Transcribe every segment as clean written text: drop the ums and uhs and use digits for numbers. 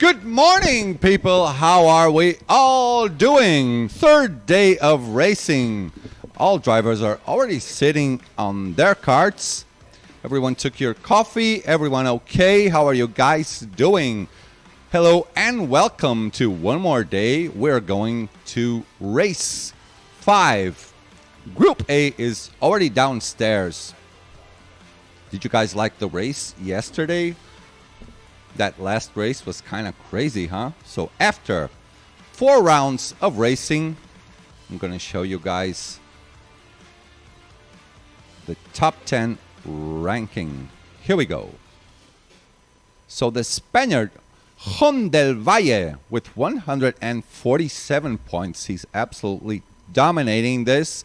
Good morning, people. How are we all doing? Third day of racing. All drivers are already sitting on their karts. Everyone took your coffee. Everyone okay? How are you guys doing? Hello and welcome to one more day. We're going to race 5. Group A is already downstairs. Did you guys like the race yesterday? That last race was kind of crazy, huh? So after 4 rounds of racing, I'm going to show you guys the top 10 ranking. Here we go. So the Spaniard Juan del Valle with 147 points. He's absolutely dominating this.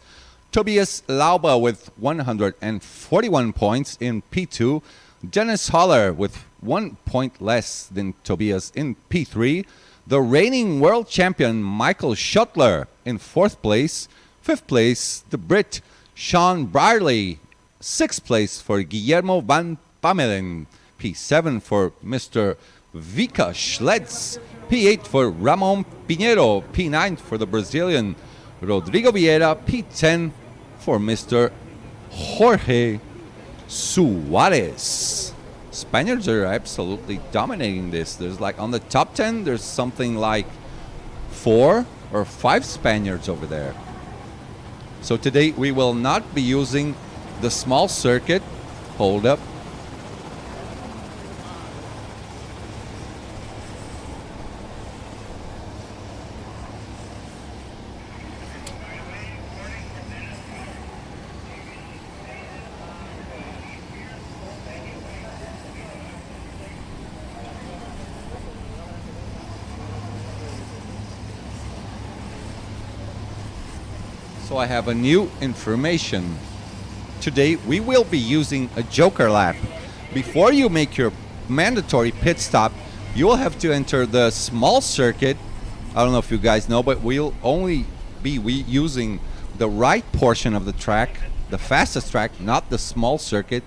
Tobias Lauba with 141 points in P2. Dennis Holler with 1 point less than Tobias in P3. The reigning world champion Michael Schottler in 4th place. 5th place, the Brit Sean Brierley. 6th place for Guillermo van Pamelen. P7 for Mr. Vika Schletz. P8 for Ramon Pinheiro. P9 for the Brazilian Rodrigo Vieira. P10 for Mr. Jorge Suarez. Spaniards are absolutely dominating this. There's like on the top 10, there's something like 4 or 5 Spaniards over there. So today we will not be using the small circuit. Hold up. So I have a new information. Today we will be using a joker lap. Before you make your mandatory pit stop, you will have to enter the small circuit. I don't know if you guys know, but we'll only be using the right portion of the track, the fastest track, not the small circuit.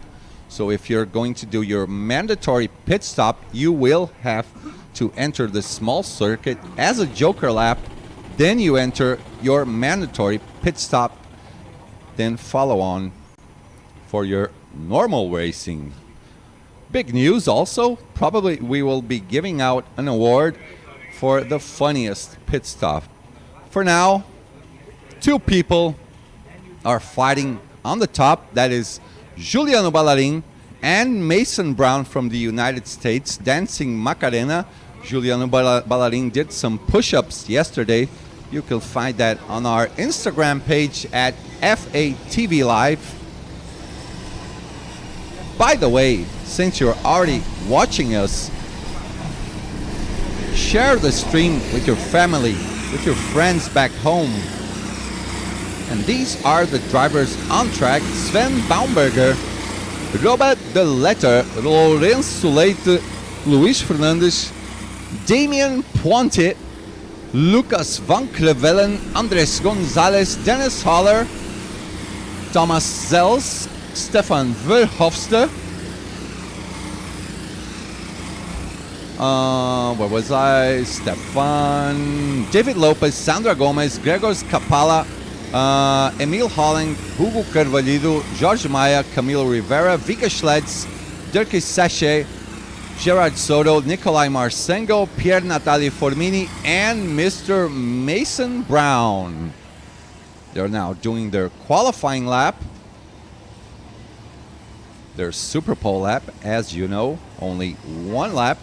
So if you're going to do your mandatory pit stop, you will have to enter the small circuit as a joker lap. Then you enter your mandatory pit stop, then follow on for your normal racing. Big news also, probably we will be giving out an award for the funniest pit stop. For now, 2 people are fighting on the top. That is Juliano Ballarin and Mason Brown from the United States, dancing Macarena. Juliano Ballarin did some push-ups yesterday. You can find that on our Instagram page at FATV Live. By the way, since you're already watching us, share the stream with your family, with your friends back home. And these are the drivers on track: Sven Baumberger, Robert De Letter, Lourenço Leite, Luis Fernandes, Damian Puente, Lucas van Crevellen, Andres Gonzalez, Dennis Holler, Thomas Zels, Stefan Verhofste. Where was I? Stefan, David Lopez, Sandra Gomez, Gregor Capala, Emil Holling, Hugo Carvalho, Jorge Maia, Camilo Rivera, Vika Schletz, Dirk Sachet, Gerard Soto, Nikolai Marsengo, Pierre Natalie Formini, and Mr. Mason Brown. They're now doing their qualifying lap. Their Super Pole lap, as you know, only 1 lap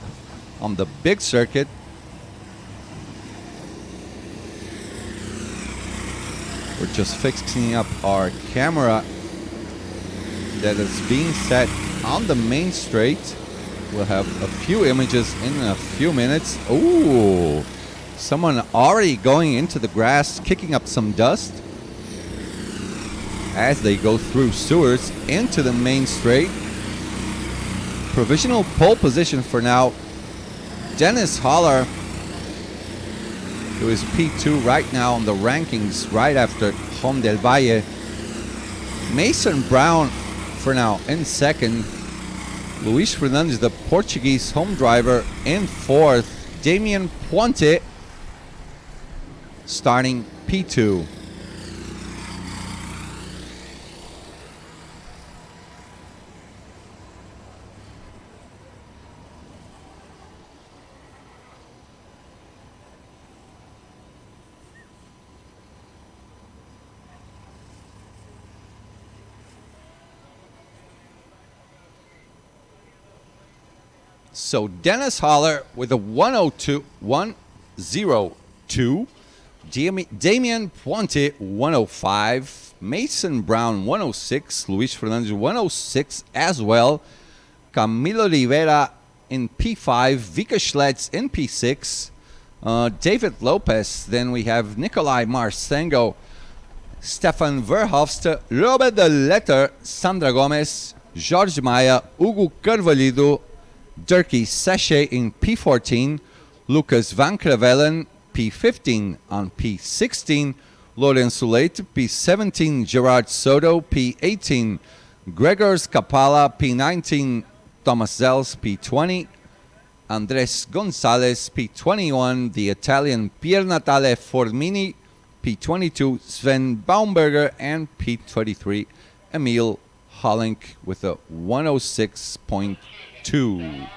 on the big circuit. We're just fixing up our camera that is being set on the main straight. We'll have a few images in a few minutes. Ooh, someone already going into the grass, kicking up some dust as they go through sewers into the main straight. Provisional pole position for now. Dennis Holler, who is P2 right now on the rankings, right after Juan del Valle. Mason Brown for now in 2nd. Luis Fernandes, the Portuguese home driver, in 4th. Damian Puente starting P2. So Dennis Holler with a 102, 102. Damian Puente 105. Mason Brown 106. Luis Fernandez 106 as well. Camilo Rivera in P5. Vika Schletz in P6. David Lopez. Then we have Nikolai Marcengo. Stefan Verhofstadt. Robert De Letter. Sandra Gomez. Jorge Maia. Hugo Carvalho. Dirkie Sachet in P14, Lucas Van Crevelen P15 on P16, Lorenzo Leite P17, Gerard Soto P18, Gregor Scapala P19, Thomas Zels P20, Andres Gonzalez P21, the Italian Pier Natale Formini P22, Sven Baumberger and P23, Emil Hollink with a 106.2.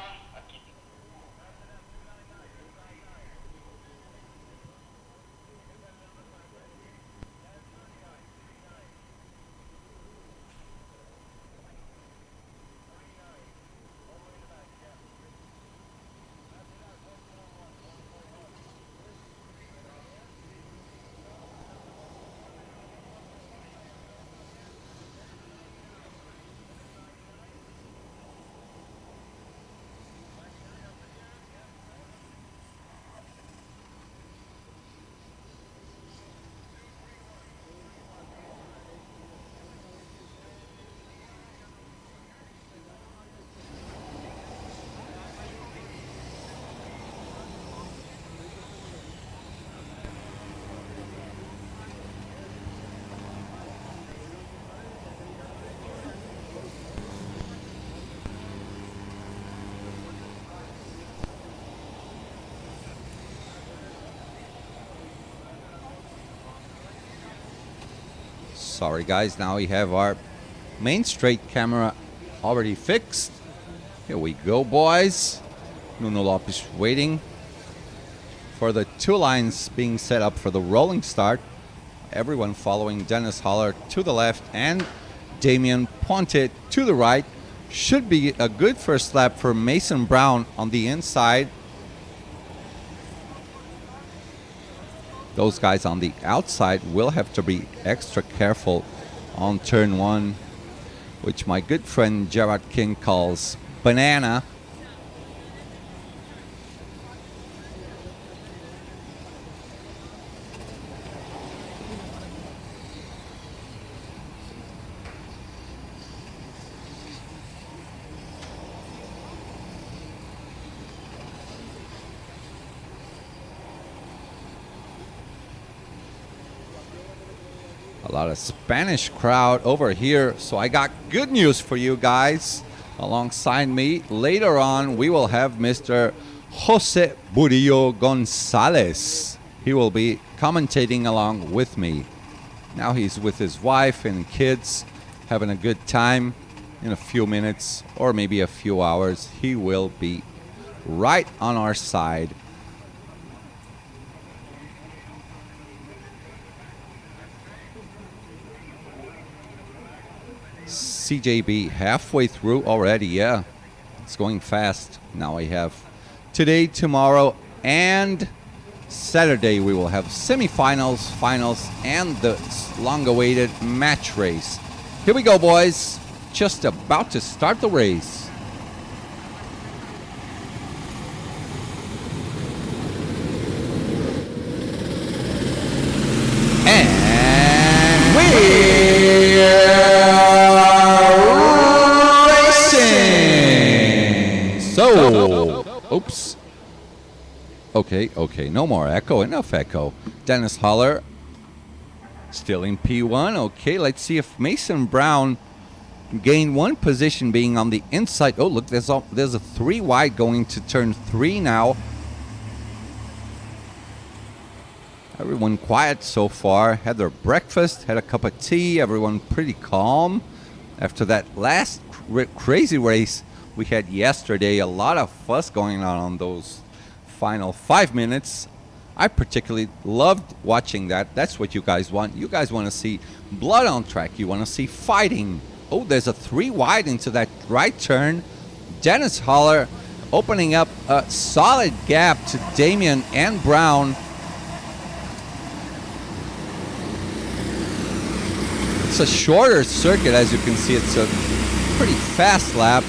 Sorry guys, now we have our main straight camera already fixed. Here we go, boys. Nuno Lopes waiting for the two lines being set up for the rolling start. Everyone following Dennis Holler to the left and Damian Puente to the right. Should be a good first lap for Mason Brown on the inside. Those guys on the outside will have to be extra careful on turn one, which my good friend Gerard King calls banana. A lot of Spanish crowd over here, so I got good news for you guys. Alongside me later on, we will have Mr. Jose Burillo Gonzalez. He will be commentating along with me. Now he's with his wife and kids, having a good time. In a few minutes, or maybe a few hours, he will be right on our side. CJB halfway through already, yeah. It's going fast. Now I have today, tomorrow, and Saturday we will have semifinals, finals, and the long-awaited match race. Here we go, boys. Just about to start the race. And we're racing! So, oops. Okay, no more echo, enough echo. Dennis Holler, still in P1. Okay, let's see if Mason Brown gained one position being on the inside. Oh, look, there's a 3 wide going to turn 3 now. Everyone quiet so far. Had their breakfast, had a cup of tea. Everyone pretty calm. After that last crazy race we had yesterday, a lot of fuss going on those final 5 minutes. I particularly loved watching that. That's what you guys want. You guys want to see blood on track. You want to see fighting. Oh, there's a 3 wide into that right turn. Dennis Holler opening up a solid gap to Damian and Brown. It's a shorter circuit, as you can see. It's a pretty fast lap.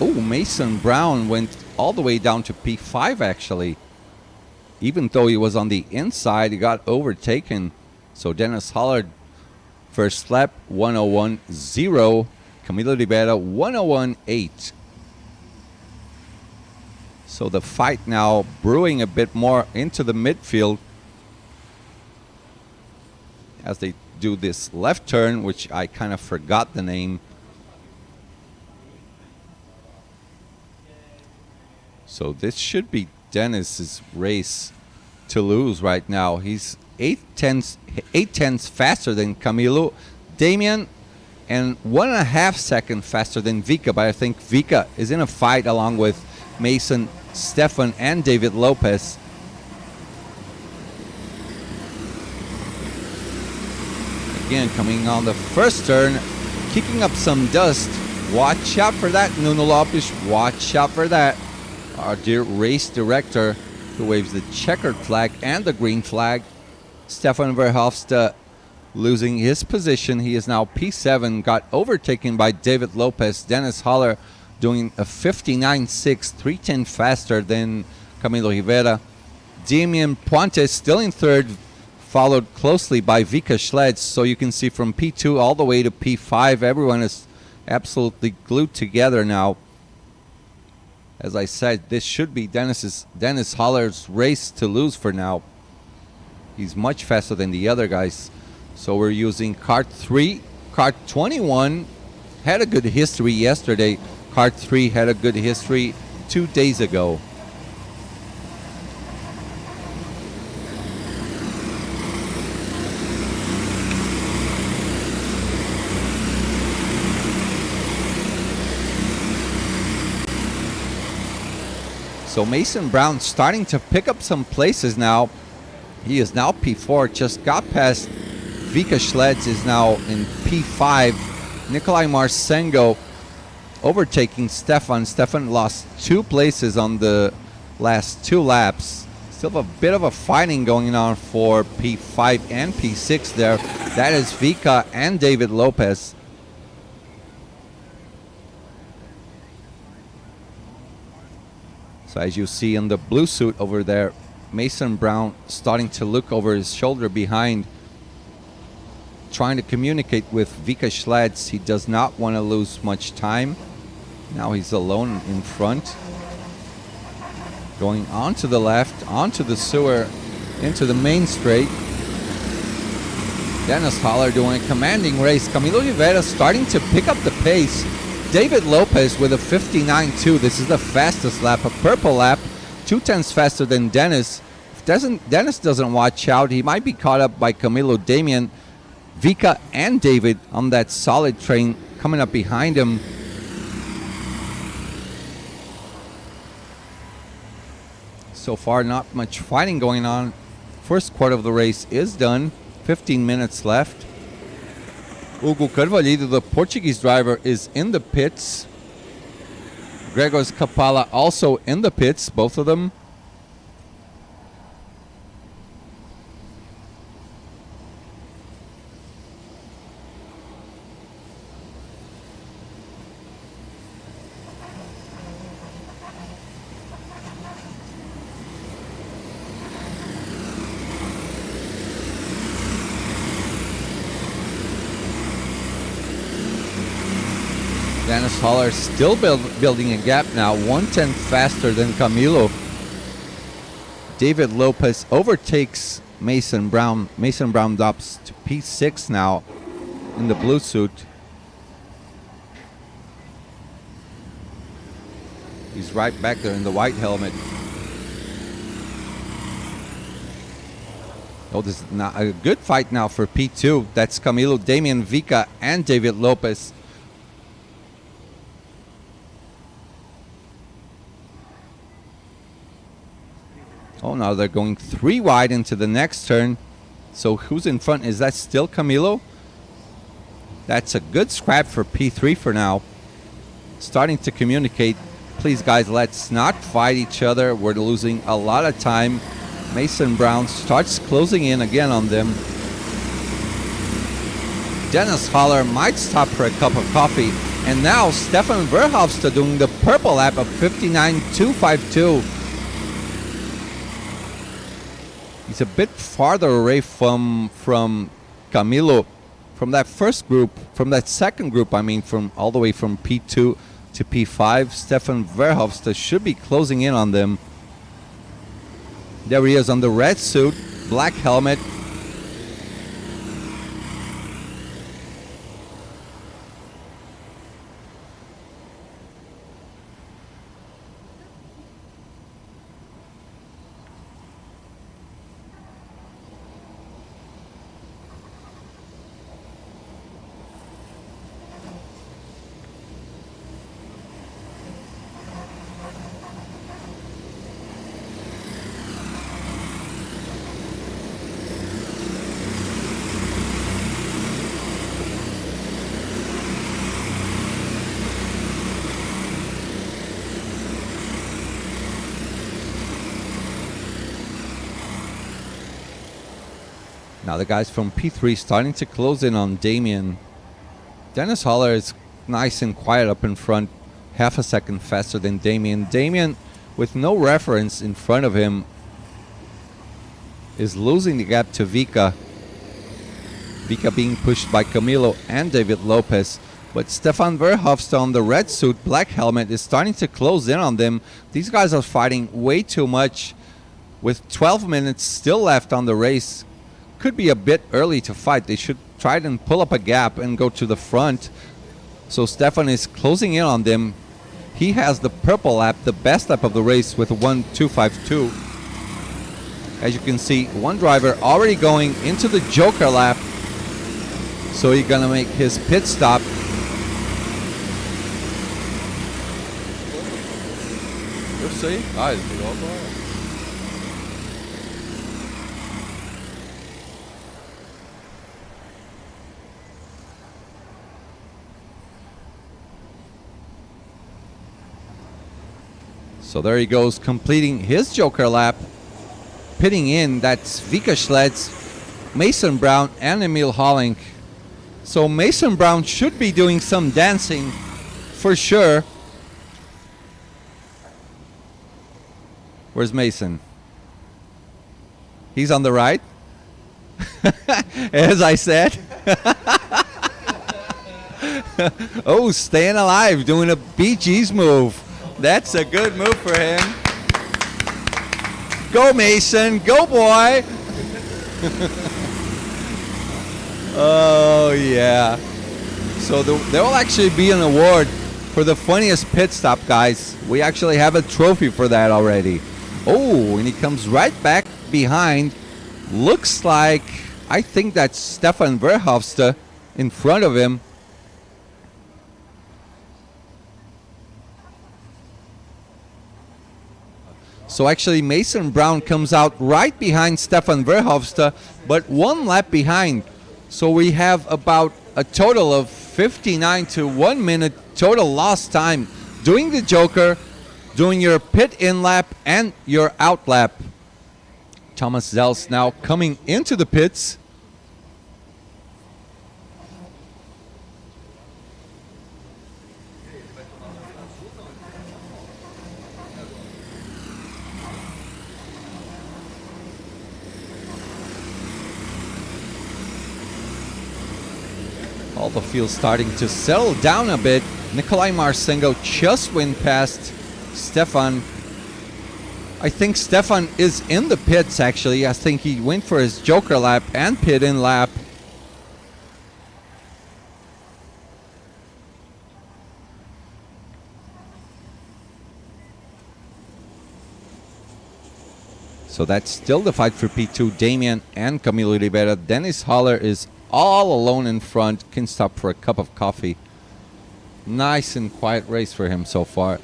Oh, Mason Brown went all the way down to P5, actually. Even though he was on the inside, he got overtaken. So Dennis Holler, first lap, 101.0. Camilo Rivera, 101.8. So the fight now brewing a bit more into the midfield as they do this left turn, which I kind of forgot the name. So this should be Dennis's race to lose right now. He's 8/10 faster than Camilo. Damian, and 1.5 seconds faster than Vika, but I think Vika is in a fight along with Mason, Stefan, and David Lopez. Again, coming on the first turn, kicking up some dust. Watch out for that, Nuno Lopes. Watch out for that. Our dear race director, who waves the checkered flag and the green flag. Stefan Verhofstadt losing his position. He is now P7, got overtaken by David Lopez. Dennis Holler doing a 59.6, 3:10 faster than Camilo Rivera. Damian Puentes still in third, followed closely by Vika Schleds. So you can see from P2 all the way to P5, everyone is absolutely glued together now. As I said, this should be Dennis Holler's race to lose for now. He's much faster than the other guys. So we're using Kart 3. Kart 21 had a good history yesterday. Kart 3 had a good history 2 days ago. So Mason Brown starting to pick up some places now. He is now P4, just got past Vika Schleds, is now in P5. Nikolai Marsengo overtaking Stefan. Stefan lost 2 places on the last 2 laps. Still a bit of a fighting going on for P5 and P6 there. That is Vika and David Lopez. So as you see in the blue suit over there, Mason Brown starting to look over his shoulder behind, trying to communicate with Vika Schleds. He does not want to lose much time. Now he's alone in front. Going onto the left, onto the sewer, into the main straight. Dennis Holler doing a commanding race. Camilo Rivera starting to pick up the pace. David Lopez with a 59.2. This is the fastest lap, a purple lap, 2/10 faster than Dennis. If Dennis doesn't watch out, he might be caught up by Camilo, Damian, Vika, and David on that solid train coming up behind him. So far, not much fighting going on. First quarter of the race is done. 15 minutes left. Hugo Carvalho, the Portuguese driver, is in the pits. Gregor Capala also in the pits, both of them. Dennis Holler still building a gap now, 1/10 faster than Camilo. David Lopez overtakes Mason Brown. Mason Brown drops to P6 now in the blue suit. He's right back there in the white helmet. Oh, this is not a good fight now for P2. That's Camilo, Damian, Vika, and David Lopez. Oh, now they're going 3 wide into the next turn. So who's in front? Is that still Camilo? That's a good scrap for P3 for now. Starting to communicate. Please, guys, let's not fight each other. We're losing a lot of time. Mason Brown starts closing in again on them. Dennis Holler might stop for a cup of coffee. And now Stefan Verhofstadt doing the purple lap of 59.252. He's a bit farther away from Camilo, from that first group, from that second group, I mean, from all the way from P2 to P5. Stefan Verhofstadt should be closing in on them. There he is on the red suit, black helmet. Now the guys from P3 starting to close in on Damien. Dennis Holler is nice and quiet up in front, half a second faster than Damien. Damien, with no reference in front of him, is losing the gap to Vika. Vika being pushed by Camilo and David Lopez. But Stefan Verhofstadt on the red suit, black helmet, is starting to close in on them. These guys are fighting way too much. With 12 minutes still left on the race, could be a bit early to fight. They should try and pull up a gap and go to the front. So Stefan is closing in on them. He has the purple lap, the best lap of the race with a 1:252. As you can see, one driver already going into the Joker lap. So he's gonna make his pit stop. Eu sei. Ah, ele virou agora. So there he goes, completing his Joker lap. Pitting in, that's Vika Schlitz, Mason Brown, and Emil Hollink. So Mason Brown should be doing some dancing for sure. Where's Mason? He's on the right. As I said. Oh, staying alive, doing a Bee Gees move. That's a good move for him. Go, Mason. Go, boy. Oh, yeah. So there will actually be an award for the funniest pit stop, guys. We actually have a trophy for that already. Oh, and he comes right back behind. Looks like, I think that's Stefan Verhofstadt in front of him. So actually Mason Brown comes out right behind Stefan Verhofstadt, but one lap behind. So we have about a total of 59 to 1 minute total lost time doing the Joker, doing your pit in lap and your out lap. Thomas Zels now coming into the pits. All the field starting to settle down a bit. Nikolai Marcinko just went past Stefan. I think Stefan is in the pits, actually. I think he went for his Joker lap and pit in lap. So that's still the fight for P2. Damien and Camilo Rivera. Dennis Haller is all alone in front. Can stop for a cup of coffee. Nice and quiet race for him so far.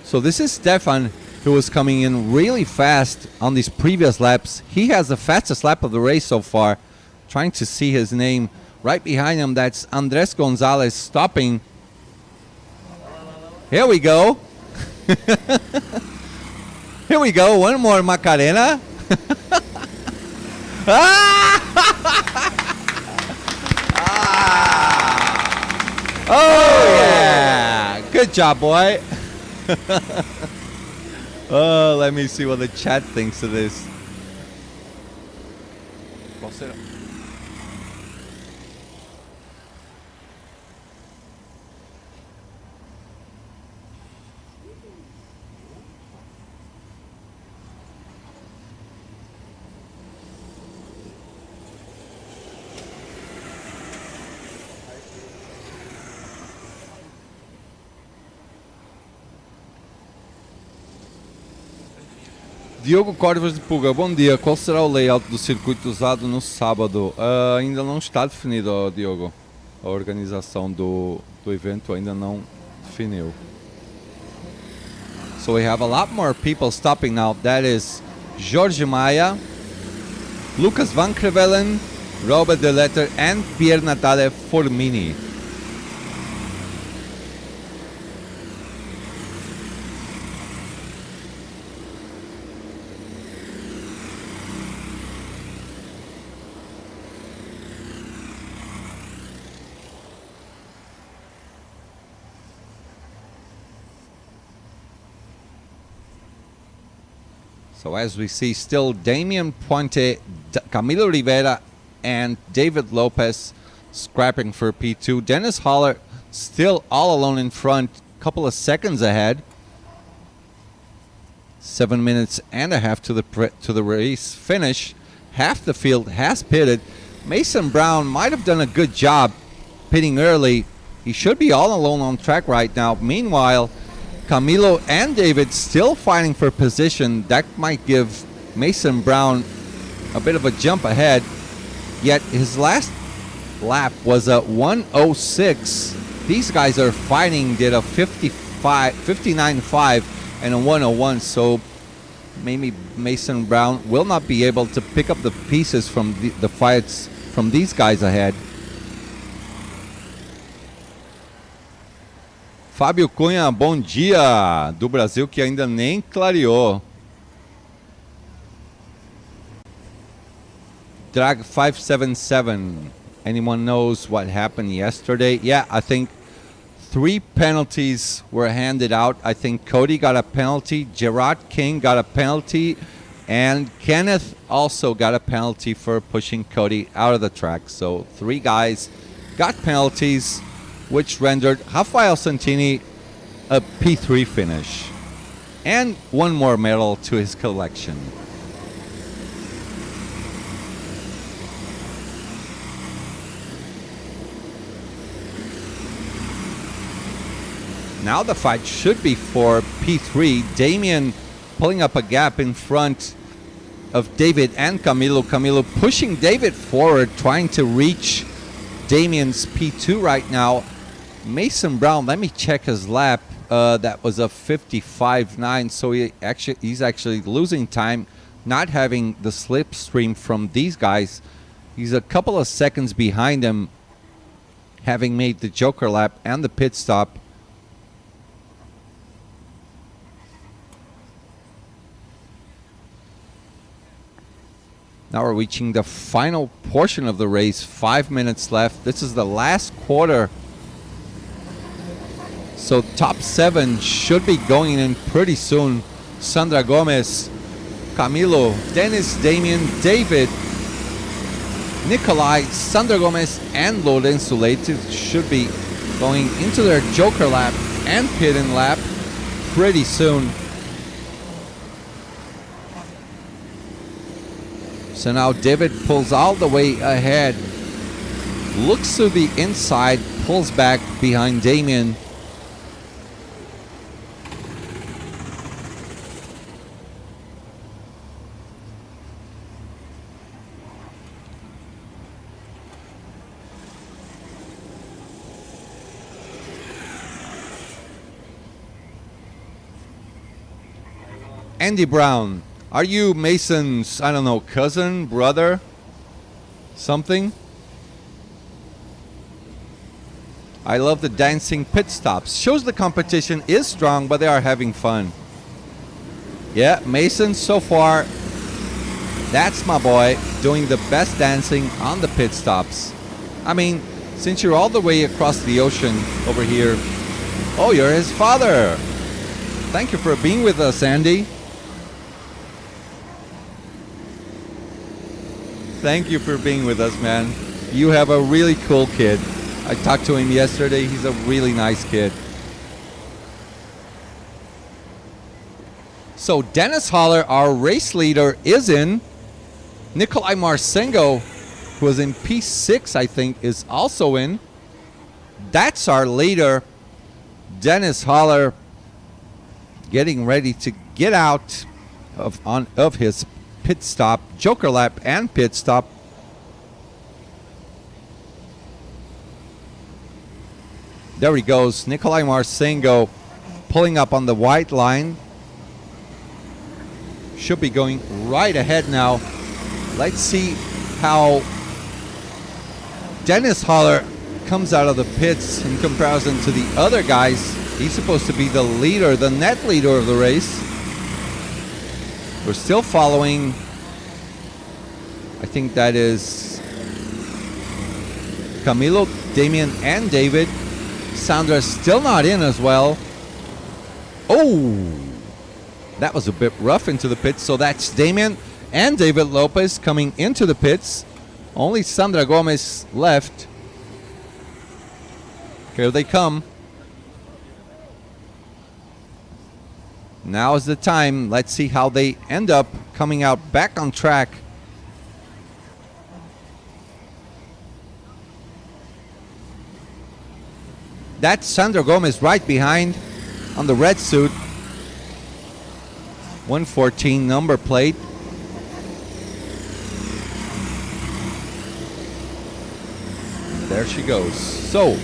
So this is Stefan, who was coming in really fast on these previous laps. He has the fastest lap of the race so far. Trying to see his name. Right behind him, that's Andres Gonzalez stopping. Here we go. Here we go. One more Macarena. Oh, yeah. Good job, boy. Oh, let me see what the chat thinks of this. Diogo Córdovas de Puga, bom dia. Qual será o layout do circuito usado no sábado? Ainda não está definido, Diogo. A organização do evento ainda não definiu. So we have a lot more people stopping now. That is Jorge Maia, Lucas Van Crevelen, Robert De Letter, and Pier Natale Formini. So as we see, still Damian Puente, Camilo Rivera, and David Lopez scrapping for P2. Dennis Haller still all alone in front, couple of seconds ahead. 7 minutes and a half to the race finish. Half the field has pitted. Mason Brown might have done a good job pitting early. He should be all alone on track right now. Meanwhile, Camilo and David still fighting for position. That might give Mason Brown a bit of a jump ahead. Yet his last lap was a 1:06. These guys are fighting, did a 59.5 and a 1:01. So maybe Mason Brown will not be able to pick up the pieces from the fights from these guys ahead. Fábio Cunha, bom dia, do Brasil que ainda nem clareou. Drag 577, anyone knows what happened yesterday? Yeah, I think 3 penalties were handed out. I think Cody got a penalty, Gerard King got a penalty, and Kenneth also got a penalty for pushing Cody out of the track. So 3 guys got penalties, which rendered Rafael Santini a P3 finish. And 1 more medal to his collection. Now the fight should be for P3. Damien pulling up a gap in front of David and Camilo. Camilo pushing David forward, trying to reach Damien's P2 right now. Mason Brown, let me check his lap. That was a 55.9, so he's actually losing time, not having the slipstream from these guys. He's a couple of seconds behind him, having made the Joker lap and the pit stop. Now we're reaching the final portion of the race. 5 minutes left. This is the last quarter. So top 7 should be going in pretty soon. Sandra Gomez, Camilo, Dennis, Damien, David, Nikolai, Sandra Gomez, and Lorenzo Leite should be going into their Joker lap and pit-in lap pretty soon. So now David pulls all the way ahead, looks to the inside, pulls back behind Damien. Andy Brown. Are you Mason's, I don't know, cousin, brother, something? I love the dancing pit stops. Shows the competition is strong, but they are having fun. Yeah, Mason so far, that's my boy, doing the best dancing on the pit stops. I mean, since you're all the way across the ocean over here. Oh, you're his father. Thank you for being with us, Andy. Thank you for being with us, man. You have a really cool kid. I talked to him yesterday. He's a really nice kid. So Dennis Holler, our race leader, is in. Nikolai Marsengo, who was in P6, I think, is also in. That's our leader, Dennis Holler, getting ready to get out of his pit stop, joker lap and pit stop. There he goes, Nikolai Marsengo pulling up on the white line. Should be going right ahead now. Let's see how Dennis Holler comes out of the pits in comparison to the other guys. He's supposed to be the leader, the net leader of the race. We're still following. I think that is Camilo, Damien, and David. Sandra's still not in as well. Oh, that was a bit rough into the pits. So that's Damien and David Lopez coming into the pits. Only Sandra Gomez left. Here they come. Now is the time. Let's see how they end up coming out back on track. That's Sandra Gomez right behind on the red suit. 114 number plate. There she goes. So,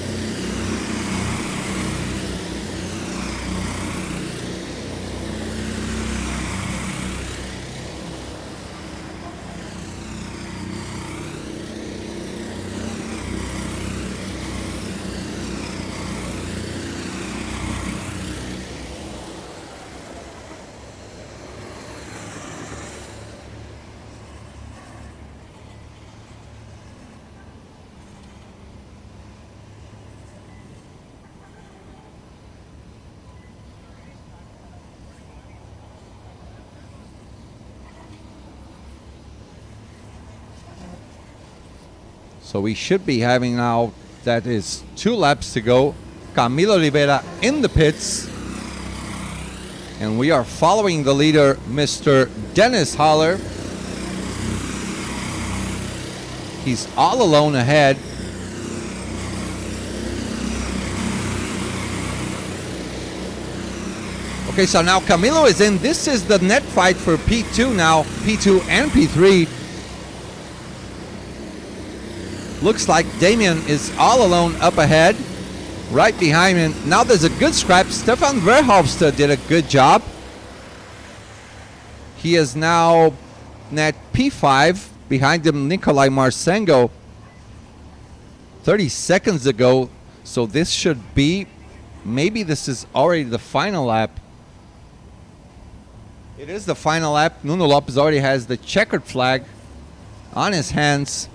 we should be having now, that is 2 laps to go. Camilo Rivera in the pits. And we are following the leader, Mr. Dennis Holler. He's all alone ahead. Okay, so now Camilo is in. This is the net fight for P2 now. P2 and P3. Looks like Damien is all alone up ahead. Right behind him. Now there's a good scrap. Stefan Verhofstadt did a good job. He is now at P5. Behind him, Nikolai Marsengo. 30 seconds ago. So this should be, maybe this is already the final lap. It is the final lap. Nuno Lopez already has the checkered flag on his hands.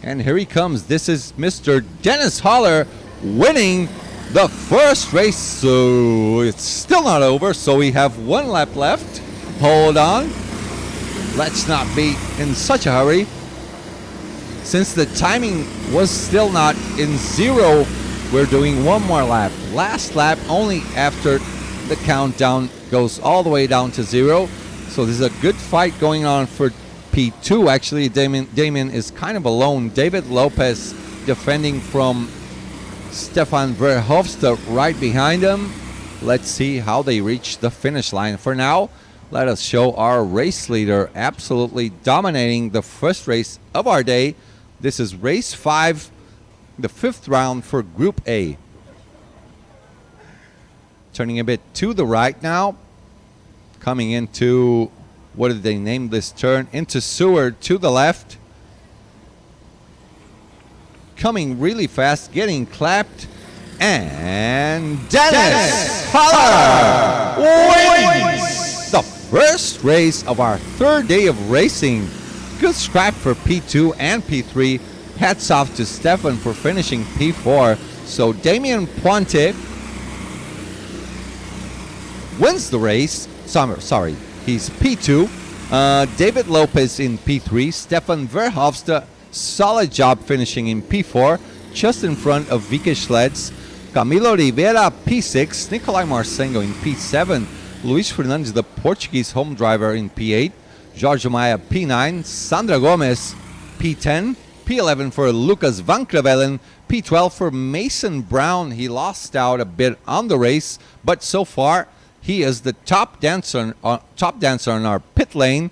And here he comes. This is Mr. Dennis Holler winning the first race. So it's still not over. So we have 1 lap left. Hold on. Let's not be in such a hurry. Since the timing was still not in 0, we're doing 1 more lap. Last lap only after the countdown goes all the way down to 0. So there's a good fight going on for P2. Actually, Damien is kind of alone. David Lopez defending from Stefan Verhofstadt right behind him. Let's see how they reach the finish line. For now, let us show our race leader absolutely dominating the first race of our day. This is race 5, the 5th round for Group A. Turning a bit to the right now. coming into, what did they name this turn? Into Seward to the left. Coming really fast, getting clapped. And Dennis Haller wins the first race of our third day of racing. Good scrap for P2 and P3. Hats off to Stefan for finishing P4. So Damian Puente wins the race. Sorry, he's P2. David Lopez in P3. Stefan Verhofstadt, solid job finishing in P4, just in front of Vike Schlitz. Camilo Rivera P6. Nicolai Marcengo in P7. Luis Fernandes, the Portuguese home driver, in P8. Jorge Maia P9. Sandra Gomez P10. P11 for Lucas Van Crevelen. P12 for Mason Brown. He lost out a bit on the race, but so far he is the top dancer on our pit lane.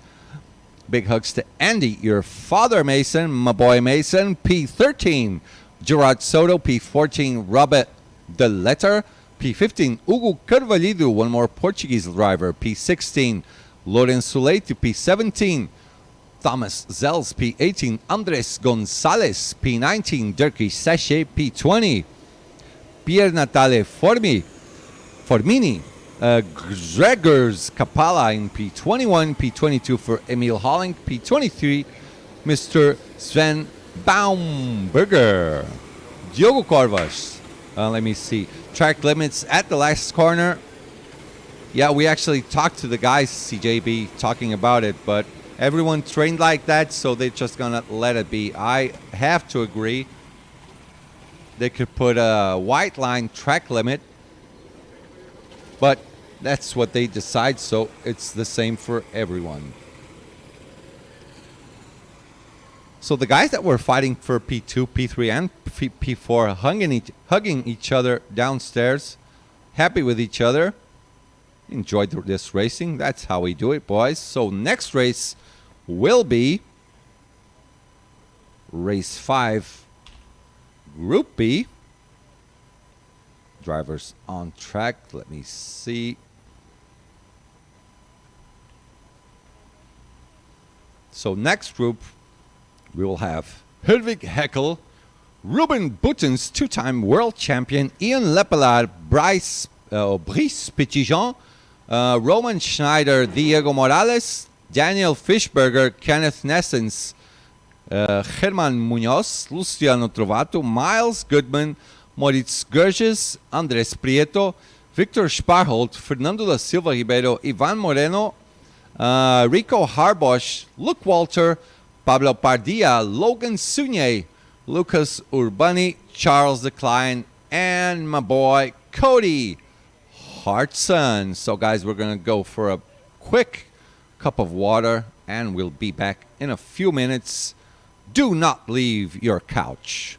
Big hugs to Andy, your father, Mason, my boy Mason. P13, Gerard Soto. P14, Robert De Letter. P15, Hugo Carvalho, one more Portuguese driver. P16, Lourenço Leite. P17, Thomas Zels. P18, Andres Gonzalez. P19, Dirkie Sachet. P20, Pier Natale Formini. Gregors Kapala in P21. P22 for Emil Holling. P23, Mr. Sven Baumberger. Diogo Corvas. Let me see. Track limits at the last corner. Yeah, we actually talked to the guys, CJB, talking about it, but everyone trained like that, so they're just going to let it be. I have to agree. They could put a white line track limit, but that's what they decide, so it's the same for everyone. So the guys that were fighting for P2, P3, and P4 hugging each other downstairs, happy with each other, enjoyed this racing. That's how we do it, boys. So next race will be race 5, Group B. Drivers on track. Let me see. So next group, we will have Hedwig Heckel, Ruben Buttons, two-time world champion, Ian Lepelard, Brice Petitjean, Roman Schneider, Diego Morales, Daniel Fischberger, Kenneth Nessens, German Munoz, Luciano Trovato, Miles Goodman, Moritz Gerges, Andres Prieto, Victor Sparholt, Fernando da Silva Ribeiro, Ivan Moreno, Rico Harbosch, Luke Walter, Pablo Pardia, Logan Sunier, Lucas Urbani, Charles Decline, and my boy Cody Hartson. So guys, we're going to go for a quick cup of water and we'll be back in a few minutes. Do not leave your couch.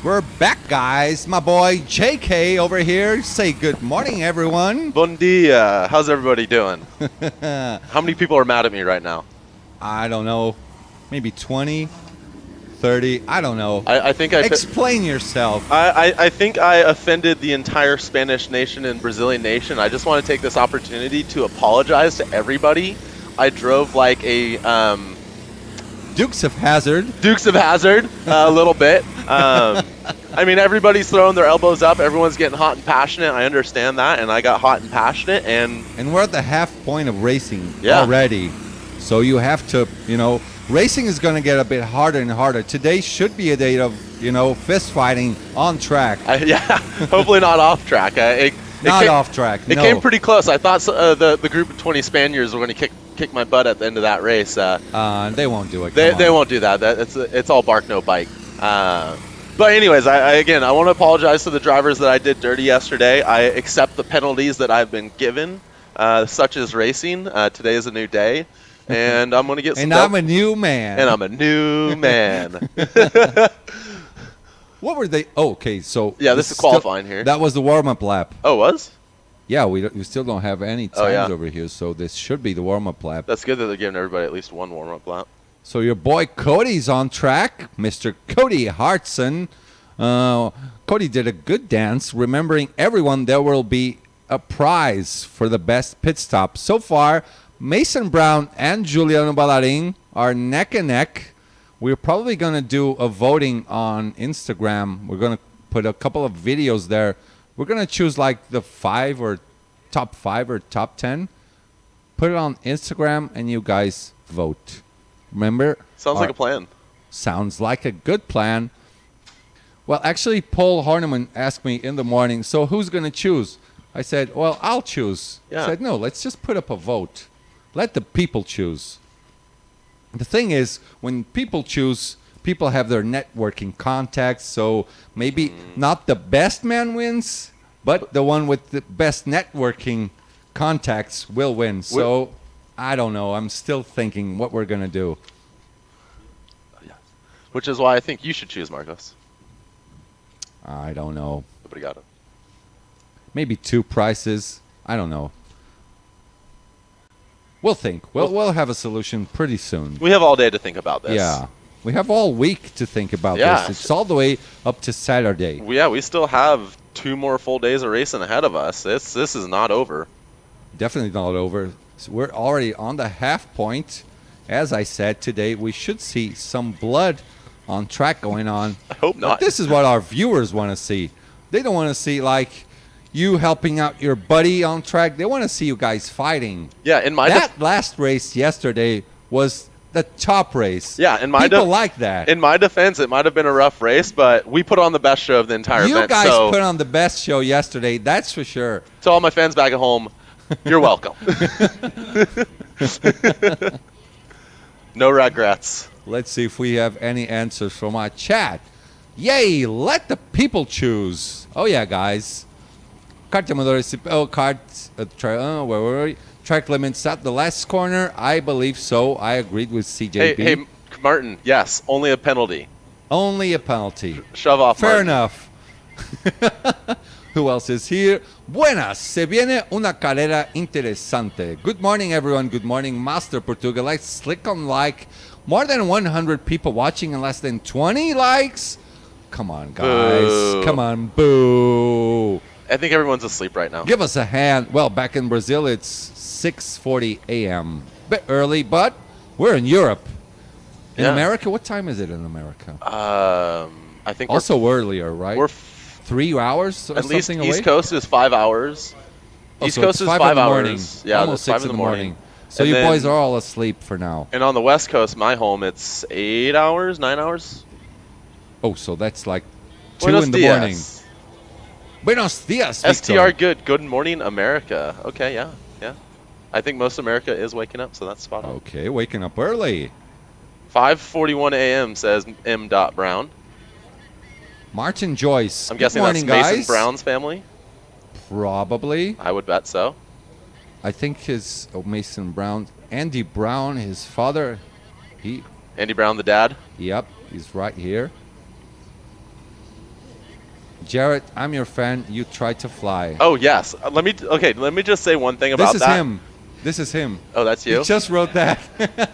We're back, guys. My boy JK over here. Say good morning, everyone. Bon dia. How's everybody doing? How many people are mad at me right now? I don't know. Maybe 20, 30. I don't know. I think Explain yourself. I think I offended the entire Spanish nation and Brazilian nation. I just want to take this opportunity to apologize to everybody. I drove like a Dukes of Hazzard. Dukes of Hazzard a little bit. I mean, everybody's throwing their elbows up. Everyone's getting hot and passionate. I understand that, and I got hot and passionate. And we're at the half point of racing Yeah. already. So you have to, racing is going to get a bit harder and harder. Today should be a day of, fist fighting on track. yeah, hopefully not off track. Off track. It came pretty close. I thought the group of 20 Spaniards were going to kick my butt at the end of that race. They won't do it. They won't do that. It's all bark, no bite. But anyways, I want to apologize to the drivers that I did dirty yesterday. I accept the penalties that I've been given, such as racing. Today is a new day, and I'm going to get some. And I'm a new man. And I'm a new man. What were they? Oh, okay, so Yeah, this is qualifying here. That was the warm-up lap. Oh, it was? Yeah, we still don't have any times Oh, yeah. over here, so this should be the warm-up lap. That's good that they're giving everybody at least one warm-up lap. So your boy Cody's on track, Mr. Cody Hartson. Cody did a good dance, remembering everyone there will be a prize for the best pit stop. So far, Mason Brown and Juliano Ballarin are neck and neck. We're probably going to do a voting on Instagram. We're going to put a couple of videos there. We're going to choose like the top 5 or top 10. Put it on Instagram and you guys vote. Remember? Sounds like a plan. Sounds like a good plan. Well, actually, Paul Horniman asked me in the morning, so who's going to choose? I said, well, I'll choose. Yeah. He said, no, let's just put up a vote. Let the people choose. The thing is, when people choose, people have their networking contacts, so maybe not the best man wins, but the one with the best networking contacts will win. So, I don't know. I'm still thinking what we're going to do. Which is why I think you should choose, Marcos. I don't know. Nobody got it. Maybe 2 prizes. I don't know. We'll think. We'll have a solution pretty soon. We have all day to think about this. Yeah. We have all week to think about Yeah. this. It's all the way up to Saturday. We still have 2 more full days of racing ahead of us. This is not over. Definitely not over. So we're already on the half point. As I said today, we should see some blood on track going on. I hope But not. this is what our viewers want to see. They don't want to see like you helping out your buddy on track. They want to see you guys fighting. Yeah, in my That last race yesterday was the top race. Yeah, in my people like that. In my defense, it might have been a rough race, but we put on the best show of the entire You event. guys So put on the best show yesterday, that's for sure. to all my fans back at home, you're welcome. No regrets. Let's see if we have any answers from our chat. Yay, let the people choose. Oh, yeah, guys. Kart where were we? Track limits at the last corner. I believe so. I agreed with CJB. Hey, Martin, yes, only a penalty. Only a penalty. Shove off, Fair Martin. enough. Who else is here? Buenas, se viene una carrera interesante. Good morning, everyone. Good morning, Master Portugal. Let's click on like. More than 100 people watching and less than 20 likes? Come on, guys. Boo. Come on, boo. I think everyone's asleep right now. Give us a hand. Well, back in Brazil, it's 6:40 a.m. Bit early, but we're in Europe. In Yeah. America, what time is it in America? I think Also earlier, right? we're 3 hours or at least something away? East Coast is 5 hours. Oh, East so Coast it's is 5 5 in the hours. morning. Yeah, Almost it's 5 6 in the morning. So And you then- boys are all asleep for now. And on the West Coast, my home, it's 8 hours, 9 hours. Oh, so that's like 2 Buenos in the dias. morning. Buenos dias, Victor. STR good. Good morning, America. Okay, yeah. I think most America is waking up, so that's spot on. Okay, waking up early. 5:41 a.m. says M. Brown. Martin Joyce. I'm guessing Good morning, that's Mason guys. Brown's family. Probably. I would bet so. I think his Mason Brown, Andy Brown, his father. Andy Brown, the dad. Yep, he's right here. Jarrett, I'm your fan. You try to fly. Oh yes. Let me just say one thing about This is that. him. This is him. Oh, that's you. He just wrote that.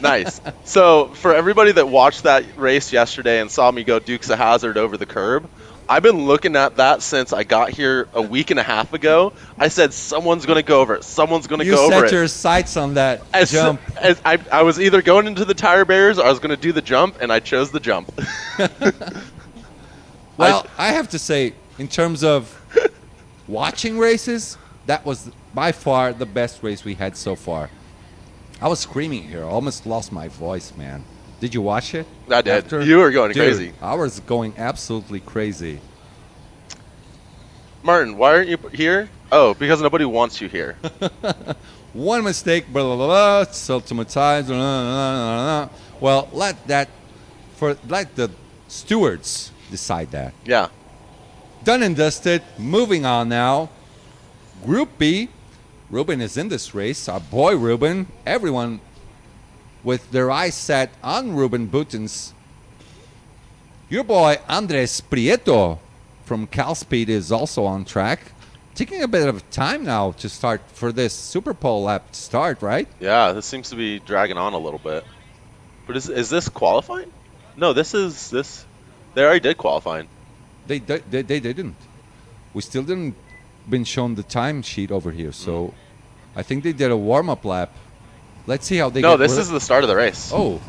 Nice. So for everybody that watched that race yesterday and saw me go Dukes of Hazzard over the curb, I've been looking at that since I got here a week and a half ago. I said someone's going to go over it. Someone's going to You go over set it. your sights on that As jump. I was either going into the tire barriers or I was going to do the jump, and I chose the jump. Well, I have to say, in terms of watching races, that was by far the best race we had so far. I was screaming here. I almost lost my voice, man. Did you watch it? I did. After? You were going Dude, crazy. I was going absolutely crazy. Martin, why aren't you here? Oh, because nobody wants you here. One mistake, blah, blah, blah, blah, self-timatize, blah, blah, blah, blah. Well, let the stewards decide that. Yeah. Done and dusted. Moving on now. Group B. Ruben is in this race. Our boy Ruben. Everyone with their eyes set on Ruben Buttons. Your boy Andres Prieto from CalSpeed is also on track. Taking a bit of time now to start for this Super Pole lap to start, right? Yeah, this seems to be dragging on a little bit. But is this qualifying? No, this. They already did qualifying. They didn't. We still didn't been shown the time sheet over here, so I think they did a warm-up lap. Let's see how they No, get this is the start of the race. Oh,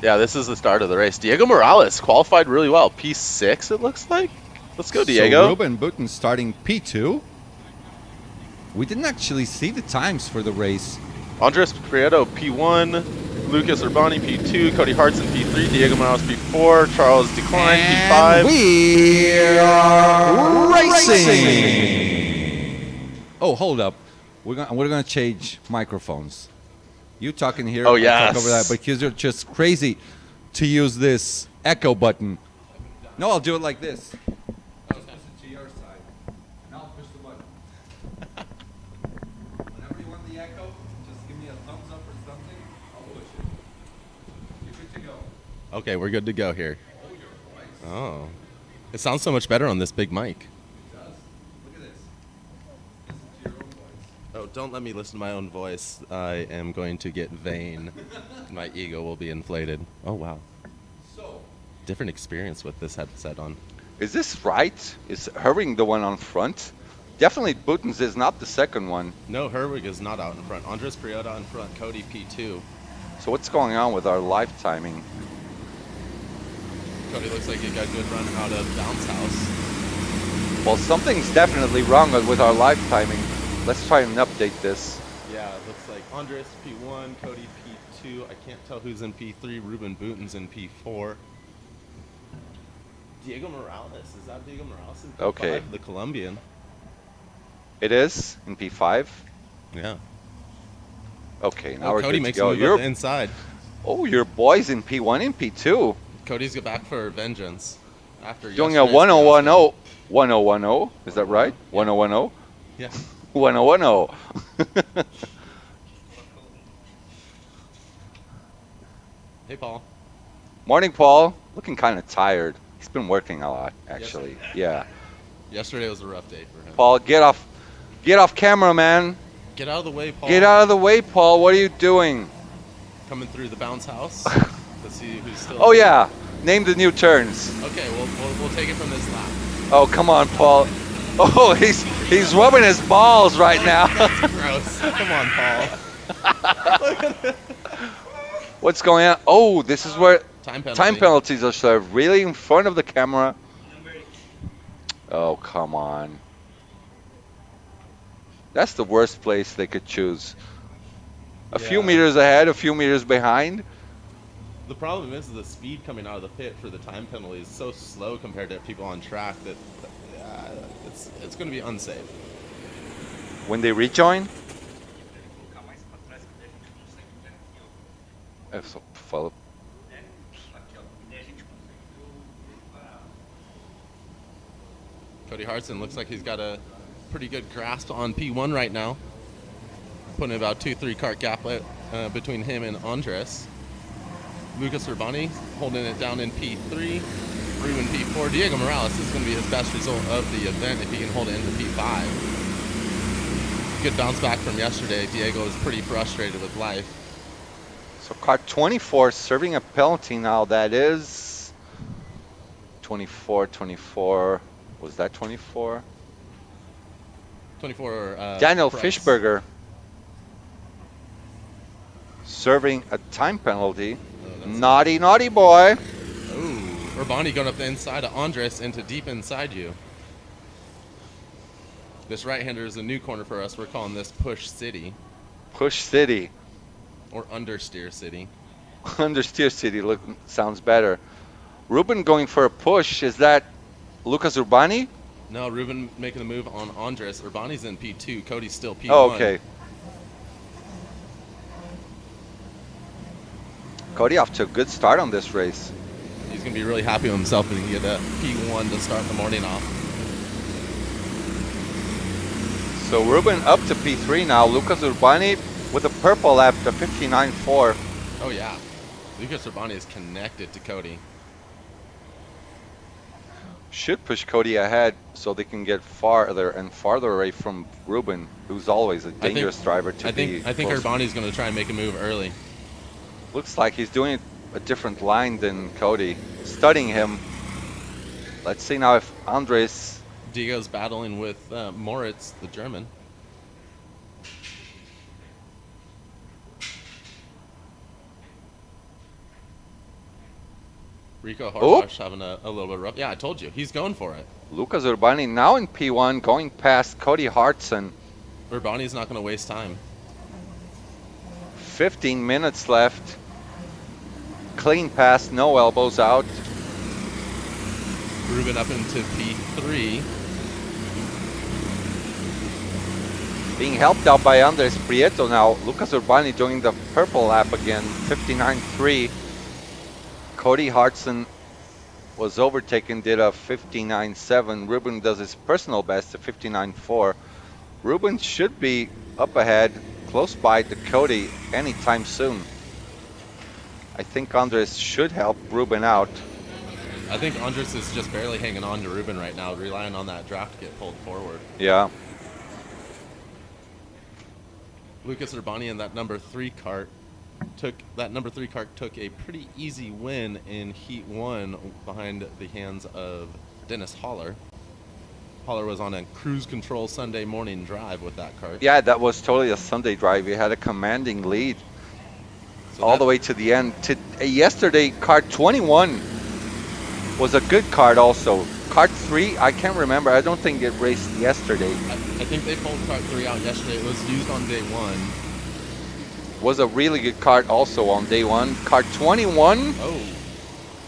Yeah, this is the start of the race. Diego Morales qualified really well. P6, it looks like. Let's go, Diego. So Ruben Button starting P2. We didn't actually see the times for the race. Andres Prieto, P1. Lucas Urbani, P2. Cody Hartson, P3. Diego Morales, P4. Charles Decline, And P5. we are racing. Oh, hold up. We're gonna change microphones. You talking here? Oh, I talk yes. over that, because you're just crazy to use this echo button. No, I'll do it like this. I'll push it to your side, and I'll push the button. Whenever you want the echo, just give me a thumbs up or something. I'll push it. You're good to go. Okay, we're good to go here. Oh, your voice. Oh. It sounds so much better on this big mic. It does. Look at this. Listen to your own voice. Oh, don't let me listen to my own voice. I am going to get vain. My ego will be inflated. Oh, wow. So, Different experience with this headset on. is this right? Is Herring the one on front? Definitely Buttons is not the second one. No, Herwig is not out in front. Andres Prieto in front. Cody P2. So what's going on with our live timing? Cody looks like he got a good run out of Bounce House. Well, something's definitely wrong with our live timing. Let's try and update this. Yeah, it looks like Andres P1, Cody P2. I can't tell who's in P3. Ruben Buton's in P4. Diego Morales. Is that Diego Morales in P5? Okay. The Colombian. It is in P5. Yeah. Okay, now Oh, we're Cody good makes to go. a move up the inside. Your boys in P1 and P2. Cody's got back for vengeance. After Doing a yesterday's 1010. fiasco. 1010. Is that right? 1010. Yeah. 1010. Hey, Paul. Morning, Paul. Looking kind of tired. He's been working a lot, actually. Yeah. Yesterday was a rough day for him. Paul, get off camera, man. Get out of the way, Paul. Get out of the way, Paul. What are you doing? Coming through the bounce house. Let's see who's still. Oh yeah. Name the new turns. Okay, we'll take it from this lap. Oh, come on, Paul. Oh, he's rubbing his balls right now. Gross. Come on, Paul. What's going on? Oh, this is where Time penalty. time penalties are served. Really in front of the camera? Oh, come on. That's the worst place they could choose. A few Yeah. meters ahead, a few meters behind. The problem is the speed coming out of the pit for the time penalty is so slow compared to people on track that it's going to be unsafe. When they rejoin? Follow. Cody Hartson looks like he's got a pretty good grasp on P1 right now. Putting about 2-3 cart gap between him and Andres. Lucas Urbani holding it down in P3. Ruben P4. Diego Morales, this is going to be his best result of the event if he can hold it into P5. Good bounce back from yesterday. Diego was pretty frustrated with life. So car 24 serving a penalty now. That is 24, 24. Was that 24? 24. Daniel Price. Fischberger serving a time penalty. Naughty, naughty boy. Ooh, Urbani going up the inside of Andres into deep inside you. This right-hander is a new corner for us. We're calling this Push City. Push City. Or Understeer City. Understeer City sounds better. Ruben going for a push. Is that Lucas Urbani? No, Ruben making the move on Andres. Urbani's in P2. Cody's still P1. Oh, okay. Cody off to a good start on this race. He's going to be really happy with himself if he can get a P1 to start the morning off. So Ruben up to P3 now. Lucas Urbani with a purple lap to 59.4. Oh, yeah. Lucas Urbani is connected to Cody. Should push Cody ahead so they can get farther and farther away from Ruben, who's always a dangerous driver to be. I think close. Urbani's going to try and make a move early. Looks like he's doing a different line than Cody, studying him. Let's see now if Andres. Diego's battling with Moritz, the German. Rico Harbash having a little bit rough. Yeah, I told you. He's going for it. Lucas Urbani now in P1, going past Cody Hartson. Urbani's not going to waste time. 15 minutes left. Clean pass, no elbows out. Ruben up into P3. Being helped out by Andres Prieto now. Lucas Urbani doing the purple lap again, 59.3. Cody Hartson was overtaken, did a 59.7. Ruben does his personal best at 59.4. Ruben should be up ahead, close by to Cody anytime soon. I think Andres should help Ruben out. I think Andres is just barely hanging on to Ruben right now, relying on that draft to get pulled forward. Yeah. Lucas Urbani in that number 3 cart took a pretty easy win in Heat 1 behind the hands of Dennis Holler. Holler was on a cruise control Sunday morning drive with that cart. Yeah, that was totally a Sunday drive. He had a commanding lead So all the way to the end. Yesterday, cart 21 was a good cart also. Cart 3, I can't remember. I don't think it raced yesterday. I think they pulled cart 3 out yesterday. It was used on day 1. Was a really good cart also on day 1. Cart 21. Oh.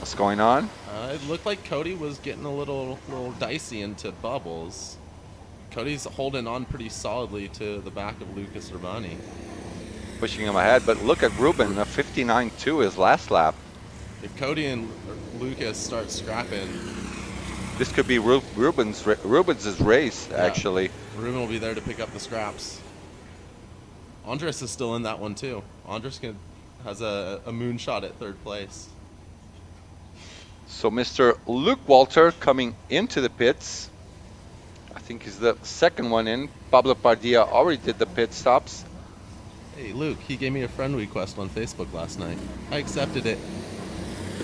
What's going on? It looked like Cody was getting a little dicey into bubbles. Cody's holding on pretty solidly to the back of Lucas Urbani. Pushing him ahead, but look at Ruben, a 59.2 his last lap. If Cody and Lucas start scrapping, This could be Ruben's race, actually. Ruben will be there to pick up the scraps. Andres is still in that one too. Andres has a moonshot at 3rd place. So Mr. Luke Walter coming into the pits. I think he's the second one in. Pablo Padilla already did the pit stops. Hey Luke, he gave me a friend request on Facebook last night. I accepted it.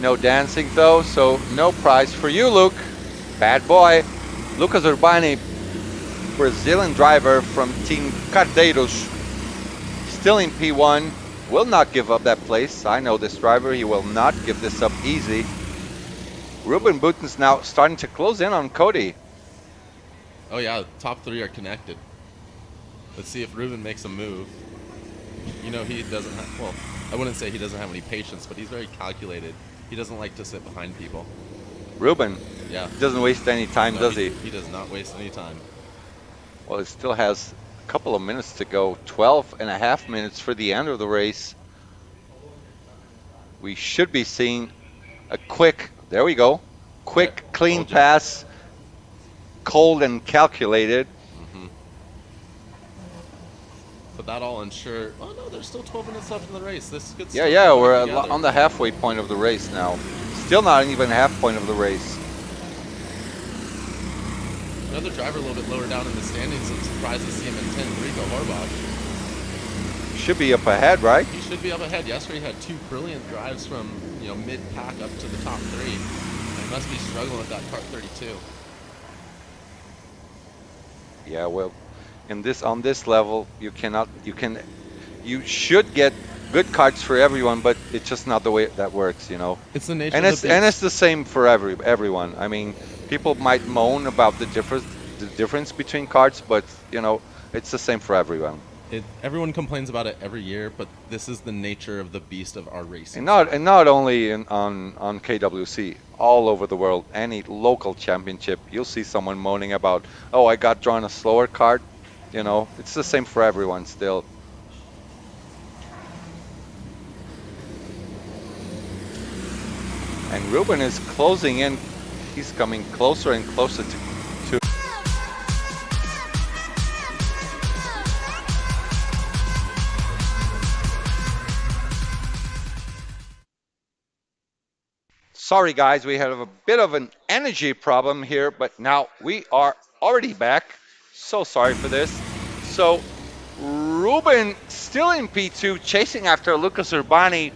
No dancing though, so no prize for you, Luke. Bad boy. Lucas Urbani, Brazilian driver from Team Cardeiros. Still in P1. Will not give up that place. I know this driver. He will not give this up easy. Ruben Buten's now starting to close in on Cody. Oh yeah, top 3 are connected. Let's see if Ruben makes a move. You know, he doesn't have, well, I wouldn't say he doesn't have any patience, but he's very calculated. He doesn't like to sit behind people. Ruben, Yeah. doesn't waste any time, does he? He does not waste any time. Well, it still has a couple of minutes to go. 12 and a half minutes for the end of the race. We should be seeing a quick, there we go, quick, clean pass, cold and calculated. But that all ensure. Oh no, there's still 12 minutes left in the race. This could. Yeah, we're on the halfway point of the race now. Still not even half point of the race. Another driver a little bit lower down in the standings. I'm surprised to see him in 10th, Rico Horbach. Should be up ahead, right? He should be up ahead. Yesterday he had 2 brilliant drives from mid-pack up to the top 3. He must be struggling with that Kart 32. Yeah, well, on this level, you should get good karts for everyone, but it's just not the way that works, It's the nature And of the it's the same for everyone. I mean, people might moan about the difference between karts, but it's the same for everyone. Everyone complains about it every year, but this is the nature of the beast of our racing. And not only on KWC, all over the world, any local championship, you'll see someone moaning about, oh, I got drawn a slower kart. It's the same for everyone still. And Ruben is closing in. He's coming closer and closer to. Sorry guys, we have a bit of an energy problem here, but now we are already back. So sorry for this. So Ruben still in P2, chasing after Lucas Urbani,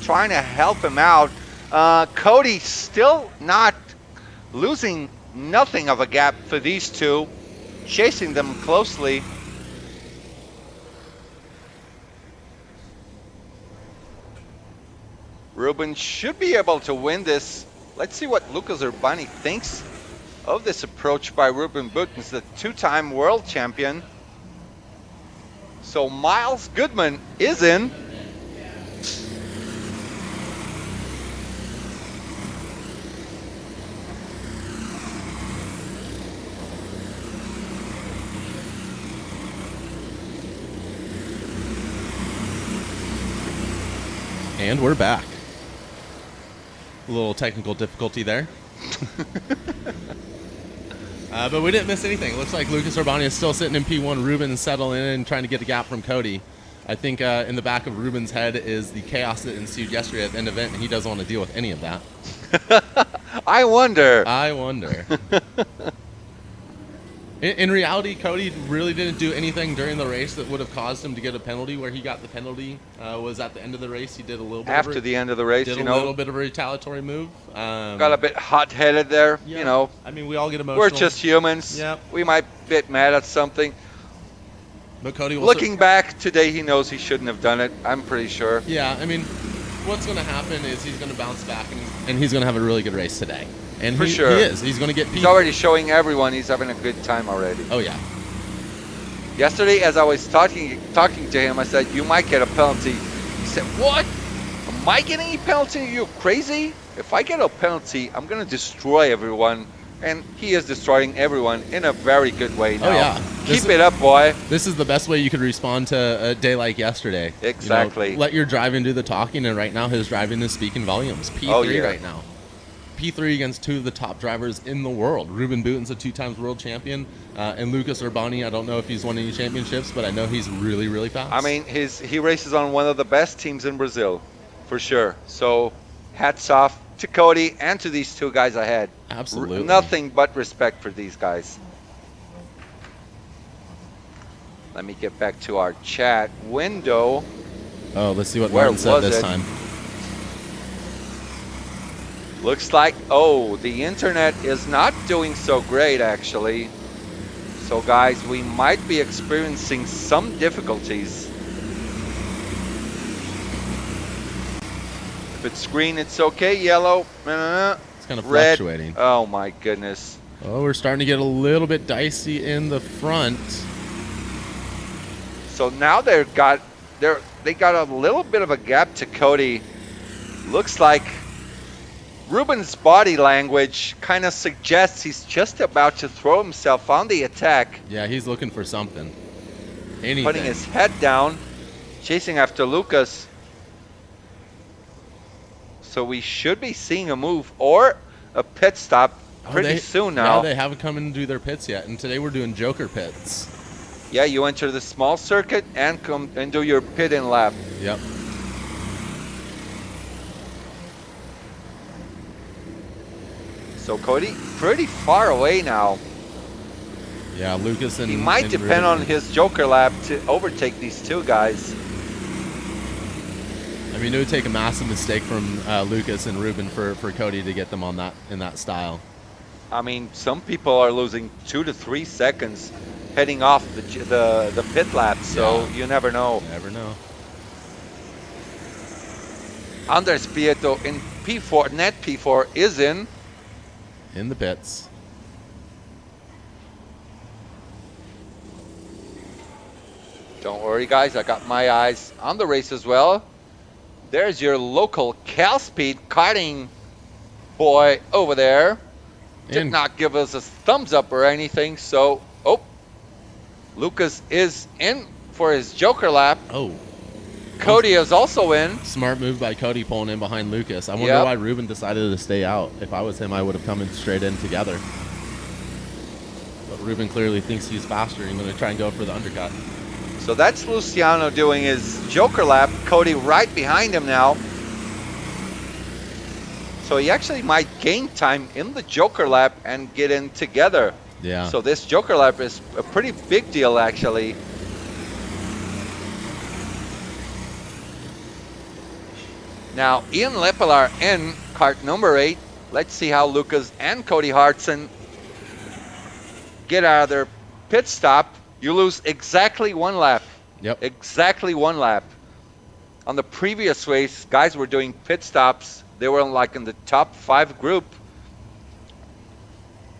trying to help him out. Cody still not losing nothing of a gap for these two, chasing them closely. Ruben should be able to win this. Let's see what Lucas Urbani thinks of this approach by Ruben Buttons, the 2-time world champion. So Miles Goodman is in. And we're back. A little technical difficulty there. But we didn't miss anything. It looks like Lucas Urbani is still sitting in P1. Ruben settling in and trying to get a gap from Cody. I think in the back of Ruben's head is the chaos that ensued yesterday at the end of the event, and he doesn't want to deal with any of that. I wonder. In reality, Cody really didn't do anything during the race that would have caused him to get a penalty. Where he got the penalty was at the end of the race. He did a little bit after the end of the race, did a little bit of a retaliatory move. Got a bit hot-headed there, I mean, we all get emotional. We're just humans. Yep. We might get mad at something. But Cody, looking back today, he knows he shouldn't have done it. I'm pretty sure. Yeah, I mean, what's going to happen is he's going to bounce back and he's going to have a really good race today. And for sure. He is. He's going to get He's already showing everyone he's having a good time already. Oh, yeah. Yesterday, as I was talking to him, I said, you might get a penalty. He said, what? Am I getting a penalty? Are you crazy? If I get a penalty, I'm going to destroy everyone. And he is destroying everyone in a very good way now. Oh, yeah. Keep it up, boy. This is the best way you could respond to a day like yesterday. Exactly. Let your driving do the talking, and right now his driving is speaking volumes. P3 right now. P3 against 2 of the top drivers in the world. Ruben Buton's a 2-time world champion, and Lucas Urbani, I don't know if he's won any championships, but I know he's really, really fast. I mean, he races on one of the best teams in Brazil, for sure. So, hats off to Cody and to these 2 guys ahead. Absolutely. Nothing but respect for these guys. Let me get back to our chat window. Oh, let's see what Martin said this time. Looks like, the internet is not doing so great, actually. So, guys, we might be experiencing some difficulties. If it's green, it's okay. Yellow, it's kind of red. Fluctuating. Oh, my goodness. Oh, we're starting to get a little bit dicey in the front. So now they got a little bit of a gap to Cody. Looks like Ruben's body language kind of suggests he's just about to throw himself on the attack. Yeah, he's looking for something. Anything. Putting his head down, chasing after Lucas. So we should be seeing a move or a pit stop pretty soon now. Yeah, they haven't come in and do their pits yet, and today we're doing Joker pits. Yeah, you enter the small circuit and come and do your pit in lap. Yep. So Cody pretty far away now. Yeah, Lucas and He might and depend Ruben. on his Joker lap to overtake these two guys. I mean, it would take a massive mistake from Lucas and Ruben for Cody to get them on that in that style. I mean, some people are losing 2 to 3 seconds heading off the pit lap, so Yeah. you never know. You never know. Andres Prieto in P4, net P4 is in. In the pits. Don't worry, guys. I got my eyes on the race as well. There's your local Cal Speed karting boy over there. Did And not give us a thumbs up or anything. So, Lucas is in for his Joker lap. oh, Cody is also in. smart move by Cody pulling in behind Lucas. I wonder Yep. why Ruben decided to stay out. If I was him, I would have come in straight in together. But Ruben clearly thinks he's faster. He's going to try and go for the undercut. So that's Luciano doing his Joker lap. Cody right behind him now. So he actually might gain time in the Joker lap and get in together. Yeah. So this Joker lap is a pretty big deal, actually. Now, Ian Leppelar in kart number 8. Let's see how Lucas and Cody Hartson get out of their pit stop. You lose exactly 1 lap. Yep. Exactly 1 lap. On the previous race, guys were doing pit stops. They were like in the top 5 group.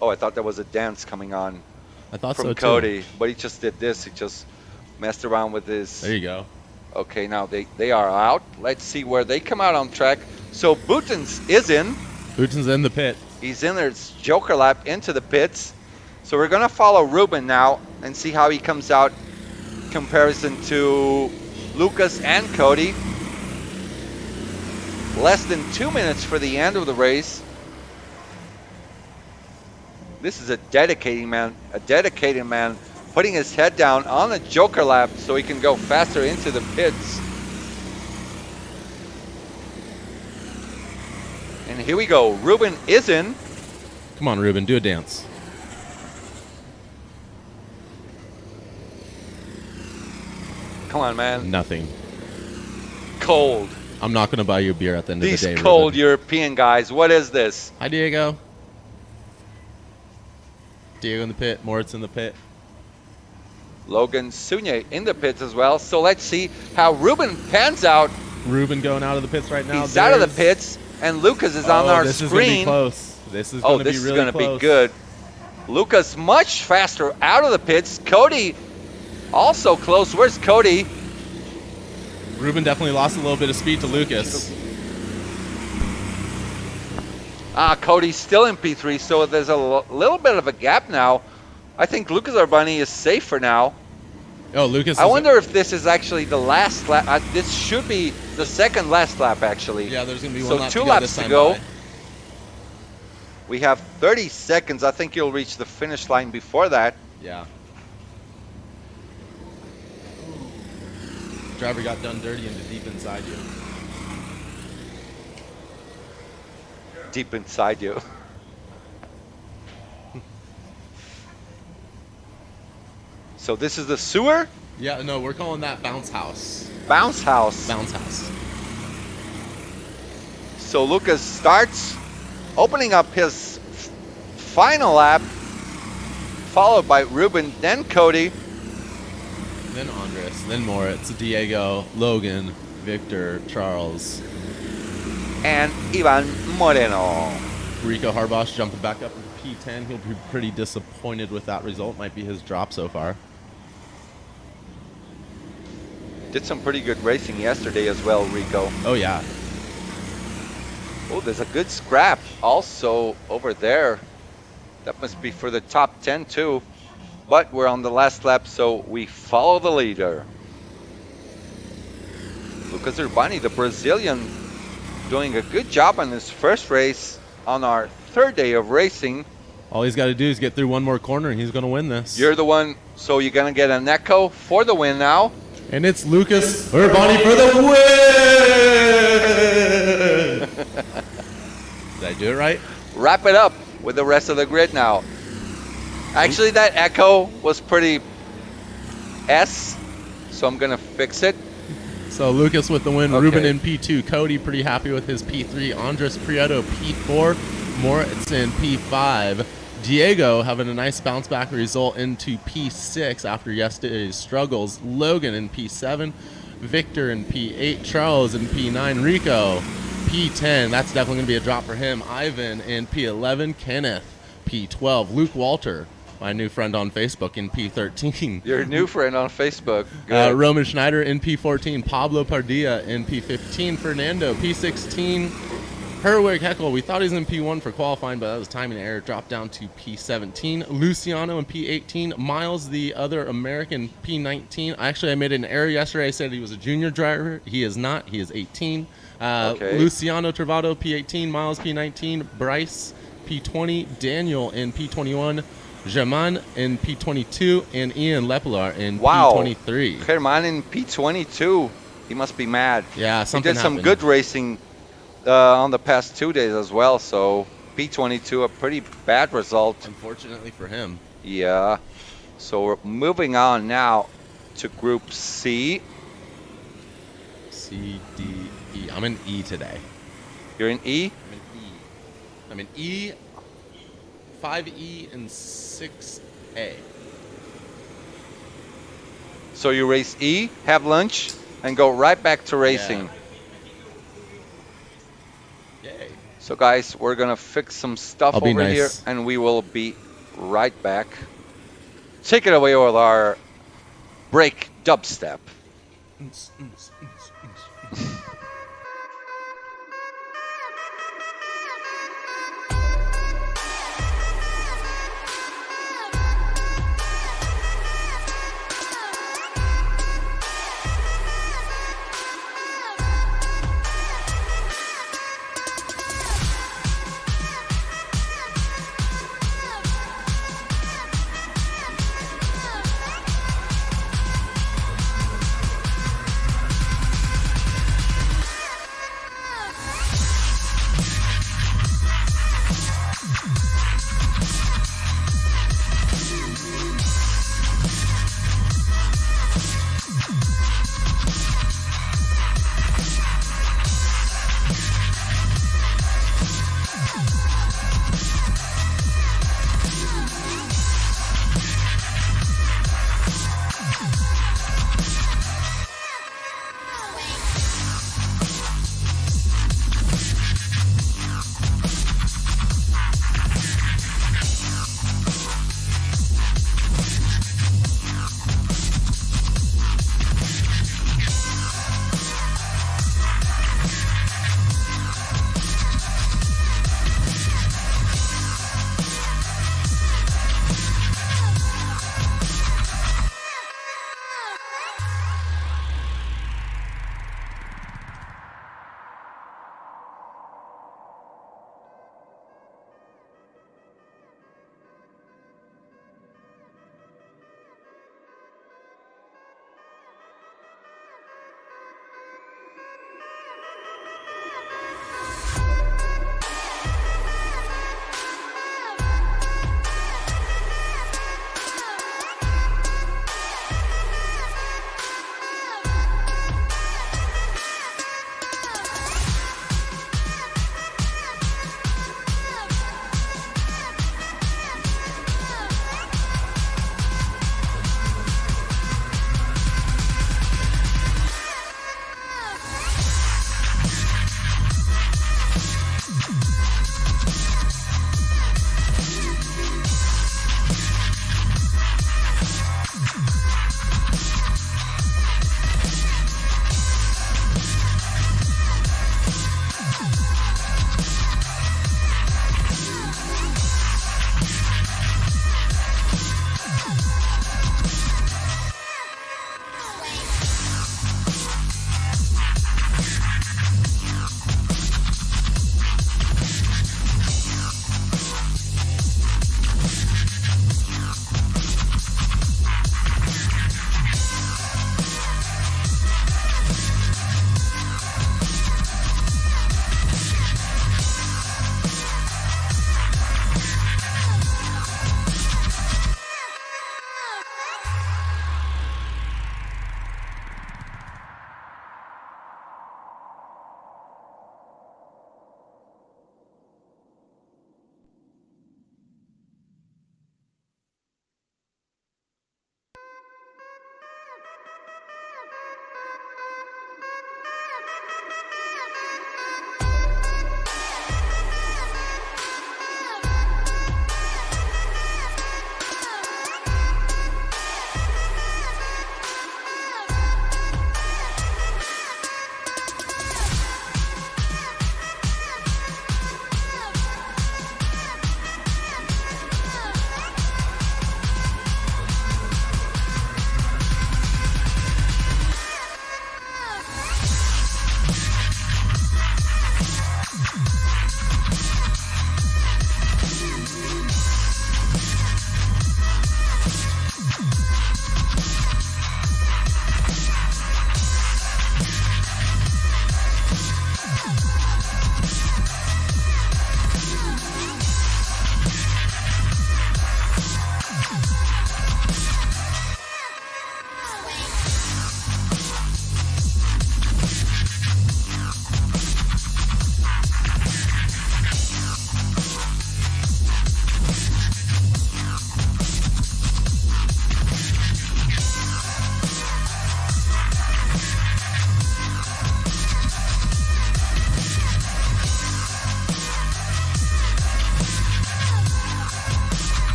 Oh, I thought there was a dance coming on I thought from so too. Cody, but he just did this. He just messed around with his. There you go. Okay, now they are out. Let's see where they come out on track. So Boutens is in. Bouton's in the pit. He's in there. It's Joker lap into the pits. So we're gonna follow Ruben now and see how he comes out. Comparison to Lucas and Cody. Less than 2 minutes for the end of the race. This is a dedicated man putting his head down on a Joker lap so he can go faster into the pits. And here we go. Ruben is in. Come on, Ruben, do a dance. Come on, man. Nothing. Cold. I'm not going to buy you a beer at the end These of the day, cold Ruben. European guys. What is this? Hi, Diego. Diego in the pit. Moritz in the pit. Logan Sunye in the pits as well. So let's see how Ruben pans out. Ruben going out of the pits right now. He's out of the There's- pits, and Lucas is on our this is going to be screen. close. This is Oh, going to this be is really going to close. be good. Lucas much faster out of the pits. Cody also close. Where's Cody? Ruben definitely lost a little bit of speed to Lucas. Cody's still in P3, so there's a little bit of a gap now. I think Lucas Arbani is safe for now. Oh, Lucas. I wonder if this is actually the last lap. This should be the second last lap, actually. Yeah, there's going to be So one lap 2 to go laps this to time go. by. We have 30 seconds. I think you'll reach the finish line before that. Yeah. Driver got done dirty into deep inside you. Deep inside you. So this is the sewer Yeah, no, we're calling that bounce house. bounce house. Bounce house. So Lucas starts opening up his final lap, followed by Ruben, then Cody. Then Andres, then Moritz, Diego, Logan, Victor, Charles. And Ivan Moreno. Rico Harbosh jumping back up into P10. He'll be pretty disappointed with that result. Might be his drop so far. Did some pretty good racing yesterday as well, Rico. Oh, yeah. Oh, there's a good scrap also over there. That must be for the top 10 too. But we're on the last lap, so we follow the leader. Lucas Urbani, the Brazilian, doing a good job on his first race on our 3rd day of racing. All he's got to do is get through one more corner and he's going to win this. You're the one, so you're going to get an echo for the win now. And it's Lucas Urbani for the win! Did I do it right? Wrap it up. with the rest of the grid now. Actually, that echo was pretty S, so I'm gonna fix it. So Lucas with the win, Okay. Ruben in P2, Cody pretty happy with his P3, Andres Prieto P4, Moritz in P5, Diego having a nice bounce back result into P6 after yesterday's struggles, Logan in P7, Victor in P8, Charles in P9, Rico P10, that's definitely going to be a drop for him, Ivan in P11, Kenneth P12, Luke Walter, my new friend on Facebook, in P13. Your new friend on Facebook. Good. Roman Schneider in P14, Pablo Pardilla in P15, Fernando P16, Herwig Heckel, we thought he was in P1 for qualifying, but that was timing error, dropped down to P17, Luciano in P18, Miles, the other American, P19. Actually, I made an error yesterday. I said he was a junior driver. He is not. He is 18. Okay. Luciano Travado, P18, Miles, P19, Bryce, P20, Daniel in P21, Jaman in P22, and Ian Lepelar in Wow. P23. Herman in P22. He must be mad. Yeah, He something did some happened. good racing on the past 2 days as well, so P22, a pretty bad result. Unfortunately for him. Yeah. So we're moving on now to Group C. C, D, E. I'm in E today. You're in E? I'm in E, 5E, and 6A. So you race E, have lunch, and go right back to racing. Yay. So guys, we're gonna fix some stuff I'll be over nice. here, and we will be right back. Take it away with our break dubstep.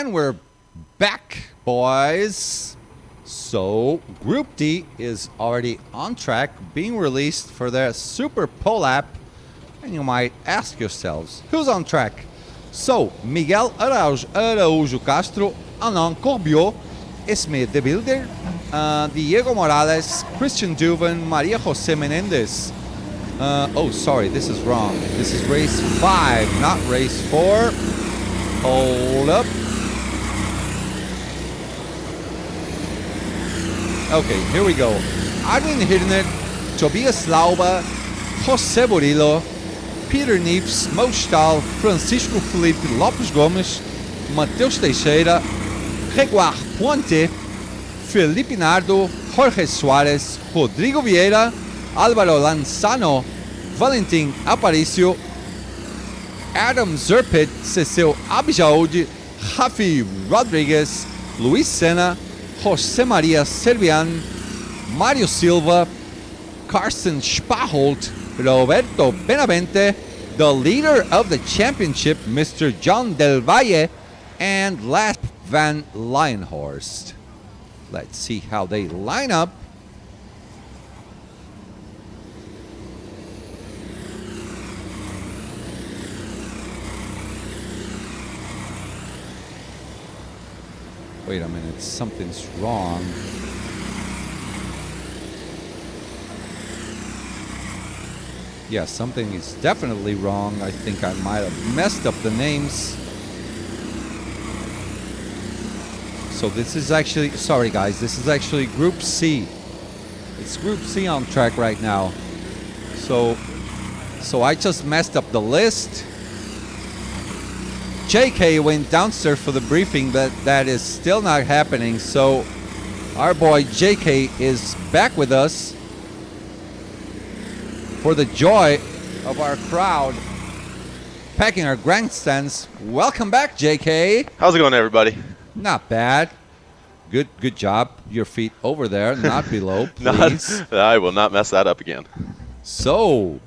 And we're back, boys. So, Group D is already on track, being released for their Super Pole Lap. And you might ask yourselves, who's on track? So, Miguel Araújo Castro, Alain Corbiot, Esme de Wilder, Diego Morales, Christian Duven, Maria Jose Menendez. Oh, sorry, this is wrong. This is race 5, not race 4. Hold up. Okay, here we go. Adrian Hirnet, Tobias Lauba, José Burillo, Peter Neves, Mo Stahl, Francisco Felipe Lopes Gomes, Matheus Teixeira, Gregoire Puente, Felipe Nardo, Jorge Soares, Rodrigo Vieira, Álvaro Lanzano, Valentim Aparicio, Adam Zerpit, Cecil Abjaud, Rafi Rodrigues, Luis Senna, José Maria Servian, Mario Silva, Carsten Spaholt, Roberto Benavente, the leader of the championship, Mr. John Del Valle, and last Van Lionhorst. Let's see how they line up. Wait a minute, something's wrong. Yeah, something is definitely wrong. I think I might have messed up the names. So this is actually, sorry guys, this is actually Group C. It's Group C on track right now. So I just messed up the list. JK went downstairs for the briefing, but that is still not happening. So our boy JK is back with us for the joy of our crowd packing our grandstands. Welcome back, JK. How's it going, everybody? Not bad. Good job. Your feet over there, not below, please. I will not mess that up again. So,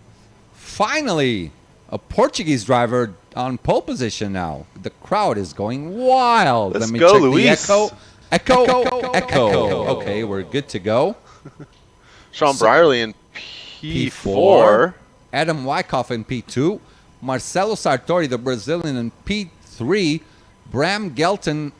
finally, a Portuguese driver on pole position now. The crowd is going wild. Let's Let me go, check Luis. the echo. Okay, we're good to go. Sean Brierley in P4. Adam Wyckoff in P2. Marcelo Sartori, the Brazilian, in P3. Bram Gelton,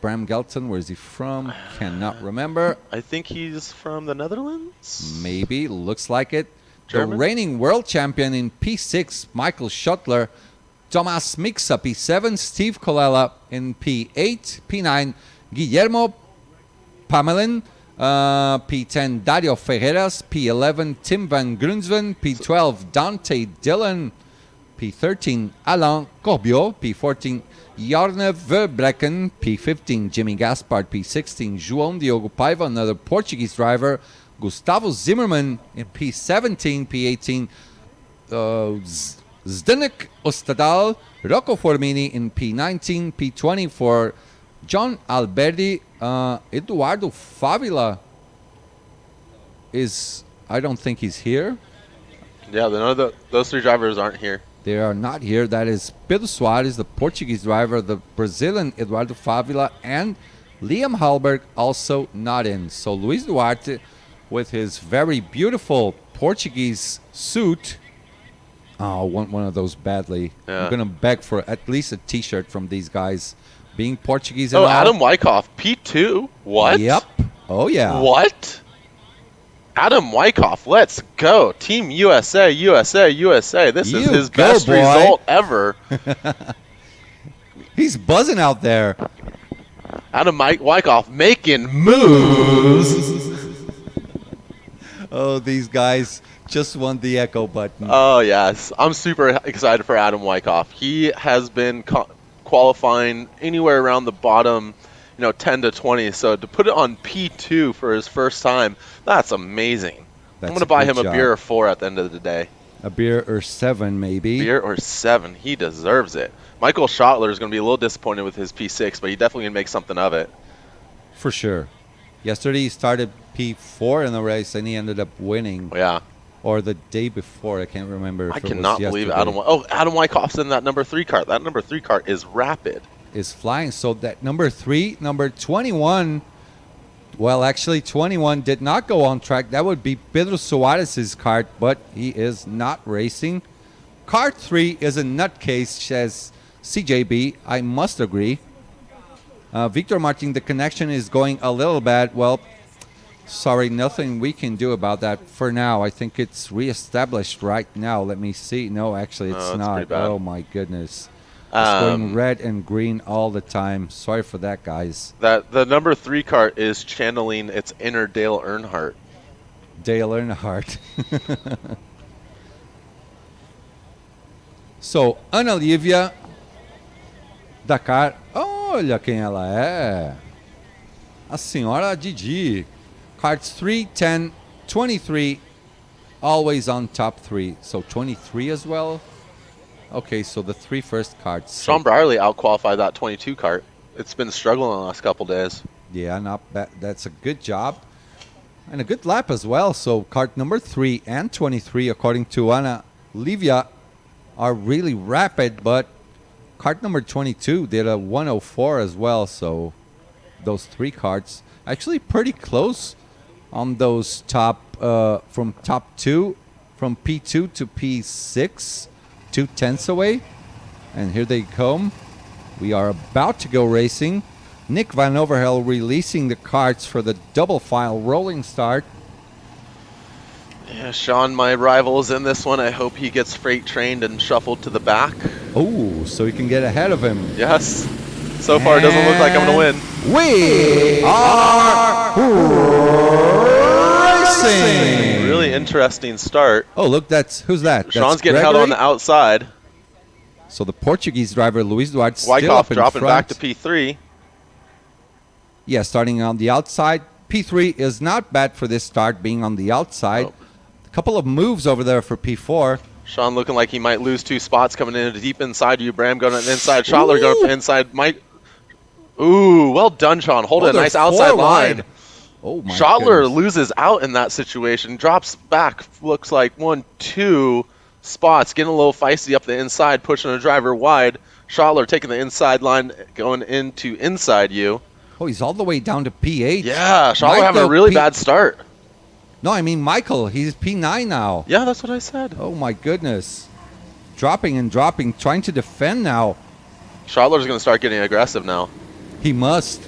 Bram Gelton, where is he from? Cannot remember. I think he's from the Netherlands? Maybe, looks like it. German? The reigning world champion in P6, Michael Schottler. Tomas Mixa, P7. Steve Colella in P8. P9, Guillermo Pamelin. P10, Dario Ferreras. P11, Tim van Grunsven. P12, Dante Dillon. P13, Alain Corbiot. P14, Jarne Verbrecken. P15, Jimmy Gaspard. P16, João Diogo Paiva, another Portuguese driver. Gustavo Zimmermann in P17. P18, Zdenek Ostadal. Rocco Formini in P19. P20 for John Alberti. Eduardo Favila I don't think he's here. Yeah, those three drivers aren't here. They are not here. That is Pedro Soares, the Portuguese driver, the Brazilian Eduardo Favila, and Liam Hallberg also not in. So Luis Duarte, with his very beautiful Portuguese suit, I want one of those badly. Yeah. I'm going to beg for at least a T-shirt from these guys. Being Portuguese and all. Adam Wyckoff, P2? What? Yep. Oh, yeah. What? Adam Wyckoff, let's go. Team USA, USA, USA. This is his best result ever. He's buzzing out there. Adam Wyckoff making moves. Oh, these guys just want the echo button. Oh, yes. I'm super excited for Adam Wyckoff. He has been qualifying anywhere around the bottom, 10 to 20. So to put it on P2 for his first time, that's amazing. I'm going to buy him a beer or 4 at the end of the day. A beer or 7, maybe. Beer or 7. He deserves it. Michael Schottler is going to be a little disappointed with his P6, but he definitely going to make something of it. For sure. Yesterday he started P4 in the race and he ended up winning. Yeah. Or the day before, I can't remember. I cannot believe Adam Wyckoff's in that number 3 cart. That number 3 cart is rapid. is flying. So that number 3, number 21, well, actually 21 did not go on track. That would be Pedro Suarez's kart, but he is not racing. Kart 3 is a nutcase, says CJB. I must agree. Victor Martin, the connection is going a little bad. Well, sorry, nothing we can do about that for now. I think it's reestablished right now. Let me see. No, actually, it's that's not. pretty bad. Oh, my goodness. It's going red and green all the time. Sorry for that, guys. That the number 3 kart is channeling its inner Dale Earnhardt. Dale Earnhardt. So, Ana Lívia, Dakar. Olha quem ela é. A senhora Didi. Karts 3, 10, 23, always on top 3. So 23 as well. Okay, so the 3 first karts. Sean Brierley outqualified that 22 kart. It's been struggling the last couple days. Yeah, not bad. That's a good job. And a good lap as well. So kart number 3 and 23, according to Ana Lívia, are really rapid, but kart number 22 did a 104 as well. So those 3 karts actually pretty close on those top, from top 2, from P2 to P6, 2/10 away. And here they come. We are about to go racing. Nick Van Overhel releasing the karts for the double file rolling start. Yeah, Sean, my rival, is in this one. I hope he gets freight trained and shuffled to the back. Oh, so you can get ahead of him. Yes. So far, it doesn't look like I'm going to win. We are racing. Really interesting start. Oh, look, who's that? That's Sean's getting held Gregory? on the outside. So the Portuguese driver, Luis Duarte, still Wyckoff up in dropping front. back to P3. Yeah, starting on the outside. P3 is not bad for this start, being on the outside. Nope. A couple of moves over there for P4. Sean looking like he might lose 2 spots coming in deep inside you. Bram going on the inside. Schottler going up the inside. Mike. Ooh, well done, Sean. Hold a they're nice outside 4 wide. line. Oh, my Schottler goodness. loses out in that situation. Drops back. Looks like 1, 2 spots. Getting a little feisty up the inside. Pushing a driver wide. Schottler taking the inside line. Going into inside you. Oh, he's all the way down to P8. Yeah, Schottler having a Michael really bad start. No, I mean Michael. He's P9 now. Yeah, that's what I said. Oh, my goodness. Dropping and dropping. Trying to defend now. Schottler's going to start getting aggressive now. He must.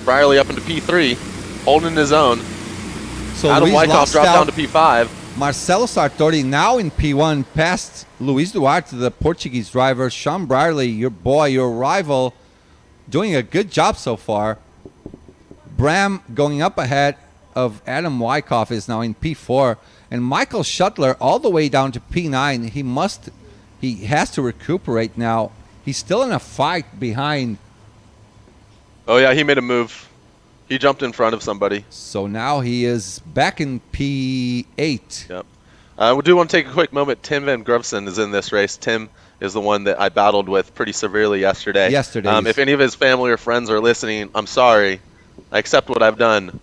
Brierley up into P3. Holding his own. So Adam Luis Wyckoff lost dropped out. down to P5. Marcelo Sartori now in P1 past Luis Duarte, the Portuguese driver. Sean Brierley, your boy, your rival, doing a good job so far. Bram going up ahead of Adam Wyckoff is now in P4. And Michael Schuttler all the way down to P9. He has to recuperate now. He's still in a fight behind. Oh, yeah, he made a move. He jumped in front of somebody. So now he is back in P8. Yep. We do want to take a quick moment. Tim Van Grubson is in this race. Tim is the one that I battled with pretty severely yesterday. If any of his family or friends are listening, I'm sorry. I accept what I've done.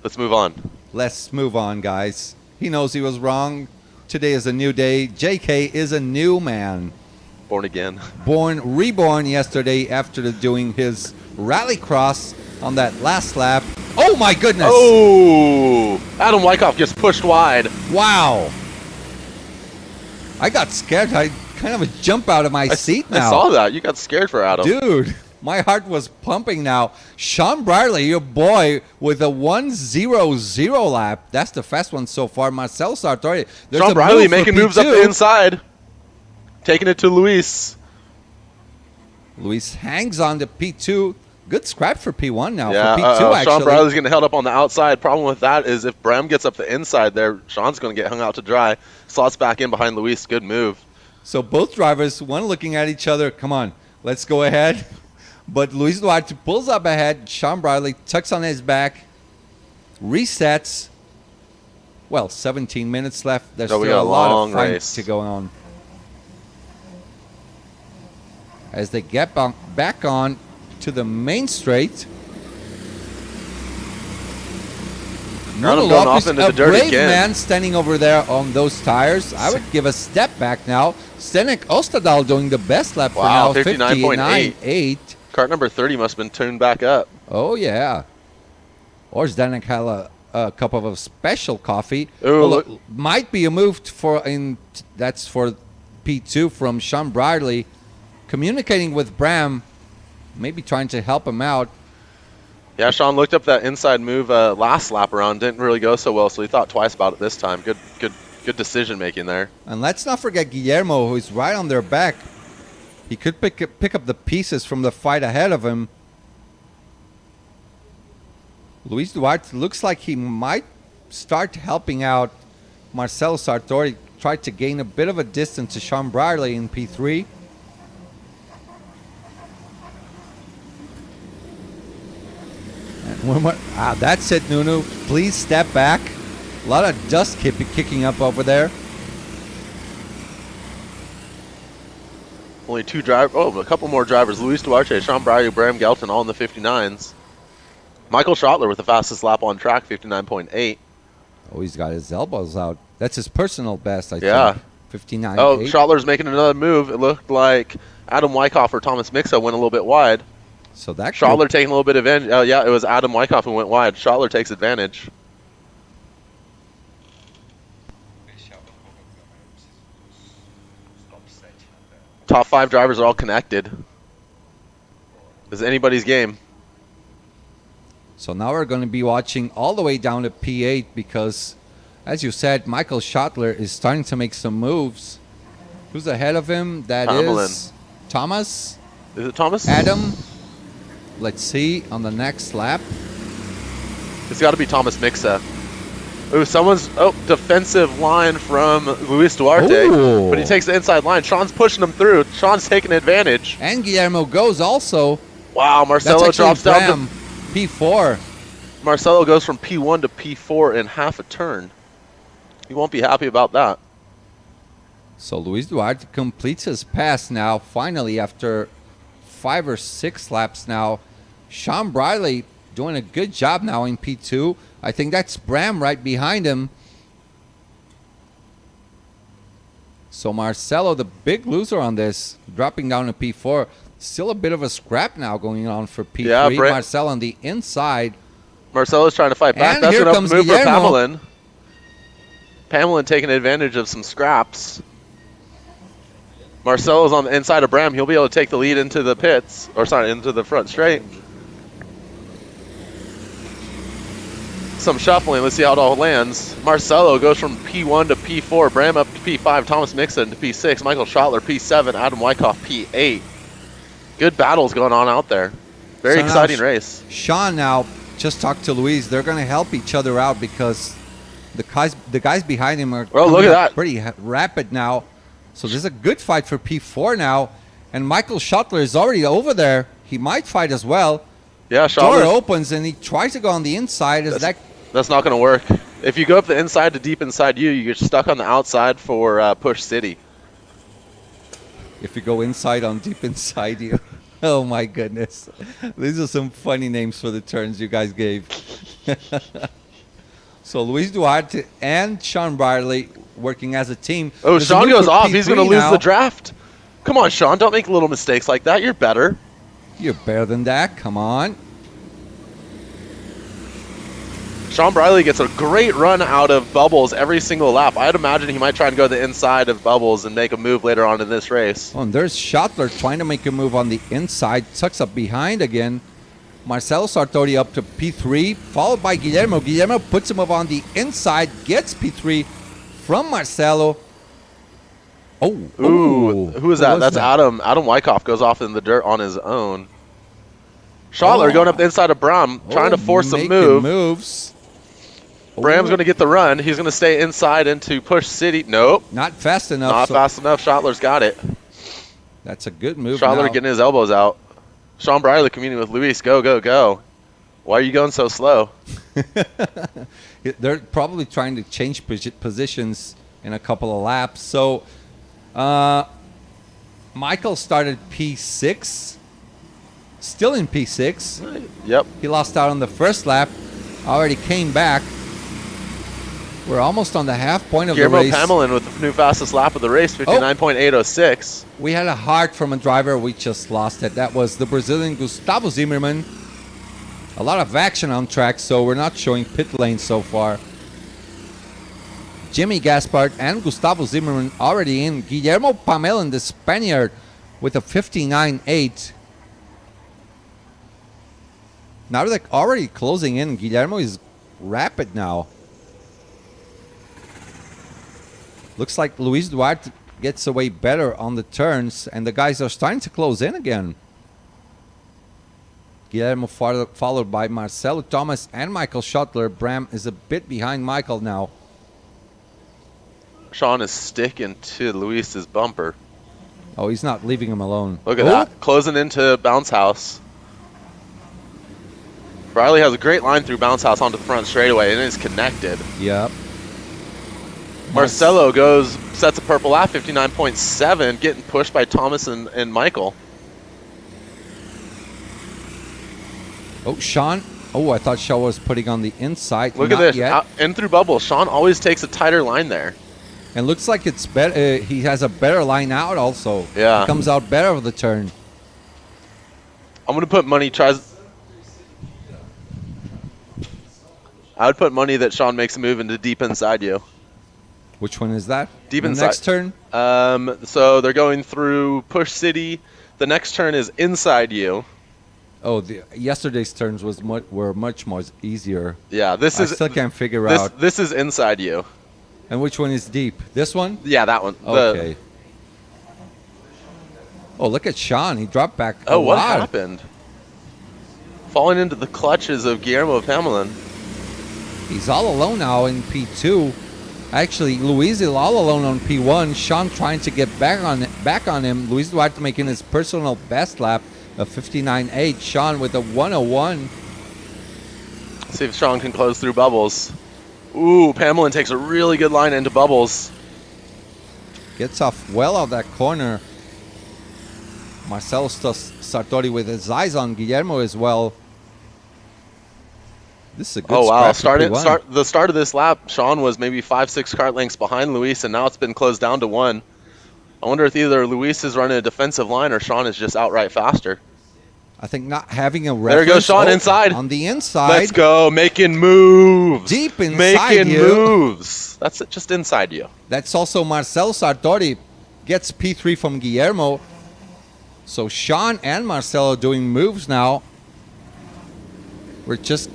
Let's move on. Let's move on, guys. He knows he was wrong. Today is a new day. JK is a new man. Born again. Reborn yesterday after doing his rallycross on that last lap. Oh, my goodness. Oh! Adam Wyckoff gets pushed wide. Wow. I got scared. I kind of jump out of my seat now. I saw that. You got scared for Adam. Dude, my heart was pumping now. Sean Brierley, your boy, with a 1:00 lap. That's the fast one so far. Marcel Sartori. Sean Brierley making moves up the inside. Taking it to Luis. Luis hangs on to P2. Good scrap for P1 now. Yeah, for P2, actually. Sean Brierley's getting held up on the outside. Problem with that is if Bram gets up the inside there, Sean's going to get hung out to dry. Slots back in behind Luis. Good move. So both drivers, one looking at each other. Come on, let's go ahead. But Luis Duarte pulls up ahead. Sean Brierley tucks on his back. Resets. Well, 17 minutes left. There's So we still got a a lot long of fight race to go on. As they get back on to the main straight. Adam going off into the a dirt brave again. man standing over there on those tires. I would give a step back now. Stenek Ostadal doing the best lap Wow, for now. 59.8. 59.8. Cart number 30 must have been tuned back up. Oh, yeah. Or Zdenek had a cup of a special coffee. Ooh, Well, look. might be a move that's for P2 from Sean Bradley, communicating with Bram, maybe trying to help him out. Yeah, Sean looked up that inside move last lap around. Didn't really go so well, so he thought twice about it this time. Good decision making there. And let's not forget Guillermo, who's right on their back. He could pick up the pieces from the fight ahead of him. Luis Duarte looks like he might start helping out Marcelo Sartori. Tried to gain a bit of a distance to Sean Bradley in P3. That's it, Nunu. Please step back. A lot of dust kicking up over there. Only two drivers. Oh, a couple more drivers. Luis Duarte, Sean Bradley, Bram Gelton, all in the 59s. Michael Schottler with the fastest lap on track, 59.8. Oh, he's got his elbows out. That's his personal best, I Yeah. think. 59. Oh, Schottler's making another move. It looked like Adam Wyckoff or Thomas Mixa went a little bit wide. So that Schottler taking a little bit of advantage. Oh, yeah, it was Adam Wyckoff who went wide. Schottler takes advantage. Top 5 drivers are all connected. This is anybody's game. So now we're going to be watching all the way down to P8 because, as you said, Michael Schottler is starting to make some moves. Who's ahead of him? That Hamlin. is Thomas. Is it Thomas? Adam. Let's see on the next lap. It's got to be Thomas Mixa. Ooh, someone's defensive line from Luis Duarte, Ooh. but he takes the inside line. Sean's pushing him through. Sean's taking advantage. And Guillermo goes also. Wow, Marcelo That's drops actually down Bram, P4. to Marcelo goes from P1 to P4 in half a turn. He won't be happy about that. So Luis Duarte completes his pass now, finally, after 5 or 6 laps now. Sean Bradley doing a good job now in P2. I think that's Bram right behind him. So Marcelo, the big loser on this, dropping down to P4. Still a bit of a scrap now going on for P3. Yeah, Marcelo on the inside. Marcelo's trying to fight back. And That's here enough comes move for Guillermo. Pamelin. Pamelin taking advantage of some scraps. Marcelo's on the inside of Bram. He'll be able to take the lead into the pits, or sorry, into the front straight. Some shuffling. Let's see how it all lands. Marcelo goes from P1 to P4. Bram up to P5. Thomas Mixon to P6. Michael Schottler P7. Adam Wyckoff P8. Good battles going on out there. Very So now exciting race. Sean now just talked to Luis. They're going to help each other out because the guys behind him are Oh, look coming at up that. pretty rapid now. So this is a good fight for P4 now. And Michael Schottler is already over there. He might fight as well. Yeah, Door Schottler. opens and he tries to go on the inside. That's not going to work. If you go up the inside to deep inside you get stuck on the outside for Push City. If you go inside on deep inside you. Oh my goodness. These are some funny names for the turns you guys gave. So Luis Duarte and Sean Bradley working as a team. Oh, There's a Sean move goes for off. He's going to P3 lose now. the draft. Come on, Sean. Don't make little mistakes like that. You're better. You're better than that. Come on. Sean Bradley gets a great run out of Bubbles every single lap. I'd imagine he might try and go to the inside of Bubbles and make a move later on in this race. Oh, and there's Schottler trying to make a move on the inside. Tucks up behind again. Marcelo Sartori up to P3, followed by Guillermo. Guillermo puts him up on the inside, gets P3 from Marcelo. Oh, Ooh, who is that? That's Adam. Adam Wyckoff goes off in the dirt on his own. Schottler going up the inside of Bram, trying to force a making move. moves. Bram's Oh, going to get the run. He's going to stay inside into Push City. Nope, not fast enough. not so fast enough. Schottler's got it. That's a good move. Schottler now. getting his elbows out. Sean Bradley communing with Luis. Go, go, go. Why are you going so slow? They're probably trying to change positions in a couple of laps. So, Michael started P6, still in P6. Yep. He lost out on the first lap, already came back. We're almost on the half point of Guillermo the race. Pamelin with the new fastest lap of the race, 59.806. We had a heart from a driver. We just lost it. That was the Brazilian Gustavo Zimmermann. A lot of action on track, so we're not showing pit lane so far. Jimmy Gaspard and Gustavo Zimmermann already in. Guillermo Pamelin, the Spaniard, with a 59.8. Now they're already closing in. Guillermo is rapid now. Looks like Luis Duarte gets away better on the turns, and the guys are starting to close in again. Guillermo followed by Marcelo Thomas and Michael Schottler. Bram is a bit behind Michael now. Sean is sticking to Luis's bumper. Oh, he's not leaving him alone. Look at that. Closing into Bounce House. Riley has a great line through Bounce House onto the front straightaway, and it's connected. Yep. Marcelo sets a purple lap, 59.7, getting pushed by Thomas and Michael. Oh, Sean. Oh, I thought Sean was putting on the inside. Look Not at this. Yet. In through bubbles. Sean always takes a tighter line there. And looks like it's better. He has a better line out also. Yeah. He comes out better of the turn. I'm going to put money, I would put money that Sean makes a move into deep inside you. Which one is that? Deep the inside. Next turn? So they're going through Push City. The next turn is inside you. Oh, yesterday's turns were much more easier. Yeah, I still can't figure out. This is inside you. And which one is deep? This one? Yeah, that one. Okay. Oh, look at Sean. He dropped back a What lot. happened? Falling into the clutches of Guillermo Pamelin. He's all alone now in P2. Actually, Luis is all alone on P1. Sean trying to get back on him. Luis Duarte making his personal best lap of 59.8. Sean with a 101. See if Sean can close through bubbles. Ooh, Pamelin takes a really good line into bubbles. Gets off well out that corner. Marcelo Sartori with his eyes on Guillermo as well. This is a good wow. scrap for P1. The start of this lap, Sean was maybe 5-6 kart lengths behind Luis, and now it's been closed down to 1. I wonder if either Luis is running a defensive line or Sean is just outright faster. I think not having a There reference. goes Sean inside. On the inside. Let's go, making moves. Deep inside making you. moves. That's it, just inside you. That's also Marcelo Sartori. Gets P3 from Guillermo. So Sean and Marcelo doing moves now. We're just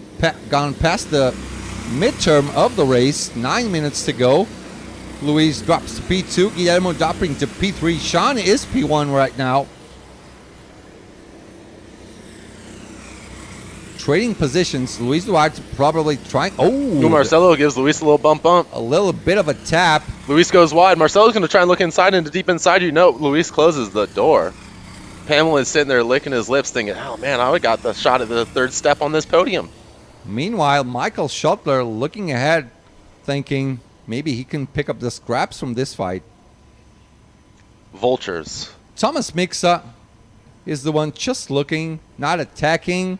gone past the midterm of the race. 9 minutes to go. Luis drops to P2. Guillermo dropping to P3. Sean is P1 right now. Trading positions. Luis Duarte probably trying. Oh, Marcelo gives Luis a little bump. A little bit of a tap. Luis goes wide. Marcelo's going to try and look inside into deep inside you. No, Luis closes the door. Pamela is sitting there licking his lips thinking, oh man, I would got the shot at the third step on this podium. Meanwhile, Michael Schottler looking ahead, thinking maybe he can pick up the scraps from this fight. Vultures. Thomas Mixa is the one just looking, not attacking,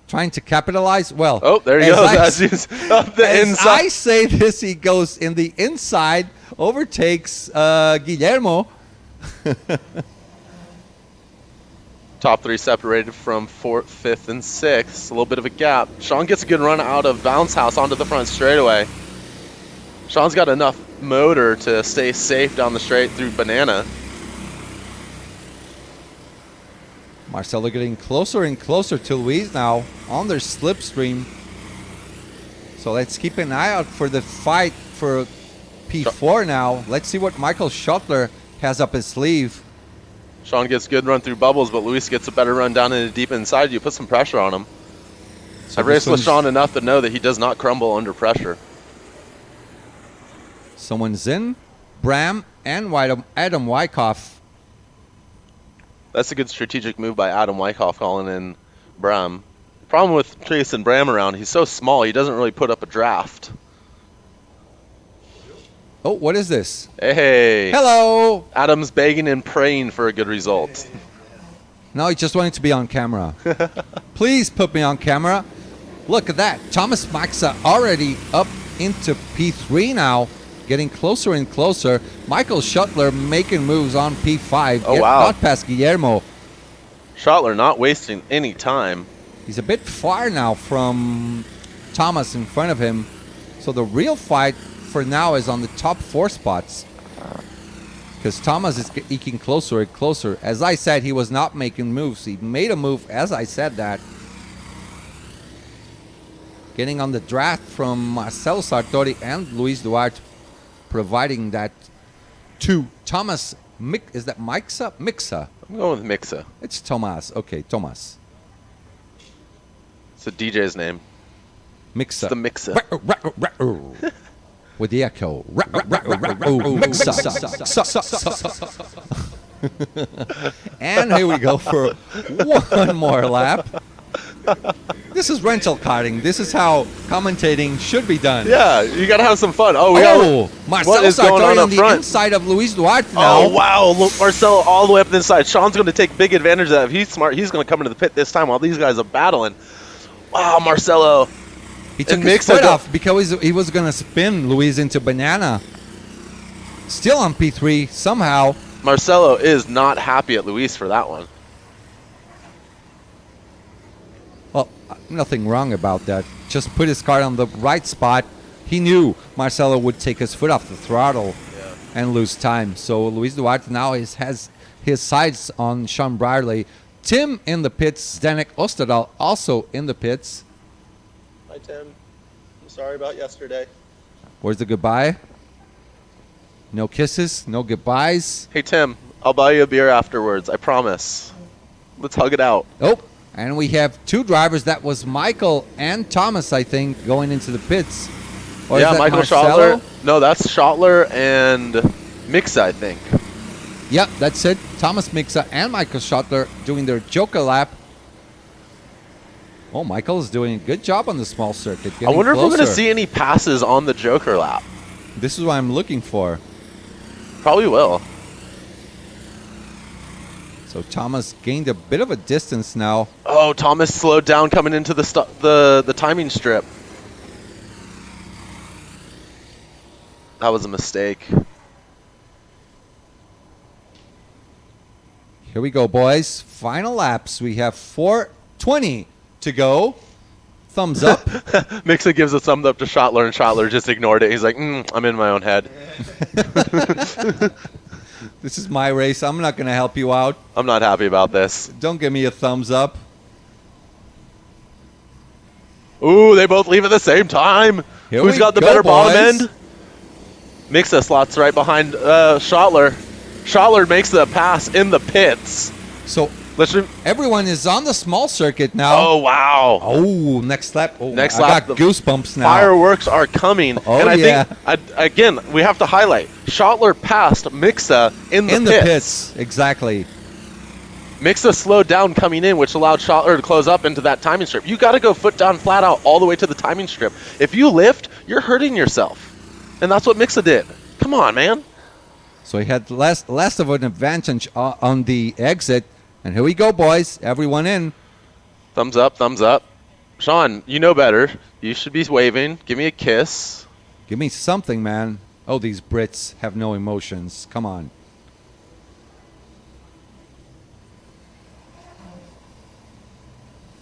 trying to capitalize. Well, oh, there he goes. As I say this, he goes in the inside, overtakes Guillermo. Top 3 separated from 4th, 5th, and 6th. A little bit of a gap. Sean gets a good run out of Bounce House onto the front straightaway. Sean's got enough motor to stay safe down the straight through Banana. Marcelo getting closer and closer to Luis now on their slipstream. So let's keep an eye out for the fight for P4 now. Let's see what Michael Schottler has up his sleeve. Sean gets a good run through bubbles, but Luis gets a better run down into deep inside. You put some pressure on him. So I've raced with Sean enough to know that he does not crumble under pressure. Someone's in. Bram and Adam Wyckoff. That's a good strategic move by Adam Wyckoff calling in Bram. Problem with chasing Bram around, he's so small, he doesn't really put up a draft. Oh, what is this? Hey. Hello. Adam's begging and praying for a good result. No, he just wanted to be on camera. Please put me on camera. Look at that. Thomas Maxa already up into P3 now, getting closer and closer. Michael Schuttler making moves on P5. Oh, wow. Got past Guillermo. Schottler not wasting any time. He's a bit far now from Thomas in front of him. So the real fight for now is on the top 4 spots. Because Thomas is eking closer and closer. As I said, he was not making moves. He made a move as I said that. Getting on the draft from Marcelo Sartori and Luis Duarte, providing that to Thomas. Is that Mixa? Mixa. I'm going with Mixa. It's Tomas. Okay, Tomas. It's the DJ's name. Mixa. It's the Mixa. With the echo. And here we go for one more lap. This is rental karting. This is how commentating should be done. Yeah, you gotta have some fun. What Marcelo is going Sartori on on up the front? inside of Luis Duarte now. Oh, wow. Look, Marcelo all the way up the inside. Sean's going to take big advantage of that. If he's smart, he's going to come into the pit this time while these guys are battling. Wow, Marcelo. He took And his Mixa foot go- off because he was going to spin Luis into banana. Still on P3 somehow. Marcelo is not happy at Luis for that one. Well, nothing wrong about that. Just put his car on the right spot. He knew Marcelo would take his foot off the throttle and lose time. So Luis Duarte now has his sights on Sean Brierley. Tim in the pits. Zdenek Ostadal also in the pits. Hi, Tim. I'm sorry about yesterday. Where's the goodbye? No kisses, no goodbyes. Hey, Tim, I'll buy you a beer afterwards. I promise. Let's hug it out. Oh, and we have 2 drivers. That was Michael and Thomas, I think, going into the pits. Or is Yeah, that Michael Marcelo? Schottler. No, that's Schottler and Mixa, I think. Yep, that's it. Thomas Mixa and Michael Schottler doing their Joker lap. Oh, Michael is doing a good job on the small circuit. I wonder if we're going to closer. see any passes on the Joker lap. This is what I'm looking for. Probably will. So Thomas gained a bit of a distance now. Oh, Thomas slowed down coming into the timing strip. That was a mistake. Here we go, boys. Final laps. We have 4:20 to go. Thumbs up. Mixa gives a thumbs up to Schottler, and Schottler just ignored it. He's like, I'm in my own head. This is my race. I'm not going to help you out. I'm not happy about this. Don't give me a thumbs up. Ooh, they both leave at the same time. Here Who's we got the go, better bottom boys. end? Mixa slots right behind Schottler. Schottler makes the pass in the pits. So Let's everyone is on the small circuit now. Oh, wow. Oh, next lap. Oh, Next I lap, got the goosebumps now. Fireworks are coming. Oh, and I yeah. think, again, we have to highlight, Schottler passed Mixa in the pits. Exactly. Mixa slowed down coming in, which allowed Schottler to close up into that timing strip. You got to go foot down, flat out, all the way to the timing strip. If you lift, you're hurting yourself. And that's what Mixa did. Come on, man. So he had less of an advantage on the exit. And here we go, boys. Everyone in. Thumbs up, thumbs up. Sean, you know better. You should be waving. Give me a kiss. Give me something, man. Oh, these Brits have no emotions. Come on.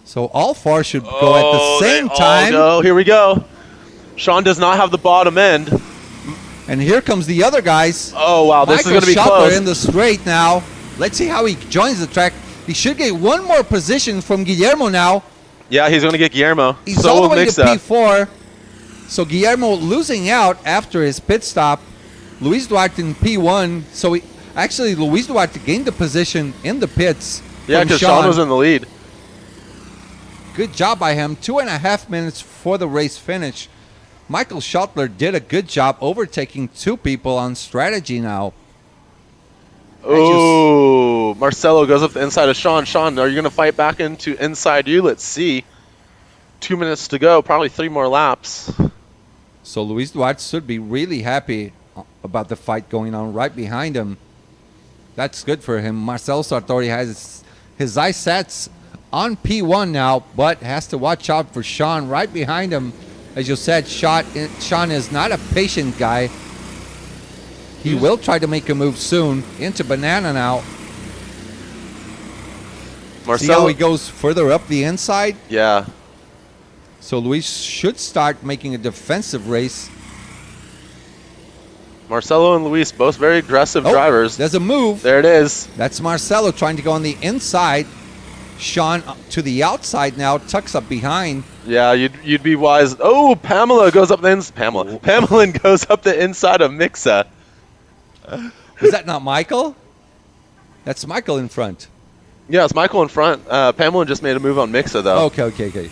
So all 4 should go at the same time. Oh, here we go. Sean does not have the bottom end. And here comes the other guys. Oh, wow. This is going to be Michael Schottler close. in the straight now. Let's see how he joins the track. He should get one more position from Guillermo now. Yeah, he's going to get Guillermo. He's So all the will way to Mixa. P4. So Guillermo losing out after his pit stop. Luis Duarte in P1. So actually, Luis Duarte gained the position in the pits. Yeah, from because Sean was in the lead. Good job by him. 2.5 minutes for the race finish. Michael Schottler did a good job overtaking 2 people on strategy now. Oh, Marcelo goes up the inside of Sean. Sean, are you going to fight back into inside you? Let's see. 2 minutes to go, probably 3 more laps. So Luis Duarte should be really happy about the fight going on right behind him. That's good for him. Marcelo Sartori has his eye sets on P1 now, but has to watch out for Sean right behind him. As you said, Sean is not a patient guy. He will try to make a move soon into banana now. See how Marcelo, he goes further up the inside? yeah. So Luis should start making a defensive race. Marcelo and Luis, both very aggressive Oh, drivers. there's a move. There it is. That's Marcelo trying to go on the inside. Sean to the outside now, tucks up behind. Yeah, you'd be wise. Oh, Pamela goes up the Pamela goes up the inside of Mixa. Is that not Michael? That's Michael in front. Yeah, it's Michael in front. Pamela just made a move on Mixa though. Okay.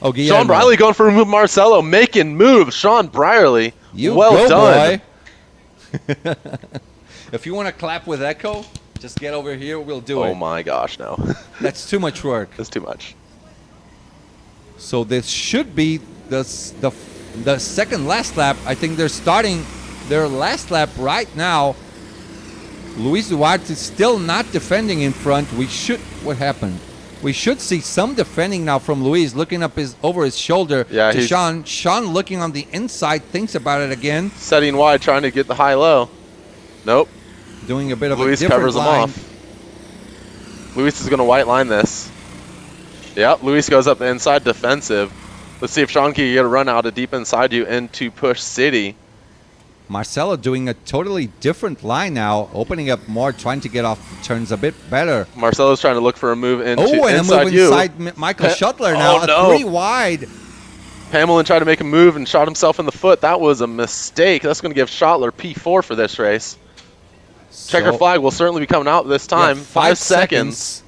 Oh, Guillermo. Sean Brierley going for a move. Marcelo making moves. Sean Brierley. You well go, done. boy. If you want to clap with echo, just get over here. We'll do it. Oh my gosh, no. That's too much work. That's too much. So this should be the second last lap. I think they're starting their last lap right now. Luis Duarte is still not defending in front. What happened? We should see some defending now from Luis, looking up over his shoulder Yeah, to he's- Sean. Sean looking on the inside, thinks about it again, Setting wide, trying to get the high-low. Nope. doing a bit of Luis a different covers him line. off. Luis is going to white line this. Yep, Luis goes up the inside defensive. Let's see if Sean can get a run out of deep inside you into Push City. Marcelo doing a totally different line now, opening up more, trying to get off the turns a bit better. Marcelo's trying to look for a move into Oh, and a inside move you. inside Michael Schuttler now. Oh, a no. 3 wide. Pamela tried to make a move and shot himself in the foot. That was a mistake. That's going to give Schottler P4 for this race. Checker So- flag will certainly be coming out this time. Yeah, 5 seconds.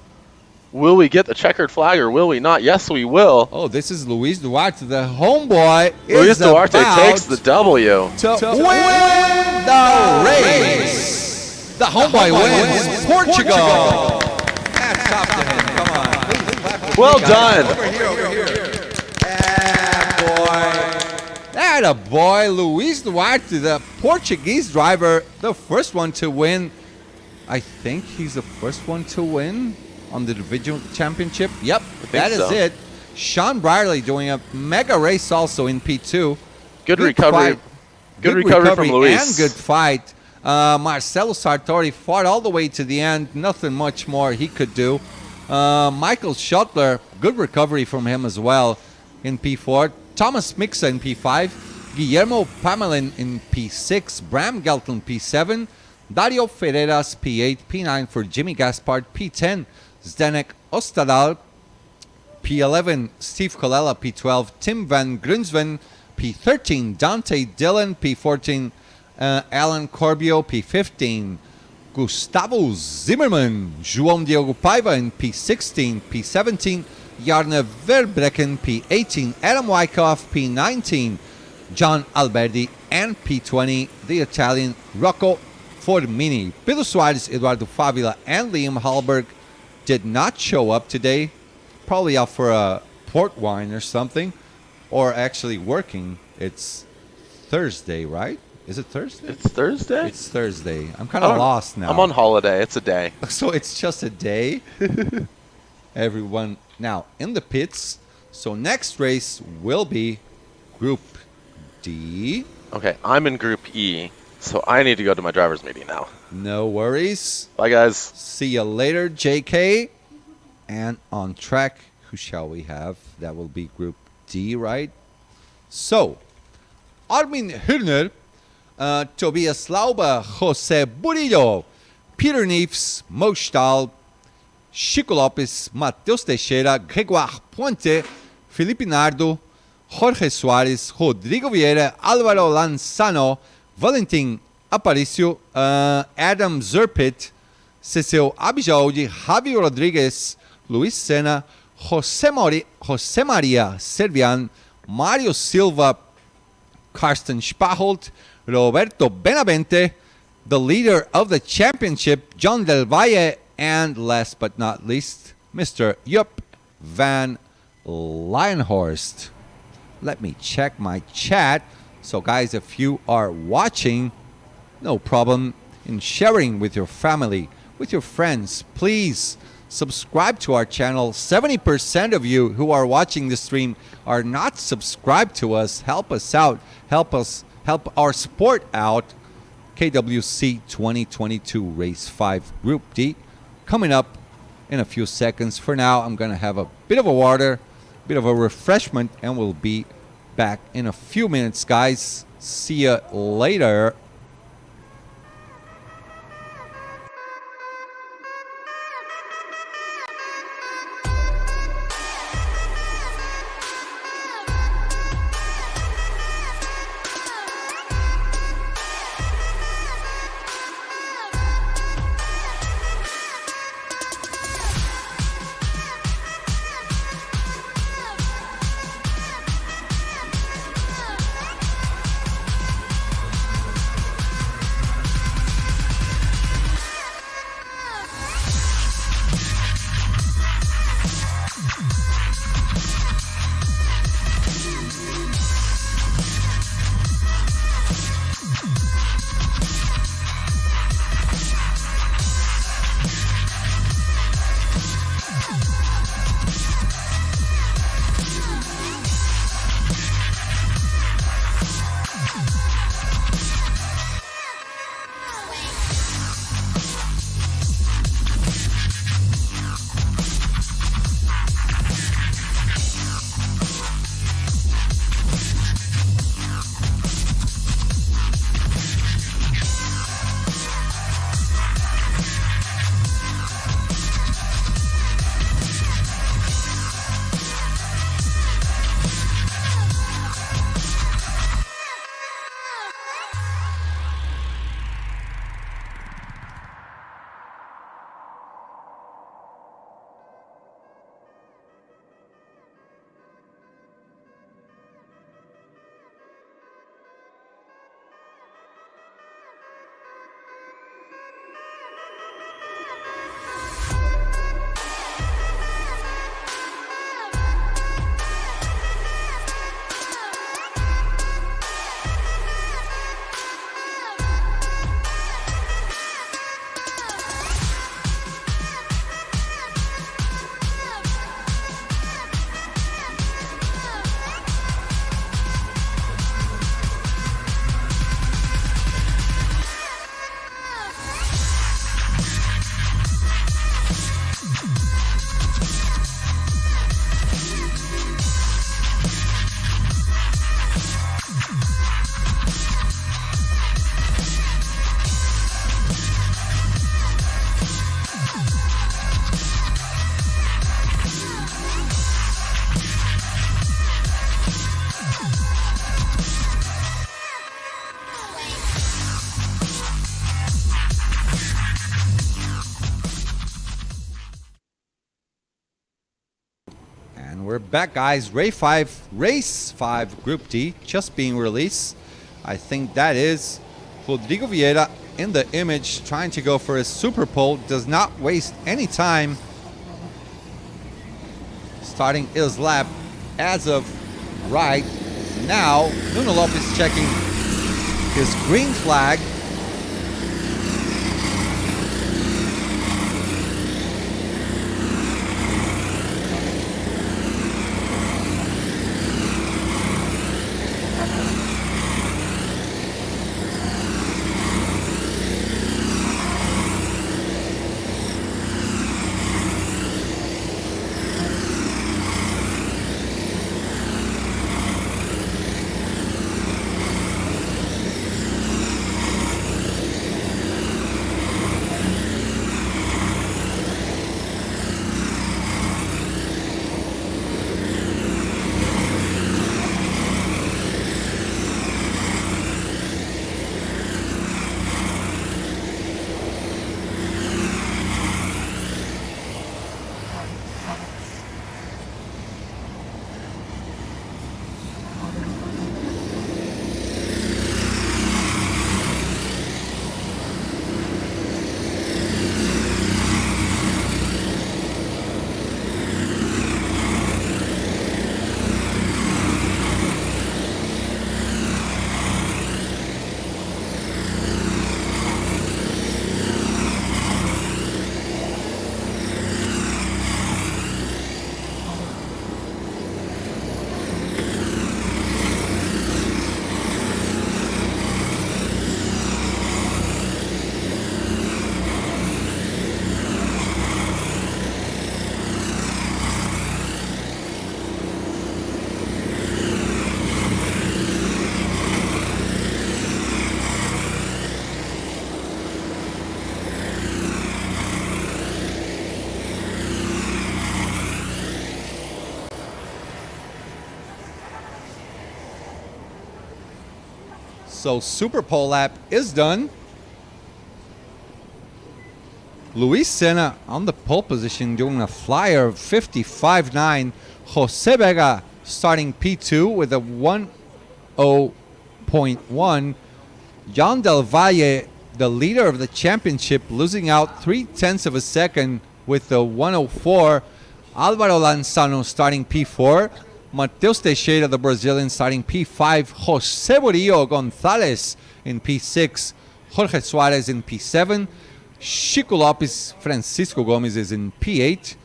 Will we get the checkered flag or will we not? Yes, we will. Oh, this is Luis Duarte, the homeboy. Luis is Duarte about takes the W. to win the race. The homeboy wins Portugal. Hats off to him. Come on. Please clap for Well me, guys. done. Over here. Atta boy, Luis Duarte, the Portuguese driver, the first one to win. I think he's the first one to win on the individual championship. Yep, that is so. it. Sean Brierley doing a mega race also in P2. Good recovery. fight. Good recovery from Luis. And good fight. Marcelo Sartori fought all the way to the end. Nothing much more he could do. Michael Schuttler, good recovery from him as well in P4. Thomas Mixa in P5. Guillermo Pamelin in P6. Bram Gelton P7. Dario Ferreras P8. P9 for Jimmy Gaspard. P10. Zdenek Ostadal. P11. Steve Colella P12. Tim Van Grunsven P13. Dante Dillon P14. Alan Corbio P15. Gustavo Zimmerman. João Diogo Paiva in P16. P17. Jarne Verbrecken P18. Adam Wyckoff P19. John Alberti and P20. The Italian Rocco Formini. Pedro Soares, Eduardo Favila, and Liam Hallberg did not show up today. Probably out for a port wine or something. Or actually working. It's Thursday, right? Is it Thursday? It's Thursday? It's Thursday. I'm kind of lost now. I'm on holiday. It's a day. So it's just a day. Everyone now in the pits. So next race will be Group D. Okay, I'm in Group E, so I need to go to my driver's meeting now. No worries. Bye, guys. See you later, JK. And on track, who shall we have? That will be Group D, right? So, Armin Hürner, Tobias Lauber, Jose Burillo, Peter Neefs, Mo Stahl, Chico Lopes, Matheus Teixeira, Gregoire Puente, Felipe Nardo, Jorge Soares, Rodrigo Vieira, Álvaro Lanzano, Valentim Aparicio, Adam Zerpit, Cecil Abjaudi, Javi Rodrigues, Luis Sena, Jose Maria Servian, Mario Silva, Karsten Spaholt, Roberto Benavente, the leader of the championship, John Del Valle, and last but not least, Mr. Jupp van Lionhorst. Let me check my chat. So guys, if you are watching, no problem in sharing with your family, with your friends. Please subscribe to our channel. 70% of you who are watching this stream are not subscribed to us. Help us out. Help our sport out. KWC 2022 Race 5 Group D coming up in a few seconds. For now, I'm going to have a bit of a water, bit of a refreshment, and we'll be back in a few minutes, guys. See ya later. We're back, guys. Race 5 Group D just being released. I think that is Rodrigo Vieira in the image trying to go for a super pole. Does not waste any time. Starting his lap as of right now. Nuno Lopez checking his green flag. So Super Pole lap is done. Luis Senna on the pole position doing a flyer of 55.9. Jose Vega starting P2 with a 1:0.1. John Del Valle, the leader of the championship, losing out 0.3 of a second with the 1:04. Álvaro Lanzano starting P4. Mateus Teixeira, the Brazilian, starting P5. Jose Murillo Gonzalez in P6. Jorge Suarez in P7. Chico Lopes, Francisco Gomes is in P8.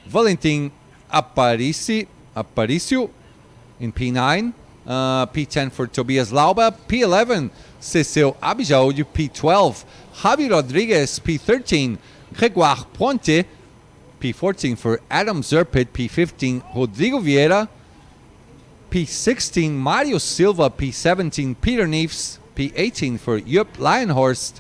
Valentin Aparicio in P9. P10 for Tobias Lauba. P11, Cecil Abijaúde. P12, Javi Rodriguez. P13, Gregoire Ponte. P14 for Adam Zerpit. P15, Rodrigo Vieira. P16, Mario Silva. P17, Peter Neefs. P18 for Jupp Lionhorst.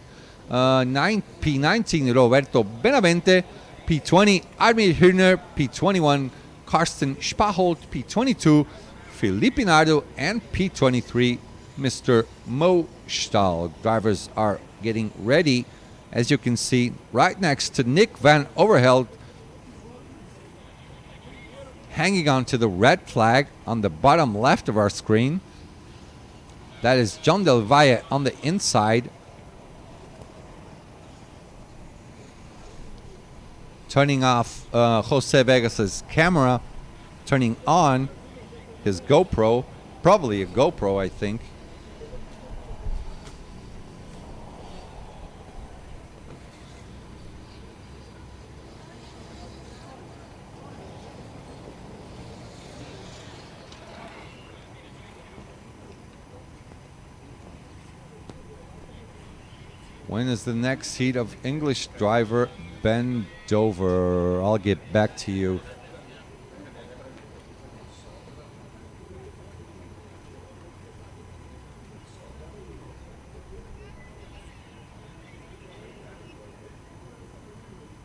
P19, Roberto Benavente. P20, Armin Hirner. P21, Karsten Spaholt. P22, Felipe Nardo. And P23, Mr. Mo Stahl. Drivers are getting ready, as you can see, right next to Nick Van Overheld, hanging on to the red flag on the bottom left of our screen. That is John Del Valle on the inside. Turning off Jose Vegas's camera, turning on his GoPro, probably a GoPro, I think. When is the next heat of English driver Ben Dover? I'll get back to you.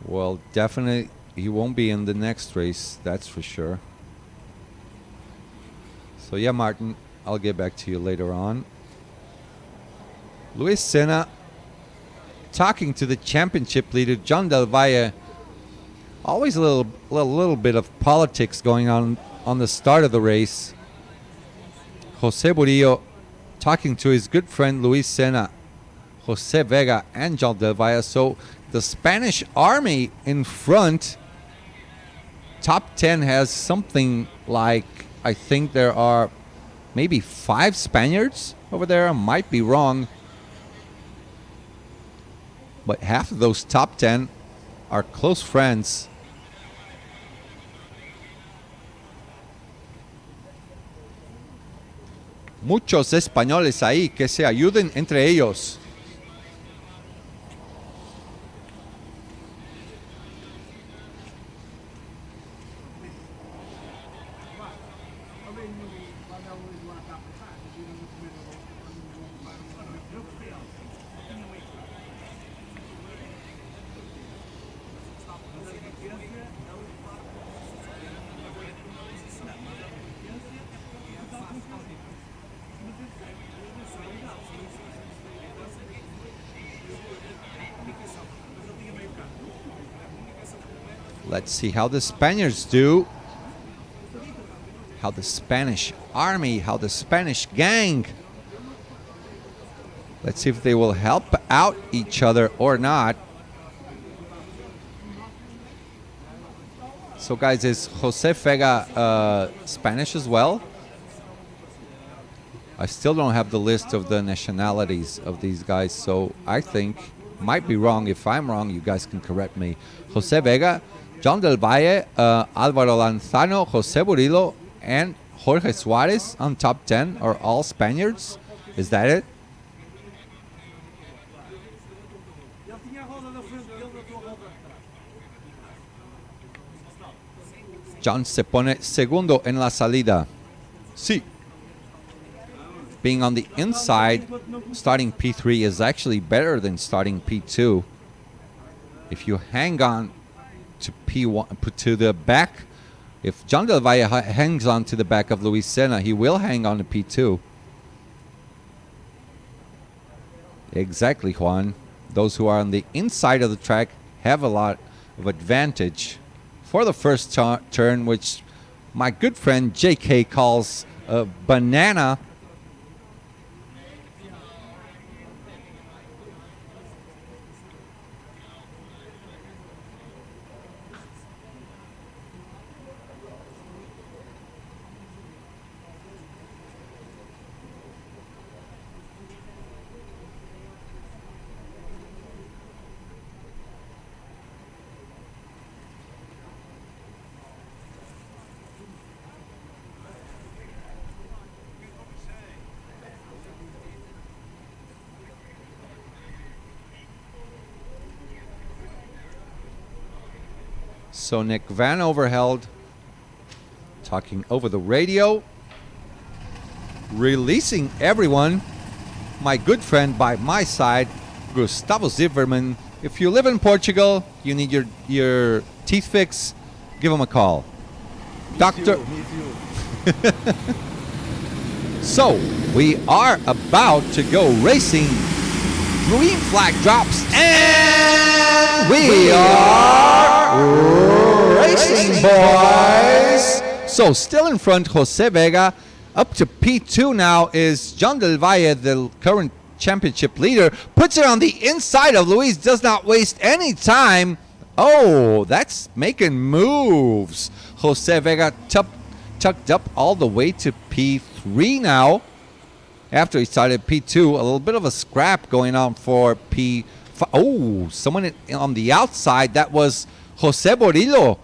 Well, definitely he won't be in the next race, that's for sure. So yeah, Martin, I'll get back to you later on. Luis Senna talking to the championship leader, John Del Valle. Always a little bit of politics going on the start of the race. Jose Murillo talking to his good friend Luis Senna, Jose Vega, and John Del Valle. So the Spanish army in front. Top 10 has something like, I think there are maybe 5 Spaniards over there. I might be wrong. But half of those top 10 are close friends. Muchos españoles ahí que se ayuden entre ellos. Let's see how the Spaniards do. How the Spanish army, how the Spanish gang. Let's see if they will help out each other or not. So guys, is Jose Vega Spanish as well? I still don't have the list of the nationalities of these guys, so I think, might be wrong. If I'm wrong, you guys can correct me. Jose Vega, John Del Valle, Álvaro Lanzano, Jose Murillo, and Jorge Suarez on top 10 are all Spaniards. Is that it? John se pone segundo en la salida. Sí. Being on the inside, starting P3 is actually better than starting P2. If you hang on to P1, to the back, if John Del Valle hangs on to the back of Luis Senna, he will hang on to P2. Exactly, Juan. Those who are on the inside of the track have a lot of advantage for the first turn, which my good friend JK calls a banana. So Nick Van Overheld talking over the radio, releasing everyone. My good friend by my side, Gustavo Zimmerman. If you live in Portugal, you need your teeth fix, give him a call. Doctor. So we are about to go racing. Green flag drops, and we are racing, boys. So still in front, Jose Vega. Up to P2 now is John Del Valle, the current championship leader. Puts it on the inside of Luis, does not waste any time. Oh, that's making moves. Jose Vega tucked up all the way to P3 now. After he started P2, a little bit of a scrap going on for P5. Oh, someone on the outside. That was Jose Borillo.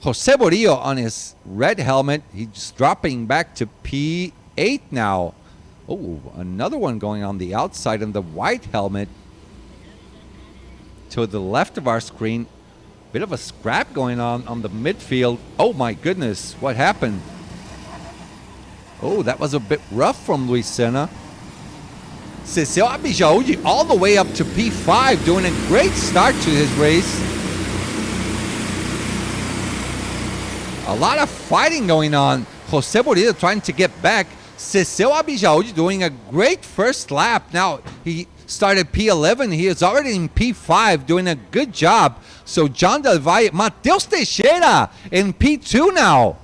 Jose Borillo on his red helmet. He's dropping back to P8 now. Oh, another one going on the outside in the white helmet. To the left of our screen. Bit of a scrap going on the midfield. Oh my goodness, what happened? Oh, that was a bit rough from Luis Senna. Cecil Abijaouji all the way up to P5, doing a great start to his race. A lot of fighting going on. Jose Borillo trying to get back. Cecil Abijaouji doing a great first lap. Now, he started P11. He is already in P5, doing a good job. So, John Del Valle, Mateus Teixeira in P2 now.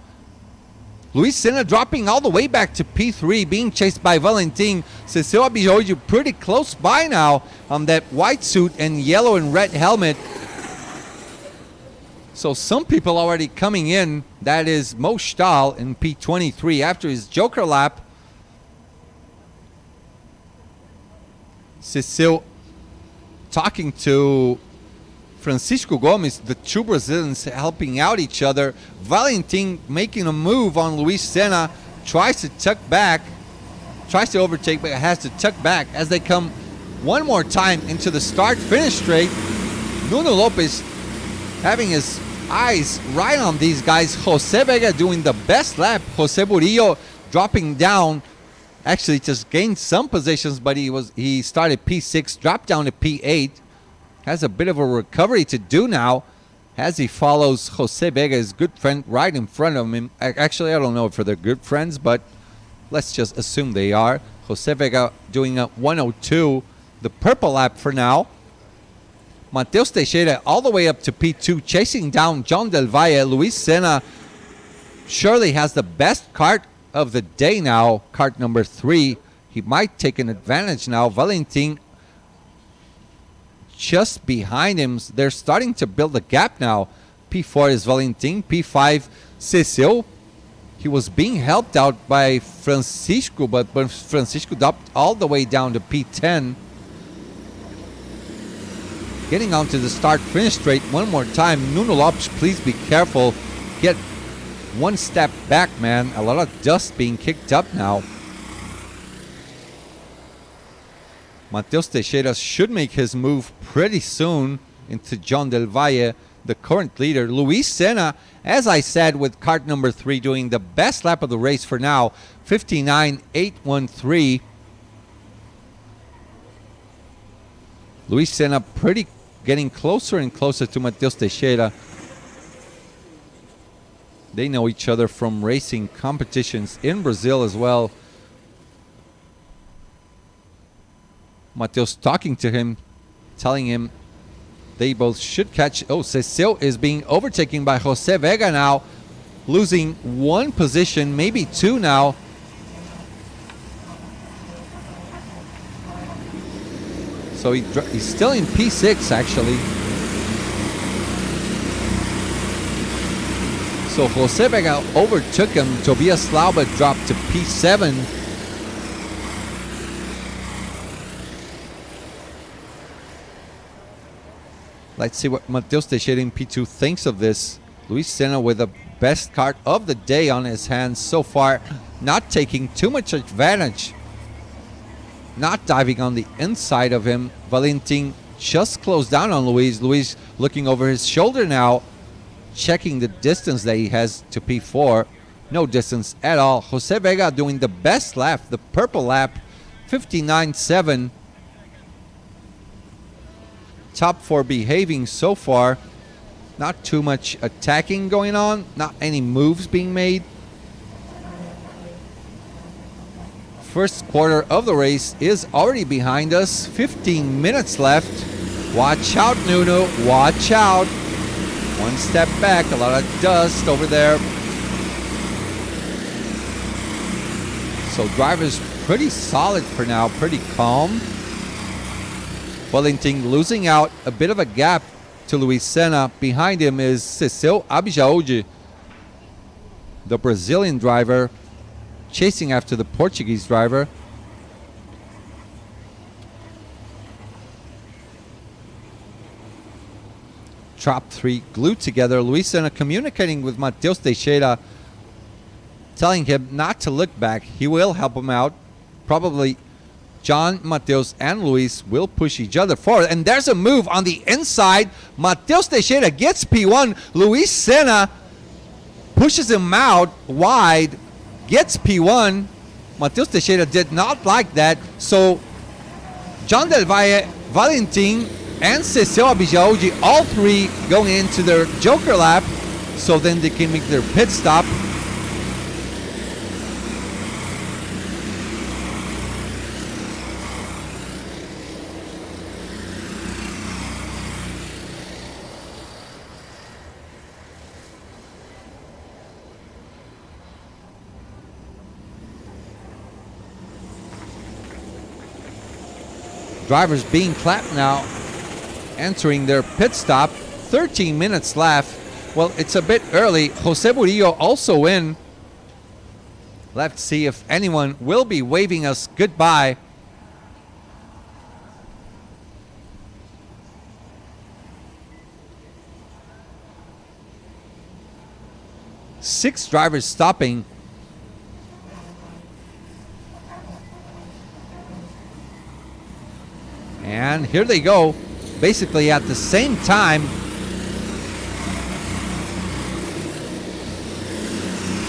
Luis Senna dropping all the way back to P3, being chased by Valentin. Cecil Abijaouji pretty close by now on that white suit and yellow and red helmet. So some people already coming in. That is Mo Stahl in P23 after his Joker lap. Cecil talking to Francisco Gomes, the two Brazilians helping out each other. Valentin making a move on Luis Senna, tries to tuck back, tries to overtake, but has to tuck back as they come one more time into the start-finish straight. Nuno Lopez having his eyes right on these guys. Jose Vega doing the best lap. Jose Borillo dropping down. Actually just gained some positions, but he started P6, dropped down to P8. Has a bit of a recovery to do now as he follows Jose Vega, his good friend, right in front of him. Actually, I don't know if they're good friends, but let's just assume they are. Jose Vega doing a 102, the purple lap for now. Mateus Teixeira all the way up to P2, chasing down John Del Valle. Luis Senna surely has the best kart of the day now, kart number 3. He might take an advantage now. Valentin just behind him. They're starting to build a gap now. P4 is Valentin. P5, Cecil. He was being helped out by Francisco, but Francisco dropped all the way down to P10. Getting onto the start-finish straight one more time. Nuno Lopes, please be careful. Get one step back, man. A lot of dust being kicked up now. Mateus Teixeira should make his move pretty soon into John Del Valle, the current leader. Luis Senna, as I said, with kart number 3, doing the best lap of the race for now, 59.813. Luis Senna getting closer and closer to Mateus Teixeira. They know each other from racing competitions in Brazil as well. Mateus talking to him, telling him they both should catch. Oh, Cecil is being overtaken by Jose Vega now, losing one position, maybe two now. So he's still in P6 actually. So Jose Vega overtook him. Tobias Lauba dropped to P7. Let's see what Mateus Teixeira in P2 thinks of this. Luis Senna with the best kart of the day on his hands so far, not taking too much advantage. Not diving on the inside of him. Valentin just closed down on Luis. Luis looking over his shoulder now, checking the distance that he has to P4. No distance at all. Jose Vega doing the best lap, the purple lap, 59.7. Top 4 behaving so far. Not too much attacking going on. Not any moves being made. First quarter of the race is already behind us. 15 minutes left. Watch out, Nuno. Watch out. One step back. A lot of dust over there. So drivers pretty solid for now. Pretty calm. Valentin losing out. A bit of a gap to Luis Senna. Behind him is Cecil Abjaúde, the Brazilian driver, chasing after the Portuguese driver. Top 3 glued together. Luis Senna communicating with Mateus Teixeira, telling him not to look back. He will help him out. Probably John, Mateus, and Luis will push each other forward. And there's a move on the inside. Mateus Teixeira gets P1. Luis Senna pushes him out wide, gets P1. Mateus Teixeira did not like that. So John Del Valle, Valentin, and Cecil Abjaúde, all 3 going into their Joker lap, so then they can make their pit stop. Drivers being clapped now, entering their pit stop. 13 minutes left. Well, it's a bit early. Jose Murillo also in. Let's see if anyone will be waving us goodbye. Six drivers stopping. And here they go, basically at the same time.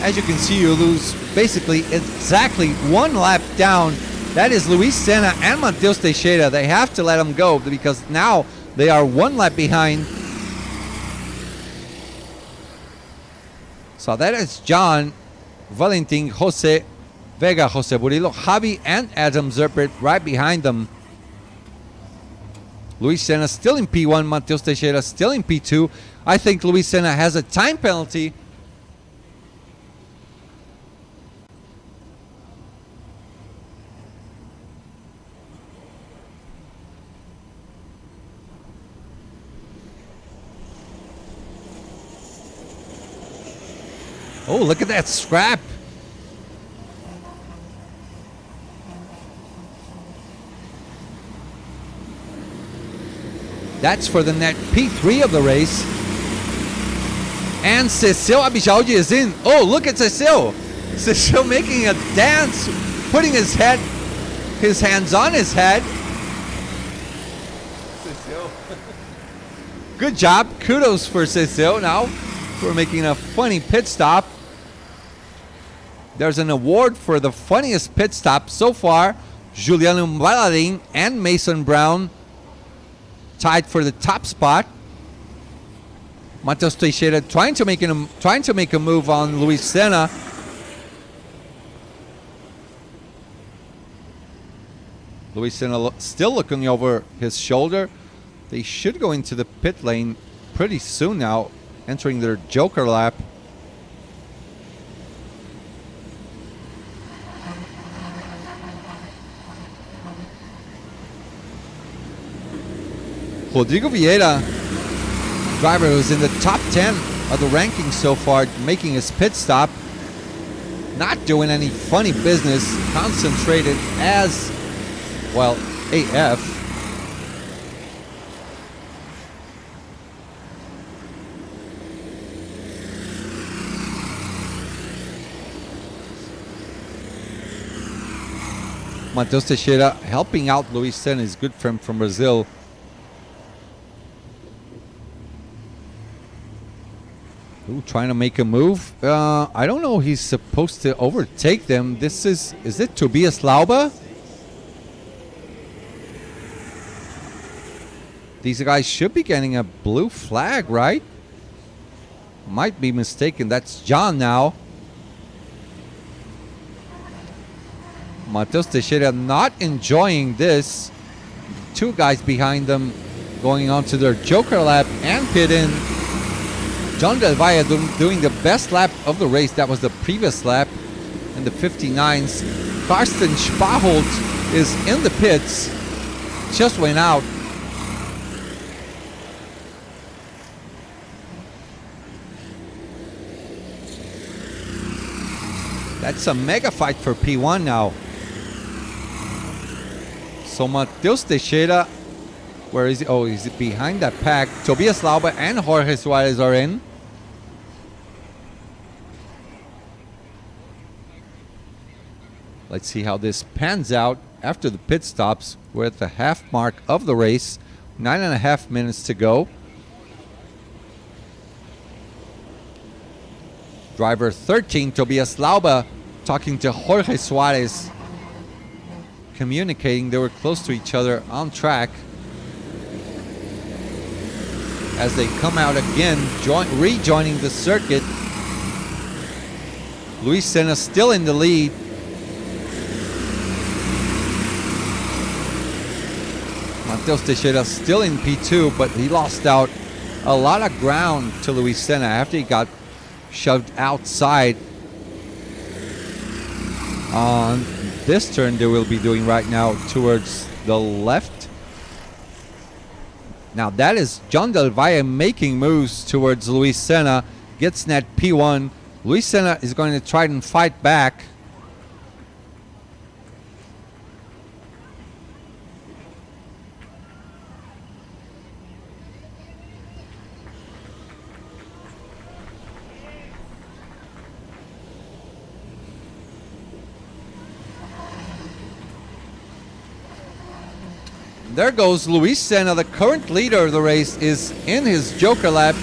As you can see, you lose basically exactly one lap down. That is Luis Senna and Mateus Teixeira. They have to let them go because now they are one lap behind. So that is John, Valentin, Jose Vega, Jose Murillo, Javi, and Adam Zerpert right behind them. Luis Senna still in P1, Mateus Teixeira still in P2. I think Luis Senna has a time penalty. Oh, look at that scrap. That's for the net P3 of the race. And Cecil Abjaúde is in. Oh, look at Cecil. Cecil making a dance, putting his hands on his head. Cecil. Good job. Kudos for Cecil now for making a funny pit stop. There's an award for the funniest pit stop so far. Juliano Bailarin and Mason Brown tied for the top spot. Mateus Teixeira trying to make a move on Luis Senna. Luis Senna still looking over his shoulder. They should go into the pit lane pretty soon now, entering their Joker lap. Rodrigo Vieira, driver who's in the top 10 of the rankings so far, making his pit stop. Not doing any funny business, concentrated as, well, AF. Matheus Teixeira helping out Luis Senna, his good friend from Brazil. Ooh, trying to make a move. I don't know. He's supposed to overtake them. This is it Tobias Lauba? These guys should be getting a blue flag, right? Might be mistaken. That's John now. Matheus Teixeira not enjoying this. Two guys behind them going on to their Joker lap and pit in. John Del Valle doing the best lap of the race. That was the previous lap in the 59s. Karsten Spaholt is in the pits. Just went out. That's a mega fight for P1 now. So Matheus Teixeira, where is he? Oh, he's behind that pack. Tobias Lauba and Jorge Suarez are in. Let's see how this pans out after the pit stops. We're at the half mark of the race. 9.5 minutes to go. Driver 13, Tobias Lauba, talking to Jorge Suarez, communicating. They were close to each other on track. As they come out again, rejoining the circuit. Luis Senna still in the lead. Matheus Teixeira still in P2, but he lost out a lot of ground to Luis Senna after he got shoved outside on this turn they will be doing right now towards the left. Now that is John Del Valle making moves towards Luis Senna. Gets net P1. Luis Senna is going to try and fight back. There goes Luis Senna, the current leader of the race, is in his Joker lap.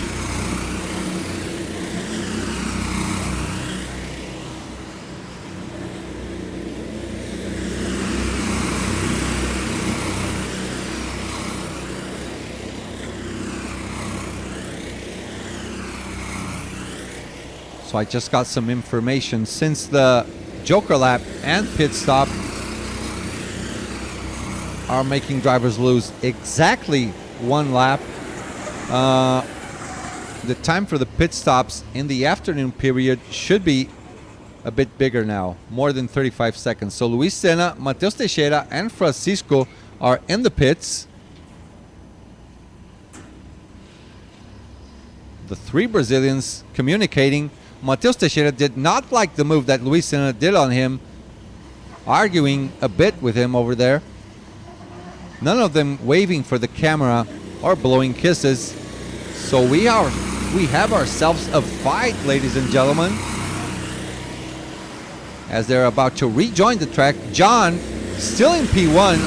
So I just got some information since the Joker lap and pit stop are making drivers lose exactly one lap. The time for the pit stops in the afternoon period should be a bit bigger now, more than 35 seconds. So Luis Senna, Matheus Teixeira, and Francisco are in the pits. The three Brazilians communicating. Matheus Teixeira did not like the move that Luis Senna did on him, arguing a bit with him over there. None of them waving for the camera or blowing kisses. So we have ourselves a fight, ladies and gentlemen. As they're about to rejoin the track, John still in P1.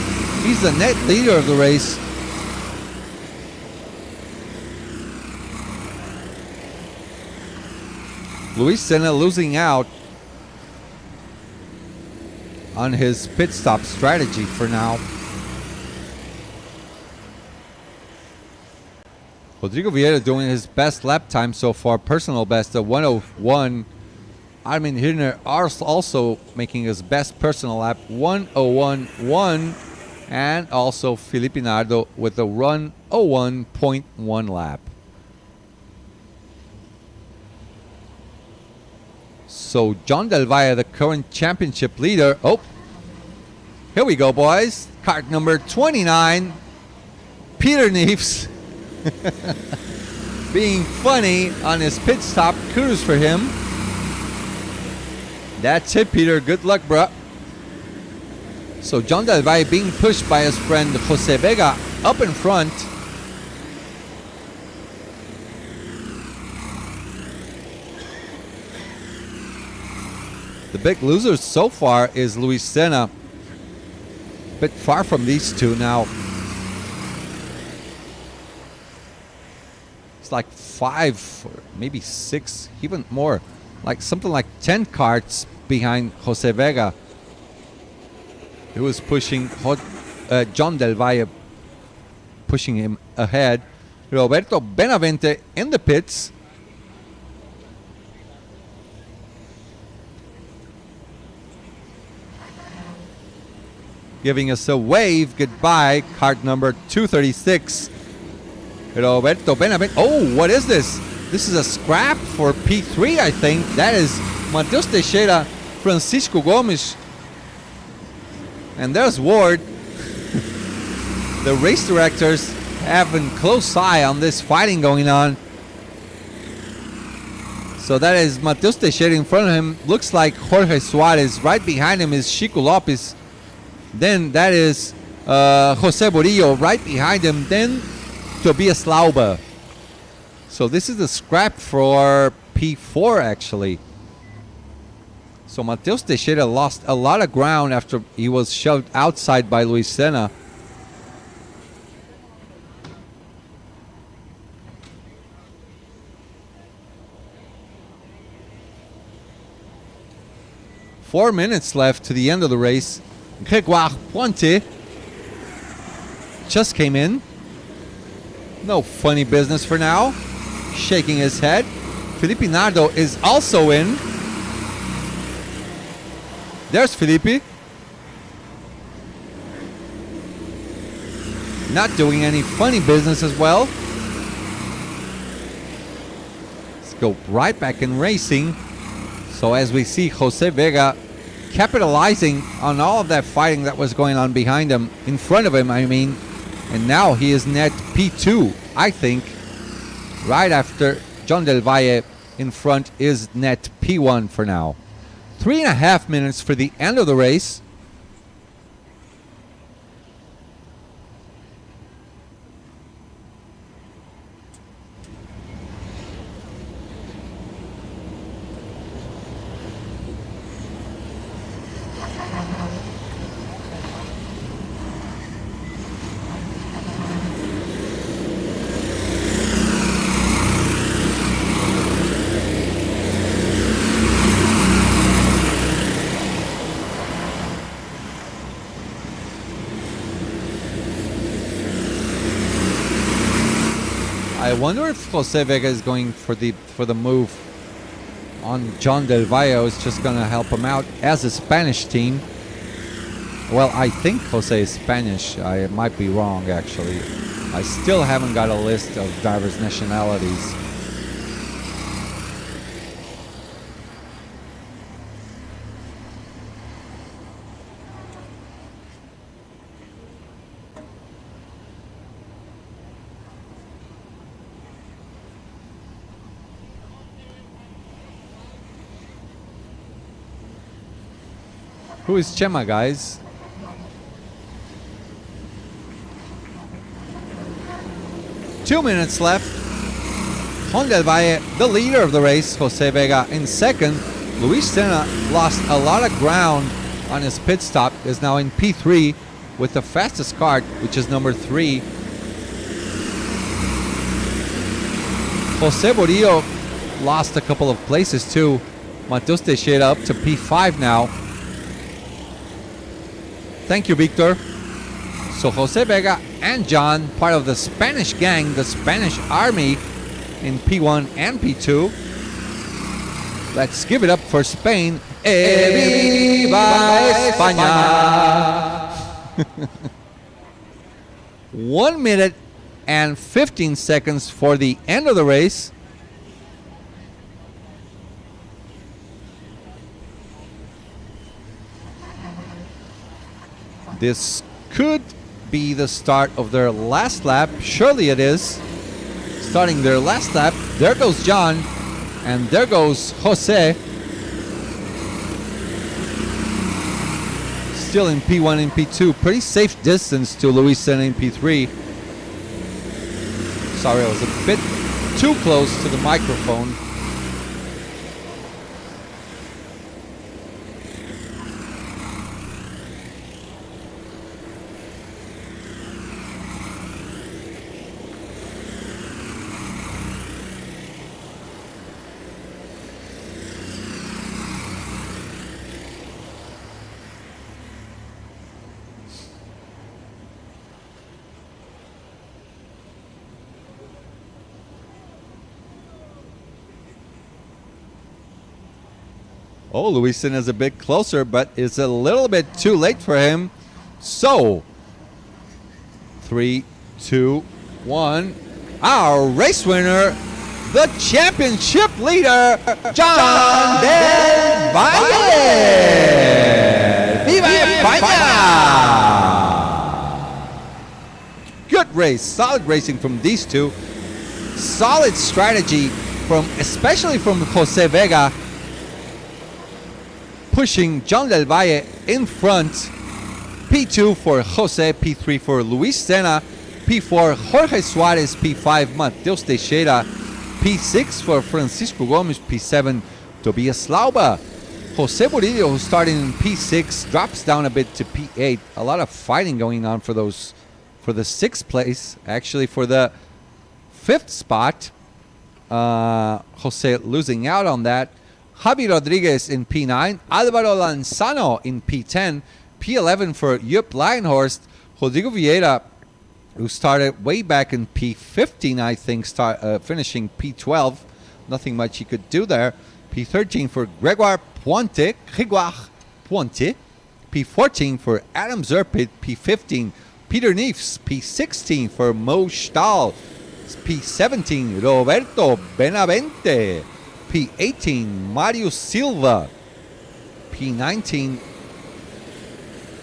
He's the net leader of the race. Luis Senna losing out on his pit stop strategy for now. Rodrigo Vieira doing his best lap time so far, personal best of 1:01. Armin Hirner also making his best personal lap, 1:01.1. And also Felipe Nardo with a run 01.1 lap. So John Del Valle, the current championship leader. Oh, here we go, boys. Kart number 29. Peter Neefs being funny on his pit stop. Kudos for him. That's it, Peter. Good luck, bruh. So John Del Valle being pushed by his friend Jose Vega up in front. The big loser so far is Luis Senna. Bit far from these two now. It's like 5 or maybe 6, even more. Like something like 10 carts behind Jose Vega. He was pushing John Del Valle, pushing him ahead. Roberto Benavente in the pits. Giving us a wave goodbye. Card number 236. Roberto Benavente. Oh, what is this? This is a scrap for P3, I think. That is Mateus Teixeira, Francisco Gomes. And there's Ward. The race directors having close eye on this fighting going on. So that is Mateus Teixeira in front of him. Looks like Jorge Suarez. Right behind him is Chico Lopez. Then that is Jose Borillo right behind him. Then Tobias Lauba. So this is the scrap for P4 actually. So Mateus Teixeira lost a lot of ground after he was shoved outside by Luis Senna. Four minutes left to the end of the race. Grégoire Pointe just came in. No funny business for now. Shaking his head. Felipe Nardo is also in. There's Felipe. Not doing any funny business as well. Let's go right back in racing. So as we see Jose Vega capitalizing on all of that fighting that was going on behind him, in front of him, I mean. And now he is net P2, I think. Right after John Del Valle in front is net P1 for now. 3.5 minutes for the end of the race. I wonder if Jose Vega is going for the move on John Del Valle. Is just going to help him out as a Spanish team. Well, I think Jose is Spanish. I might be wrong, actually. I still haven't got a list of drivers' nationalities. Who is Chema, guys? Two minutes left. Juan Del Valle, the leader of the race. Jose Vega in second. Luis Senna lost a lot of ground on his pit stop. Is now in P3 with the fastest kart, which is number 3. Jose Borillo lost a couple of places too. Mateus Teixeira up to P5 now. Thank you, Victor. So Jose Vega and John, part of the Spanish gang, the Spanish army in P1 and P2. Let's give it up for Spain. ¡E viva España! 1 minute and 15 seconds for the end of the race. This could be the start of their last lap. Surely it is. Starting their last lap. There goes John. And there goes Jose. Still in P1 and P2. Pretty safe distance to Luis Senna in P3. Sorry, I was a bit too close to the microphone. Oh, Luisin is a bit closer, but it's a little bit too late for him. So, 3, 2, 1. Our race winner, the championship leader, John Del Valle. Viva España! Good race, solid racing from these two. Solid strategy especially from Jose Vega, pushing John Del Valle in front. P2 for Jose, P3 for Luis Senna, P4 Jorge Suarez, P5 Mateus Teixeira, P6 for Francisco Gomes, P7 Tobias Lauba. Jose Murillo, who's starting in P6, drops down a bit to P8. A lot of fighting going on for the 6th place. Actually, for the 5th spot, Jose losing out on that. Javi Rodriguez in P9, Alvaro Lanzano in P10, P11 for Jupp Langhorst, Rodrigo Vieira, who started way back in P15, I think, finishing P12. Nothing much he could do there. P13 for Gregoire Puente, P14 for Adam Zerpit, P15 Peter Neefs, P16 for Mo Stahl, P17 Roberto Benavente, P18 Mario Silva, P19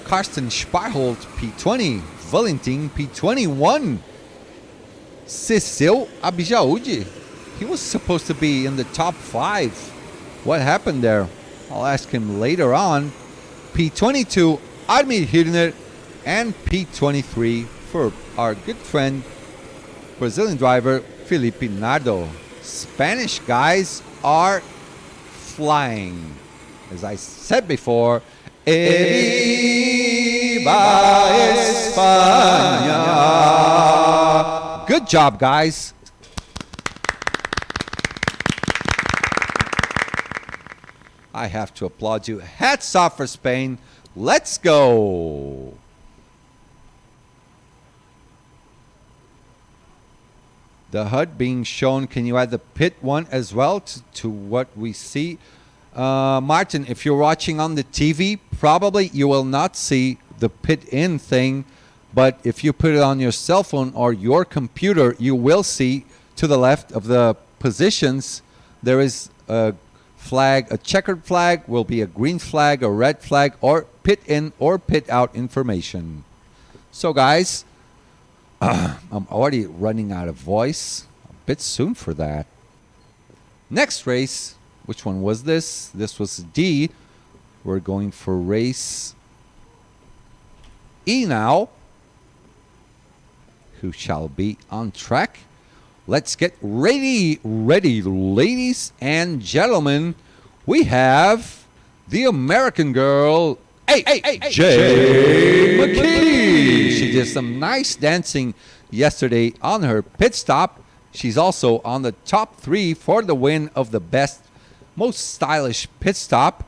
Karsten Sparholt, P20 Valentin, P21 Cecil Abijaudi. He was supposed to be in the top 5. What happened there? I'll ask him later on. P22 Armid Hirner, and P23 for our good friend Brazilian driver Felipe Nardo. Spanish guys are flying. As I said before, Viva España! Good job, guys. I have to applaud you. Hats off for Spain. Let's go. The HUD being shown. Can you add the pit one as well to what we see? Martin, if you're watching on the TV, probably you will not see the pit in thing. But if you put it on your cell phone or your computer, you will see to the left of the positions, there is a flag, a checkered flag, will be a green flag, a red flag, or pit in or pit out information. So guys, I'm already running out of voice. A bit soon for that. Next race, which one was this? This was D. We're going for race E now. Who shall be on track? Let's get ready, ladies and gentlemen. We have the American girl, AJ McKee. She did some nice dancing yesterday on her pit stop. She's also on the top 3 for the win of the best, most stylish pit stop.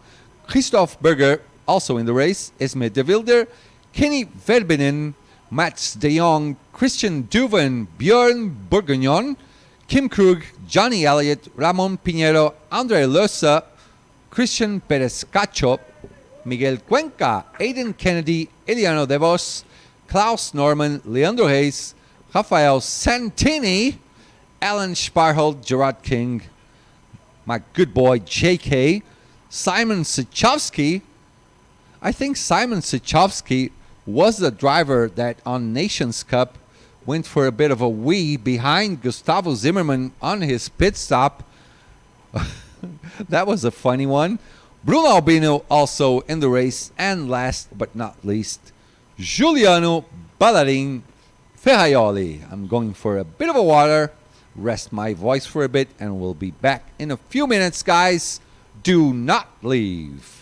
Christoph Berger also in the race. Esme de Wilder, Kenny Verbinen, Mats de Jong, Christian Duven, Björn Bourguignon, Kim Krug, Johnny Elliott, Ramon Pinheiro, Andre Losa, Christian Perez Cacho, Miguel Cuenca, Aiden Kennedy, Eliano De Vos, Klaus Norman, Leandro Reis, Rafael Santini, Alan Sparhold, Gerard King, my good boy JK, Simon Sichovsky. I think Simon Sichovsky was the driver that on Nations Cup went for a bit of a wee behind Gustavo Zimmerman on his pit stop. That was a funny one. Bruno Albino also in the race. And last but not least, Giuliano Ballarin Ferraioli. I'm going for a bit of a water, rest my voice for a bit, and we'll be back in a few minutes, guys. Do not leave.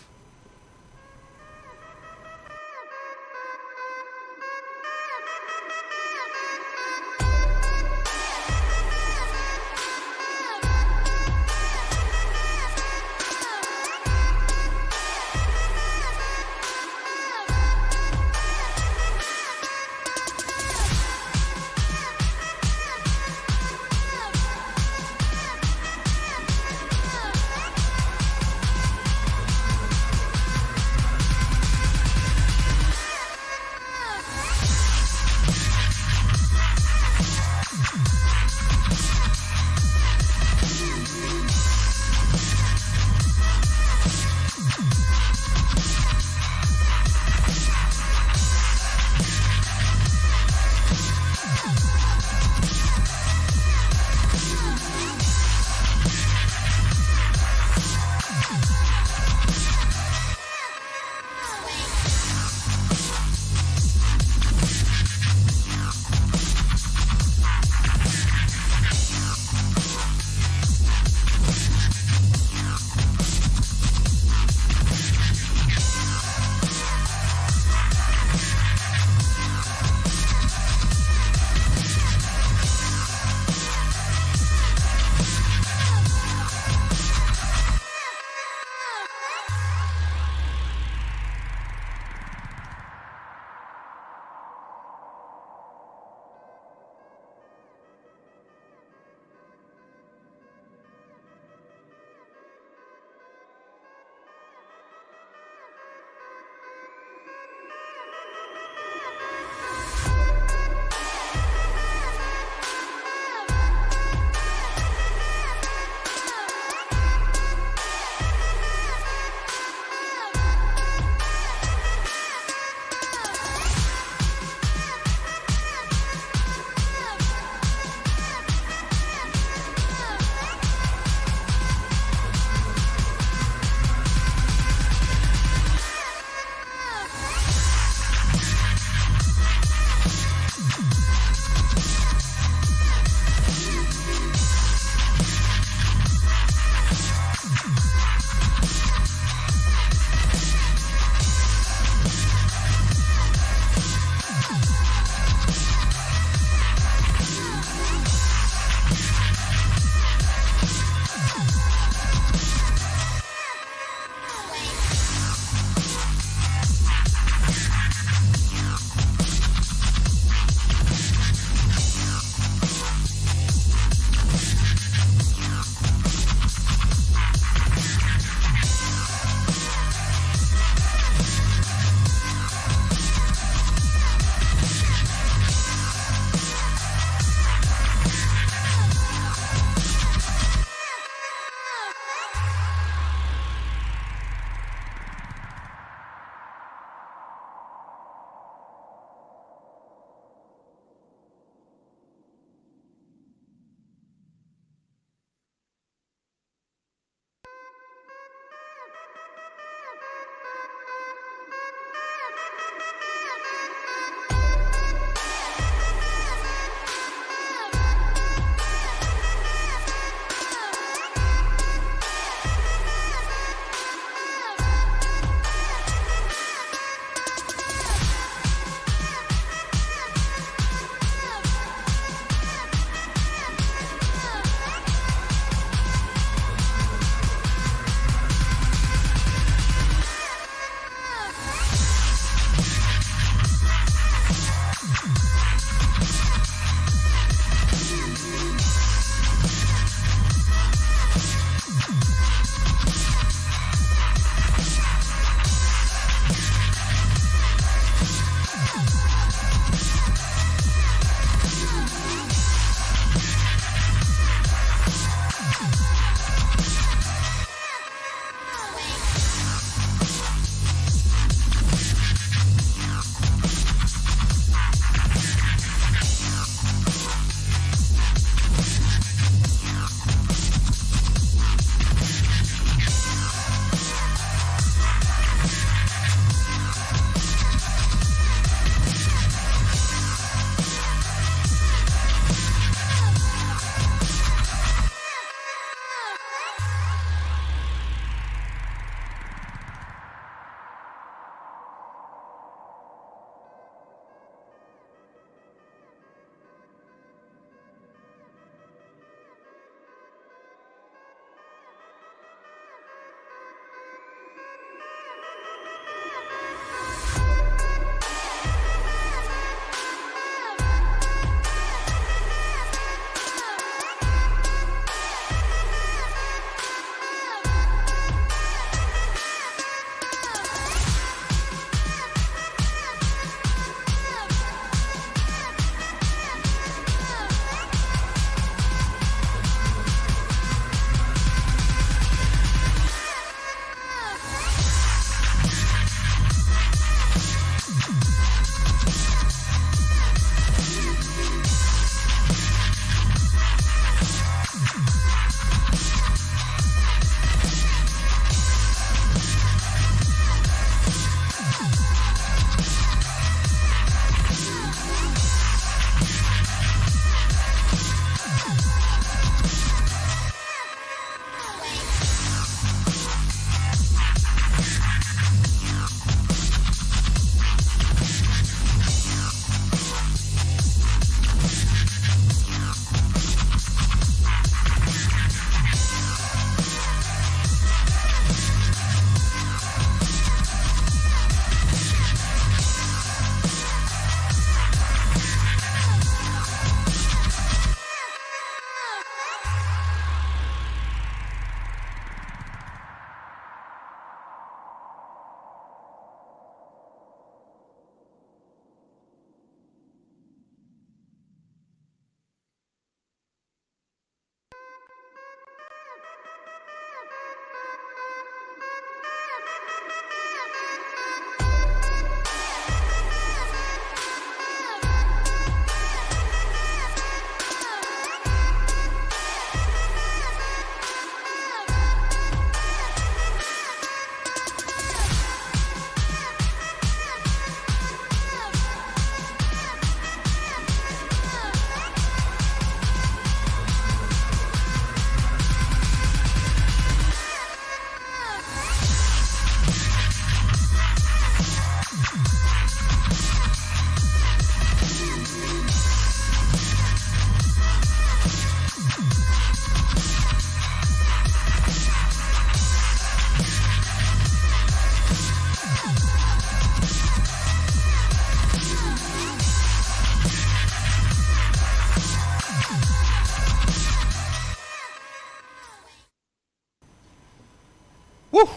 Woo!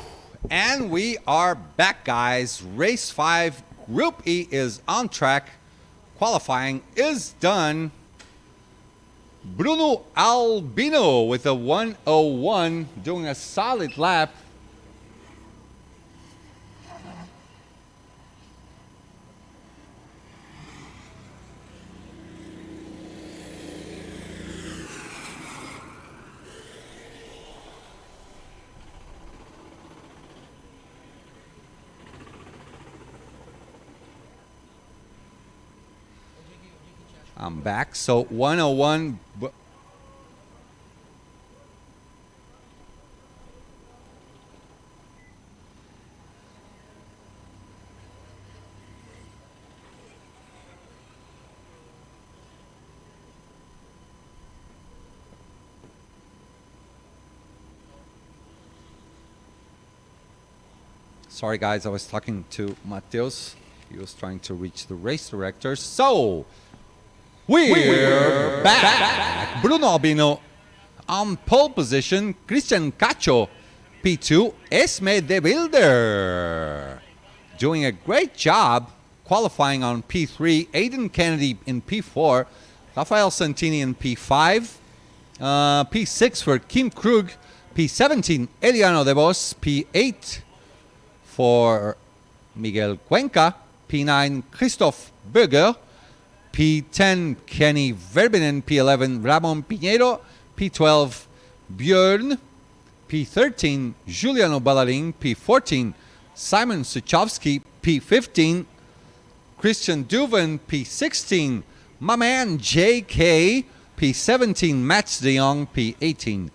And we are back, guys. Race 5, Group E is on track. Qualifying is done. Bruno Albino with a 101, doing a solid lap. I'm back. So 101. Sorry, guys. I was talking to Mateus. He was trying to reach the race director. So we're back. Bruno Albino on pole position. Christian Cacho, P2. Esme de Wilder doing a great job qualifying on P3. Aiden Kennedy in P4. Rafael Santini in P5. P6 for Kim Krug. P17, Eliano de Vos. P8 for Miguel Cuenca. P9, Christoph Berger. P10, Kenny Verbinen. P11, Ramon Piñero. P12, Björn. P13, Giuliano Ballarin. P14, Simon Suchovsky. P15, Christian Duven. P16, my man JK. P17, Mats de Jong. P18,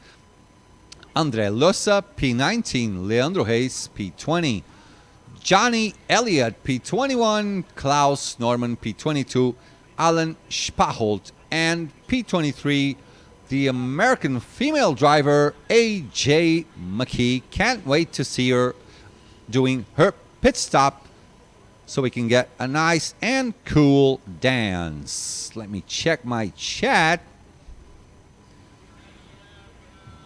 Andre Losa. P19, Leandro Hayes. P20, Johnny Elliott. P21, Klaus Norman. P22, Alan Spaholt. And P23, the American female driver, AJ McKee. Can't wait to see her doing her pit stop so we can get a nice and cool dance. Let me check my chat.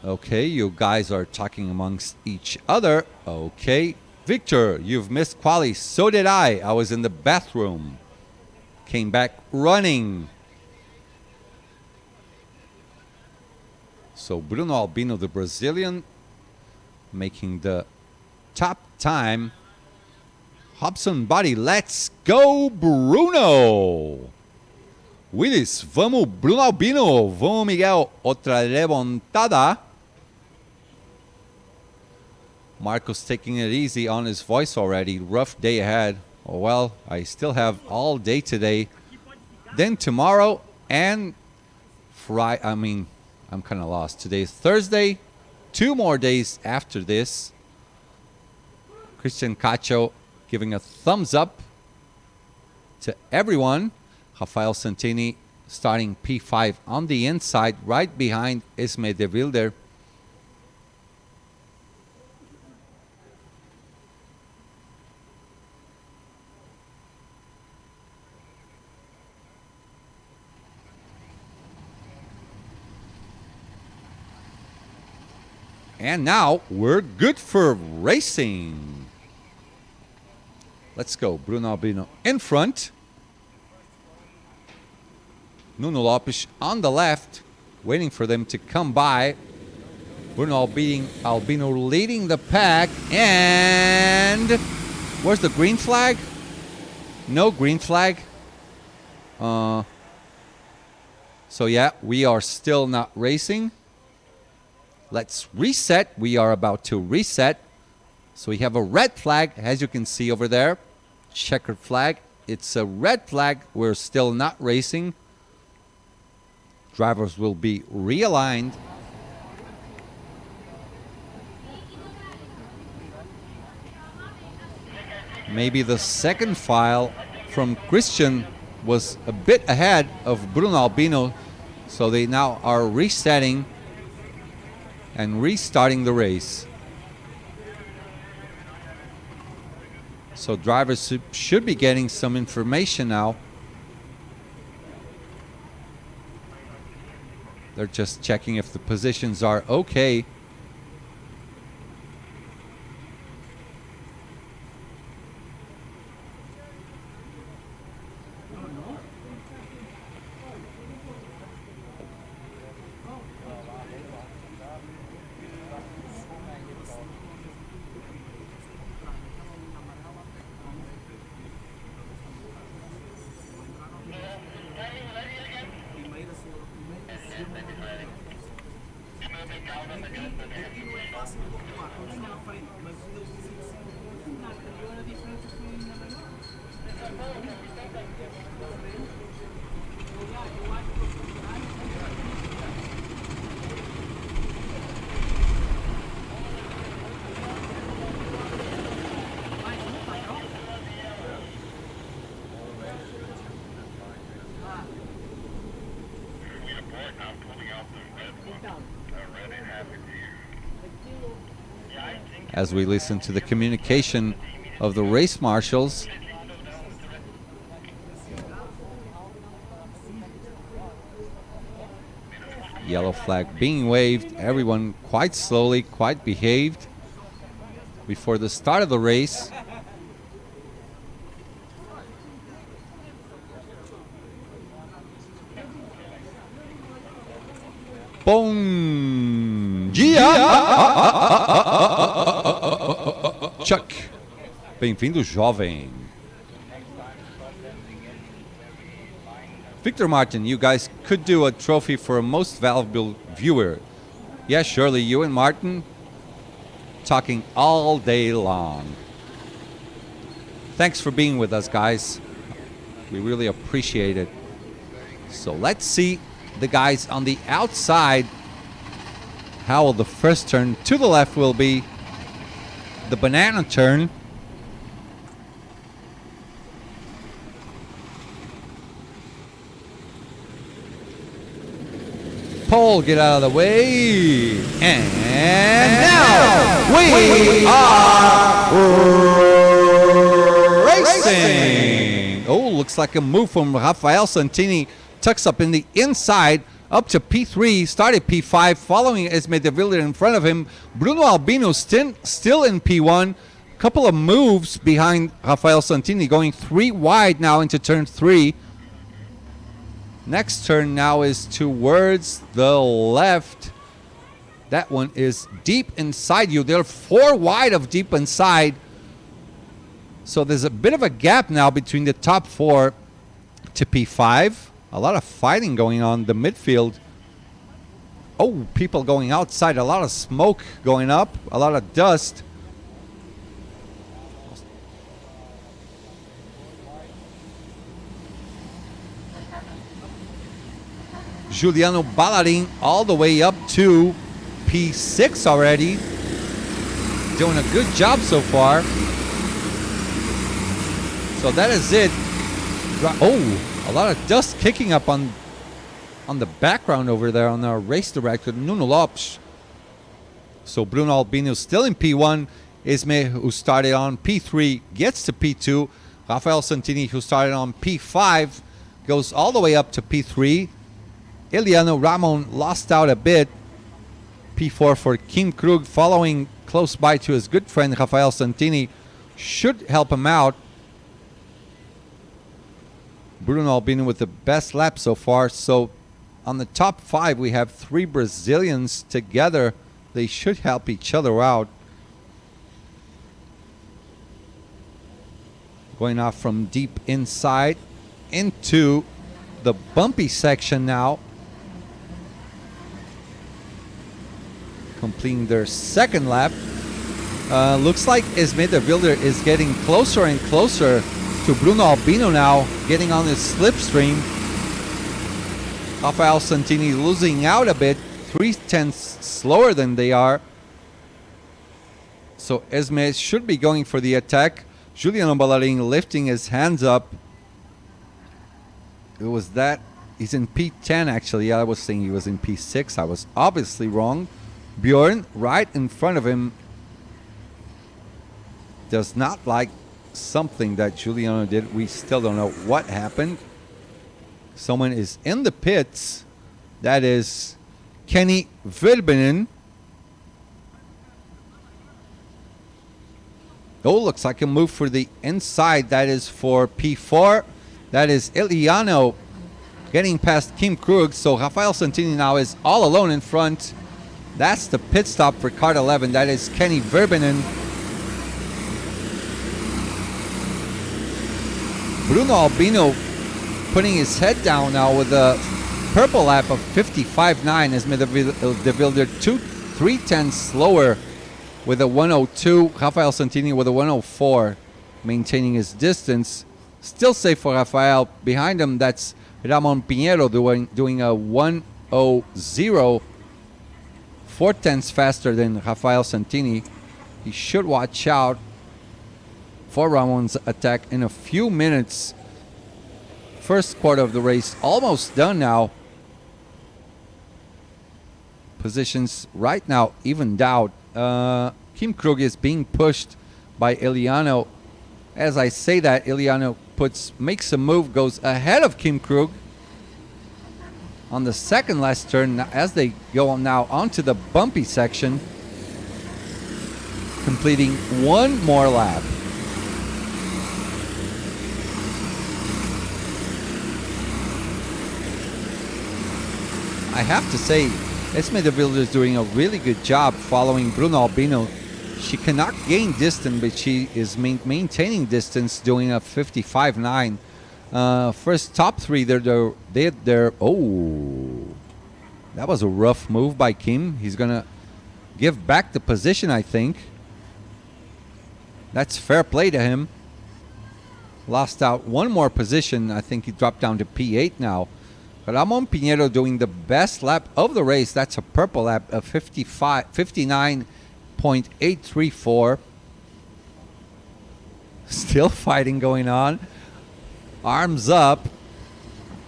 Okay, you guys are talking amongst each other. Okay. Victor, you've missed quali. So did I. I was in the bathroom. Came back running. So Bruno Albino, the Brazilian, making the top time. Hobson Body, let's go Bruno! Willis, vamos Bruno Albino, vamos Miguel, outra levantada. Marcos taking it easy on his voice already. Rough day ahead. Oh, well, I still have all day today. Then tomorrow and Friday. I mean, I'm kind of lost. Today's Thursday. 2 more days after this. Christian Cacho giving a thumbs up to everyone. Rafael Santini starting P5 on the inside, right behind Esme de Wilder. And now we're good for racing. Let's go. Bruno Albino in front. Nuno Lopes on the left, waiting for them to come by. Bruno Albino leading the pack. And where's the green flag? No green flag. So yeah, we are still not racing. Let's reset. We are about to reset. So we have a red flag, as you can see over there. Checkered flag. It's a red flag. We're still not racing. Drivers will be realigned. Maybe the second file from Christian was a bit ahead of Bruno Albino. So they now are resetting and restarting the race. So drivers should be getting some information now. They're just checking if the positions are okay. As we listen to the communication of the race marshals. Yellow flag being waved. Everyone quite slowly, quite behaved before the start of the race. Bom dia! Chuck. Bem-vindo, jovem. Victor Martin, you guys could do a trophy for a most valuable viewer. Yes, surely you and Martin talking all day long. Thanks for being with us, guys. We really appreciate it. So let's see the guys on the outside. How will the first turn to the left will be? The banana turn. Pole, get out of the way. And now we are racing. Oh, looks like a move from Rafael Santini. Tucks up in the inside, up to P3, started P5, following Esme de Villiers in front of him. Bruno Albino still in P1. Couple of moves behind Rafael Santini, going 3 wide now into turn 3. Next turn now is towards the left. That one is deep inside you. They're 4 wide of deep inside. So there's a bit of a gap now between the top 4 to P5. A lot of fighting going on in the midfield. Oh, people going outside. A lot of smoke going up. A lot of dust. Juliano Ballarin all the way up to P6 already. Doing a good job so far. So that is it. Oh, a lot of dust kicking up on the background over there on our race director, Nuno Lopes. So Bruno Albino still in P1. Isme, who started on P3, gets to P2. Rafael Santini, who started on P5, goes all the way up to P3. Eliano Ramon lost out a bit. P4 for Kim Krug, following close by to his good friend Rafael Santini. Should help him out. Bruno Albino with the best lap so far. So on the top 5, we have 3 Brazilians together. They should help each other out. Going off from deep inside into the bumpy section now. Completing their second lap. Looks like Esme de Villiers is getting closer and closer to Bruno Albino now, getting on his slipstream. Rafael Santini losing out a bit, 3/10 slower than they are. So Esme should be going for the attack. Juliano Ballarin lifting his hands up. It was that. He's in P10 actually. I was saying he was in P6. I was obviously wrong. Bjorn right in front of him does not like something that Juliano did. We still don't know what happened. Someone is in the pits. That is Kenny Verbenen. Oh, looks like a move for the inside. That is for P4. That is Iliano getting past Kim Krug. So Rafael Santini now is all alone in front. That's the pit stop for Kart 11. That is Kenny Verbenen. Bruno Albino putting his head down now with a purple lap of 55.9 as De Wilder 3/10 slower with a 102. Rafael Santini with a 104, maintaining his distance. Still safe for Rafael. Behind him, that's Ramon Pinheiro doing a 1:00, 4/10 faster than Rafael Santini. He should watch out for Ramon's attack in a few minutes. First quarter of the race almost done now. Positions right now evened out. Kim Krug is being pushed by Iliano. As I say that, Iliano makes a move, goes ahead of Kim Krug on the second last turn as they go now onto the bumpy section, completing one more lap. I have to say, Esme De Wilder is doing a really good job following Bruno Albino. She cannot gain distance, but she is maintaining distance, doing a 55.9. First top three, they're oh, that was a rough move by Kim. He's gonna give back the position, I think. That's fair play to him. Lost out one more position. I think he dropped down to P8 now. Ramon Pinheiro doing the best lap of the race. That's a purple lap of 59.834. Still fighting going on. Arms up.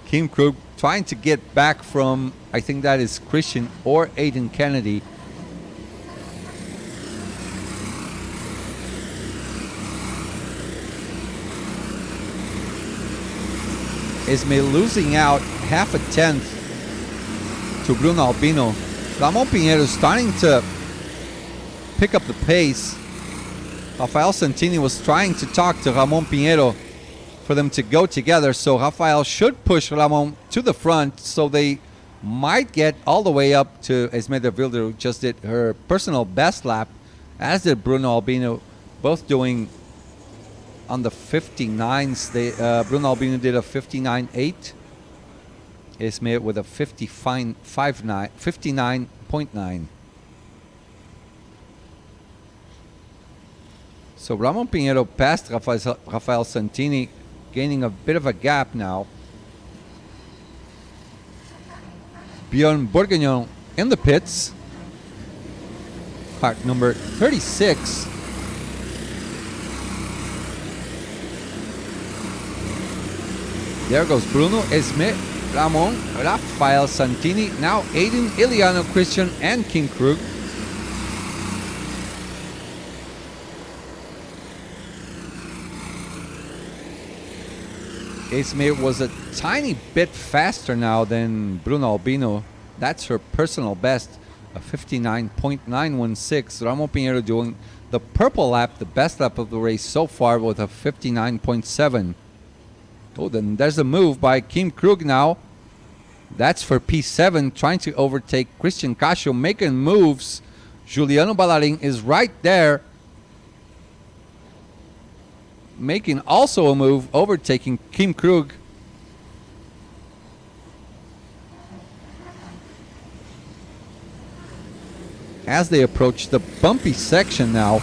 Kim Krug trying to get back from, I think that is Christian or Aiden Kennedy. Esme losing out half a tenth to Bruno Albino. Ramon Pinheiro starting to pick up the pace. Rafael Santini was trying to talk to Ramon Pinheiro for them to go together, so Rafael should push Ramon to the front so they might get all the way up to Esme De Wilder, who just did her personal best lap, as did Bruno Albino, both doing on the 59s. Bruno Albino did a 59.8. Esme with a 59.9. So Ramon Pinheiro passed Rafael Santini, gaining a bit of a gap now. Bjorn Bourguignon in the pits. Part number 36. There goes Bruno, Esme, Ramon, Rafael Santini, now Aiden, Iliano, Christian, and Kim Krug. Esme was a tiny bit faster now than Bruno Albino. That's her personal best, a 59.916. Ramon Pinheiro doing the purple lap, the best lap of the race so far, with a 59.7. Oh, then there's a move by Kim Krug now. That's for P7, trying to overtake Christian Casio, making moves. Juliano Ballarin is right there, making also a move, overtaking Kim Krug. As they approach the bumpy section now,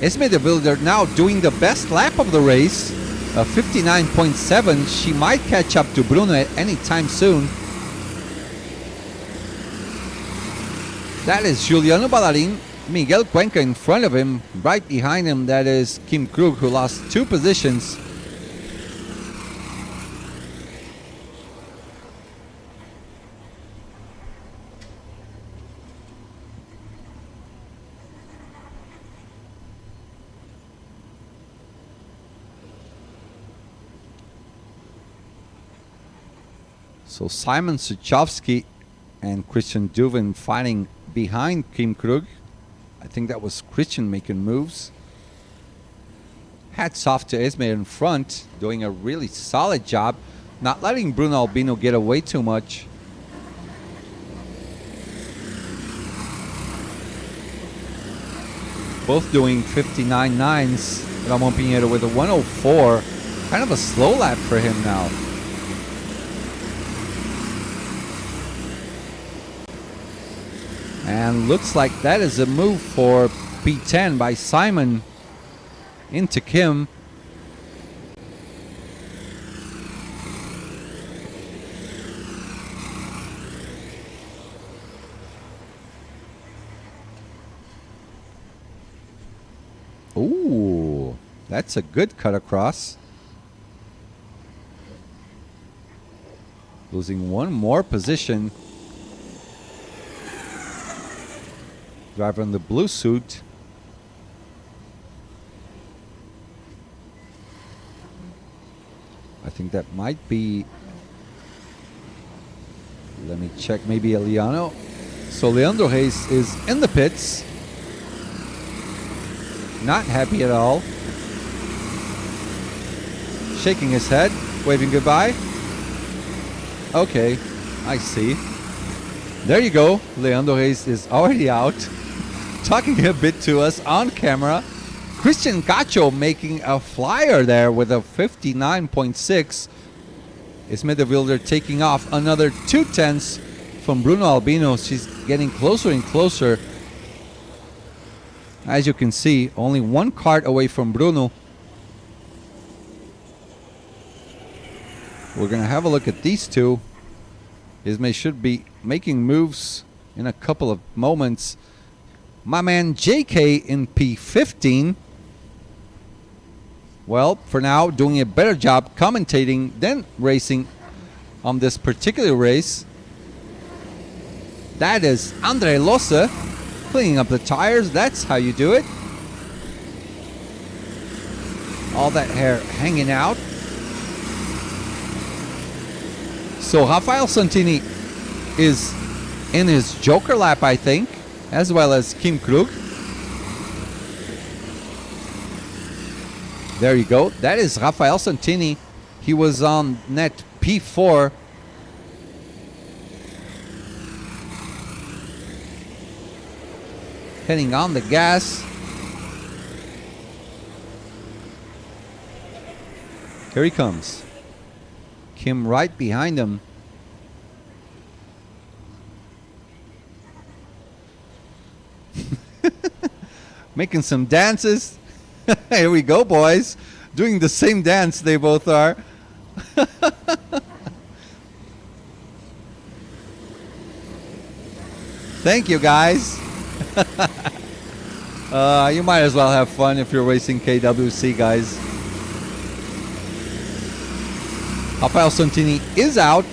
Esme De Wilder now doing the best lap of the race, a 59.7. She might catch up to Bruno at any time soon. That is Juliano Ballarin. Miguel Cuenca in front of him. Right behind him, that is Kim Krug, who lost 2 positions. So Simon Suchovsky and Christian Duvin fighting behind Kim Krug. I think that was Christian making moves. Hats off to Esme in front, doing a really solid job, not letting Bruno Albino get away too much. Both doing 59.9s. Ramon Pinheiro with a 104. Kind of a slow lap for him now. And looks like that is a move for P10 by Simon into Kim. Ooh, that's a good cut across. Losing one more position. Driver in the blue suit. I think that might be, let me check, maybe Eliano. So Leandro Reis is in the pits. Not happy at all. Shaking his head, waving goodbye. Okay, I see. There you go. Leandro Reis is already out. Talking a bit to us on camera. Christian Cacho making a flyer there with a 59.6. Isme de Wilder taking off another 2/10 from Bruno Albino. She's getting closer and closer. As you can see, only one kart away from Bruno. We're going to have a look at these two. Isme should be making moves in a couple of moments. My man JK in P15. Well, for now, doing a better job commentating than racing on this particular race. That is Andre Losa cleaning up the tires. That's how you do it. All that hair hanging out. So Rafael Santini is in his Joker lap, I think, as well as Kim Krug. There you go. That is Rafael Santini. He was on net P4. Heading on the gas. Here he comes. Kim right behind him. Making some dances. Here we go, boys. Doing the same dance they both are. Thank you, guys. You might as well have fun if you're racing KWC, guys. Rafael Santini is out.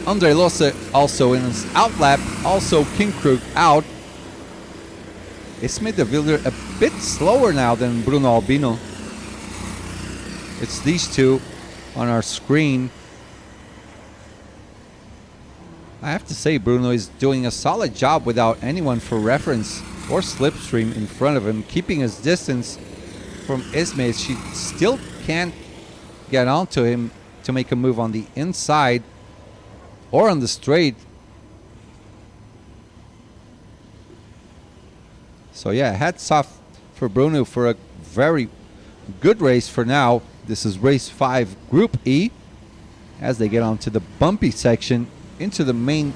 Andre Losa also in his out lap. Also King Krug out. Isme de Wilder a bit slower now than Bruno Albino. It's these two on our screen. I have to say Bruno is doing a solid job without anyone for reference or slipstream in front of him, keeping his distance from Isme. She still can't get onto him to make a move on the inside or on the straight. So yeah, hats off for Bruno for a very good race for now. This is race 5, Group E, as they get onto the bumpy section into the main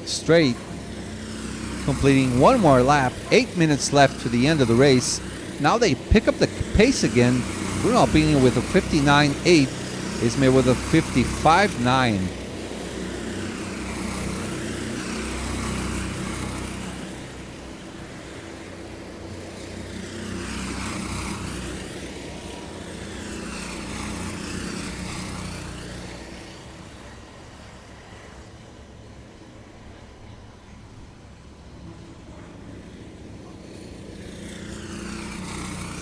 straight, completing one more lap. 8 minutes left to the end of the race. Now they pick up the pace again. Bruno Albino with a 59.8, Isme with a 55.9.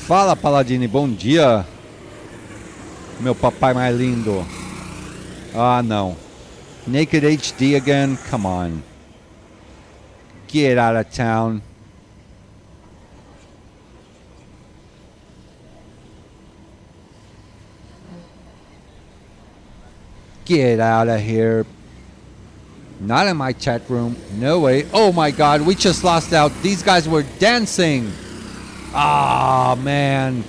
Fala, Paladini, bom dia. Meu papai mais lindo. Ah, não. Naked HD again. Come on. Get out of town. Get out of here. Not in my chat room. No way. Oh my god, we just lost out. These guys were dancing. Ah, man.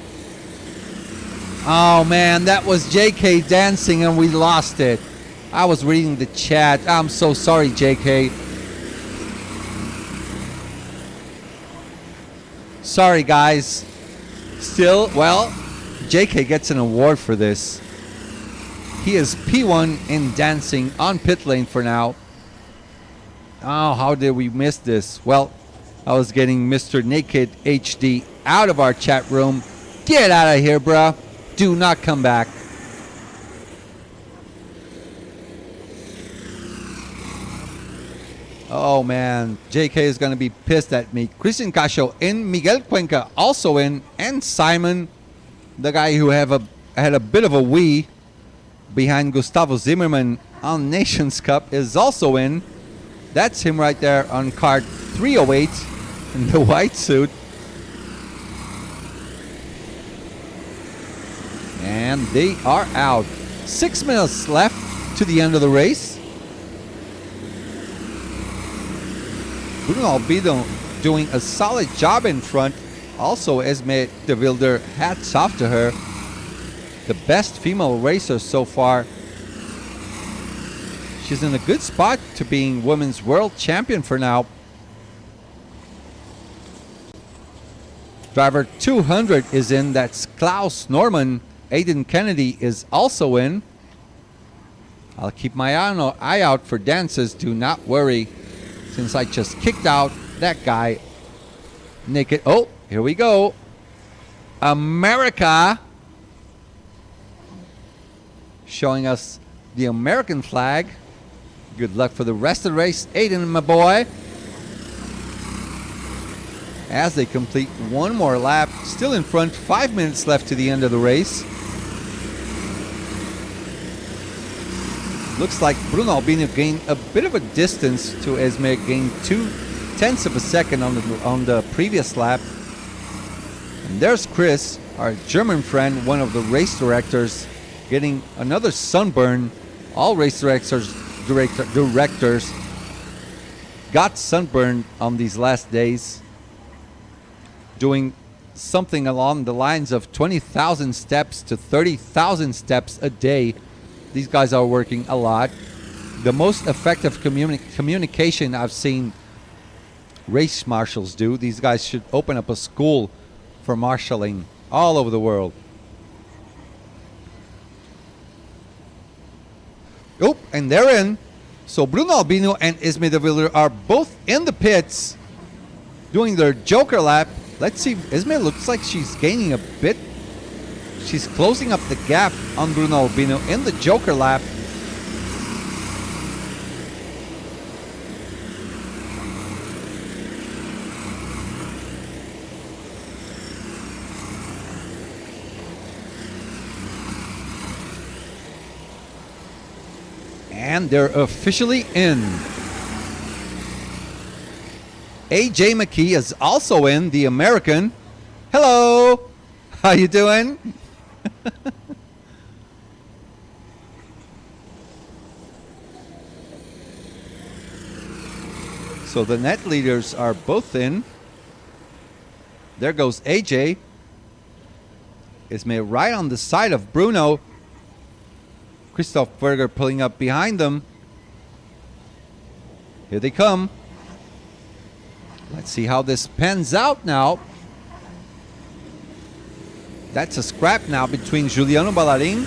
Oh man, that was JK dancing and we lost it. I was reading the chat. I'm so sorry, JK. Sorry, guys. Still, well, JK gets an award for this. He is P1 in dancing on pit lane for now. Oh, how did we miss this? Well, I was getting Mr. Naked HD out of our chat room. Get out of here, bruh. Do not come back. Oh, man. JK is going to be pissed at me. Christian Casio in, Miguel Cuenca also in, and Simon, the guy who had a bit of a wee behind Gustavo Zimmerman on Nations Cup, is also in. That's him right there on Kart 308 in the white suit. And they are out. 6 minutes left to the end of the race. Bruno Albedo doing a solid job in front. Also, Esme de Wilder, hats off to her. The best female racer so far. She's in a good spot to being women's world champion for now. Driver 200 is in. That's Klaus Norman. Aiden Kennedy is also in. I'll keep my eye out for dances. Do not worry, since I just kicked out that guy. Naked. Oh, here we go. America. Showing us the American flag. Good luck for the rest of the race, Aiden, my boy. As they complete one more lap, still in front, 5 minutes left to the end of the race. Looks like Bruno Albino gained a bit of a distance to Esme, gained 0.2 of a second on the previous lap. And there's Chris, our German friend, one of the race directors, getting another sunburn. All race directors got sunburned on these last days, doing something along the lines of 20,000 steps to 30,000 steps a day. These guys are working a lot. The most effective communication I've seen race marshals do. These guys should open up a school for marshalling all over the world. Oh, and they're in. So Bruno Albino and Esme de Wilder are both in the pits doing their Joker lap. Let's see. Esme looks like she's gaining a bit. She's closing up the gap on Bruno Albino in the Joker lap. And they're officially in. AJ McKee is also in, the American. Hello, how you doing? So the net leaders are both in. There goes AJ. It's made right on the side of Bruno. Christoph Berger pulling up behind them. Here they come. Let's see how this pans out now. That's a scrap now between Juliano Ballarin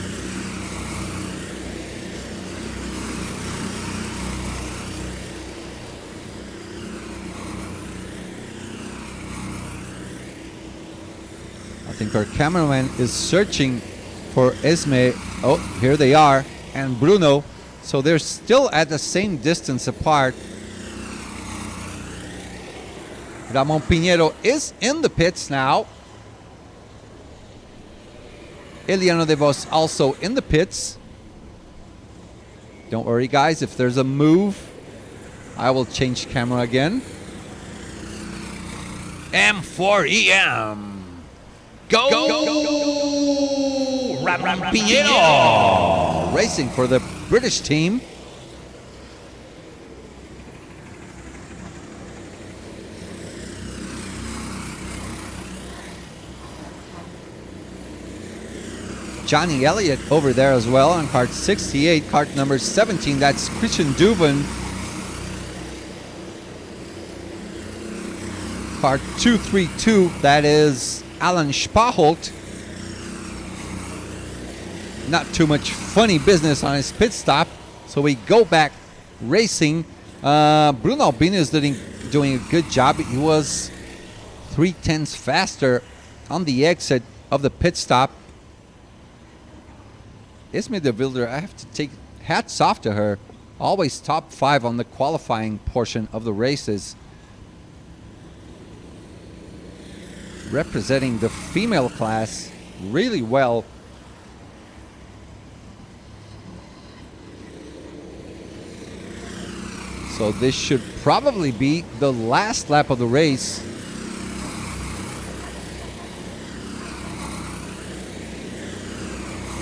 I think our cameraman is searching for Esme. Oh, here they are. And Bruno. So they're still at the same distance apart. Ramon Pinheiro is in the pits now. Eliano de Vos also in the pits. Don't worry, guys. If there's a move, I will change camera again. M4EM. Go! Ramon Pinheiro! Racing for the British team. Johnny Elliott over there as well on cart 68. Cart number 17, that's Christian Dubin. Cart 232, that is Alan Spaholt. Not too much funny business on his pit stop. So we go back racing. Bruno Albino is doing a good job. He was 0.3 faster on the exit of the pit stop. Isme de Wilder, I have to take hats off to her. Always top 5 on the qualifying portion of the races. Representing the female class really well. So this should probably be the last lap of the race.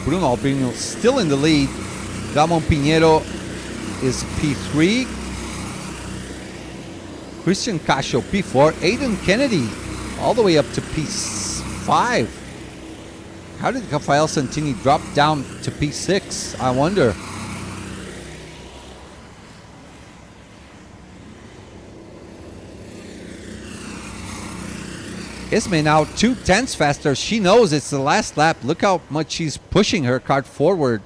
Bruno Albino still in the lead. Ramon Pinheiro is P3. Christian Cacho P4. Aiden Kennedy all the way up to P5. How did Rafael Santini drop down to P6? I wonder. Isme now 0.2 faster. She knows it's the last lap. Look how much she's pushing her cart forward.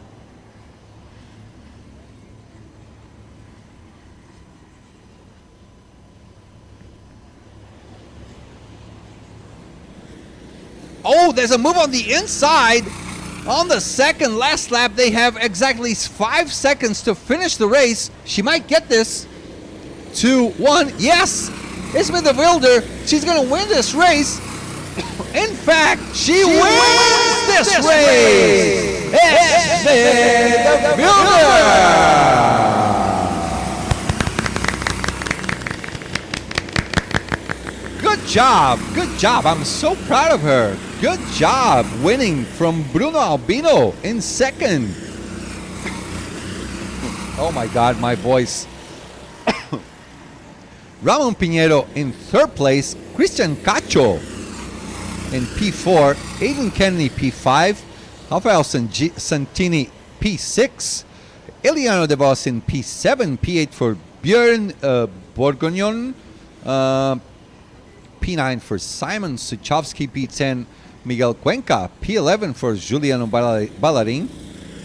Oh, there's a move on the inside. On the second last lap, they have exactly 5 seconds to finish the race. She might get this. 2, 1, yes! Isme de Wilder, she's going to win this race. In fact, she wins this race. Isme de Wilder. Good job. I'm so proud of her. Good job winning from Bruno Albino in second. Oh my God, my voice. Ramon Pinheiro in third place, Christian Cacho in P4, Aiden Kennedy P5, Rafael Santini P6, Eliano De Vos in P7, P8 for Björn Borgognon, P9 for Simon Suchovsky, P10 Miguel Cuenca, P11 for Juliano Ballarin,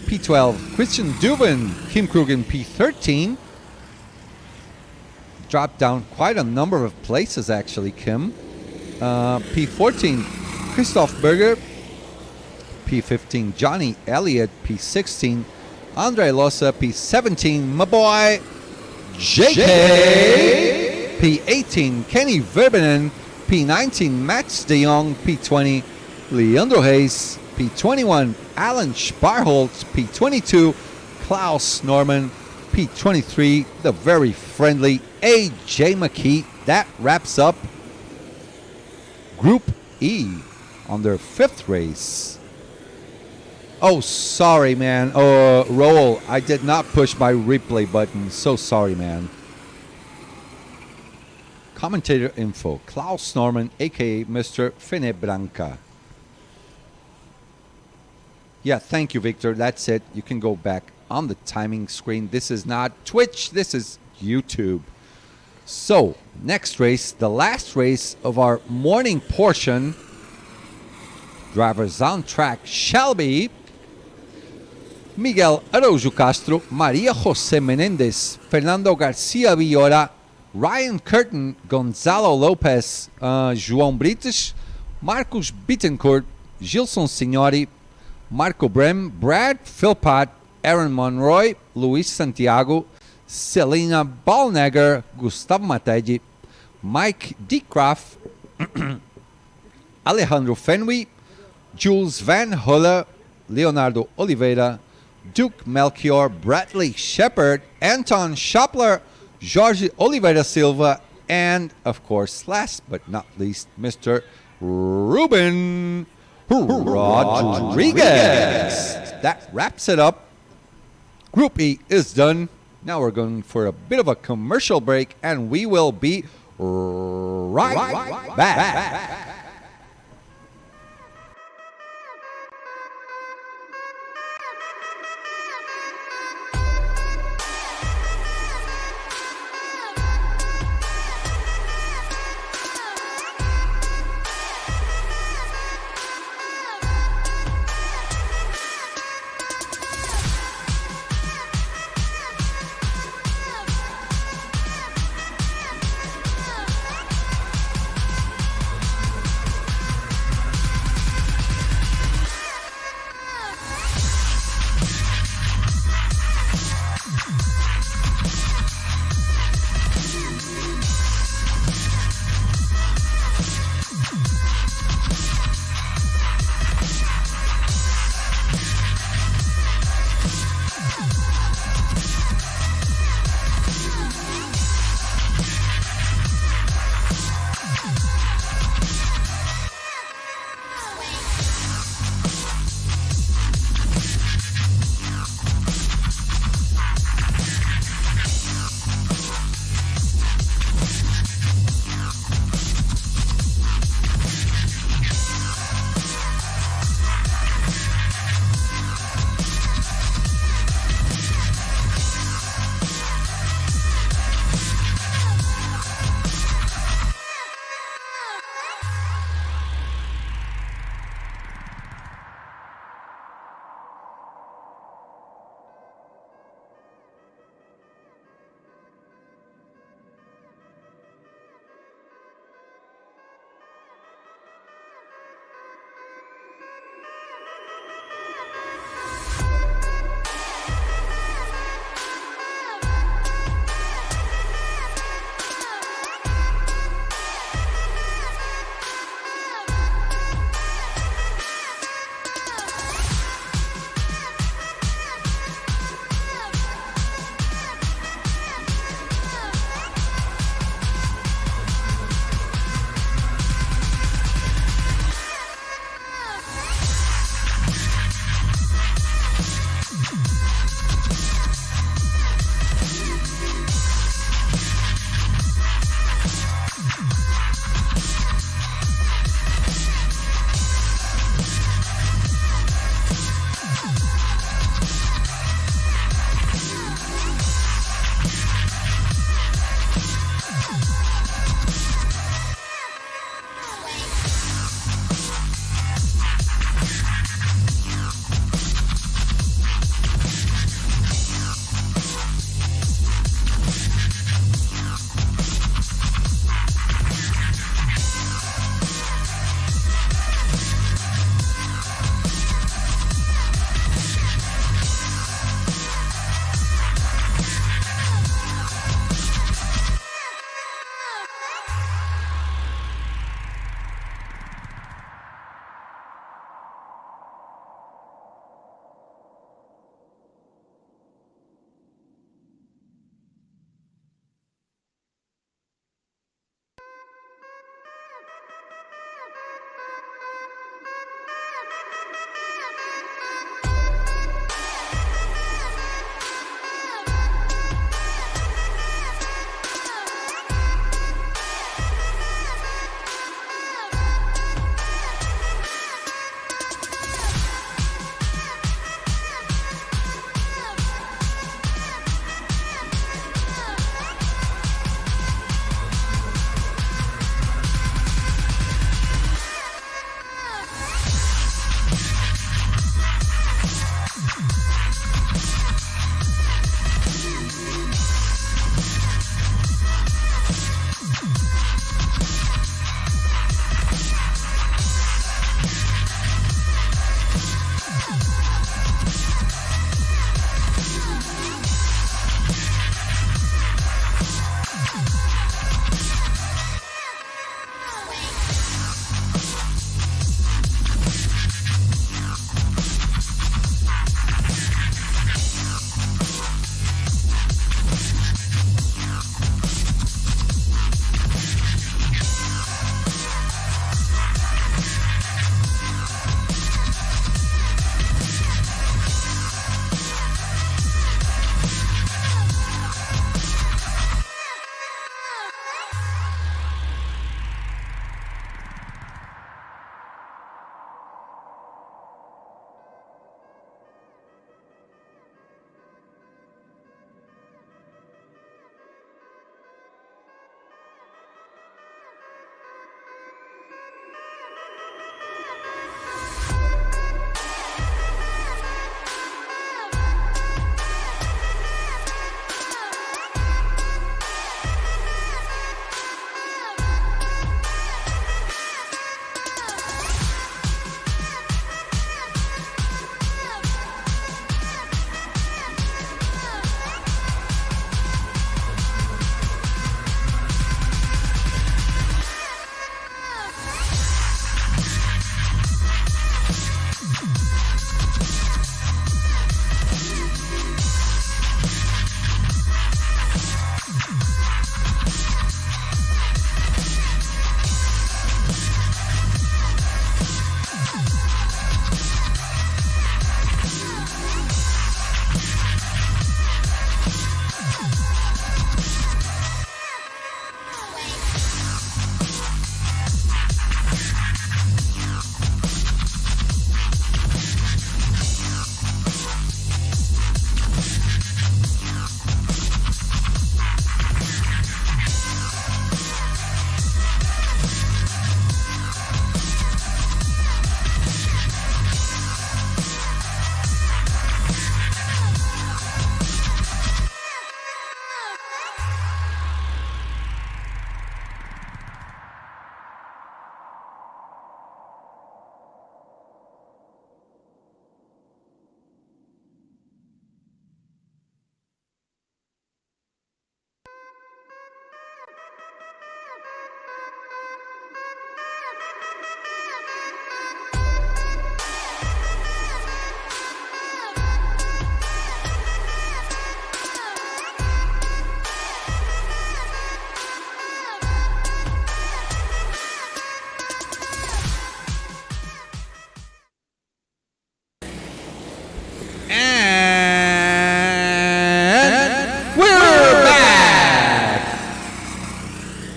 P12 Christian Dubin, Kim Krug in P13. Dropped down quite a number of places actually, Kim. P14 Christoph Berger, P15 Johnny Elliott, P16 Andre Losa, P17 my boy JK, P18 Kenny Verbenen, P19 Max de Jong, P20 Leandro Hayes, P21 Alan Sparholtz, P22 Klaus Norman, P23 the very friendly AJ McKee. That wraps up Group E on their 5th race. Oh, sorry, man. Roll, I did not push my replay button. So sorry, man. Commentator info, Klaus Norman, a.k.a. Mr. Fenebranca. Yeah, thank you, Victor. That's it. You can go back on the timing screen. This is not Twitch. This is YouTube. So, next race, the last race of our morning portion. Drivers on track shall be Miguel Araújo Castro, Maria José Menéndez, Fernando Garcia Villora, Ryan Curtin, Gonzalo Lopez, João Brites, Marcos Bittencourt, Gilson Signori, Marco Brem, Brad Philpott, Aaron Monroy, Luis Santiago, Selena Ballnegger, Gustavo Mategi, Mike Deecraft, Alejandro Fenway, Jules Van Hulle, Leonardo Oliveira, Duke Melchior, Bradley Shepard, Anton Schopler, Jorge Oliveira Silva, and, of course, last but not least, Mr. Ruben Rodriguez. That wraps it up. Group E is done. Now we're going for a bit of a commercial break, and we will be right back.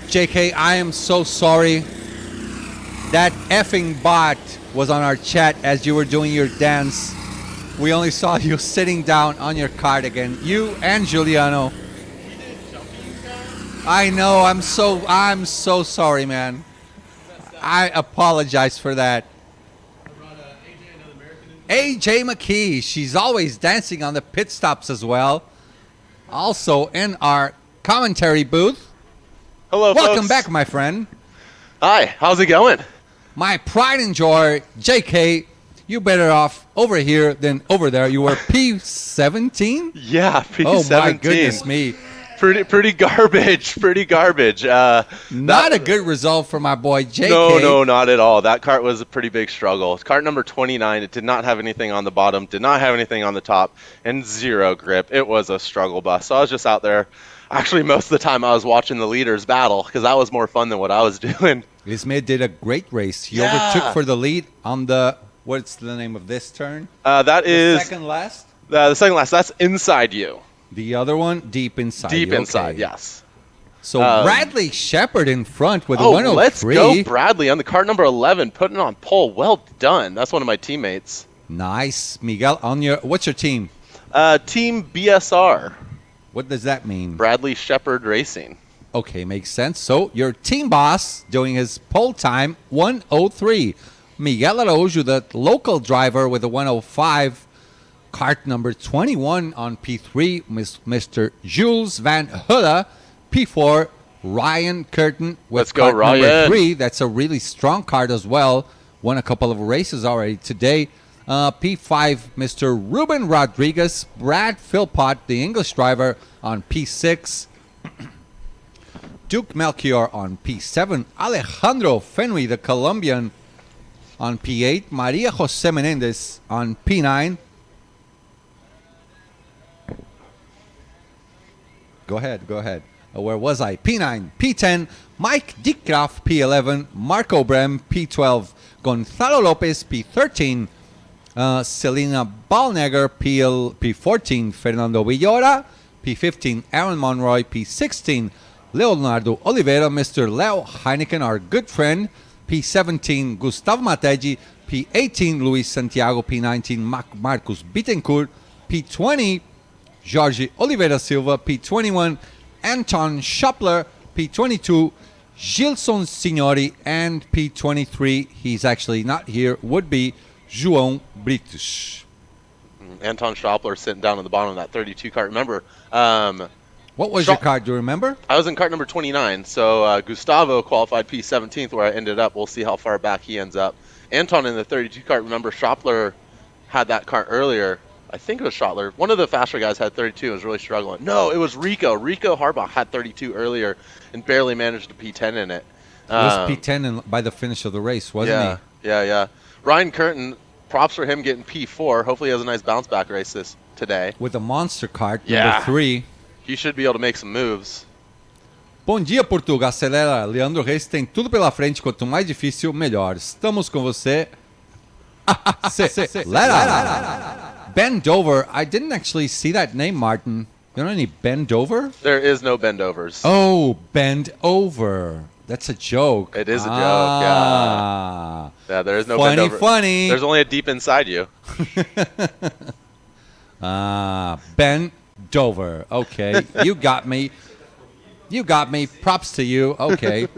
JK, I am so sorry. That effing bot was on our chat as you were doing your dance. We only saw you sitting down on your cart again. You and Giuliano. I know. I'm so sorry, man. I apologize for that. AJ McKee. She's always dancing on the pit stops as well. Also in our commentary booth. Hello, Welcome folks. back, my friend. Hi, how's it going? My pride and joy, JK, you better off over here than over there. You were P17? Yeah, P17. Oh, my goodness me. Pretty garbage. Pretty garbage. Not a good result for my boy, JK. No, not at all. That cart was a pretty big struggle. Cart number 29, it did not have anything on the bottom, did not have anything on the top, and zero grip. It was a struggle bus. So I was just out there. Actually, most of the time I was watching the leaders battle because that was more fun than what I was doing. Ismay did a great race. He Yeah. overtook for the lead on the, what's the name of this turn? That is Second last? the second last. That's inside you. The other one, deep inside. Deep you. inside, Okay. yes. So Bradley Shepard in front with a Oh, 103. let's go, Bradley, on the cart number 11, putting it on pole. Well done. That's one of my teammates. Nice. Miguel, on your, what's your team? Team BSR, What does that mean? Bradley Shepard Racing. Okay, makes sense. So your team boss doing his pole time 103. Miguel Araújo, the local driver with a 105. Cart number 21 on P3, Mr. Jules Van Hulle. P4, Ryan Curtin with Let's go, cart number Ryan. 3. That's a really strong cart as well. Won a couple of races already today. P5, Mr. Ruben Rodriguez. Brad Philpott, the English driver, on P6. Duke Melchior on P7. Alejandro Fenway, the Colombian, on P8. Maria Jose Menendez on P9. Go ahead. Where was I? P9, P10, Mike Dickgraff, P11, Marco Brem, P12, Gonzalo Lopez, P13, Selena Balnegger, P14, Fernando Villora, P15, Aaron Monroy, P16, Leonardo Oliveira, Mr. Leo Heineken, our good friend, P17, Gustavo Mategi, P18, Luis Santiago, P19, Marcus Bittencourt, P20, Jorge Oliveira Silva, P21, Anton Schopler, P22, Gilson Signori, and P23, he's actually not here, would be João Britos. Anton Schopler sitting down at the bottom of that 32 cart. Remember, What was your card, do you remember? I was in cart number 29, so Gustavo qualified P17th where I ended up. We'll see how far back he ends up. Anton in the 32 cart, remember Schopler had that cart earlier. I think it was Schottler. One of the faster guys had 32 and was really struggling. No, it was Rico. Rico Harbach had 32 earlier and barely managed a P10 in it. It was P10 by the finish of the race, wasn't he? Yeah. Ryan Curtin, props for him getting P4. Hopefully he has a nice bounce back race today. With the monster card, Yeah. number 3. He should be able to make some moves. Bom dia, Portugal. Acelera. Leandro Reis tem tudo pela frente. Quanto mais difícil, melhor. Estamos com você. Acelera. Ben Dover. I didn't actually see that name, Martin. You know any Ben Dover? There is no bendovers. Oh, bend over. That's a joke. It is a joke, yeah. Yeah, there is no bendover. Funny. There's only a deep inside you. Ben Dover. Okay, you got me. Props to you. Okay.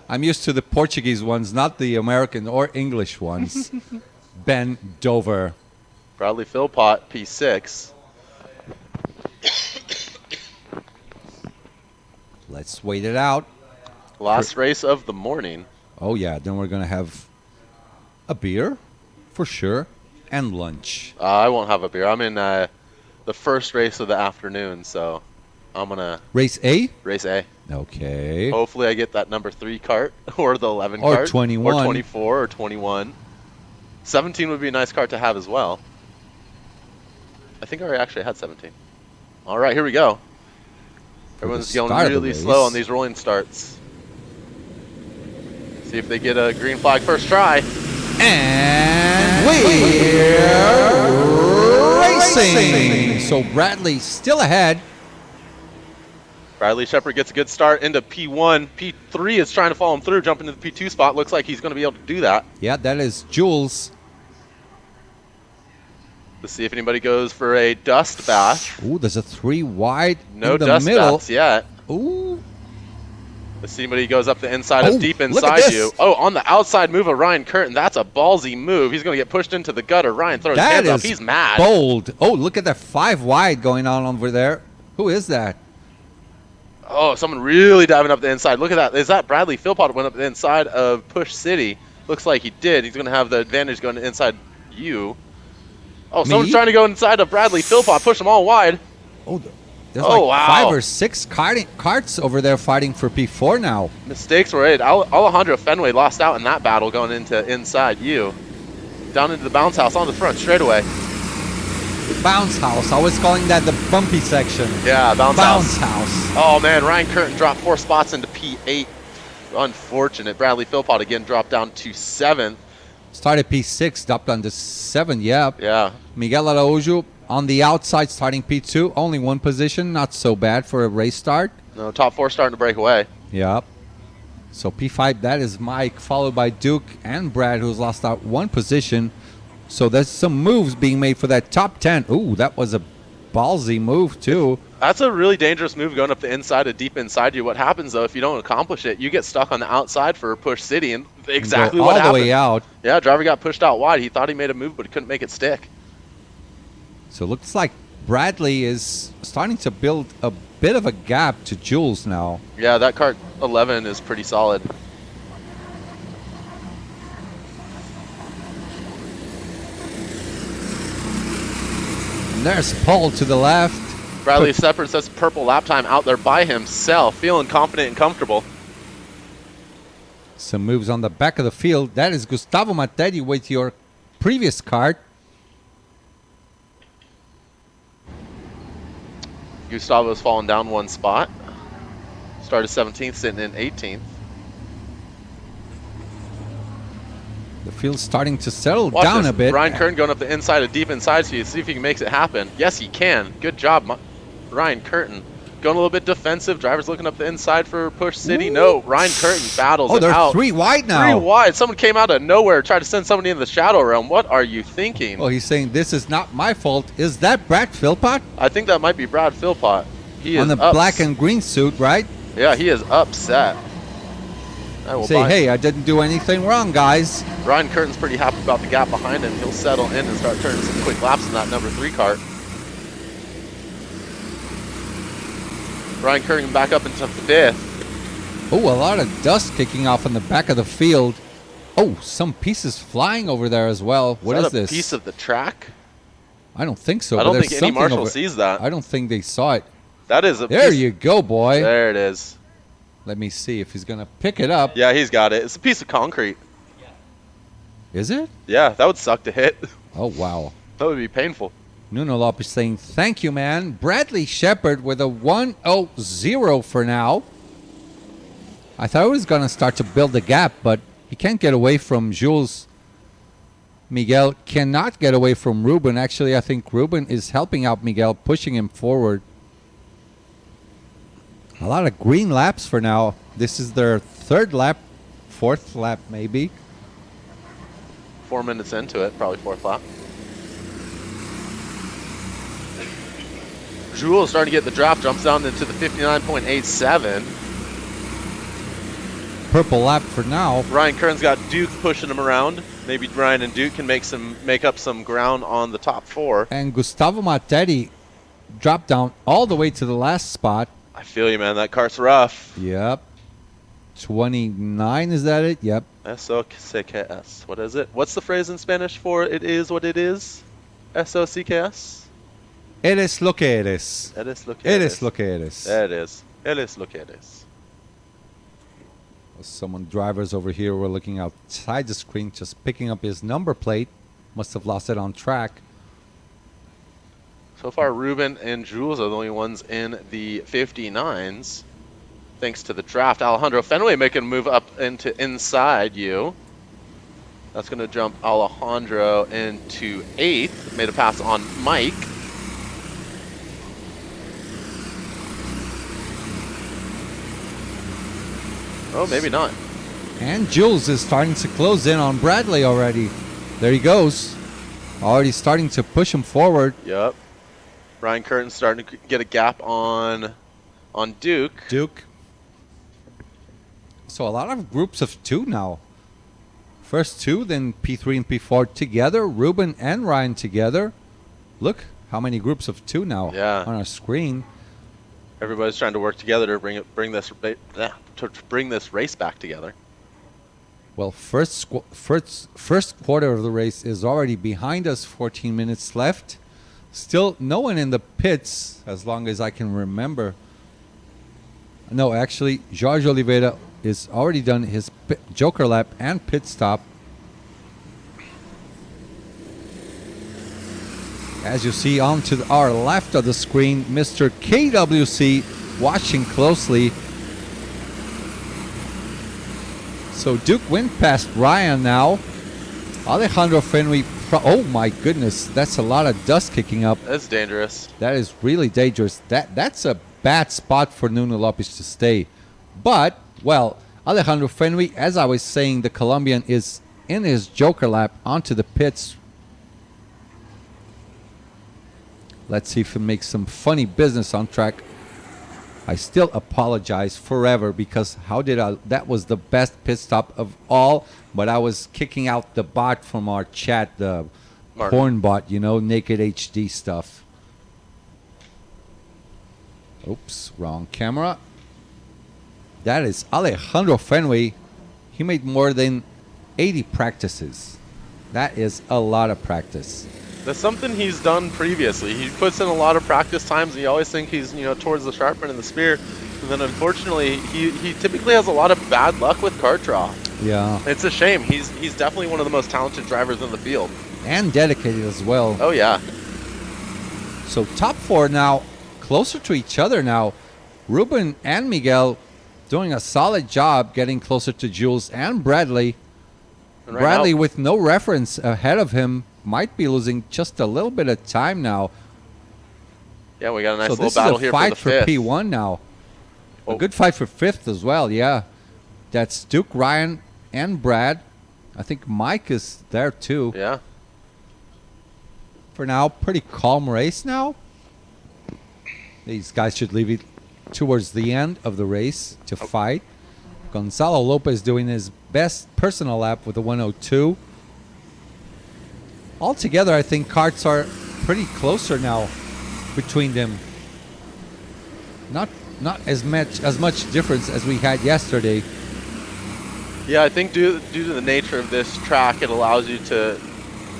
I'm used to the Portuguese ones, not the American or English ones. Ben Dover. Bradley Philpott, P6. Let's wait it out. Last race of the morning. Oh, yeah. Then we're going to have a beer, for sure, and lunch. I won't have a beer. I'm in the first race of the afternoon, so I'm going to Race A? race A. Okay. Hopefully I get that number 3 cart or the 11 Or cart. 21. Or 24 or 21. 17 would be a nice cart to have as well. I think I actually had 17. All right, here we go. Everyone's going start of the really race. slow on these rolling starts. See if they get a green flag first try. And we're racing. So Bradley still ahead. Bradley Shepard gets a good start into P1. P3 is trying to follow him through, jump into the P2 spot. Looks like he's going to be able to do that. Yeah, that is Jules. Let's see if anybody goes for a dust bash. Ooh, there's a 3 wide No in the dust middle. baths yet. Ooh. Let's see anybody goes up the inside Oh, of deep look at inside this. you. Oh, on the outside move of Ryan Curtin. That's a ballsy move. He's going to get pushed into the gutter. Ryan throws his That hands up. is He's mad. bold. Oh, look at that 5 wide going on over there. Who is that? Oh, someone really diving up the inside. Look at that. Is that Bradley Philpott went up the inside of Push City? Looks like he did. He's going to have the advantage going inside you. Oh, someone's trying to go inside of Bradley Philpott. Push them all wide. Oh, there's Oh, like wow. 5 or 6 carts over there fighting for P4 now. Mistakes were made. Alejandro Fenway lost out in that battle going into inside you. Down into the bounce house on the front straightaway. Bounce house. I was calling that the bumpy section. Yeah, bounce house. house. Oh, man. Ryan Curtin dropped 4 spots into P8. Unfortunate. Bradley Philpott again dropped down to 7th. Started P6, dropped on to 7. Yep. Yeah. Miguel Araújo on the outside starting P2. Only 1 position. Not so bad for a race start. No, top 4 starting to break away. Yep. So P5, that is Mike, followed by Duke and Brad, who's lost out 1 position. So there's some moves being made for that top 10. Ooh, that was a ballsy move, too. That's a really dangerous move going up the inside of deep inside you. What happens, though, if you don't accomplish it, you get stuck on the outside for Push City, and exactly Go what all happened. the way out. Yeah, driver got pushed out wide. He thought he made a move, but he couldn't make it stick. So it looks like Bradley is starting to build a bit of a gap to Jules now. Yeah, that Kart 11 is pretty solid. And there's Paul to the left. Bradley Shepard says purple lap time out there by himself, feeling confident and comfortable. Some moves on the back of the field. That is Gustavo Matetti with your previous cart. Gustavo's fallen down 1 spot. Started 17th, sitting in 18th. The field's starting to settle Watch down this. a bit. Ryan Curtin going up the inside of deep inside so you see if he makes it happen. Yes, he can. Good job, Ryan Curtin. Going a little bit defensive. Driver's looking up the inside for Push City. Ooh. No, Ryan Curtin battles Oh, it they're out. 3 wide now. 3 wide. Someone came out of nowhere, tried to send somebody in the shadow realm. What are you thinking? Oh, he's saying this is not my fault. Is that Brad Philpott? I think that might be Brad Philpott. He On is the black and green suit, right? Yeah, he is upset. Say, hey, I didn't do anything wrong, guys. Ryan Curtin's pretty happy about the gap behind him. He'll settle in and start turning some quick laps in that number 3 cart. Ryan Curtin back up into 5th. Oh, a lot of dust kicking off on the back of the field. Oh, some pieces flying over there as well. What is that a this? piece of the track? I don't think so. I but don't there's think any something marshal over- sees that. I don't think they saw it. That is a There piece. you go, boy. There it is. Let me see if he's going to pick it up. Yeah, he's got it. It's a piece of concrete. Is it? Yeah, that would suck to hit. Oh, wow. That would be painful. Nuno Lopez saying, thank you, man. Bradley Shepard with a 1-0 for now. I thought he was going to start to build a gap, but he can't get away from Jules. Miguel cannot get away from Ruben. Actually, I think Ruben is helping out Miguel, pushing him forward. A lot of green laps for now. This is their 3rd lap, 4th lap maybe. 4 minutes into it, probably 4th lap. Jules starting to get the drop, jumps down into the 59.87. Purple lap for now. Ryan Kern's got Duke pushing him around. Maybe Ryan and Duke can make up some ground on the top 4. And Gustavo Matetti dropped down all the way to the last spot. I feel you, man. That cart's rough. Yep. 29, is that it? Yep. S-O-C-K-S. What is it? What's the phrase in Spanish for it is what it is? S-O-C-K-S? Eres lo que eres. Eres lo que Eres lo que eres. There it is. Eres lo que eres. Someone drivers over here were looking outside the screen, just picking up his number plate. Must have lost it on track. So far, Ruben and Jules are the only ones in the 59s. Thanks to the draft. Alejandro Fenway making a move up into inside you. That's going to jump Alejandro into 8th. Made a pass on Mike. Oh, maybe not. And Jules is starting to close in on Bradley already. There he goes. Already starting to push him forward. Yep. Ryan Curtin's starting to get a gap on Duke. So a lot of groups of 2 now. First 2, then P3 and P4 together. Ruben and Ryan together. Look how many groups of 2 now on our screen. Everybody's trying to work together to bring this race back together. Well, first quarter of the race is already behind us. 14 minutes left. Still no one in the pits, as long as I can remember. No, actually, Jorge Oliveira is already done his Joker lap and pit stop. As you see on to our left of the screen, Mr. KWC watching closely. So Duke went past Ryan now. Alejandro Fenway. Oh my goodness, that's a lot of dust kicking up. That's dangerous. That is really dangerous. That's a bad spot for Nuno Lopes to stay. But, well, Alejandro Fenway, as I was saying, the Colombian is in his Joker lap onto the pits. Let's see if he makes some funny business on track. I still apologize forever because that was the best pit stop of all, but I was kicking out the bot from our chat, the porn bot, naked HD stuff. Oops, wrong camera. That is Alejandro Fenway. He made more than 80 practices. That is a lot of practice. That's something he's done previously. He puts in a lot of practice times, and you always think he's, towards the sharp end of the spear. And then unfortunately, he typically has a lot of bad luck with kart draw. Yeah. It's a shame. He's definitely one of the most talented drivers in the field. And dedicated as well. Oh, yeah. So top 4 now, closer to each other now. Ruben and Miguel doing a solid job getting closer to Jules and Bradley. And right Bradley now, with no reference ahead of him might be losing just a little bit of time now. yeah, we got a nice So little this battle is a here fight for the fifth. P1 now. Oh. A good fight for 5th as well, yeah. That's Duke, Ryan, and Brad. I think Mike is there too. Yeah. For now, pretty calm race now. These guys should leave it towards the end of the race to fight. Gonzalo Lopez doing his best personal lap with a 102. Altogether, I think karts are pretty closer now between them. Not as much difference as we had yesterday. Yeah, I think due to the nature of this track, it allows you to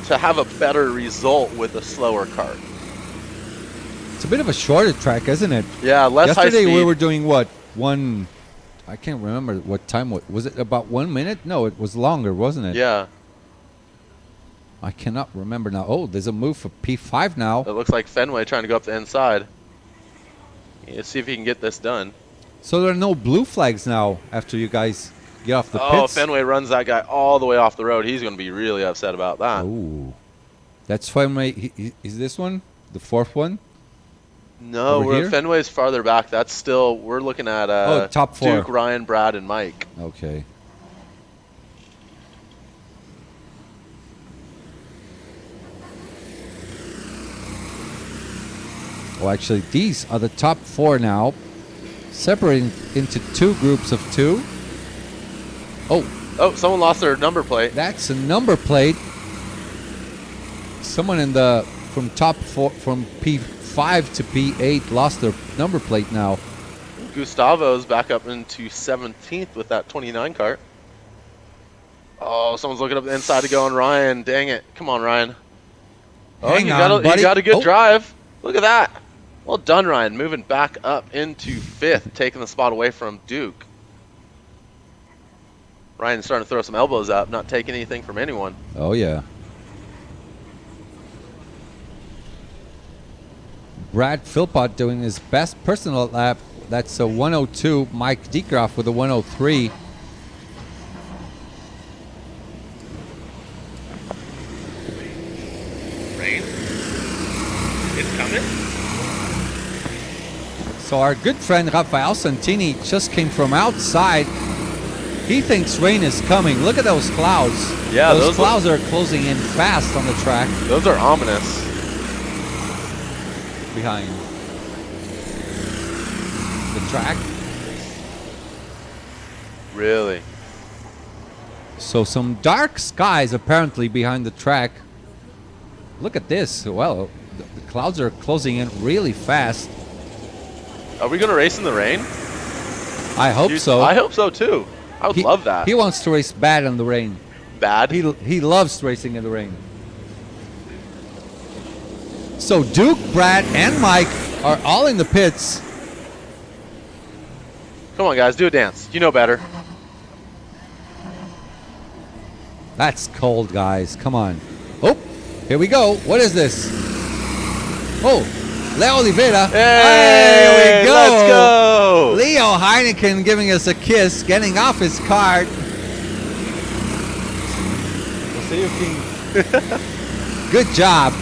have a better result with a slower kart. It's a bit of a shorter track, isn't it? Yeah, less high Yesterday speed. we were doing what? I can't remember what time. Was it about 1 minute? No, it was longer, wasn't it? Yeah. I cannot remember now. Oh, there's a move for P5 now. It looks like Fenway trying to go up the inside. Let's see if he can get this done. So there are no blue flags now after you guys get off the Oh, pits. Fenway runs that guy all the way off the road. He's going to be really upset about that. Ooh. That's Fenway. Is this one? The 4th one? No, Over here? Fenway's farther back. That's still, we're looking at top 4. Duke, Ryan, Brad, and Mike. Okay. Well, actually, these are the top 4 now, separating into 2 groups of 2. Oh, someone lost their number plate. That's a number plate. Someone from top 4, from P5 to P8 lost their number plate now. Gustavo's back up into 17th with that 29 cart. Oh, someone's looking up the inside to go on Ryan. Dang it. Come on, Ryan. Oh, Hang you on, buddy. got a good Oh. drive. Look at that. Well done, Ryan. Moving back up into 5th, taking the spot away from Duke. Ryan's starting to throw some elbows up, not taking anything from anyone. Oh, yeah. Brad Philpott doing his best personal lap. That's a 102. Mike Deekroff with a 103. Rain. It's coming. So our good friend Rafael Santini just came from outside He thinks rain is coming. Look at those clouds. Yeah, those those clouds are closing in fast on the track Those are ominous. behind the track. Really. So some dark skies apparently behind the track. Look at this. Well, the clouds are closing in really fast. Are we going to race in the rain? I hope so. I hope so too. I would love that. He wants to race bad in the rain. Bad? He loves racing in the rain. So Duke, Brad, and Mike are all in the pits. Come on, guys. Do a dance. You know better. That's cold, guys. Come on. Oh, here we go. What is this? Oh, Leo Oliveira. Hey, here we go. let's go. Leo Heineken giving us a kiss, getting off his cart. We'll see you, King. Good job.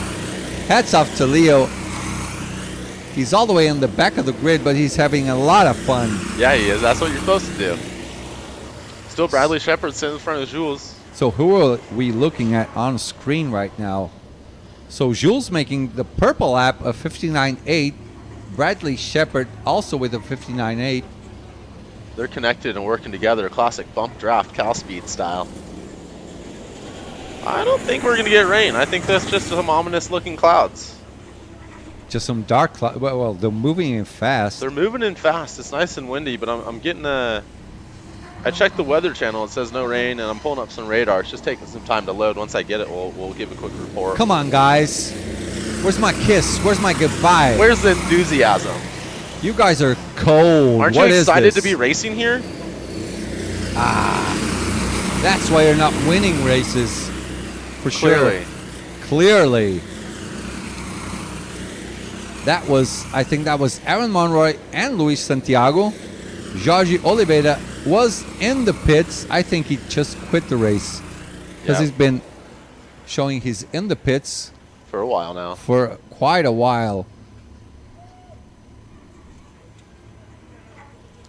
Hats off to Leo. He's all the way in the back of the grid, but he's having a lot of fun. Yeah, he is. That's what you're supposed to do. Still Bradley Shepard sitting in front of Jules. So who are we looking at on screen right now? So Jules making the purple lap of 59.8. Bradley Shepard also with a 59.8. They're connected and working together. Classic bump draft, Cal Speed style. I don't think we're going to get rain. I think that's just some ominous looking clouds. Just some dark clouds. Well, they're moving in fast. They're moving in fast. It's nice and windy, but I'm getting a... I checked the weather channel. It says no rain, and I'm pulling up some radar. It's just taking some time to load. Once I get it, we'll give a quick report. Come on, guys. Where's my kiss? Where's my goodbye? Where's the enthusiasm? You guys are cold. Aren't What you is excited this? to be racing here? That's why you're not winning races. For Clearly. sure. Clearly. That was, I think that was Aaron Monroy and Luis Santiago. Jorge Oliveira was in the pits. I think he just quit the race because he's been showing he's in the pits For a while now. for quite a while.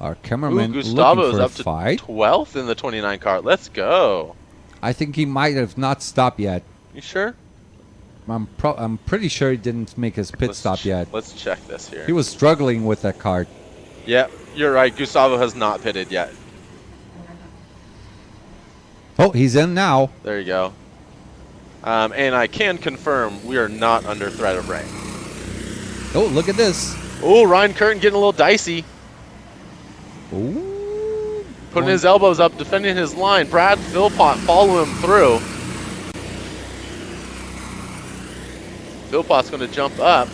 Our cameraman looking Gustavo's for a up to fight. 12th in the 29 cart. Let's go. I think he might have not stopped yet. You sure? I'm pretty sure he didn't make his pit stop yet. Let's check this here. He was struggling with that cart. Yeah, you're right. Gustavo has not pitted yet. Oh, he's in now. There you go. And I can confirm we are not under threat of rain. Oh, look at this. Oh, Ryan Curtin getting a little dicey. Ooh. Putting his elbows up, defending his line. Brad Philpott follow him through. Philpott's going to jump up.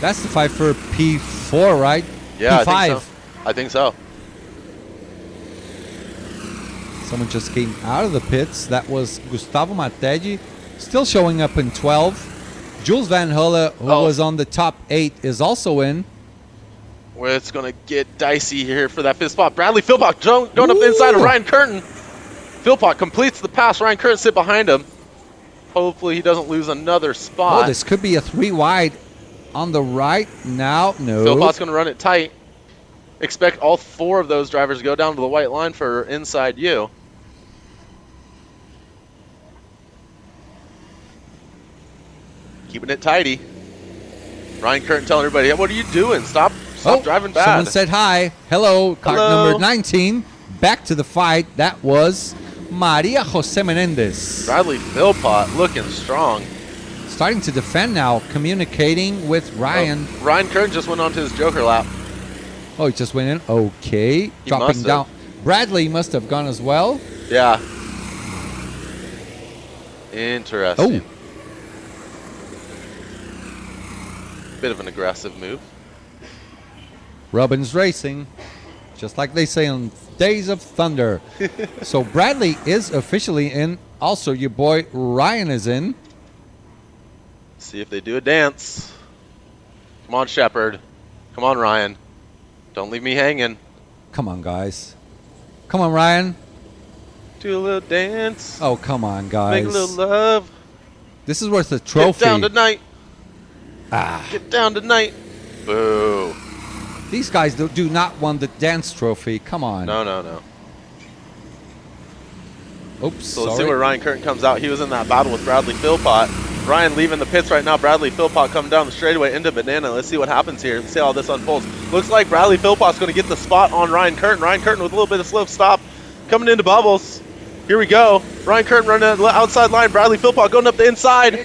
That's the fight for P4, right? Yeah, P5. I think so. Someone just came out of the pits. That was Gustavo Mategi, still showing up in 12. Jules Van Hulle, who was on the top 8, is also in. Well, it's going to get dicey here for that fifth spot. Bradley Philpott going up the inside of Ryan Curtin. Philpott completes the pass. Ryan Curtin sit behind him. Hopefully he doesn't lose another spot. Oh, this could be a 3 wide on the right now. No. Philpott's going to run it tight. Expect all 4 of those drivers to go down to the white line for inside you. Keeping it tidy. Ryan Curtin telling everybody, hey, what are you doing? Stop driving bad. Someone said hi. Hello, cart Hello. number 19. Back to the fight. That was Maria Jose Menendez. Bradley Philpott looking strong. Starting to defend now, communicating with Ryan. Ryan Curtin just went on to his Joker lap. Oh, he just went in. Okay. He Dropping must have. down. Bradley must have gone as well. Yeah. Interesting. Oh. Bit of an aggressive move. Robbins Racing, just like they say on Days of Thunder. So Bradley is officially in. Also, your boy Ryan is in. See if they do a dance. Come on, Shepard. Come on, Ryan. Don't leave me hanging. Come on, guys. Come on, Ryan. Do a little dance. Oh, come on, guys. Make a little love. This is worth a trophy. Get down tonight. Ah, Get down tonight. Boo. these guys do not want the dance trophy. Come on. No, no, no. Oops, So let's see sorry. where Ryan Curtin comes out. He was in that battle with Bradley Philpott. Ryan leaving the pits right now. Bradley Philpott coming down the straightaway into Banana. Let's see what happens here. Let's see how this unfolds. Looks like Bradley Philpott's going to get the spot on Ryan Curtin. Ryan Curtin with a little bit of slow stop coming into bubbles. Here we go. Ryan Curtin running the outside line. Bradley Philpott going up the inside.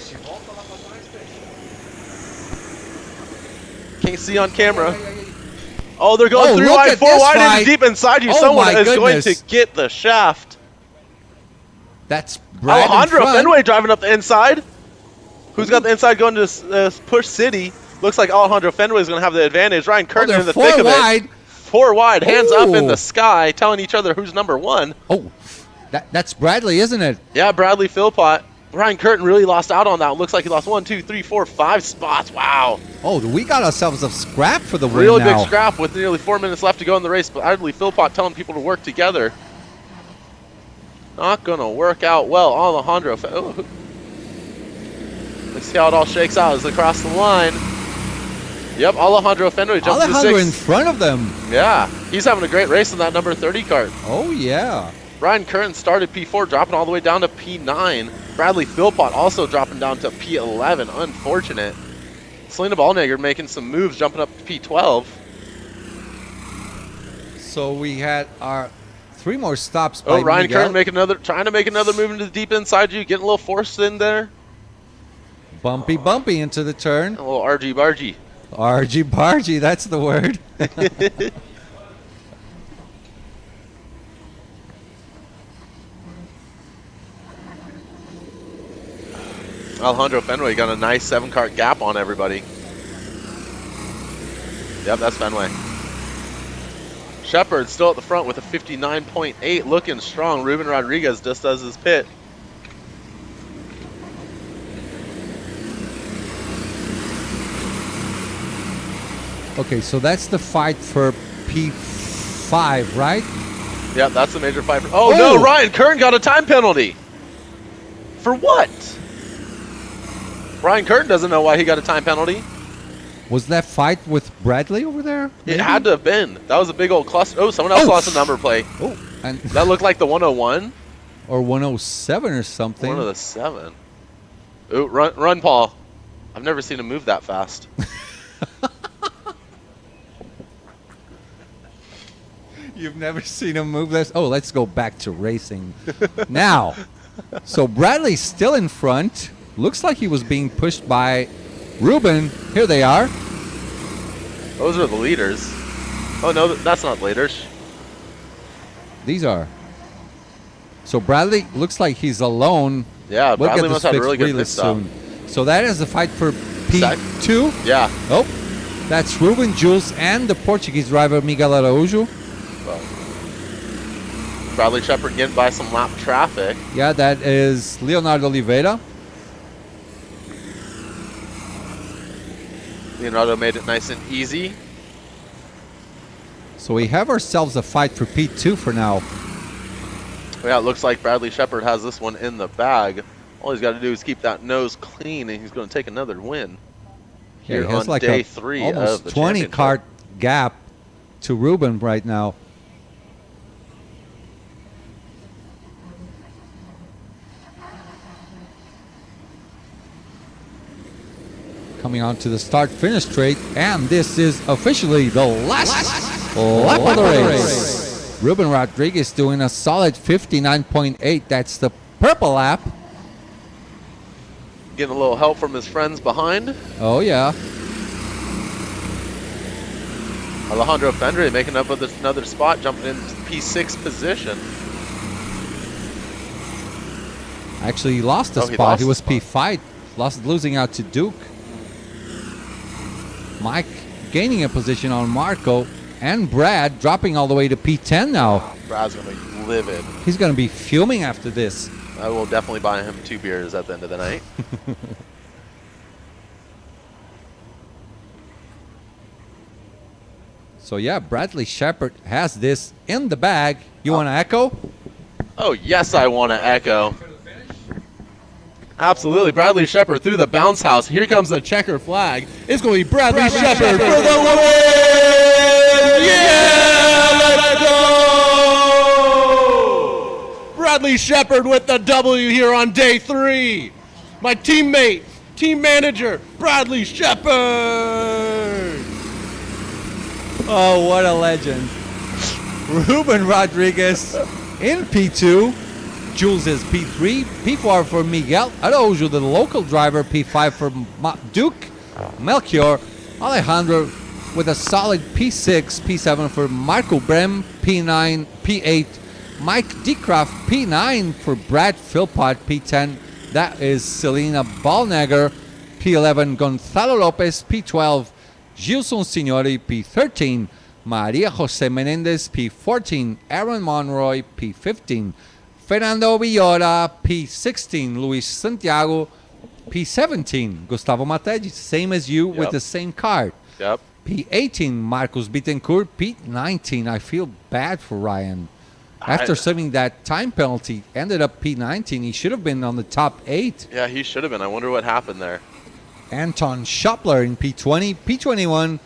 Can't see on camera. Oh, they're going 3 look wide, at 4 this wide, fight. and deep inside you. Oh Someone my is going goodness. to get the shaft. That's Brad in Alejandro front. Fenway driving up the inside. Who's got the inside going to Push City? Looks like Alejandro Fenway is going to have the advantage. Ryan Curtin they're in the 4 thick of wide. it. 4 wide, hands up in Ooh. the sky, telling each other who's number 1. Oh, that's Bradley, isn't it? Yeah, Bradley Philpott. Ryan Curtin really lost out on that. Looks like he lost 1, 2, 3, 4, 5 spots. Wow. Oh, we got ourselves a scrap for the win Really now. big scrap with nearly 4 minutes left to go in the race. Bradley Philpott telling people to work together. Not going to work out well. Alejandro. Let's see how it all shakes out as they cross the line. Yep, Alejandro Fenway jumps to Alejandro 6. in front of them. Yeah, he's having a great race in that number 30 kart. Oh, yeah. Ryan Curtin started P4, dropping all the way down to P9. Bradley Philpott also dropping down to P11. Unfortunate. Selena Ballnegger making some moves, jumping up to P12. So we had our 3 more stops by Oh, Ryan Miguel. Curtin trying to make another move into the deep inside you, getting a little forced in there. Bumpy into the turn. A little RG bargy. RG bargy, that's the word. Alejandro Fenway got a nice 7-kart gap on everybody. Yep, that's Fenway. Shepard still at the front with a 59.8, looking strong. Ruben Rodriguez just does his pit. Okay, so that's the fight for P5, right? Yep, that's the major fight. Oh, Oh! no, Ryan Curtin got a time penalty. For what? Ryan Curtin doesn't know why he got a time penalty. Was that fight with Bradley over there? It maybe? had to have been. That was a big old cluster. Oh, someone else Oh! lost a number plate. Oh, and That looked like the 101. or 107 or something. One of the 7. Ooh, run, Paul. I've never seen him move that fast. You've never seen him move this? Oh, let's go back to racing. Now, so Bradley's still in front. Looks like he was being pushed by Ruben. Here they are. Those are the leaders. Oh, no, that's not leaders. These are. So Bradley looks like he's alone. Yeah, We'll Bradley get must this have a fixed really good pit stop. soon. So that is the fight for P2. Yeah. Oh, that's Ruben Jules and the Portuguese driver Miguel Araújo. Bradley Shepard getting by some lap traffic. Yeah, that is Leonardo Oliveira. Leonardo made it nice and easy. So we have ourselves a fight for P2 for now. Yeah, it looks like Bradley Shepard has this one in the bag. All he's got to do is keep that nose clean, and he's going to take another win Yeah, here he has on like day a 3 almost of the 20 championship. cart gap to Ruben right now. Coming on to the start-finish straight, and this is officially the last lap of the race. Ruben Rodriguez doing a solid 59.8. That's the purple lap. Getting a little help from his friends behind. Oh, yeah. Alejandro Fenway making up with another spot, jumping into P6 position. Actually, he lost a Oh, he spot. lost He a was spot. P5, losing out to Duke. Mike gaining a position on Marco, and Brad dropping all the way to P10 now. Brad's going to be livid. He's going to be fuming after this. I will definitely buy him 2 beers at the end of the night. So yeah, Bradley Shepard has this in the bag. You want to echo? Oh, yes, I want to echo. Absolutely. Bradley Shepard through the bounce house. Here comes the checker flag. It's going to be Bradley Shepard for the win! Yeah, let's go! Bradley Shepard with the W here on day 3. My teammate, team manager, Bradley Shepard. Oh, what a legend. Ruben Rodriguez in P2. Jules is P3. P4 for Miguel Araujo, the local driver. P5 for Duke. Melchior. Alejandro with a solid P6. P7 for Marco Brem. P9. P8. Mike Decraft. P9 for Brad Philpott. P10. That is Selena Ballnegger. P11 Gonzalo Lopez. P12 Gilson Signori. P13 Maria Jose Menendez. P14 Aaron Monroy. P15 Fernando Villora. P16 Luis Santiago. P17 Gustavo Mategi, same as you with the same card. Yep. P18 Marcos Bittencourt. P19 I feel bad for Ryan. After serving that time penalty, ended up P19. He should have been on the top 8. Yeah, he should have been. I wonder what happened there. Anton Schoppler in P20. P21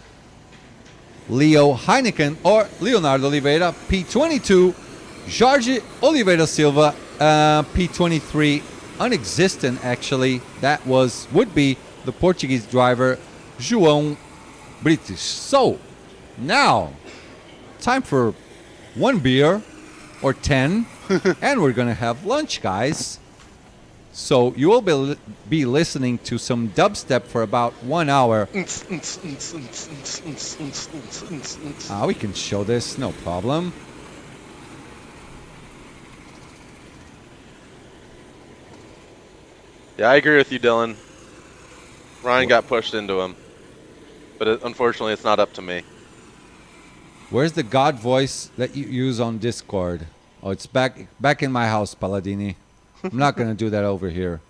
Leo Heineken or Leonardo Oliveira. P22 Jorge Oliveira Silva. P23 unexistent actually. That would be the Portuguese driver João Brites. So now time for one beer or 10 and we're gonna have lunch, guys. So you will be listening to some dubstep for about 1 hour. We can show this, no problem. Yeah, I agree with you, Dylan. Ryan got pushed into him. But unfortunately, it's not up to me. Where's the God voice that you use on Discord? Oh, it's back in my house, Palladini. I'm not going to do that over here.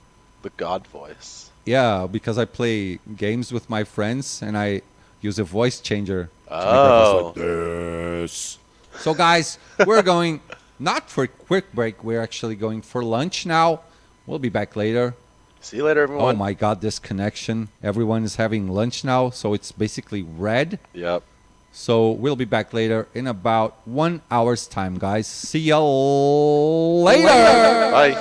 The God voice. Yeah, because I play games with my friends and I use a voice changer. Oh. This. So, guys, we're going not for a quick break. We're actually going for lunch now. We'll be back later. See you later, everyone. Oh, my God, this connection. Everyone is having lunch now, so it's basically red. Yep. So we'll be back later in about 1 hour's time, guys. See you later. Bye.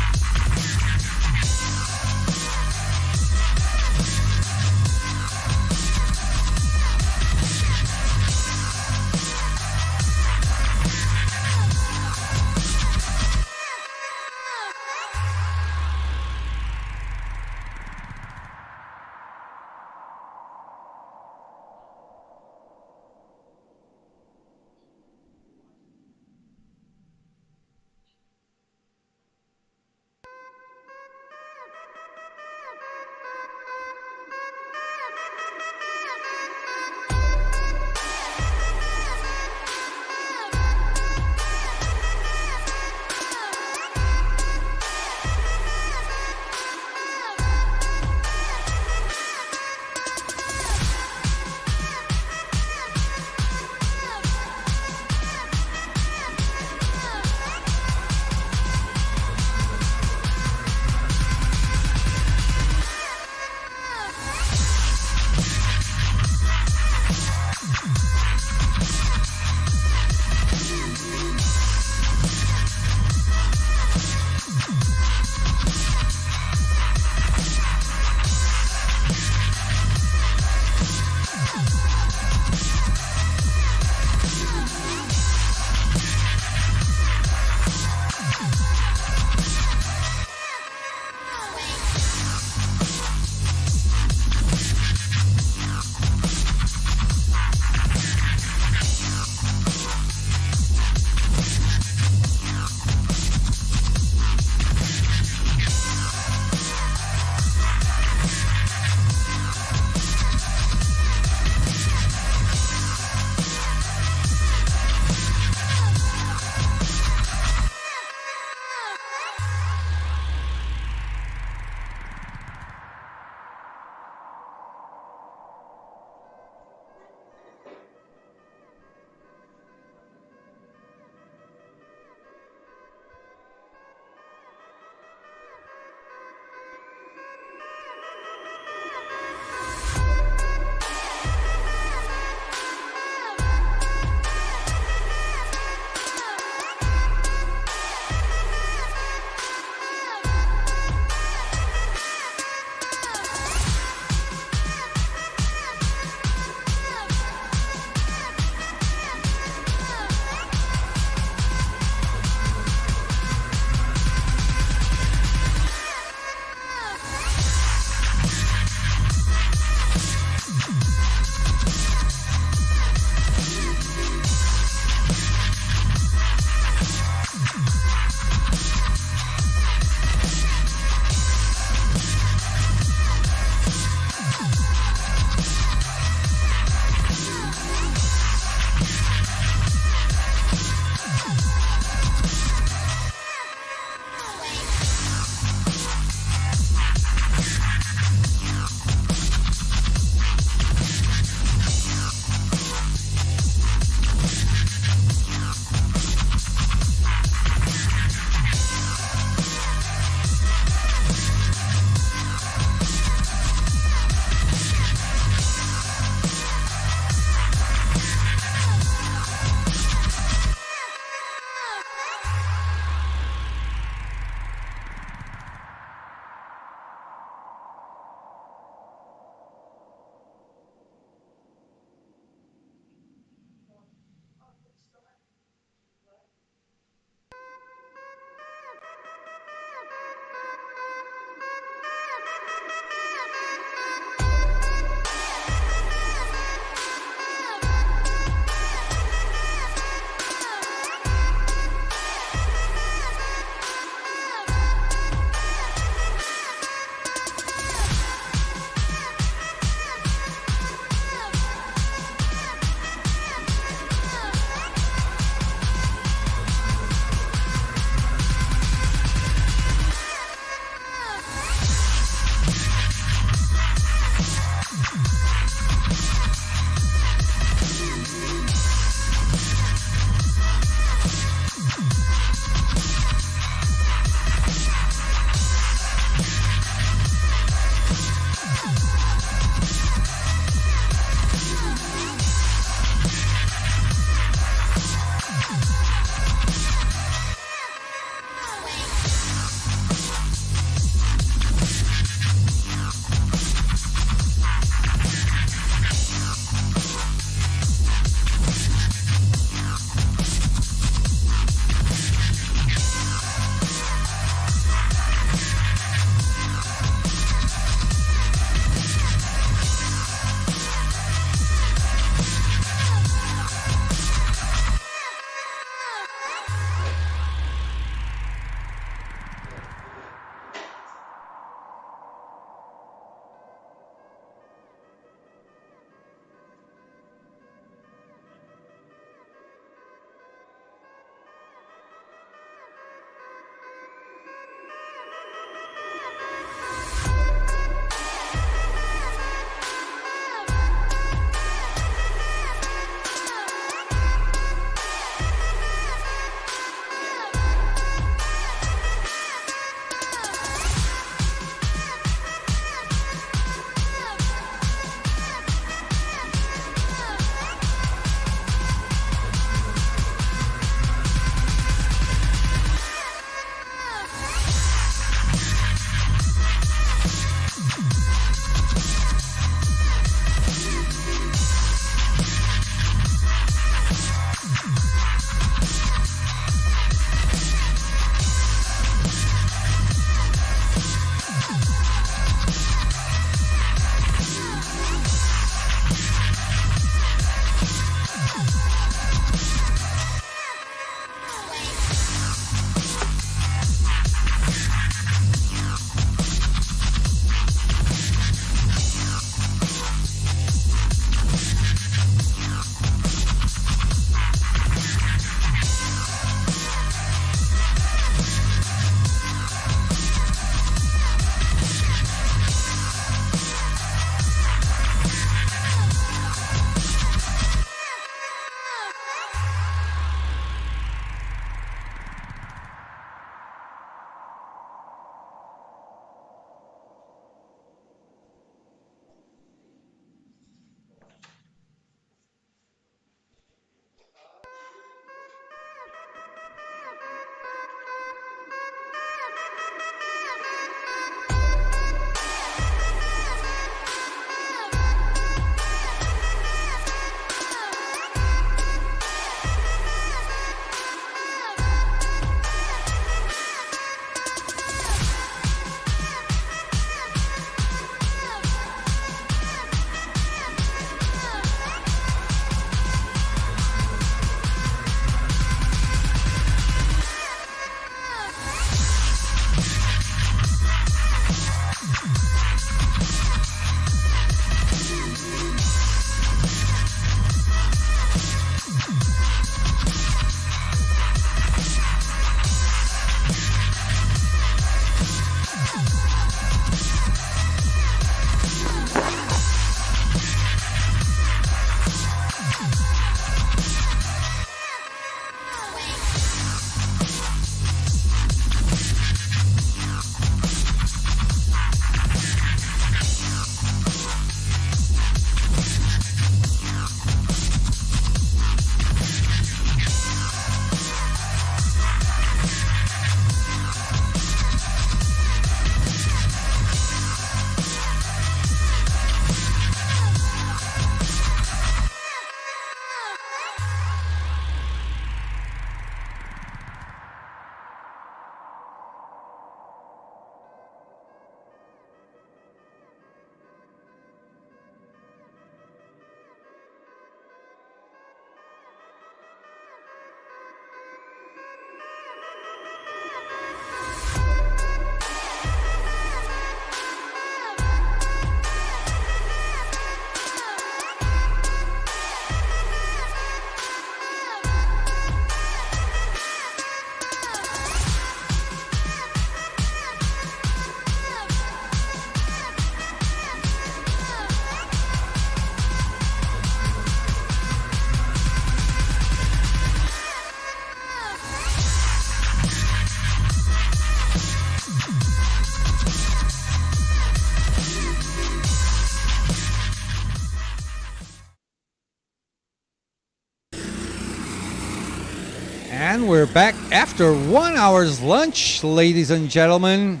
we're back after 1 hour's lunch, ladies and gentlemen.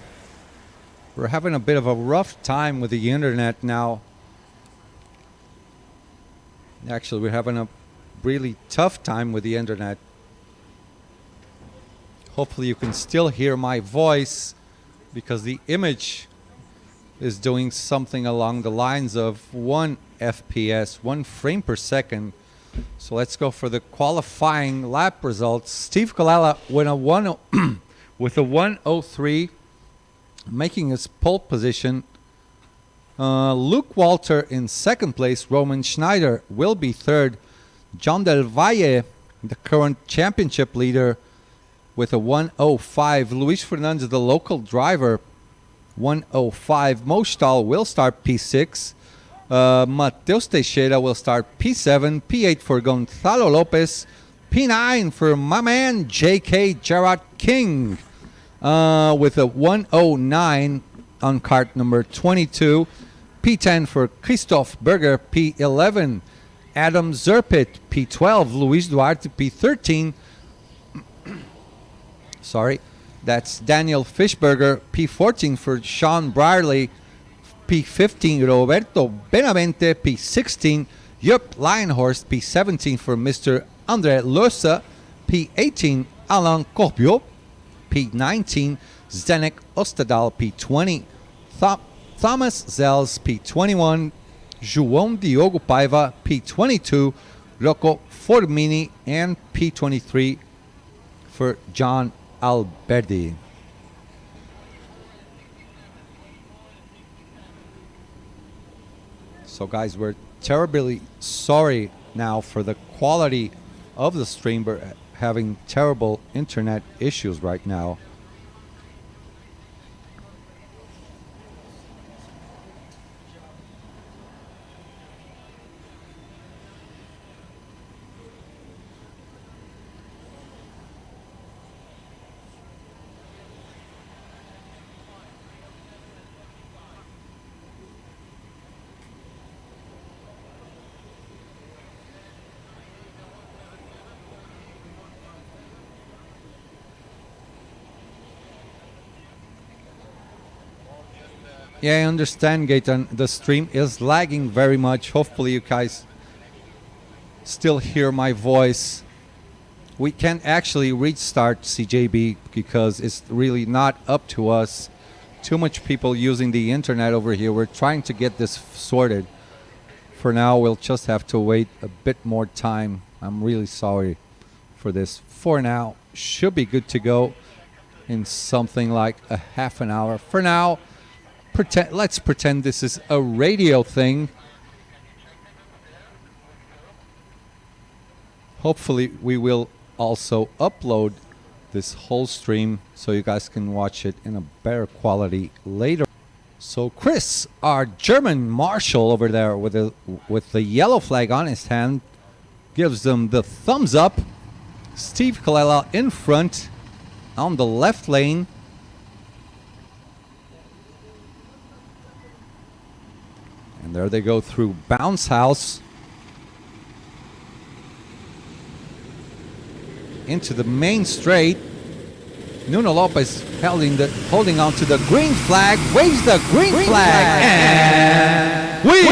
We're having a bit of a rough time with the internet now. Actually, we're having a really tough time with the internet. Hopefully you can still hear my voice because the image is doing something along the lines of 1 FPS, 1 frame per second. So let's go for the qualifying lap results. Steve Colella with a 103, making his pole position. Luke Walter in second place. Roman Schneider will be third. John Del Valle, the current championship leader, with a 105. Luis Fernandez, the local driver, 105. Mo Stahl will start P6. Mateus Teixeira will start P7. P8 for Gonzalo Lopez. P9 for my man J.K. Gerard King with a 109 on kart number 22. P10 for Christoph Berger. P11 Adam Zerpit. P12 Luis Duarte. P13 sorry, that's Daniel Fishberger. P14 for Sean Brierley. P15 Roberto Benavente. P16 Jupp Lionhorst. P17 for Mr. Andre Losa. P18 Alain Corpio. P19 Zdenek Ostadal. P20 Thomas Zels. P21 João Diogo Paiva. P22 Rocco Formini. And P23 for John Alberti. So guys, we're terribly sorry now for the quality of the stream. We're having terrible internet issues right now. Yeah, I understand, Gaetan. The stream is lagging very much. Hopefully you guys still hear my voice. We can't actually restart CJB because it's really not up to us. Too much people using the internet over here. We're trying to get this sorted. For now, we'll just have to wait a bit more time. I'm really sorry for this. For now, should be good to go in something like a half an hour. For now, let's pretend this is a radio thing. Hopefully we will also upload this whole stream so you guys can watch it in a better quality later. So Chris, our German marshal over there with the yellow flag on his hand, gives them the thumbs up. Steve Colella in front on the left lane. And there they go through Bounce House into the main straight. Nuno Lopez holding on to the green flag, waves the green flag, and we're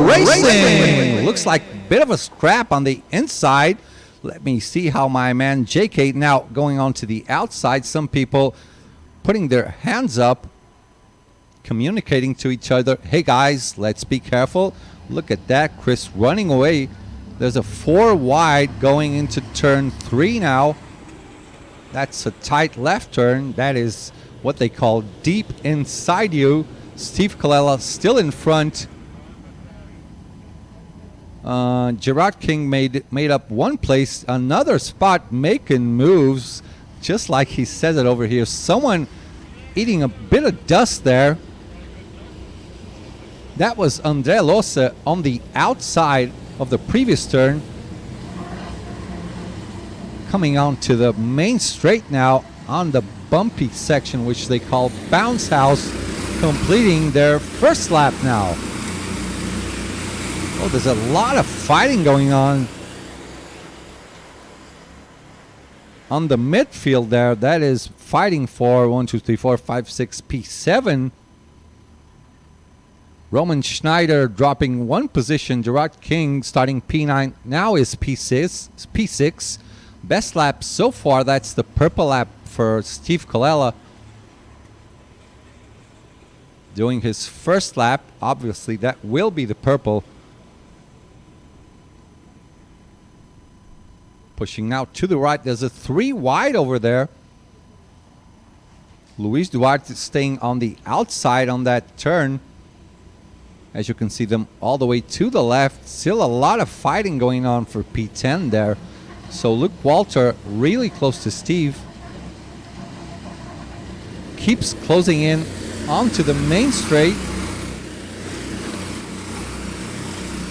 racing. Looks like a bit of a scrap on the inside. Let me see how my man JK now going on to the outside. Some people putting their hands up, communicating to each other. Hey guys, let's be careful. Look at that, Chris running away. There's a 4 wide going into turn 3 now. That's a tight left turn. That is what they call deep inside you. Steve Colella still in front. Gerard King made up one place, another spot, making moves, just like he says it over here. Someone eating a bit of dust there. That was Andre Losa on the outside of the previous turn. Coming on to the main straight now on the bumpy section, which they call Bounce House, completing their first lap now. Oh, there's a lot of fighting going on. on the midfield there. That is fighting for 1, 2, 3, 4, 5, 6, P7. Roman Schneider dropping one position. Gerard King starting P9. Now is P6. Best lap so far. That's the purple lap for Steve Colella. Doing his first lap. Obviously, that will be the purple. Pushing now to the right. There's a 3 wide over there. Luis Duarte staying on the outside on that turn. As you can see them all the way to the left. Still a lot of fighting going on for P10 there. So Luke Walter really close to Steve. Keeps closing in onto the main straight.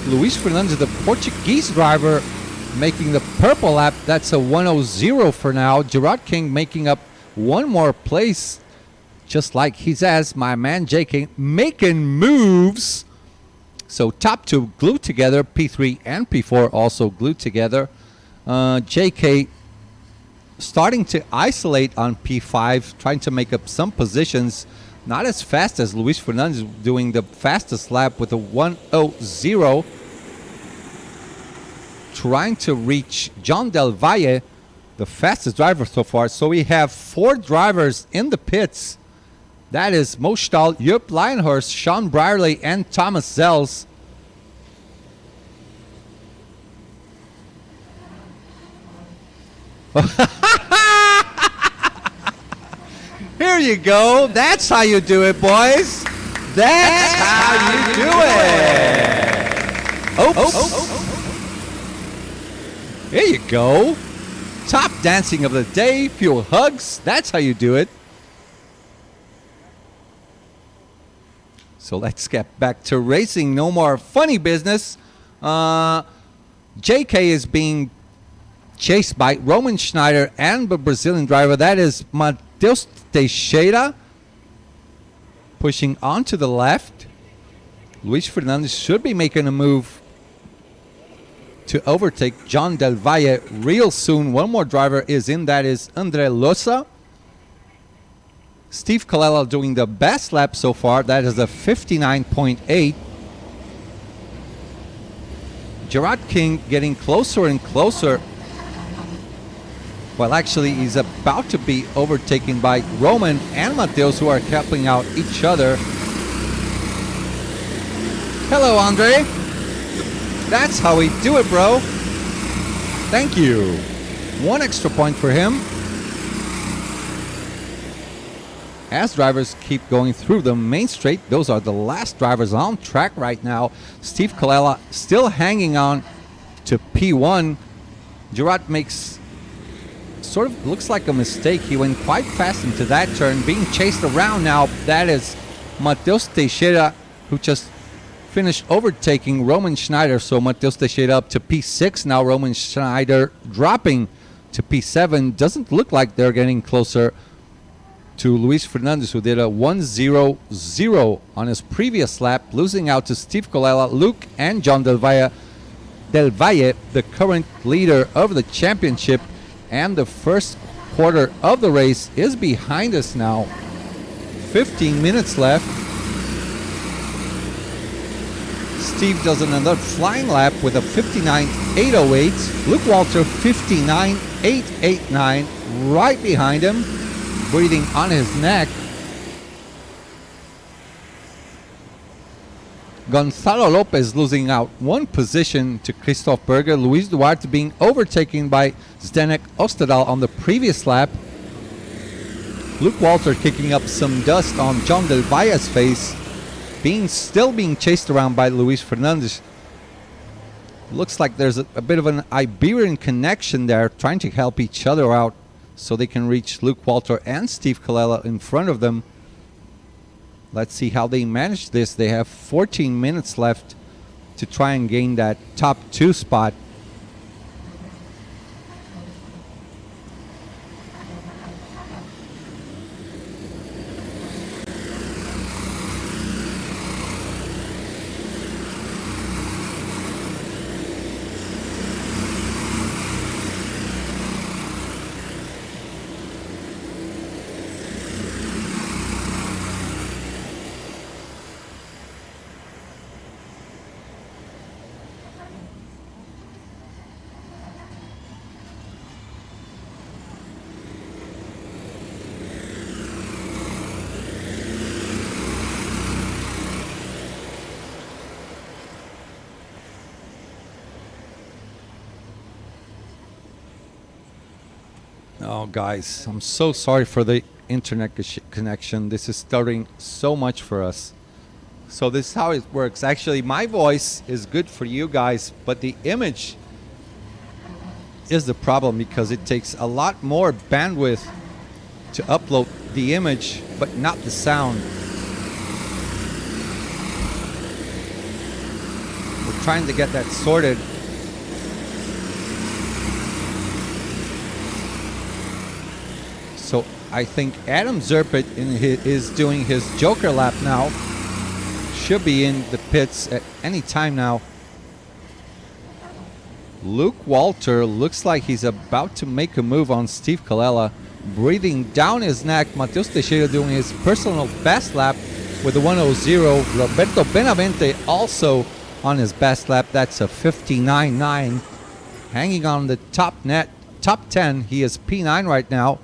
Luis Fernandez, the Portuguese driver, making the purple lap. That's a 1:00 for now. Gerard King making up one more place. Just like he says, my man JK making moves. So top two glued together. P3 and P4 also glued together. JK starting to isolate on P5, trying to make up some positions. Not as fast as Luis Fernandez, doing the fastest lap with a 1:00. Trying to reach John Del Valle, the fastest driver so far. So we have 4 drivers in the pits. That is Mo Stahl, Jupp Lionhorst, Sean Brierley, and Thomas Zells. Here you go. That's how you do it, boys. That's how you do it. Oops. Here you go. Top dancing of the day. Few hugs. That's how you do it. So let's get back to racing. No more funny business. JK is being chased by Roman Schneider and the Brazilian driver. That is Matheus Teixeira pushing onto the left. Luis Fernandez should be making a move to overtake John Del Valle real soon. One more driver is in. That is Andre Losa. Steve Colella doing the best lap so far. That is a 59.8. Gerard King getting closer and closer. Well, actually, he's about to be overtaken by Roman and Mateus, who are helping out each other. Hello, Andre. That's how we do it, bro. Thank you. 1 extra point for him. As drivers keep going through the main straight, those are the last drivers on track right now. Steve Colella still hanging on to P1. Gerard makes sort of looks like a mistake. He went quite fast into that turn, being chased around now. That is Matheus Teixeira, who just finished overtaking Roman Schneider. So Matheus Teixeira up to P6 now. Roman Schneider dropping to P7. Doesn't look like they're getting closer to Luis Fernandez, who did a 1:00 on his previous lap, losing out to Steve Colella, Luke, and John Del Valle, the current leader of the championship. And the first quarter of the race is behind us now. 15 minutes left. Steve does another flying lap with a 59.808. Luke Walter 59.889 right behind him, breathing on his neck. Gonzalo Lopez losing out 1 position to Christoph Berger. Luis Duarte being overtaken by Zdenek Ostadal on the previous lap. Luke Walter kicking up some dust on John Del Valle's face, still being chased around by Luis Fernandez. Looks like there's a bit of an Iberian connection there, trying to help each other out so they can reach Luke Walter and Steve Colella in front of them. Let's see how they manage this. They have 14 minutes left to try and gain that top 2 spot. Oh, guys, I'm so sorry for the internet connection. This is starting so much for us. So this is how it works. Actually, my voice is good for you guys, but the image is the problem because it takes a lot more bandwidth to upload the image, but not the sound. We're trying to get that sorted. So I think Adam Zerpit is doing his Joker lap now. Should be in the pits at any time now. Luke Walter looks like he's about to make a move on Steve Colella. Breathing down his neck, Mateus Teixeira doing his personal best lap with a 1:00. Roberto Benavente also on his best lap. That's a 59.9. Hanging on the top 10. He is P9 right now.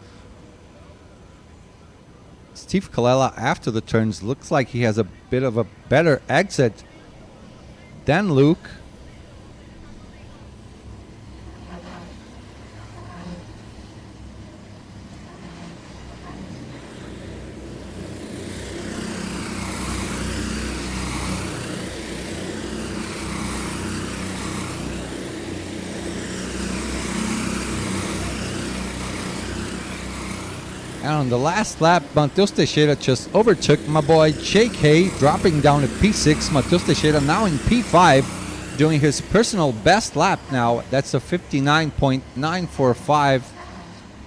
Steve Colella, after the turns, looks like he has a bit of a better exit than Luke. And on the last lap, Mateus Teixeira just overtook my boy Jake Hay, dropping down to P6. Mateus Teixeira now in P5, doing his personal best lap now. That's a 59.945.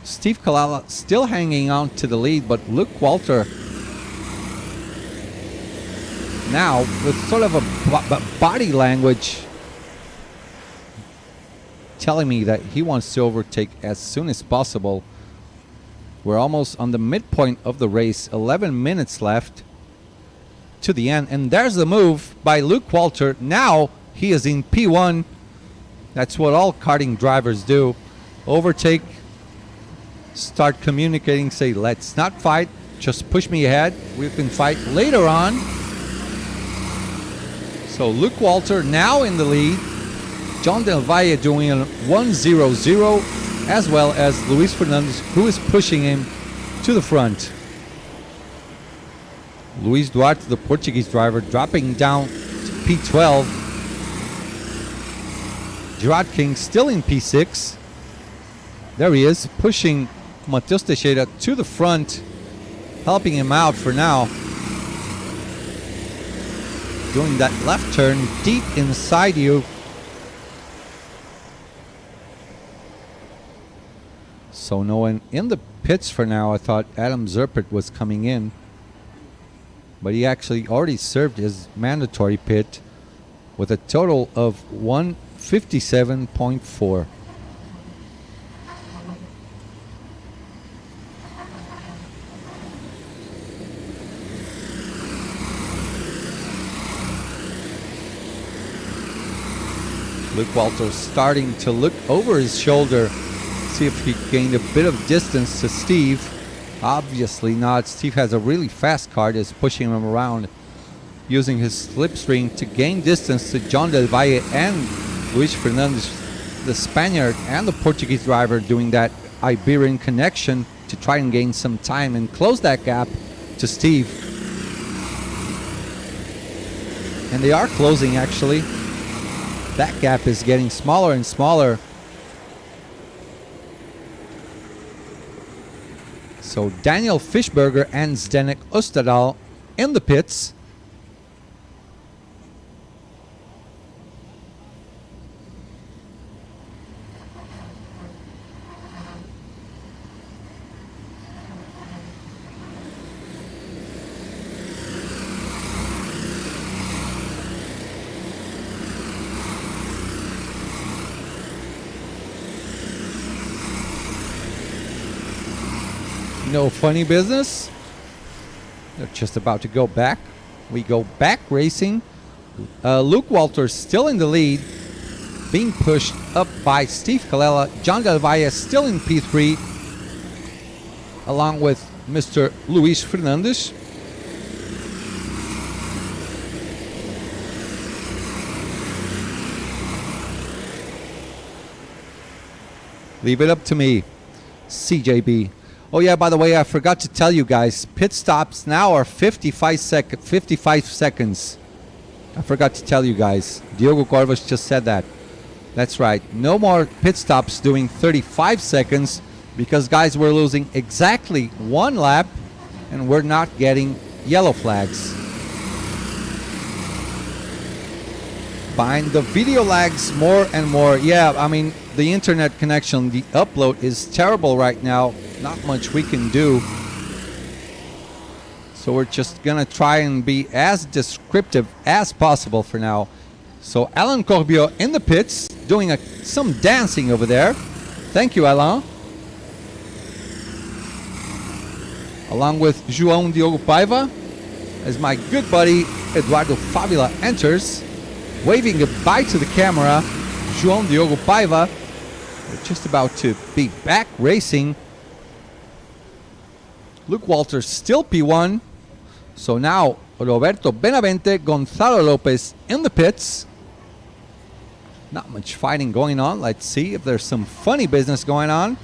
Steve Colella still hanging on to the lead, but Luke Walter now with sort of a body language telling me that he wants to overtake as soon as possible. We're almost on the midpoint of the race. 11 minutes left to the end. And there's the move by Luke Walter. Now he is in P1. That's what all karting drivers do. Overtake, start communicating, say, let's not fight. Just push me ahead. We can fight later on. So Luke Walter now in the lead. John Del Valle doing a 1:00, as well as Luis Fernandez, who is pushing him to the front. Luis Duarte, the Portuguese driver, dropping down to P12. Gerard King still in P6. There he is, pushing Mateus Teixeira to the front, helping him out for now. Doing that left turn deep inside you. So no one in the pits for now. I thought Adam Zerpit was coming in, but he actually already served his mandatory pit with a total of 157.4. Luke Walter starting to look over his shoulder, see if he gained a bit of distance to Steve. Obviously not. Steve has a really fast car that's pushing him around, using his slipstream to gain distance to John Del Valle and Luis Fernandez, the Spaniard and the Portuguese driver, doing that Iberian connection to try and gain some time and close that gap to Steve. And they are closing, actually. That gap is getting smaller and smaller. So Daniel Fischberger and Zdenek Ostadal in the pits. No funny business. They're just about to go back. We go back racing. Luke Walters still in the lead, being pushed up by Steve Colella. John Del Valle still in P3, along with Mr. Luis Fernandez. Leave it up to me. CJB. Oh yeah, by the way, I forgot to tell you guys, pit stops now are 55 seconds. I forgot to tell you guys. Diogo Corvus just said that. That's right. No more pit stops doing 35 seconds because, guys, we're losing exactly one lap and we're not getting yellow flags. Bind the video lags more and more. Yeah, I mean, the internet connection, the upload is terrible right now. Not much we can do. So we're just gonna try and be as descriptive as possible for now. So Alain Corbiot in the pits doing some dancing over there. Thank you, Alain. Along with João Diogo Paiva, as my good buddy Eduardo Fabula enters, waving goodbye to the camera. João Diogo Paiva, we're just about to be back racing. Luke Walters still P1. So now Roberto Benavente, Gonzalo Lopez in the pits. Not much fighting going on. Let's see if there's some funny business going on.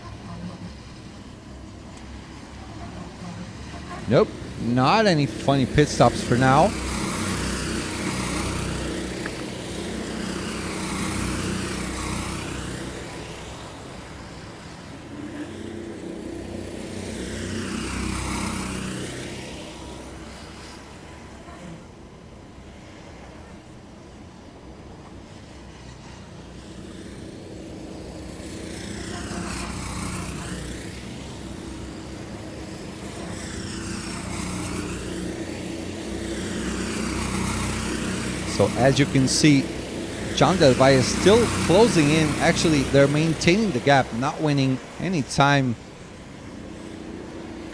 Nope, not any funny pit stops for now. So as you can see, John Del Valle is still closing in. Actually, they're maintaining the gap, not winning any time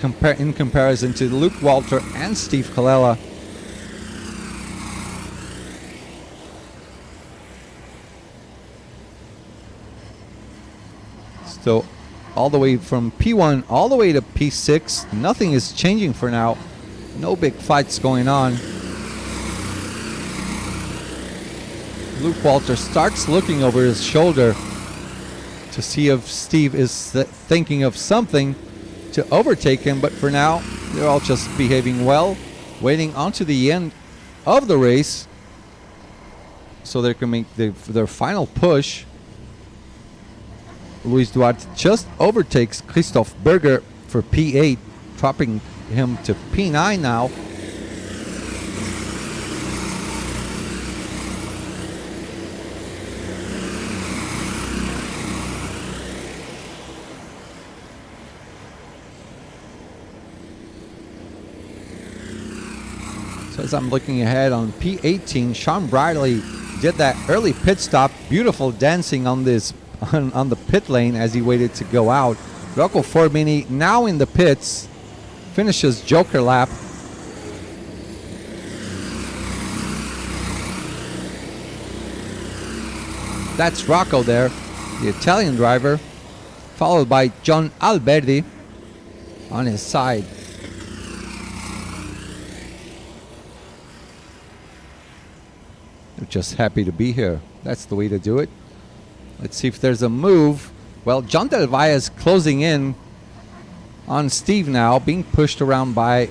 in comparison to Luke Walter and Steve Colella. So all the way from P1 all the way to P6, nothing is changing for now. No big fights going on. Luke Walter starts looking over his shoulder to see if Steve is thinking of something to overtake him, but for now they're all just behaving well, waiting onto the end of the race so they can make their final push. Luis Duarte just overtakes Christoph Berger for P8, dropping him to P9 now. So as I'm looking ahead on P18, Sean Bradley did that early pit stop, beautiful dancing on this on the pit lane as he waited to go out. Rocco Formini now in the pits, finishes Joker lap. That's Rocco there, the Italian driver, followed by John Alberti on his side. They're just happy to be here. That's the way to do it. Let's see if there's a move. Well, John Del Valle is closing in on Steve now, being pushed around by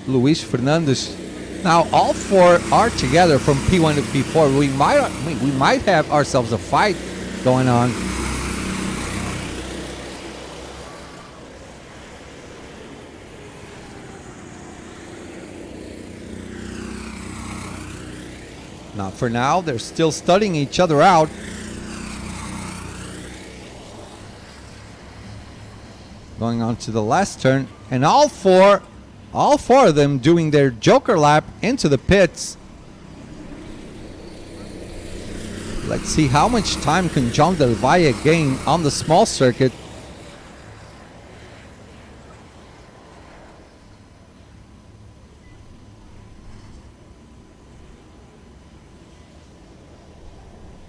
Luis Fernandez. Now all four are together from P1 to P4. We might have ourselves a fight going on. Not for now. They're still studying each other out. Going on to the last turn, and all four of them doing their Joker lap into the pits. Let's see how much time can John Del Valle gain on the small circuit.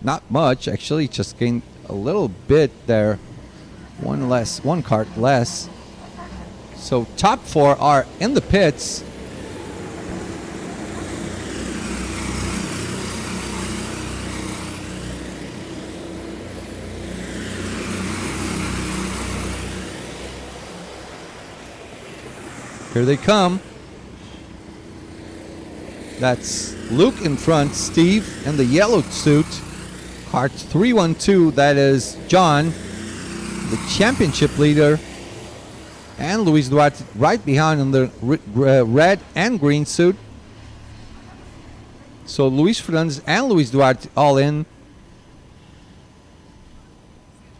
Not much, actually, just gained a little bit there. One cart less. So top four are in the pits. Here they come. That's Luke in front, Steve in the yellow suit. Kart 312, that is John, the championship leader. And Luis Duarte right behind in the red and green suit. So Luis Fernandez and Luis Duarte all in.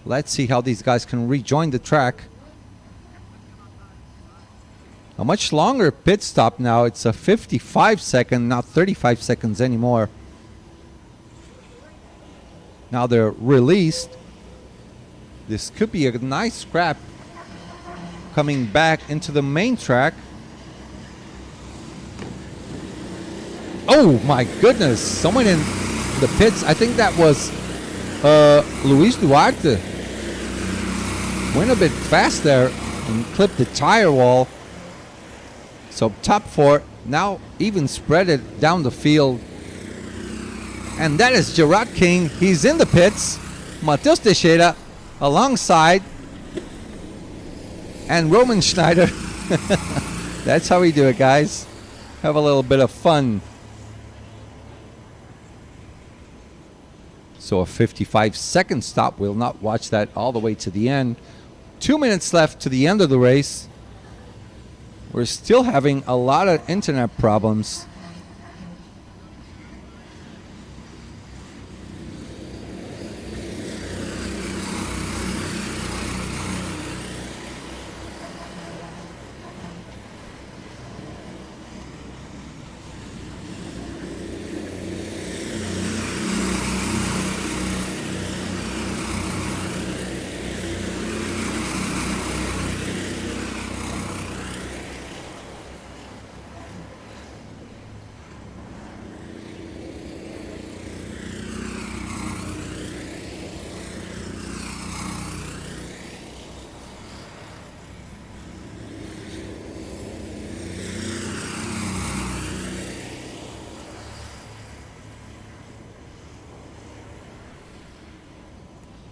Let's see how these guys can rejoin the track. A much longer pit stop now. It's a 55 second, not 35 seconds anymore. Now they're released. This could be a nice scrap coming back into the main track. Oh my goodness, someone in the pits. I think that was Luis Duarte. Went a bit fast there and clipped the tire wall. So top four, now even spread it down the field. And that is Gerard King. He's in the pits. Mateus Teixeira alongside. And Roman Schneider. That's how we do it, guys. Have a little bit of fun. So a 55-second stop. We'll not watch that all the way to the end. 2 minutes left to the end of the race. We're still having a lot of internet problems.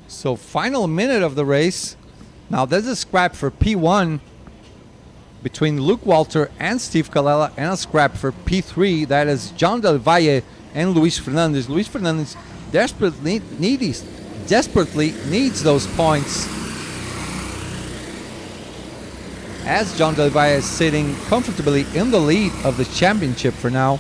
So final minute of the race. Now there's a scrap for P1 between Luke Walter and Steve Colella, and a scrap for P3. That is John Del Valle and Luis Fernandez. Luis Fernandez desperately needs those points, as John Del Valle is sitting comfortably in the lead of the championship for now.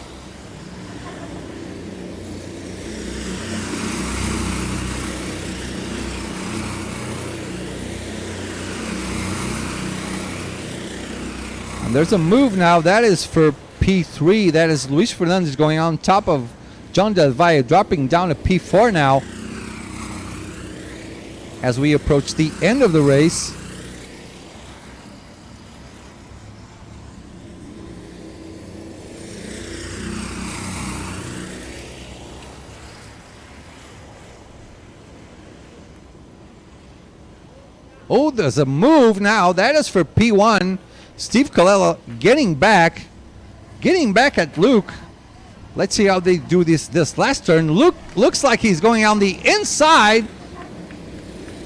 There's a move now. That is for P3. That is Luis Fernandez going on top of John Del Valle, dropping down to P4 now as we approach the end of the race. Oh, there's a move now. That is for P1. Steve Colella getting back at Luke. Let's see how they do this last turn. Luke looks like he's going on the inside.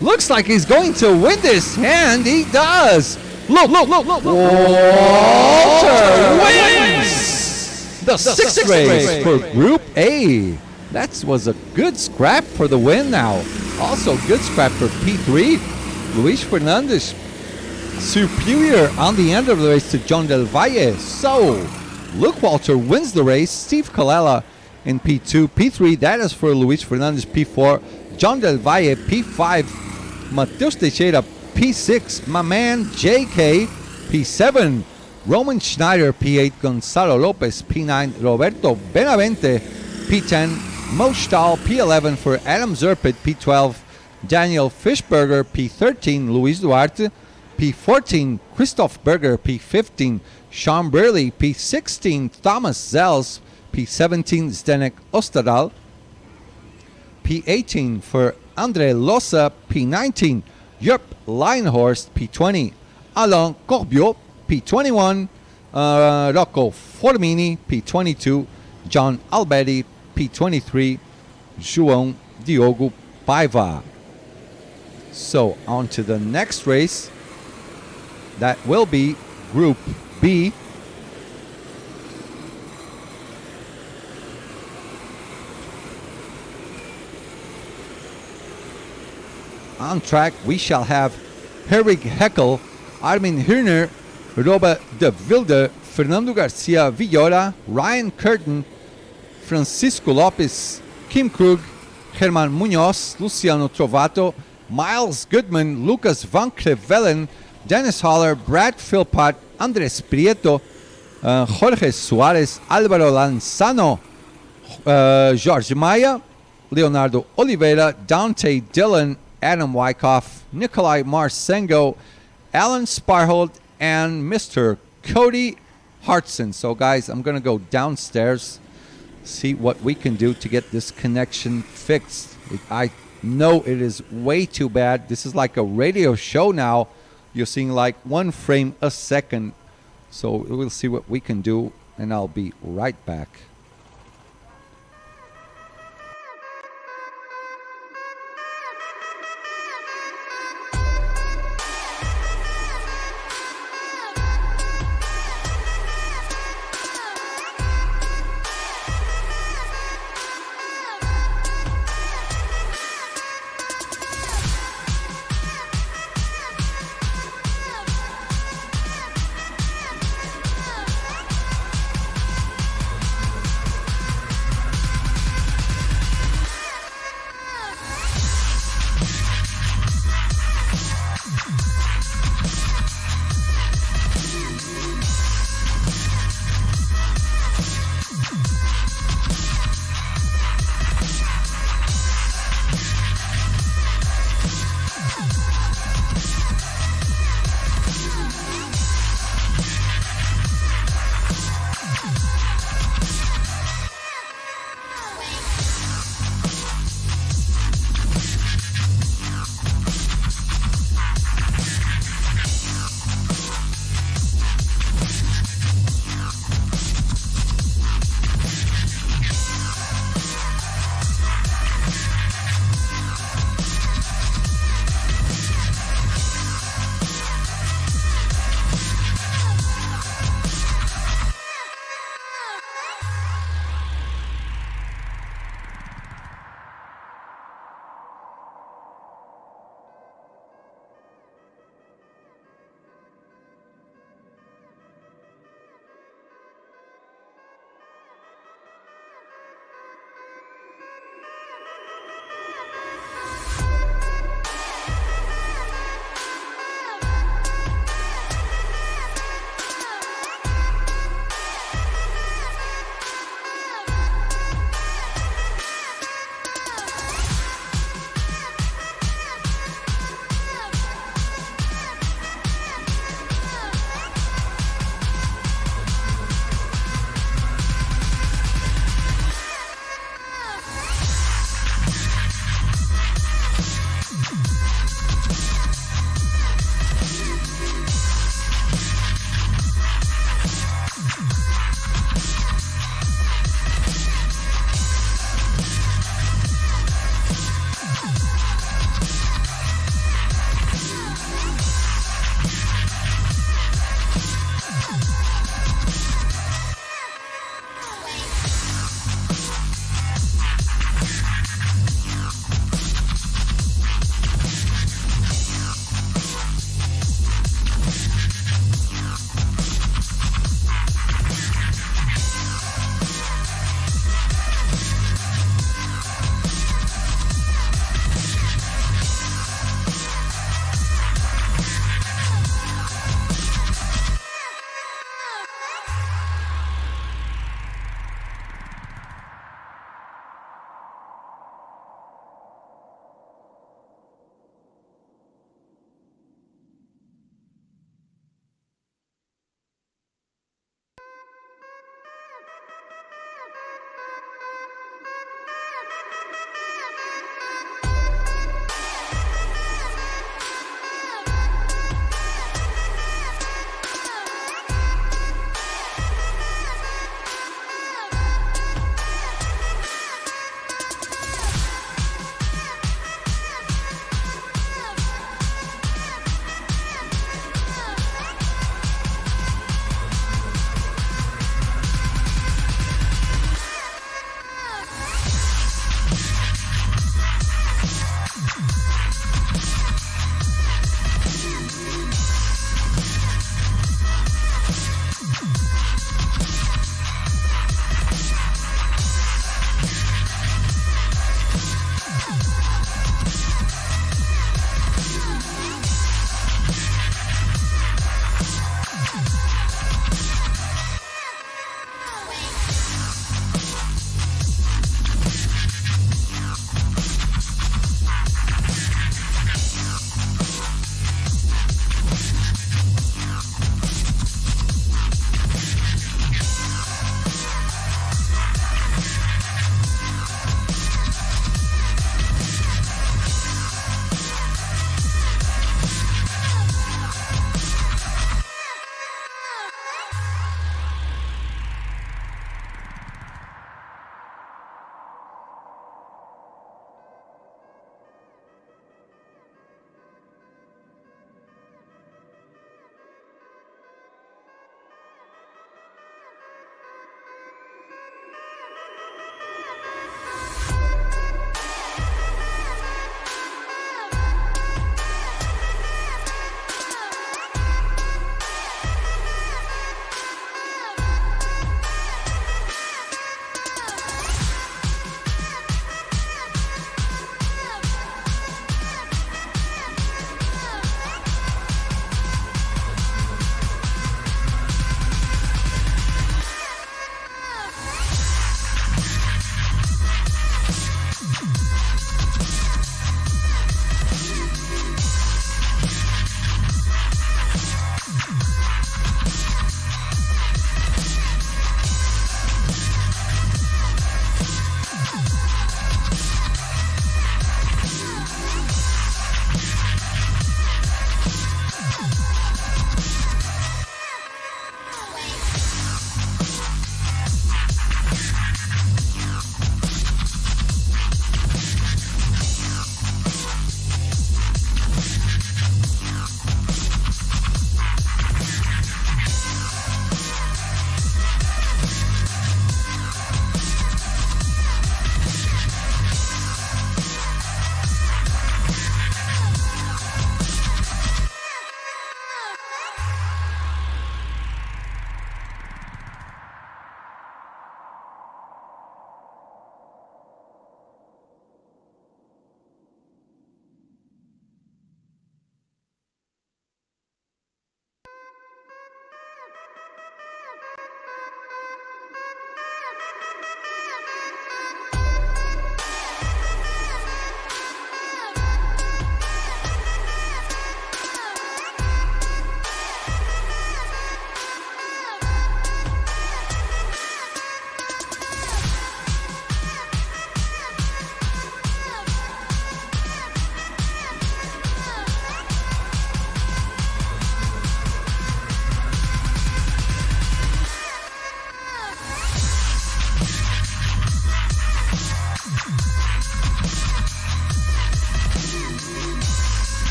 Looks like he's going to win this, and he does. Look. Walter wins the sixth race for Group A. That was a good scrap for the win now. Also good scrap for P3. Luis Fernandez superior on the end of the race to John Del Valle. So Luke Walter wins the race. Steve Colella in P2. P3, that is for Luis Fernandez. P4, John Del Valle. P5, Mateus Teixeira. P6, my man JK. P7, Roman Schneider. P8, Gonzalo Lopez. P9, Roberto Benavente. P10, Mo Stahl. P11 for Adam Zerpit. P12, Daniel Fischberger. P13, Luis Duarte. P14, Christoph Berger. P15, Sean Burley. P16, Thomas Zels. P17, Zdenek Ostadal. P18 for Andre Losa. P19, Jörp Leinhorst. P20, Alain Corbiot. P21, Rocco Formini. P22, John Alberti. P23, João Diogo Paiva. So on to the next race. That will be Group B. On track, we shall have Herwig Heckel, Armin Hirner, Robert de Wilde, Fernando Garcia Villora, Ryan Curtin, Francisco Lopes, Kim Krug, Herman Munoz, Luciano Trovato, Miles Goodman, Lucas Van Crevelen, Dennis Holler, Brad Philpott, Andres Prieto, Jorge Suarez, Álvaro Lanzano, Jorge Maya, Leonardo Oliveira, Dante Dillon, Adam Wyckoff, Nikolai Marsengo, Alan Sparhold, and Mr. Cody Hartson. So guys, I'm going to go downstairs, see what we can do to get this connection fixed. I know it is way too bad. This is like a radio show now. You're seeing like 1 frame a second. So we'll see what we can do, and I'll be right back.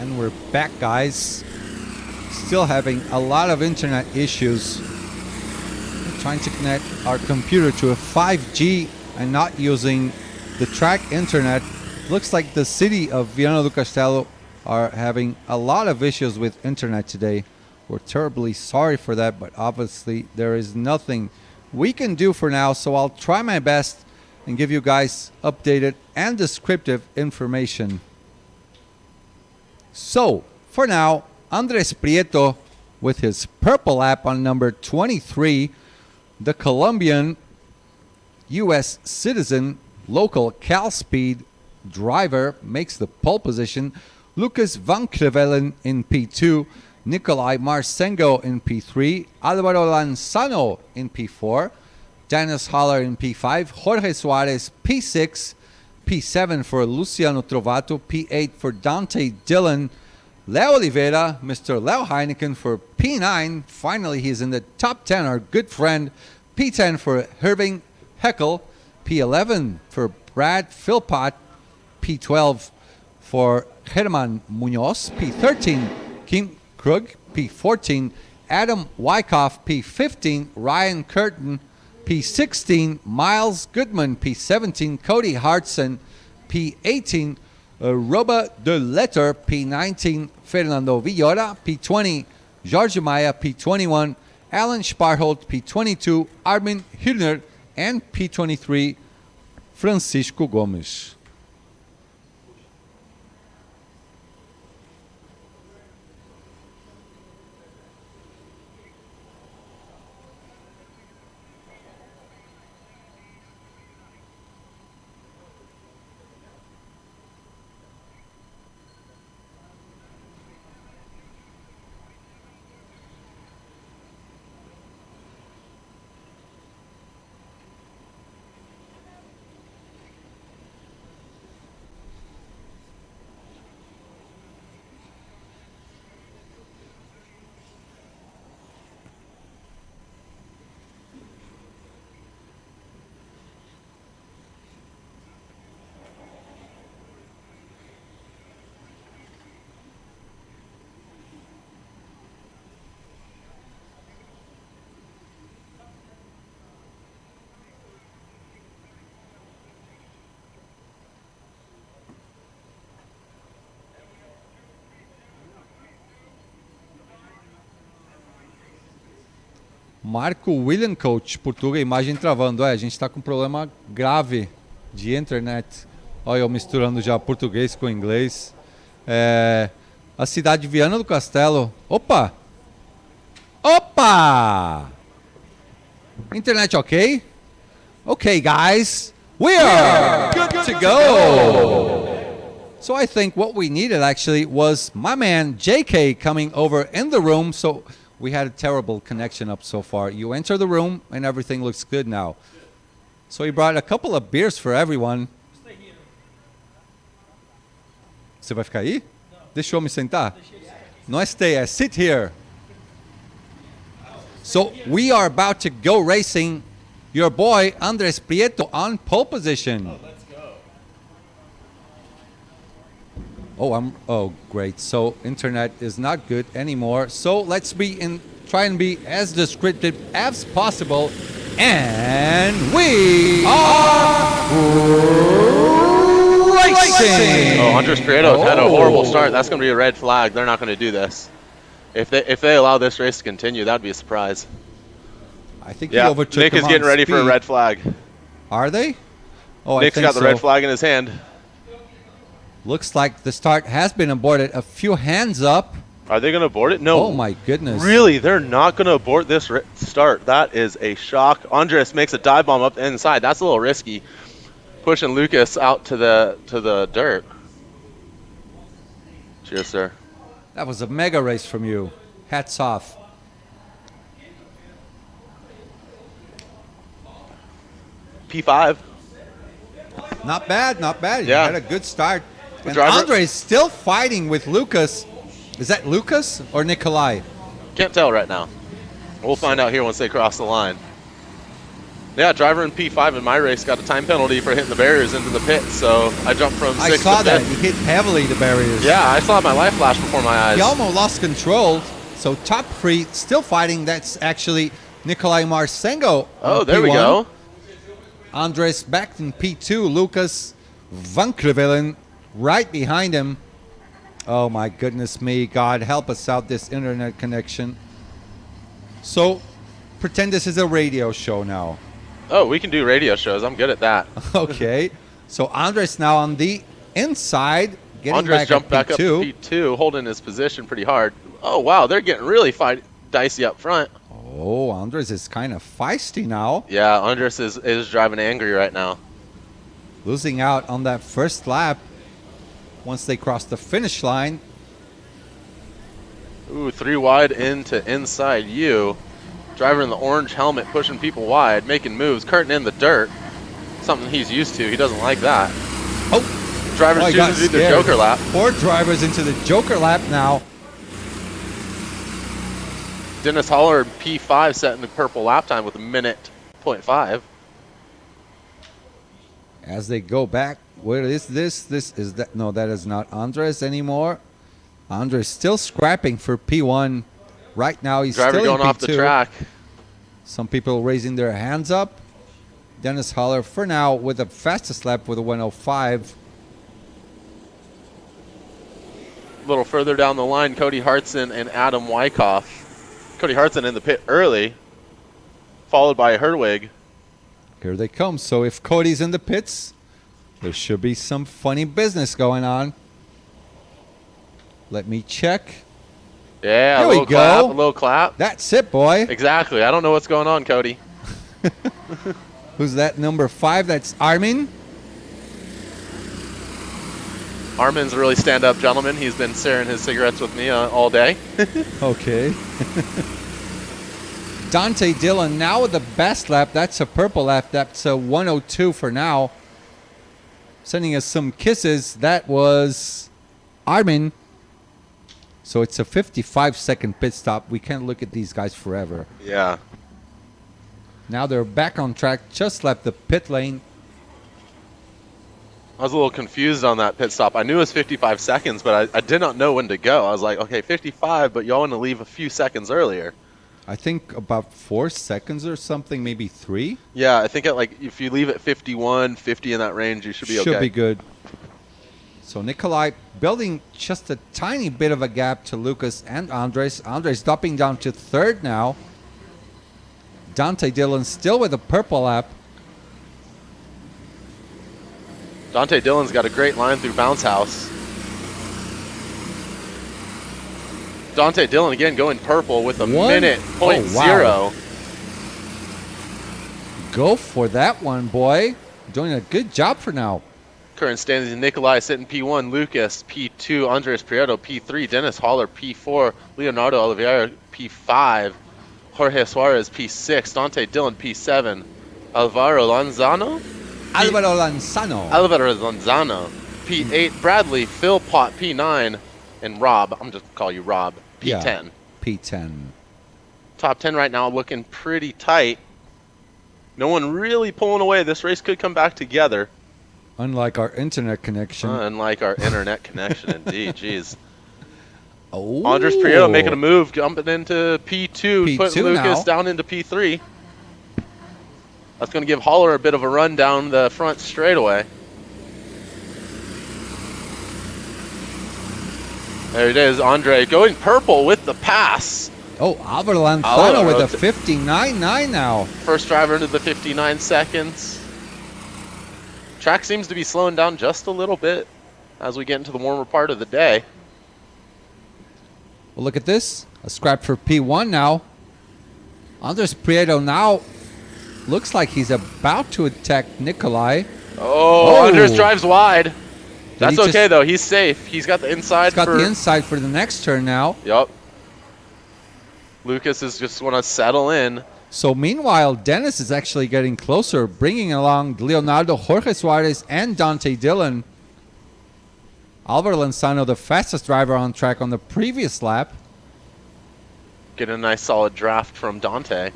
And we're back, guys. Still having a lot of internet issues. We're trying to connect our computer to a 5G and not using the track internet. Looks like the city of Viana do Castelo are having a lot of issues with internet today. We're terribly sorry for that, but obviously there is nothing we can do for now, so I'll try my best and give you guys updated and descriptive information. So, for now, Andres Prieto with his purple lap on number 23, the Colombian U.S. citizen, local CalSpeed driver, makes the pole position. Lucas Van Crevelen in P2, Nicolai Marcengo in P3, Alvaro Lanzano in P4, Dennis Holler in P5, Jorge Suarez P6, P7 for Luciano Trovato, P8 for Dante Dillon, Leo Oliveira, Mr. Leo Heineken for P9. Finally, he's in the top 10, our good friend. P10 for Herving Heckel, P11 for Brad Philpott, P12 for Herman Munoz, P13 Kim Krug, P14 Adam Wyckoff, P15 Ryan Curtin, P16 Miles Goodman, P17 Cody Hartson, P18 Roba de Letter, P19 Fernando Villora, P20 Jorge Maya, P21 Alan Sparholt, P22 Armin Hirner, and P23 Francisco Gomes. Marco William Coach, Portugal, imagem travando. A gente está com um problema grave de internet. Olha eu misturando já português com inglês. A cidade de Viana do Castelo. Opa! Internet ok? Okay, guys. We are good to go. So I think what we needed actually was my man JK coming over in the room. So we had a terrible connection up so far. You enter the room and everything looks good now. So he brought a couple of beers for everyone. Você vai ficar aí? Deixa eu me sentar? Não é stay, é sit here. So we are about to go racing. Your boy Andres Prieto on pole position. Oh, let's go. Oh, great. So internet is not good anymore. So let's try and be as descriptive as possible. And we are racing. Oh, Andres Prieto had a horrible start. That's going to be a red flag. They're not going to do this. If they allow this race to continue, that would be a surprise. I think he overtook Nick him is getting on ready speed. for a red flag. Are they? Oh, Nick's I think got the red flag in his hand. Looks like the start has been aborted. A few hands up. Are they going to abort it? No. Oh my goodness. Really? They're not going to abort this start. That is a shock. Andres makes a dive bomb up the inside. That's a little risky. Pushing Lucas out to the dirt. Cheers, sir. That was a mega race from you. Hats off. P5. Not bad, not bad. Yeah. You had a good start. And driver- Andre is still fighting with Lucas. Is that Lucas or Nikolai? Can't tell right now. We'll find out here once they cross the line. Yeah, driver in P5 in my race got a time penalty for hitting the barriers into the pit, so I jumped from 6th I saw to that. 5th. He hit heavily the barriers. Yeah, I saw my life flash before my eyes. He almost lost control. So top three still fighting. That's actually Nikolai Marsengo. Oh, on there we P1. go. Andres back in P2. Lucas Van Krevelen right behind him. Oh my goodness me. God help us out, this internet connection. So pretend this is a radio show now. Oh, we can do radio shows. I'm good at that. Okay. So Andres now on the inside. Getting Andres jumped back back at up P2. to P2, holding his position pretty hard. Oh, wow, they're getting really dicey up front. Oh, Andres is kind of feisty now. Yeah, Andres is driving angry right now. Losing out on that first lap once they cross the finish line. Ooh, 3 wide into inside you. Driver in the orange helmet pushing people wide, making moves, curtain in the dirt. Something he's used to. He doesn't like that. Oh, Drivers he got choosing to do the scared. Joker lap. 4 drivers into the Joker lap now. Dennis Holler P5 setting the purple lap time with a minute 0.5. As they go back, what is this? This is that. No, that is not Andres anymore. Andres still scrapping for P1. Right now, he's Driver still going in off P2. the track. Some people raising their hands up. Dennis Holler, for now, with the fastest lap with a 105. A little further down the line, Cody Hartson and Adam Wyckoff. Cody Hartson in the pit early, followed by Herwig. Here they come. So if Cody's in the pits, there should be some funny business going on. Let me check. Yeah, There a we little clap, a go. little clap. That's it, boy. Exactly. I don't know what's going on, Cody. Who's that, number 5? That's Armin. Armin's a really stand-up gentleman. He's been sharing his cigarettes with me all day. Okay. Dante Dillon now with the best lap. That's a purple lap. That's a 102 for now. Sending us some kisses. That was Armin. So it's a 55-second pit stop. We can't look at these guys forever. Yeah. Now they're back on track. Just left the pit lane. I was a little confused on that pit stop. I knew it was 55 seconds, but I did not know when to go. I was like, okay, 55, but y'all want to leave a few seconds earlier. I think about 4 seconds or something, maybe 3. Yeah, I think if you leave at 51, 50 in that range, you should be okay. Should be good. So Nikolai building just a tiny bit of a gap to Lucas and Andres. Andres dropping down to 3rd now. Dante Dillon still with a purple lap. Dante Dillon's got a great line through Bounce House. Dante Dillon again going purple with a minute point wow. 0. Go for that one, boy. Doing a good job for now. Current standings: Nikolai sitting P1, Lucas P2, Andres Prieto P3, Dennis Holler P4, Leonardo Oliveira P5, Jorge Suarez P6, Dante Dillon P7, Alvaro Lanzano P8, Bradley Philpott P9, and Rob, I'm just going to call you Rob, P10. Yeah, P10. Top 10 right now looking pretty tight. No one really pulling away. This race could come back together. Unlike our internet connection. Unlike our internet connection, indeed. Jeez. Oh. Andres Prieto making a move, jumping into P2, putting Lucas now. down into P3. That's going to give Holler a bit of a run down the front straightaway. There it is, Andre going purple with the pass. Oh, Alvaro Lanzano with a 59.9 now. First driver into the 59 seconds. Track seems to be slowing down just a little bit as we get into the warmer part of the day. Well, look at this. A scrap for P1 now. Andres Prieto now looks like he's about to attack Nikolai. Oh, Andres drives wide. That's he okay, though. He's safe. He's got the inside. He's got the inside for the next turn now. Yep. Lucas is just want to settle in. So meanwhile, Dennis is actually getting closer, bringing along Leonardo, Jorge Suarez, and Dante Dillon. Alvaro Lanzano, the fastest driver on track on the previous lap. Get a nice solid draft from Dante.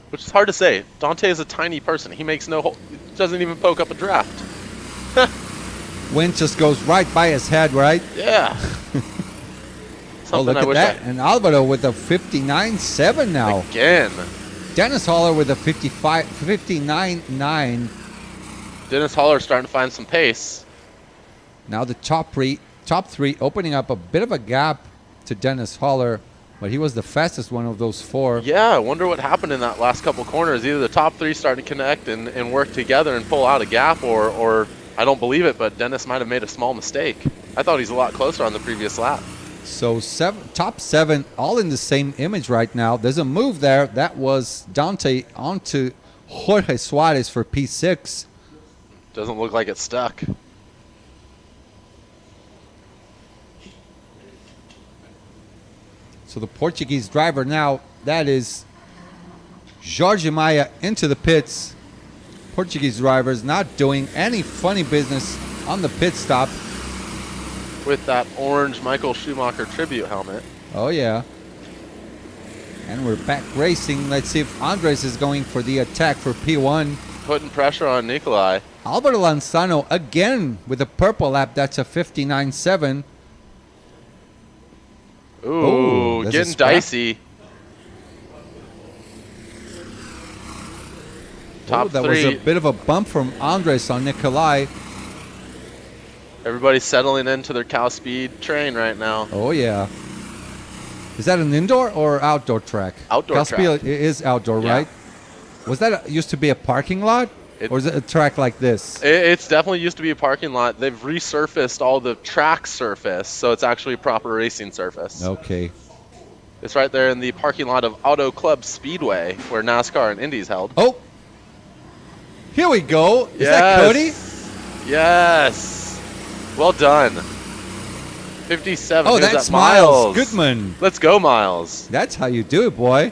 which is hard to say. Dante is a tiny person. He makes doesn't even poke up a draft. Wind just goes right by his head, right? Yeah. Oh, look I at wish that. And Alvaro with a 59.7 now. Again. Dennis Holler with a 59.9. Dennis Holler starting to find some pace. Now the top three opening up a bit of a gap to Dennis Holler, but he was the fastest one of those four. Yeah, I wonder what happened in that last couple corners. Either the top three started to connect and work together and pull out a gap, or I don't believe it, but Dennis might have made a small mistake. I thought he's a lot closer on the previous lap. So top seven, all in the same image right now. There's a move there. That was Dante onto Jorge Suarez for P6. Doesn't look like it's stuck. So the Portuguese driver now, that is Jorge Maia into the pits. Portuguese drivers not doing any funny business on the pit stop. With that orange Michael Schumacher tribute helmet. Oh, yeah. And we're back racing. Let's see if Andres is going for the attack for P1. Putting pressure on Nikolai. Alberto Lanzano again with a purple lap. That's a 59.7. Ooh, there's a getting scrap. dicey. Top that three. was a bit of a bump from Andres on Nikolai. Everybody's settling into their cow speed train right now. Oh, yeah. Is that an indoor or outdoor track? Outdoor Caspiel track. is outdoor, Yeah. right? Was that used to be a parking lot? Or is it a track like this? It's definitely used to be a parking lot. They've resurfaced all the track surface, so it's actually a proper racing surface. Okay. It's right there in the parking lot of Auto Club Speedway, where NASCAR and Indy's held. Oh. Here we go. Is that Cody? Yes. Well done. 57. Oh, Here's that's that Miles Goodman. Let's go, Miles. That's how you do it, boy.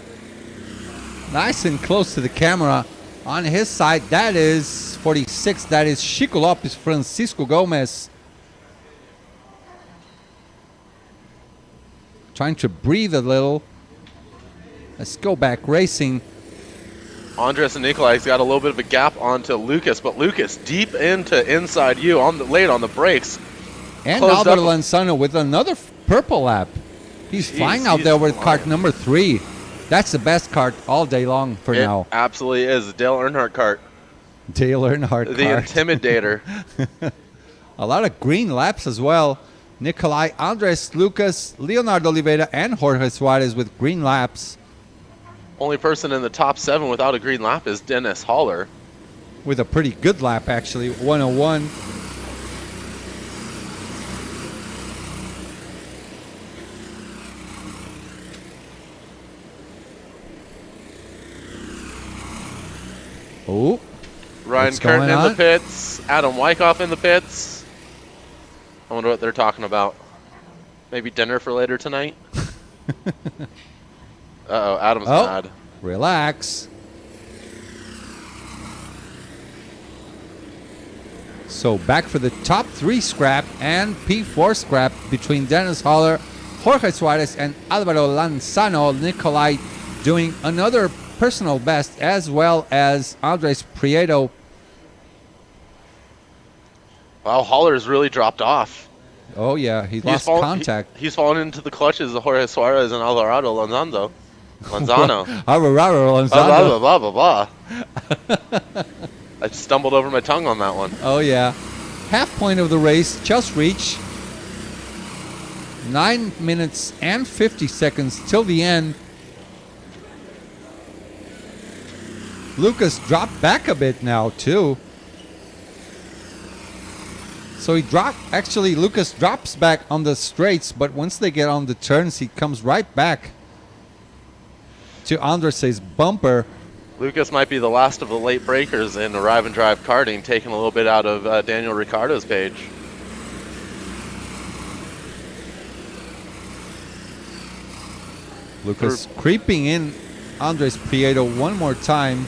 Nice and close to the camera. On his side, that is 46. That is Chico Lopez, Francisco Gomez. Trying to breathe a little. Let's go back racing. Andres and Nikolai's got a little bit of a gap onto Lucas, but Lucas deep into inside you late on the brakes. And Closed Alberto up. Lanzano with another purple lap. He's flying out there with flying. kart number 3. That's the best kart all day long for It now. absolutely is. Dale Earnhardt kart. Dale Earnhardt The kart. Intimidator. A lot of green laps as well. Nikolai, Andres, Lucas, Leonardo Oliveira, and Jorge Suarez with green laps. Only person in the top 7 without a green lap is Dennis Holler. With a pretty good lap, actually. 101. Oh, Ryan What's going Curtin in the on? pits. Adam Wyckoff in the pits. I wonder what they're talking about. Maybe dinner for later tonight? Uh-oh, Adam's Oh. mad. relax. So back for the top 3 scrap and P4 scrap between Dennis Holler, Jorge Suarez, and Alvaro Lanzano. Nikolai doing another personal best, as well as Andres Prieto. Wow, Holler's really dropped off. Oh, yeah, he lost contact. He's fallen into the clutches of Jorge Suarez and Alvarado Lanzano. Lanzano. Alvaro Lanzano. Blah, blah, blah, blah, blah. I stumbled over my tongue on that one. Oh, yeah. Half point of the race just reached. 9 minutes and 50 seconds till the end. Lucas dropped back a bit now, too. So Lucas drops back on the straights, but once they get on the turns, he comes right back to Andres' bumper. Lucas might be the last of the late breakers in arrive and drive karting, taking a little bit out of Daniel Ricciardo's page. Lucas creeping in Andres Prieto one more time.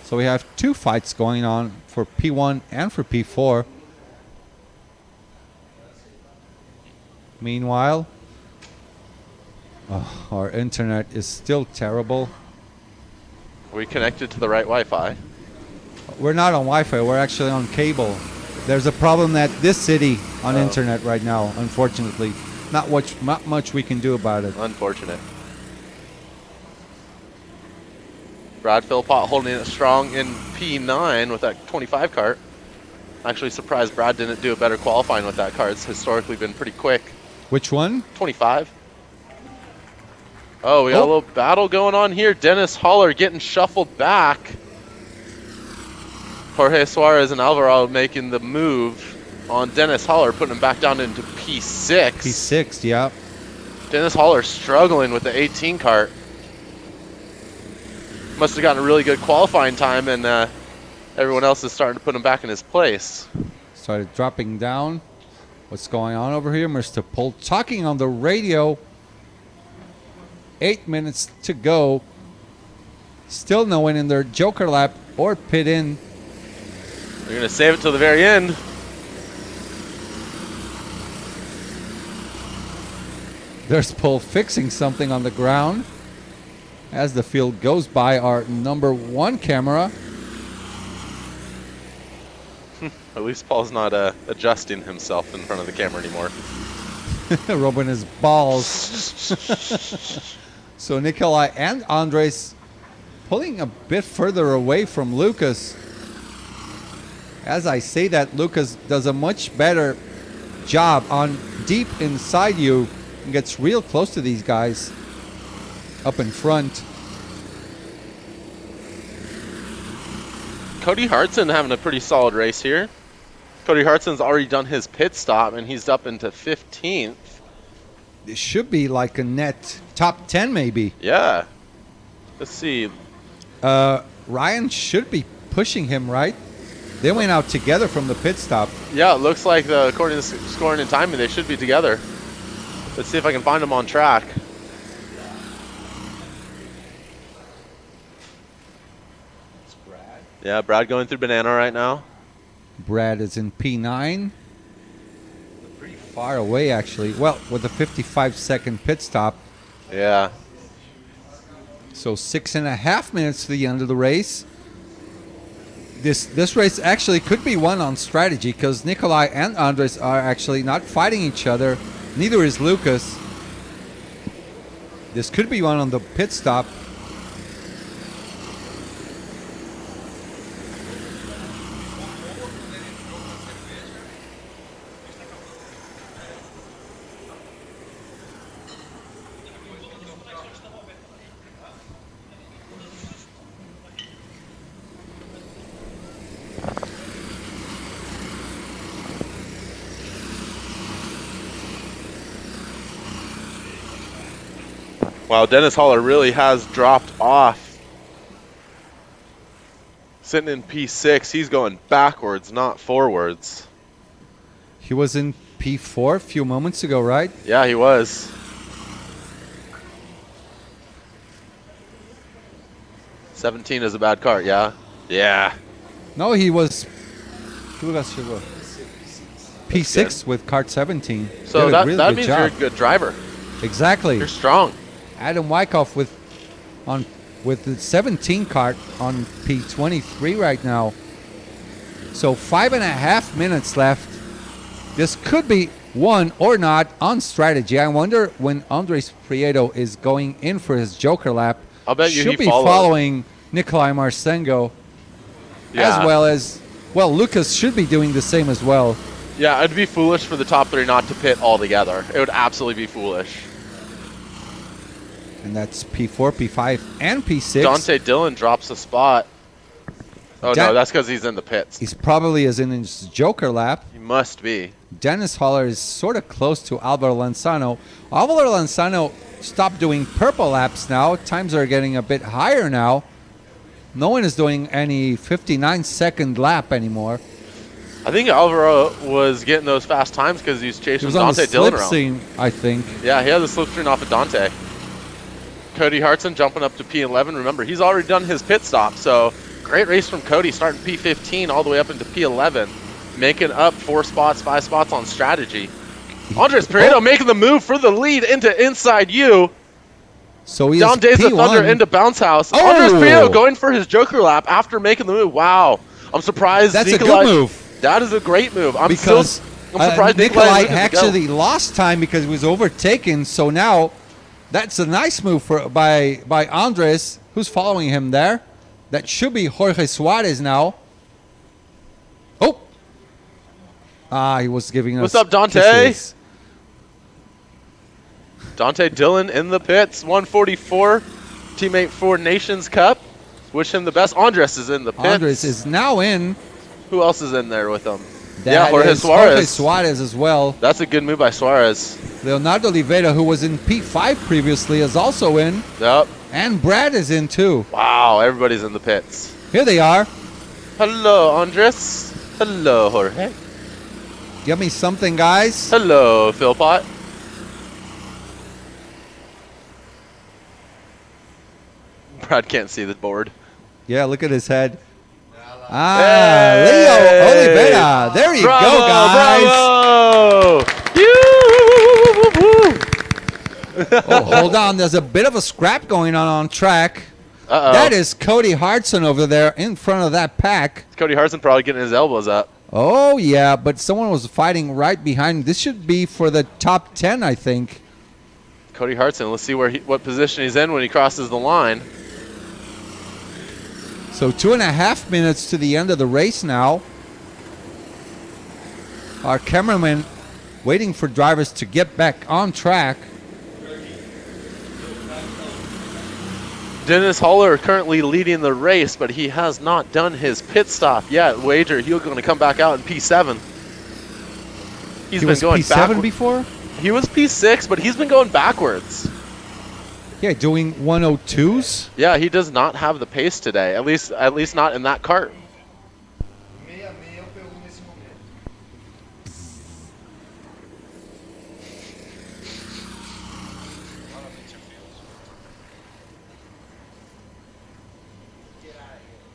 So we have 2 fights going on for P1 and for P4. Meanwhile, our internet is still terrible. Are we connected to the right Wi-Fi? We're not on Wi-Fi. We're actually on cable. There's a problem at this city on internet right now, unfortunately. Not much we can do about it. Unfortunate. Brad Philpott holding it strong in P9 with that 25 cart. Actually surprised Brad didn't do a better qualifying with that cart. It's historically been pretty quick. Which one? 25. Oh, we got a little battle going on here. Dennis Holler getting shuffled back. Jorge Suarez and Alvaro making the move on Dennis Holler, putting him back down into P6. P6, yeah. Dennis Holler struggling with the 18 cart. Must have gotten a really good qualifying time, and everyone else is starting to put him back in his place. Started dropping down. What's going on over here? Mr. Pohl talking on the radio. 8 minutes to go. Still no one in their Joker lap or pit in. They're going to save it till the very end. There's Pohl fixing something on the ground as the field goes by our number 1 camera. At least Paul's not adjusting himself in front of the camera anymore. Rubbing his balls. So Nikolai and Andres pulling a bit further away from Lucas. As I say that, Lucas does a much better job on deep inside you and gets real close to these guys up in front. Cody Hartson having a pretty solid race here. Cody Hartson's already done his pit stop, and he's up into 15th. It should be like a net top 10 maybe. Yeah. Let's see. Ryan should be pushing him, right? They went out together from the pit stop. Yeah, it looks like according to the scoring and timing, they should be together. Let's see if I can find them on track. It's Brad. Yeah, Brad going through Banana right now. Brad is in P9. Pretty far away, actually. Well, with a 55-second pit stop. Yeah. So 6.5 minutes to the end of the race. This race actually could be won on strategy because Nikolai and Andres are actually not fighting each other. Neither is Lucas. This could be won on the pit stop. Wow, Dennis Holler really has dropped off. Sitting in P6, he's going backwards, not forwards. He was in P4 a few moments ago, right? Yeah, he was. $17 is a bad cart, yeah? Yeah. No, he was P6 with Kart 17. So Did a really that good means job. you're a good driver. Exactly. You're strong. Adam Wyckoff with the 17 cart on P23 right now. So 5.5 minutes left. This could be won or not on strategy. I wonder when Andres Prieto is going in for his Joker lap. I'll bet you should he be follows. following Nikolai Marcengo, Yeah. as well as Lucas should be doing the same as well. Yeah, it'd be foolish for the top three not to pit altogether. It would absolutely be foolish. And that's P4, P5, and P6. Dante Dillon drops a spot. Oh, no, that's because he's in the pits. He's probably in his Joker lap. He must be. Dennis Holler is sort of close to Alvaro Lanzano. Alvaro Lanzano stopped doing purple laps now. Times are getting a bit higher now. No one is doing any 59-second lap anymore. I think Alvaro was getting those fast times because he was He chasing was on the Dante Dillon around. slipstream, I think. Yeah, he had the slipstream off of Dante. Cody Hartson jumping up to P11. Remember, he's already done his pit stop, so great race from Cody, starting P15 all the way up into P11, making up 4 spots, 5 spots on strategy. Andres Prieto making the move for the lead into inside you. So he Down is Days of Thunder P1. into Bounce House. Oh! Andres Prieto going for his Joker lap after making the move. Wow. I'm surprised. That's Nikolai, a good move. That is a great move. I'm Because surprised Nikolai Lucas is actually lost time because he was overtaken. So now that's a nice move by Andres, who's following him there. That should be Jorge Suarez now. Oh. He was giving us What's up, Dante? kisses. Dante Dillon in the pits, 144, teammate for Nations Cup. Wish him the best. Andres is in the pits. Andres is now in. Who else is in there with him? That Jorge is Suarez. Jorge Suarez as well. That's a good move by Suarez. Leonardo Oliveira, who was in P5 previously, is also in. Yep. And Brad is in too. Wow, everybody's in the pits. Here they are. Hello, Andres. Hello, Jorge. Give me something, guys. Hello, Philpott. Brad can't see the board. Yeah, look at his head. Hey! Leo Oliveira. There you Bravo, go, guys. Bravo! Oh, hold on. There's a bit of a scrap going on track. Uh-oh. That is Cody Hartson over there in front of that pack. Cody Hartson probably getting his elbows up. Oh, yeah, but someone was fighting right behind. This should be for the top 10, I think. Cody Hartson, let's see what position he's in when he crosses the line. So 2.5 minutes to the end of the race now. Our cameraman waiting for drivers to get back on track. Dennis Holler currently leading the race, but he has not done his pit stop yet. Wager he's going to come back out in P7. He was going P7 backward. before? He was P6, but he's been going backwards. Yeah, doing 102s. Yeah, he does not have the pace today. At least not in that cart.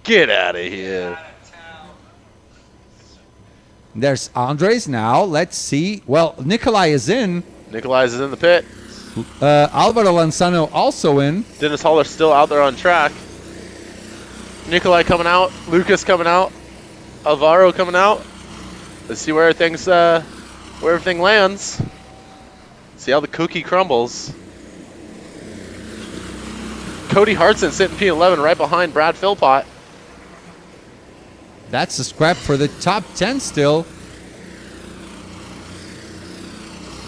Get out of here. There's Andres now. Let's see. Well, Nikolai is in. Nikolai is in the pit. Alvaro Lanzano also in. Dennis Holler still out there on track. Nikolai coming out. Lucas coming out. Alvaro coming out. Let's see where everything lands. See how the cookie crumbles. Cody Hartson sitting P11 right behind Brad Philpott. That's a scrap for the top 10 still.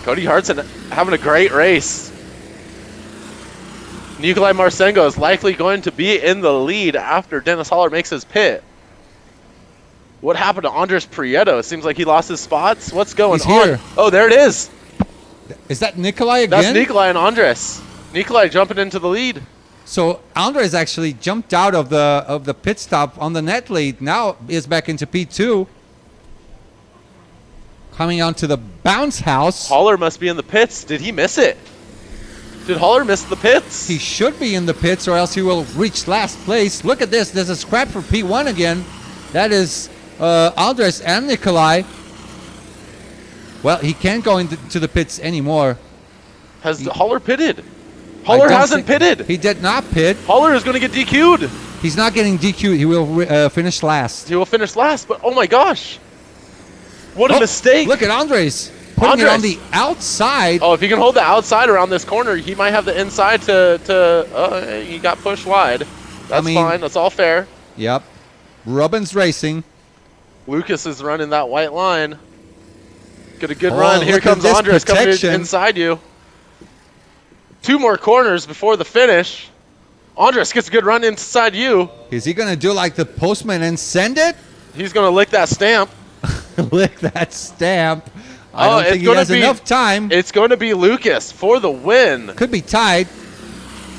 Cody Hartson having a great race. Nikolai Marcengo is likely going to be in the lead after Dennis Holler makes his pit. What happened to Andres Prieto? It seems like he lost his spots. What's going He's on? here. Oh, there it is. Is that Nikolai again? That's Nikolai and Andres. Nikolai jumping into the lead. So Andres actually jumped out of the pit stop on the net lead. Now is back into P2. Coming on to the bounce house. Holler must be in the pits. Did he miss it? Did Holler miss the pits? He should be in the pits or else he will reach last place. Look at this. There's a scrap for P1 again. That is Andres and Nikolai. Well, he can't go into the pits anymore. Has Holler pitted? Holler hasn't pitted. He did not pit. Holler is going to get DQ'd. He's not getting DQ'd. He will finish last. He will finish last, but oh my gosh. What a mistake. Look at Andres. Putting it on the outside. Oh, if he can hold the outside around this corner, he might have the inside he got pushed wide. That's fine. That's all fair. Yep. Robin's racing. Lucas is running that white line. Get a good Oh, run. Here look at comes this Andres coming protection. inside you. 2 more corners before the finish. Andres gets a good run inside you. Is he going to do like the postman and send it? He's going to lick that stamp. Lick that stamp. I don't think he has enough time. It's going to be Lucas for the win. Could be tied.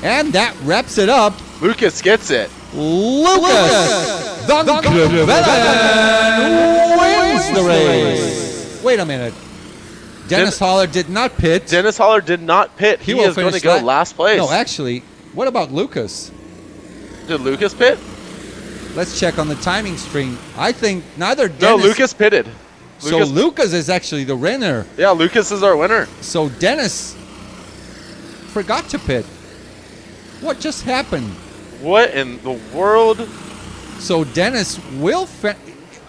And that wraps it up. Lucas gets it. Lucas Van Crevelen wins the race. Wait a minute. Dennis Holler did not pit. Dennis Holler did not pit. He is going to go last place. No, actually, what about Lucas? Did Lucas pit? Let's check on the timing string. I think neither Dennis... No, Lucas pitted. So Lucas is actually the winner. Yeah, Lucas is our winner. So Dennis forgot to pit. What just happened? What in the world? So Dennis will.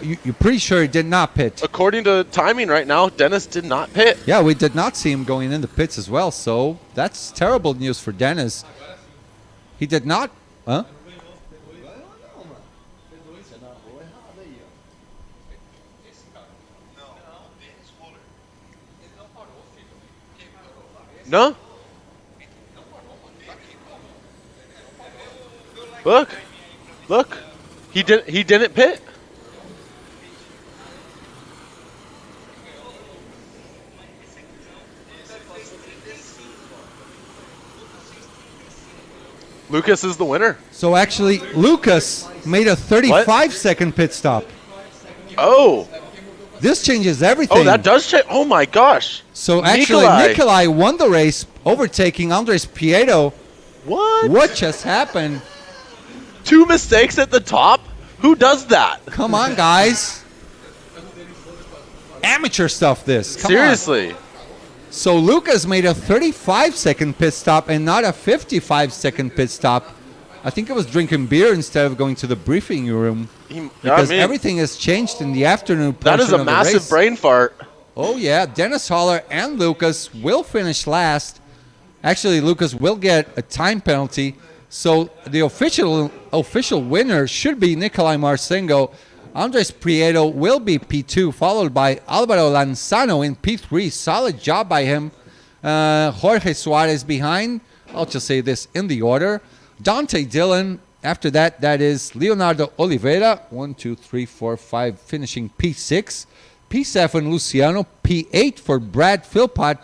You're pretty sure he did not pit. According to timing right now, Dennis did not pit. Yeah, we did not see him going in the pits as well. So that's terrible news for Dennis. He did not. Huh? No? Look. Look. He didn't pit. Lucas is the winner. So actually, Lucas made a 35-second pit stop. Oh. This changes everything. Oh, that does change. Oh my gosh. So actually, Nikolai won the race, overtaking Andres Prieto. What? What just happened? 2 mistakes at the top? Who does that? Come on, guys. Amateur stuff, this. Come Seriously. on. So Lucas made a 35-second pit stop and not a 55-second pit stop. I think I was drinking beer instead of going to the briefing room. Because everything has changed in the afternoon portion that is a of the massive race. brain fart. Oh, yeah. Dennis Holler and Lucas will finish last. Actually, Lucas will get a time penalty. So the official winner should be Nikolai Marcingo. Andres Prieto will be P2, followed by Alvaro Lanzano in P3. Solid job by him. Jorge Suarez behind. I'll just say this in the order. Dante Dillon. After that, that is Leonardo Oliveira. 1, 2, 3, 4, 5, finishing P6. P7, Luciano. P8 for Brad Philpott.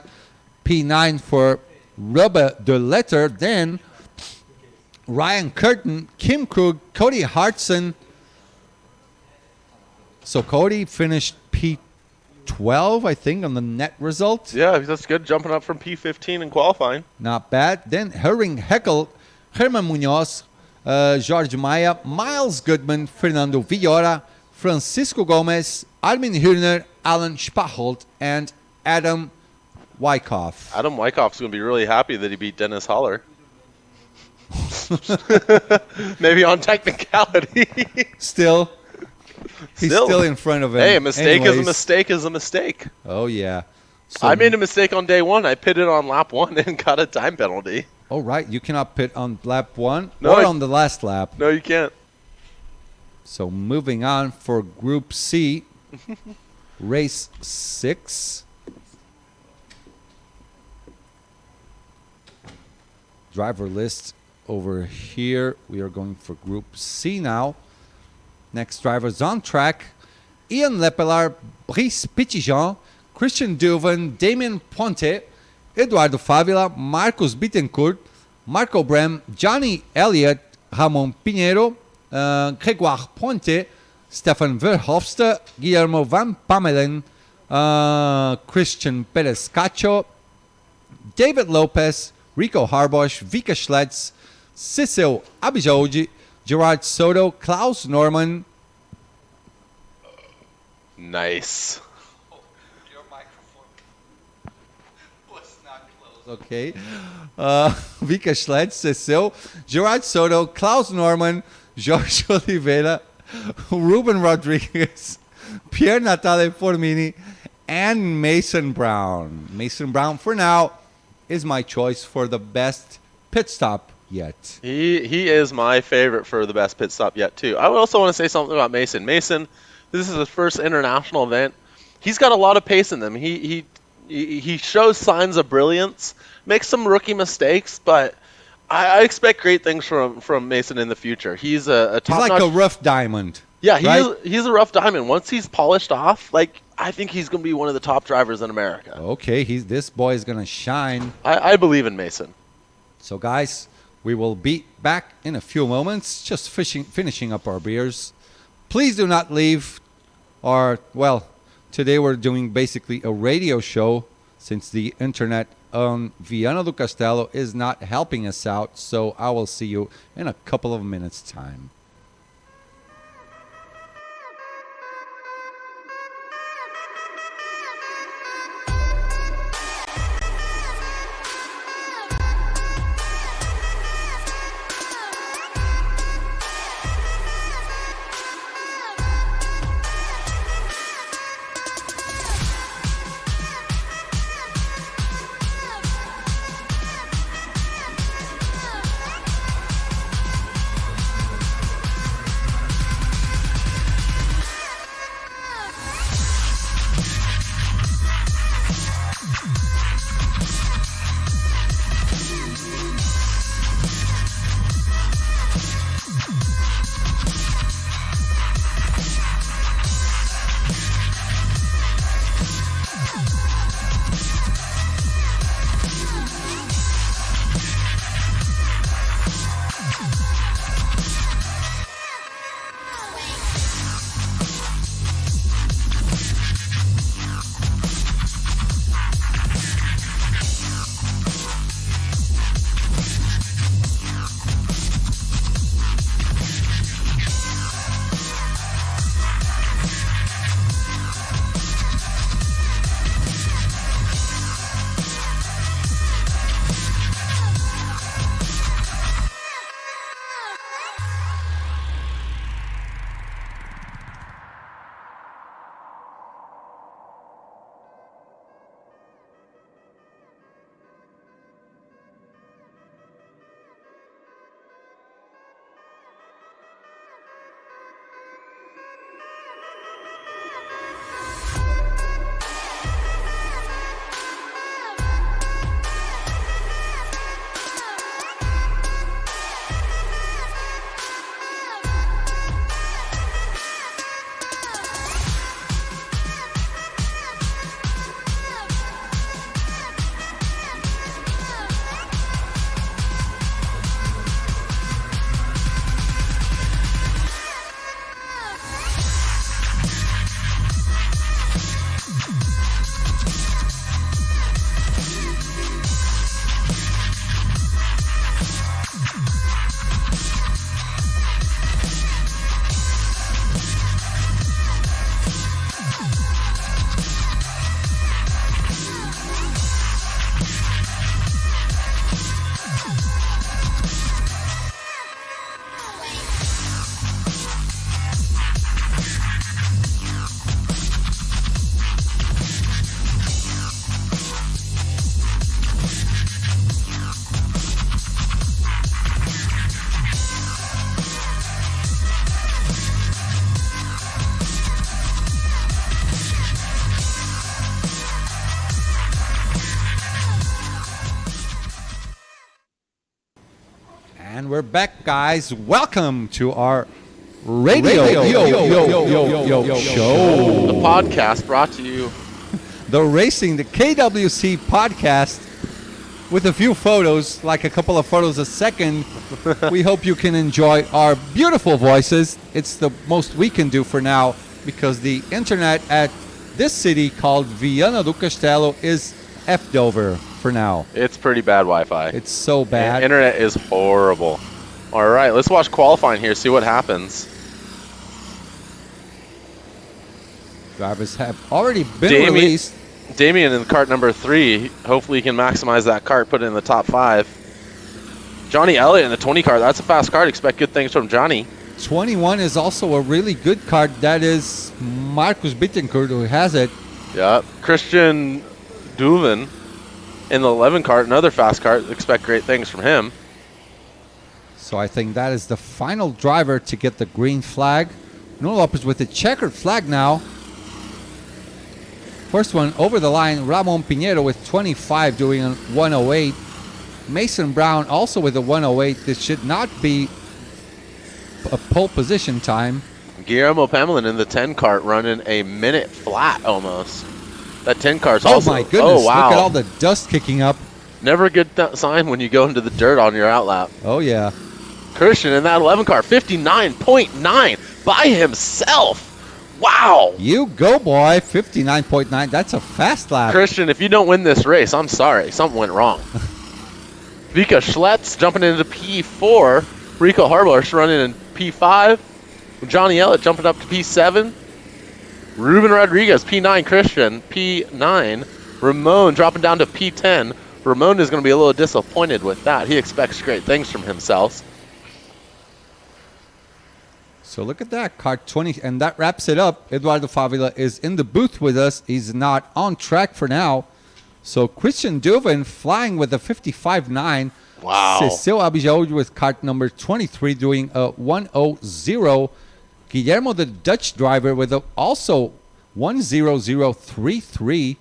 P9 for Robert De Letter. Then Ryan Curtin, Kim Krug, Cody Hartson. So Cody finished P12, I think, on the net result. Yeah, that's good. Jumping up from P15 in qualifying. Not bad. Then Herring Heckel, Herman Munoz, Jorge Maia, Miles Goodman, Fernando Villora, Francisco Gomez, Armin Hürner, Alan Spaholt, and Adam Wyckoff. Adam Wyckoff's going to be really happy that he beat Dennis Holler. Maybe on technicality. Still, he's still in front of him. Hey, a mistake Anyways. is a mistake is a mistake. Oh, yeah. So, I made a mistake on day 1. I pitted on lap 1 and got a time penalty. Oh, right. You cannot pit on lap 1 No, or on the last lap. No, you can't. So moving on for Group C, race 6. Driver list over here. We are going for Group C now. Next drivers on track: Ian Lepelaar, Brice Petitjean, Christian Deuven, Damien Ponte, Eduardo Favila, Marcos Bittencourt, Marco Brem, Johnny Elliott, Ramon Pinheiro, Grégoire Ponte, Stefan Verhofstadt, Guillermo Van Pamelen, Christian Perez Cacho, David Lopez, Rico Harbosch, Vika Schletz, Cecil Abijaudi, Gerard Soto, Klaus Norman. Nice. Your microphone was not closed. Okay. Vika Schletz, Cecil, Gerard Soto, Klaus Norman, Jorge Oliveira, Ruben Rodriguez, Pierre Natale Formini, and Mason Brown. Mason Brown, for now, is my choice for the best pit stop yet. He is my favorite for the best pit stop yet, too. I would also want to say something about Mason. Mason, this is his first international event. He's got a lot of pace in him. He shows signs of brilliance, makes some rookie mistakes, but I expect great things from Mason in the future. He's a top He's like a rough diamond. Yeah, right? he's a rough diamond. Once he's polished off, I think he's going to be one of the top drivers in America. Okay, this boy is going to shine. I believe in Mason. So, guys, we will be back in a few moments, just finishing up our beers. Please do not leave. Today we're doing basically a radio show since the internet on Viana do Castelo is not helping us out. So I will see you in a couple of minutes' time. And we're back, guys. Welcome to our radio show. The podcast brought to you. The KWC podcast with a few photos, like a couple of photos a second. We hope you can enjoy our beautiful voices. It's the most we can do for now because the internet at this city called Viana do Castelo is effed over for now. It's pretty bad Wi-Fi. It's so bad. Internet is horrible. All right, let's watch qualifying here, see what happens. Drivers have already been released. Damien in cart number 3. Hopefully he can maximize that cart, put it in the top 5. Johnny Elliott in the 20 cart. That's a fast cart. Expect good things from Johnny. 21 is also a really good cart. That is Marcus Bittencourt who has it. Yeah. Christian Duven in the 11 cart. Another fast cart. Expect great things from him. So I think that is the final driver to get the green flag. Nuno Lopez with the checkered flag now. First one over the line, Ramon Pinheiro with 25 doing a 108. Mason Brown also with a 108. This should not be a pole position time. Guillermo Pamelin in the 10 cart running a minute flat almost. That 10 cart's also... Oh my goodness, oh, wow. Look at all the dust kicking up. Never a good sign when you go into the dirt on your outlap. Oh yeah. Christian in that 11 cart, 59.9 by himself. Wow. You go, boy. 59.9. That's a fast lap. Christian, if you don't win this race, I'm sorry. Something went wrong. Vika Schletz jumping into P4. Rico Harbour's running in P5. Johnny Elliott jumping up to P7. Ruben Rodriguez, P9. Christian, P9. Ramon dropping down to P10. Ramon is going to be a little disappointed with that. He expects great things from himself. So look at that, cart 20, and that wraps it up. Eduardo Favila is in the booth with us. He's not on track for now. So Christian Duven flying with a 55.9. Wow. Cecil Abijaud with cart number 23 doing a 100. Guillermo, the Dutch driver, with also 10033.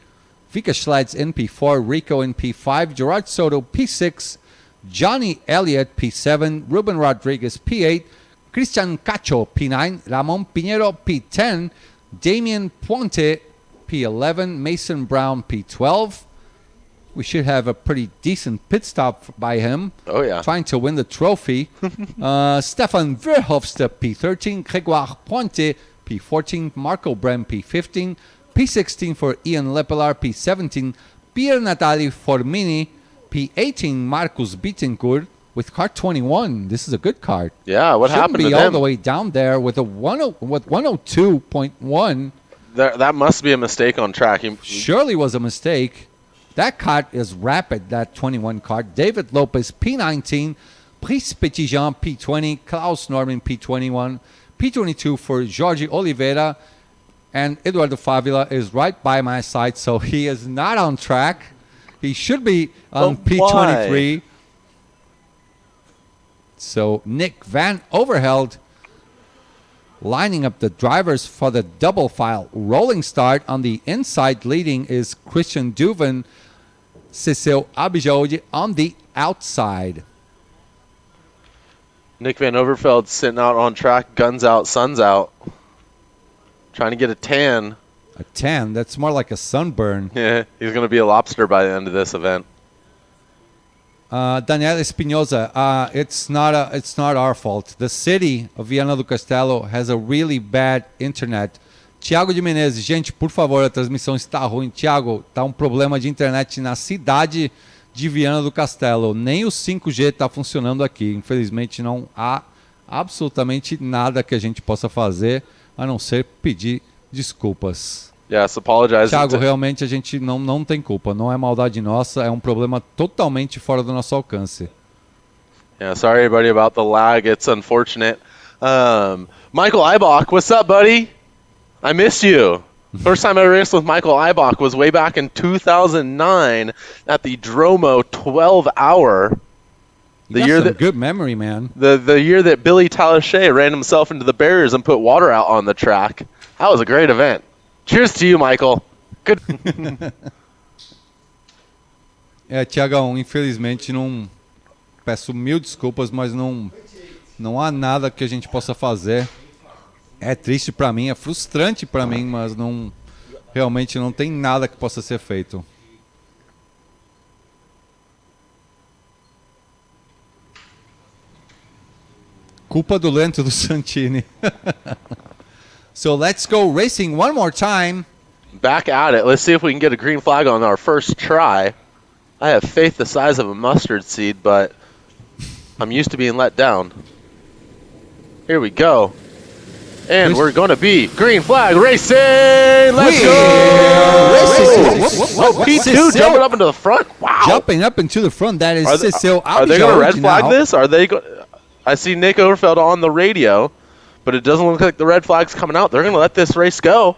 Vika Schlads in P4, Rico in P5, Gerard Soto P6, Johnny Elliott P7, Ruben Rodriguez P8, Christian Cacho P9, Ramon Pinheiro P10, Damien Puente P11, Mason Brown P12. We should have a pretty decent pit stop by him. Oh, yeah. Trying to win the trophy. Stefan Verhofstadt P13, Grégoire Puente P14, Marco Brem P15, P16 for Ian Lepelaar P17, Pier Natali Formini P18, Marcus Bittencourt with cart 21. This is a good cart. Yeah, what Shouldn't happened to be them? all the way down there with a 102.1. That must be a mistake on track. Surely was a mistake. That cart is rapid, that 21 cart. David Lopez, P19. Brice Petitjean, P20. Klaus Norman, P21. P22 for Jorge Oliveira. And Eduardo Favila is right by my side, so he is not on track. He should be on P23. So Nick Van Overheld lining up the drivers for the double file rolling start. On the inside leading is Christian Duven, Cecil Abijaud on the outside. Nick Van Overveld sitting out on track, guns out, suns out. Trying to get a tan. A tan? That's more like a sunburn. Yeah, he's going to be a lobster by the end of this event. Daniel Espinoza, it's not our fault. The city of Viana do Castelo has a really bad internet. Tiago de Menezes, gente, por favor, a transmissão está ruim. Tiago, tá um problema de internet na cidade de Viana do Castelo. Nem o 5G está funcionando aqui. Infelizmente não há absolutamente nada que a gente possa fazer a não ser pedir desculpas. Yes, apologize. Thiago, realmente a gente não tem culpa. Não é maldade nossa, é um problema totalmente fora do nosso alcance. Yeah, sorry everybody about the lag. It's unfortunate. Michael Eibach, what's up, buddy? I missed you. First time I raced with Michael Eibach was way back in 2009 at the Dromo 12-hour. The year that good memory, man. The year that Billy Talashe ran himself into the barriers and put water out on the track. That was a great event. Cheers to you, Michael. Good. Tiagão, infelizmente peço mil desculpas, mas não há nada que a gente possa fazer. É triste para mim, é frustrante para mim, mas realmente não tem nada que possa ser feito. Culpa do lento do Santini. So let's go racing one more time. Back at it. Let's see if we can get a green flag on our first try. I have faith the size of a mustard seed, but I'm used to being let down. Here we go. And we're going to be green flag racing. Let's go. Racing. Oh, P2 jumping up into the front. Wow. Jumping up into the front. That is Cecil. Are they going to red flag this? Are they? I see Nick Overfeld on the radio, but it doesn't look like the red flag's coming out. They're going to let this race go.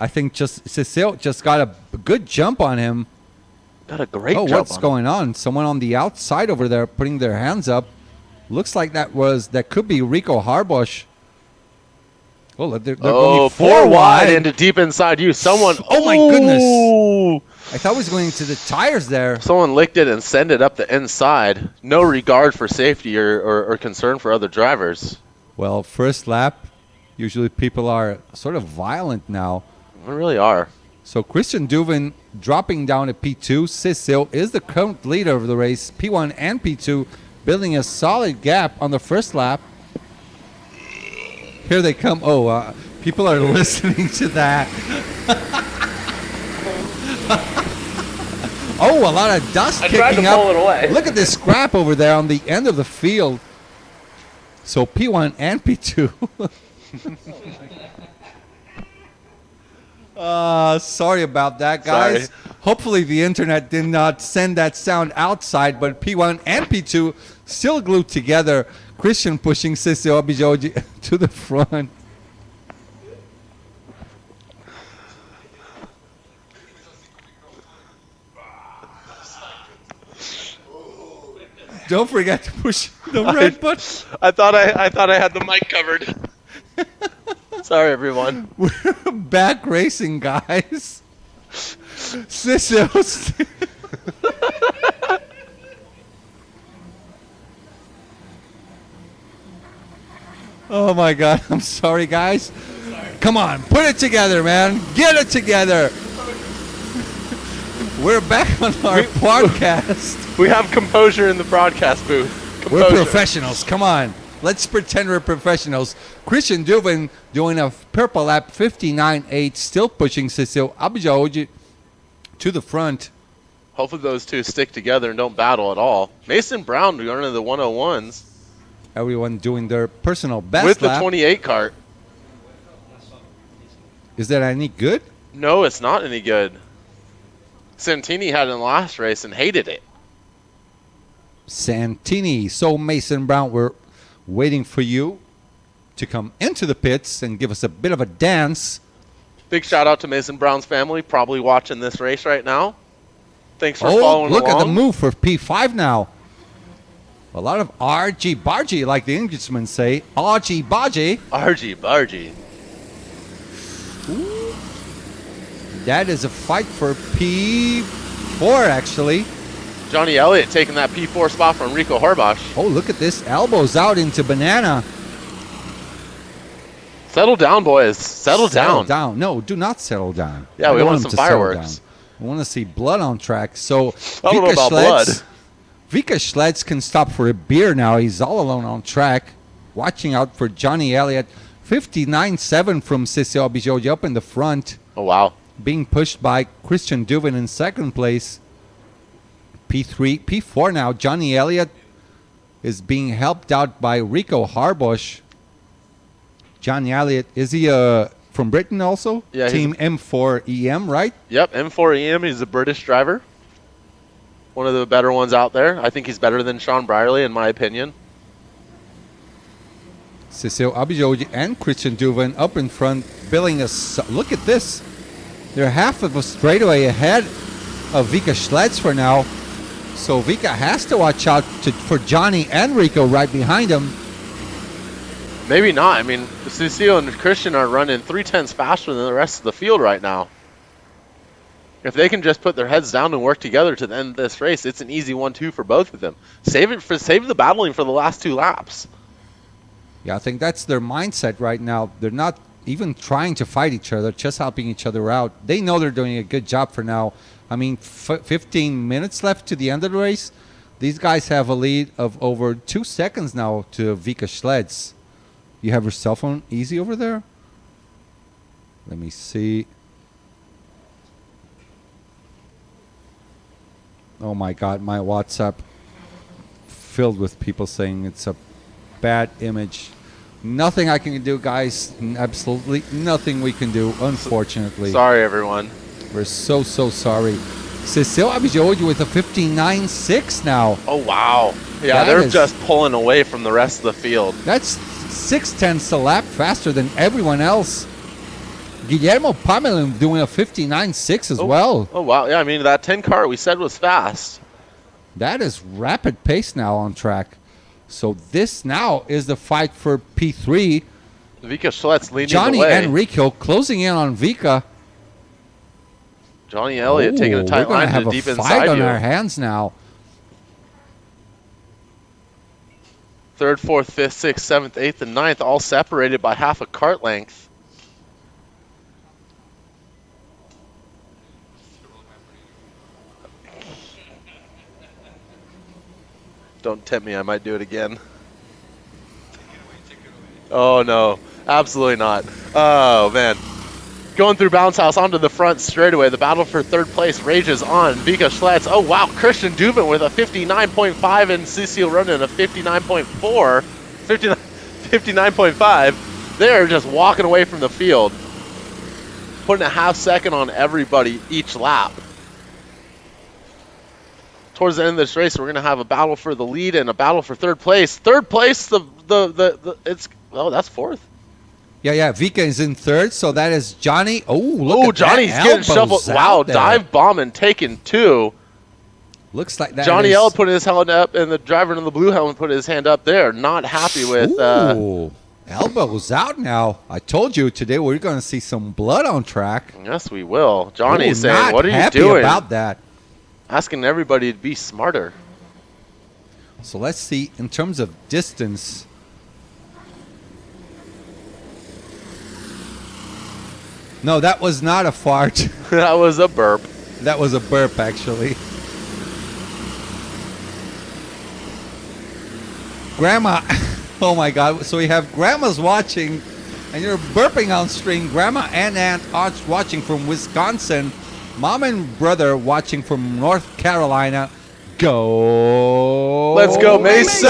I think Cecil just got a good jump on him. Got a great jump. Oh, what's going on? Someone on the outside over there putting their hands up. Looks like that could be Rico Harbush. Oh, they're going 4 wide into deep inside you. Someone. Oh my goodness! I thought he was going to the tires there. Someone licked it and sent it up the inside. No regard for safety or concern for other drivers. Well, first lap, usually people are sort of violent now. They really are. So Christian Duvin dropping down to P2. Cecil is the current leader of the race. P1 and P2 building a solid gap on the first lap. Here they come. Oh, people are listening to that. Oh, a lot of dust kicking up. I tried to pull it away. Look at this scrap over there on the end of the field. So P1 and P2. Sorry about that, guys. Sorry. Hopefully the internet did not send that sound outside, but P1 and P2 still glued together. Christian pushing Cecil Abijoji to the front. Don't forget to push the red button. I thought I had the mic covered. Sorry, everyone. We're back racing, guys. Cecil. Oh my God! I'm sorry, guys. Come on, put it together, man. Get it together. We're back on our podcast. We have composure in the broadcast booth. Composure. We're professionals. Come on. Let's pretend we're professionals. Christian Duvin doing a purple lap 59.8, still pushing Cecil Abijoji to the front. Hopefully those two stick together and don't battle at all. Mason Brown going into the 101s. Everyone doing their personal best with lap. The 28 cart. Is that any good? No, it's not any good. Santini had it in the last race and hated it. Santini. So Mason Brown, we're waiting for you to come into the pits and give us a bit of a dance. Big shout out to Mason Brown's family, probably watching this race right now. Thanks for following along. Look at the move for P5 now. A lot of argy-bargy, like the Englishmen say. Argy-bargy. Argy-bargy. That is a fight for P4, actually. Johnny Elliott taking that P4 spot from Rico Harbosh. Oh, look at this. Elbows out into Banana. Settle down, boys. Settle down. No, do not settle down. Yeah, we want some fireworks. We want to see blood on track. So I don't know about blood. Vika Schlitz can stop for a beer now. He's all alone on track. Watching out for Johnny Elliott. 59.7 from Cecil Abijoji up in the front. Oh, wow. Being pushed by Christian Duvin in second place. P3, P4 now. Johnny Elliott is being helped out by Rico Harbosh. Johnny Elliott, is he from Britain also? Yeah. Team M4EM, right? Yep, M4EM. He's a British driver. One of the better ones out there. I think he's better than Sean Brierley, in my opinion. Cecil Abijoji and Christian Duvin up in front, billing us. Look at this. They're half of a straightaway ahead of Vika Schlitz for now. So Vika has to watch out for Johnny and Rico right behind him. Maybe not. I mean, Cecil and Christian are running 3/10 faster than the rest of the field right now. If they can just put their heads down and work together to end this race, it's an easy 1-2 for both of them. Save the battling for the last 2 laps. Yeah, I think that's their mindset right now. They're not even trying to fight each other, just helping each other out. They know they're doing a good job for now. I mean, 15 minutes left to the end of the race. These guys have a lead of over 2 seconds now to Vika Schleds. You have your cell phone easy over there? Let me see. Oh my God, my WhatsApp filled with people saying it's a bad image. Nothing I can do, guys. Absolutely nothing we can do, unfortunately. Sorry, everyone. We're so sorry. Cecil Abidjoud with a 59.6 now. Oh, wow. Yeah, they're just pulling away from the rest of the field. That's 0.6 a lap faster than everyone else. Guillermo Pamelin doing a 59.6 as well. Oh, wow. Yeah, I mean, that 10 car we said was fast. That is rapid pace now on track. So this now is the fight for P3. Vika Schlets leading Johnny the way. Enrico closing in on Vika. Johnny Elliott taking a tight line to deep inside you. We're going to have a fight on our hands now. 3rd, 4th, 5th, 6th, 7th, 8th, and 9th, all separated by half a kart length. Don't tempt me, I might do it again. Oh, no. Absolutely not. Oh, man. Going through Bounce House onto the front straightaway. The battle for 3rd place rages on. Vika Schlets. Oh, wow. Christian Dubin with a 59.5 and Cecile Ronan a 59.4. 59.5. They're just walking away from the field. Putting a half second on everybody each lap. Towards the end of this race, we're going to have a battle for the lead and a battle for 3rd place. 3rd place, that's 4th. Yeah. Vika is in 3rd, so that is Johnny. Oh, look at Johnny's that. getting shuffled. Wow, dive bombing, taking 2. Looks like that. Johnny L put his helmet up, and the driver in the blue helmet put his hand up there. Not happy with. Elbows out now. I told you today we're going to see some blood on track. Yes, we will. Johnny's saying, not "What are you happy doing?" about that. Asking everybody to be smarter. So let's see in terms of distance. No, that was not a fart. That was a burp. That was a burp, actually. Grandma, oh my God. So we have grandmas watching, and you're burping on stream. Grandma and aunt are watching from Wisconsin. Mom and brother watching from North Carolina. Go. Let's go, Mason!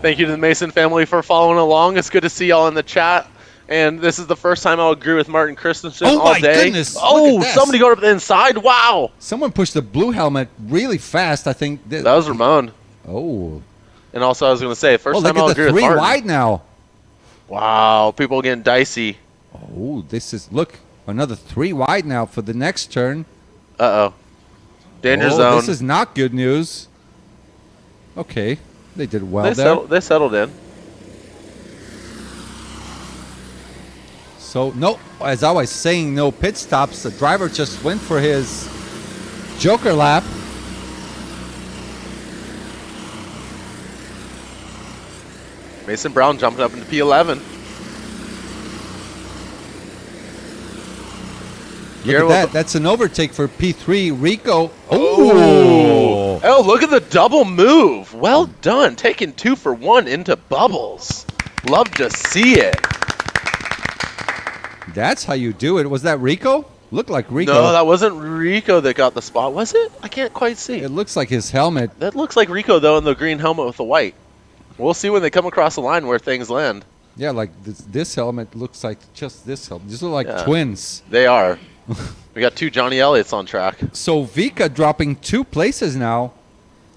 Thank you to the Mason family for following along. It's good to see y'all in the chat. And this is the first time I'll agree with Martin Christensen all day. Oh, my goodness. Oh, somebody going up the inside. Wow. Someone pushed the blue helmet really fast, I think. That was Ramon. Oh. And also, I was going to say, first time I'll agree with Look at the 3 Martin. wide now. Wow, people getting dicey. Oh, this is, look, another 3 wide now for the next turn. Uh-oh. Danger zone. This is not good news. Okay, they did well there. They settled in. So, no, as I was saying, no pit stops. The driver just went for his Joker lap. Mason Brown jumping up into P11. Look at that. That's an overtake for P3. Rico. Oh. Oh, look at the double move. Well done. Taking 2 for 1 into bubbles. Love to see it. That's how you do it. Was that Rico? Looked like Rico. No, that wasn't Rico that got the spot, was it? I can't quite see. It looks like his helmet. That looks like Rico, though, in the green helmet with the white. We'll see when they come across the line where things land. Yeah, like this helmet looks like just this helmet. These look like twins. They are. We got 2 Johnny Elliott's on track. So Vika dropping 2 places now.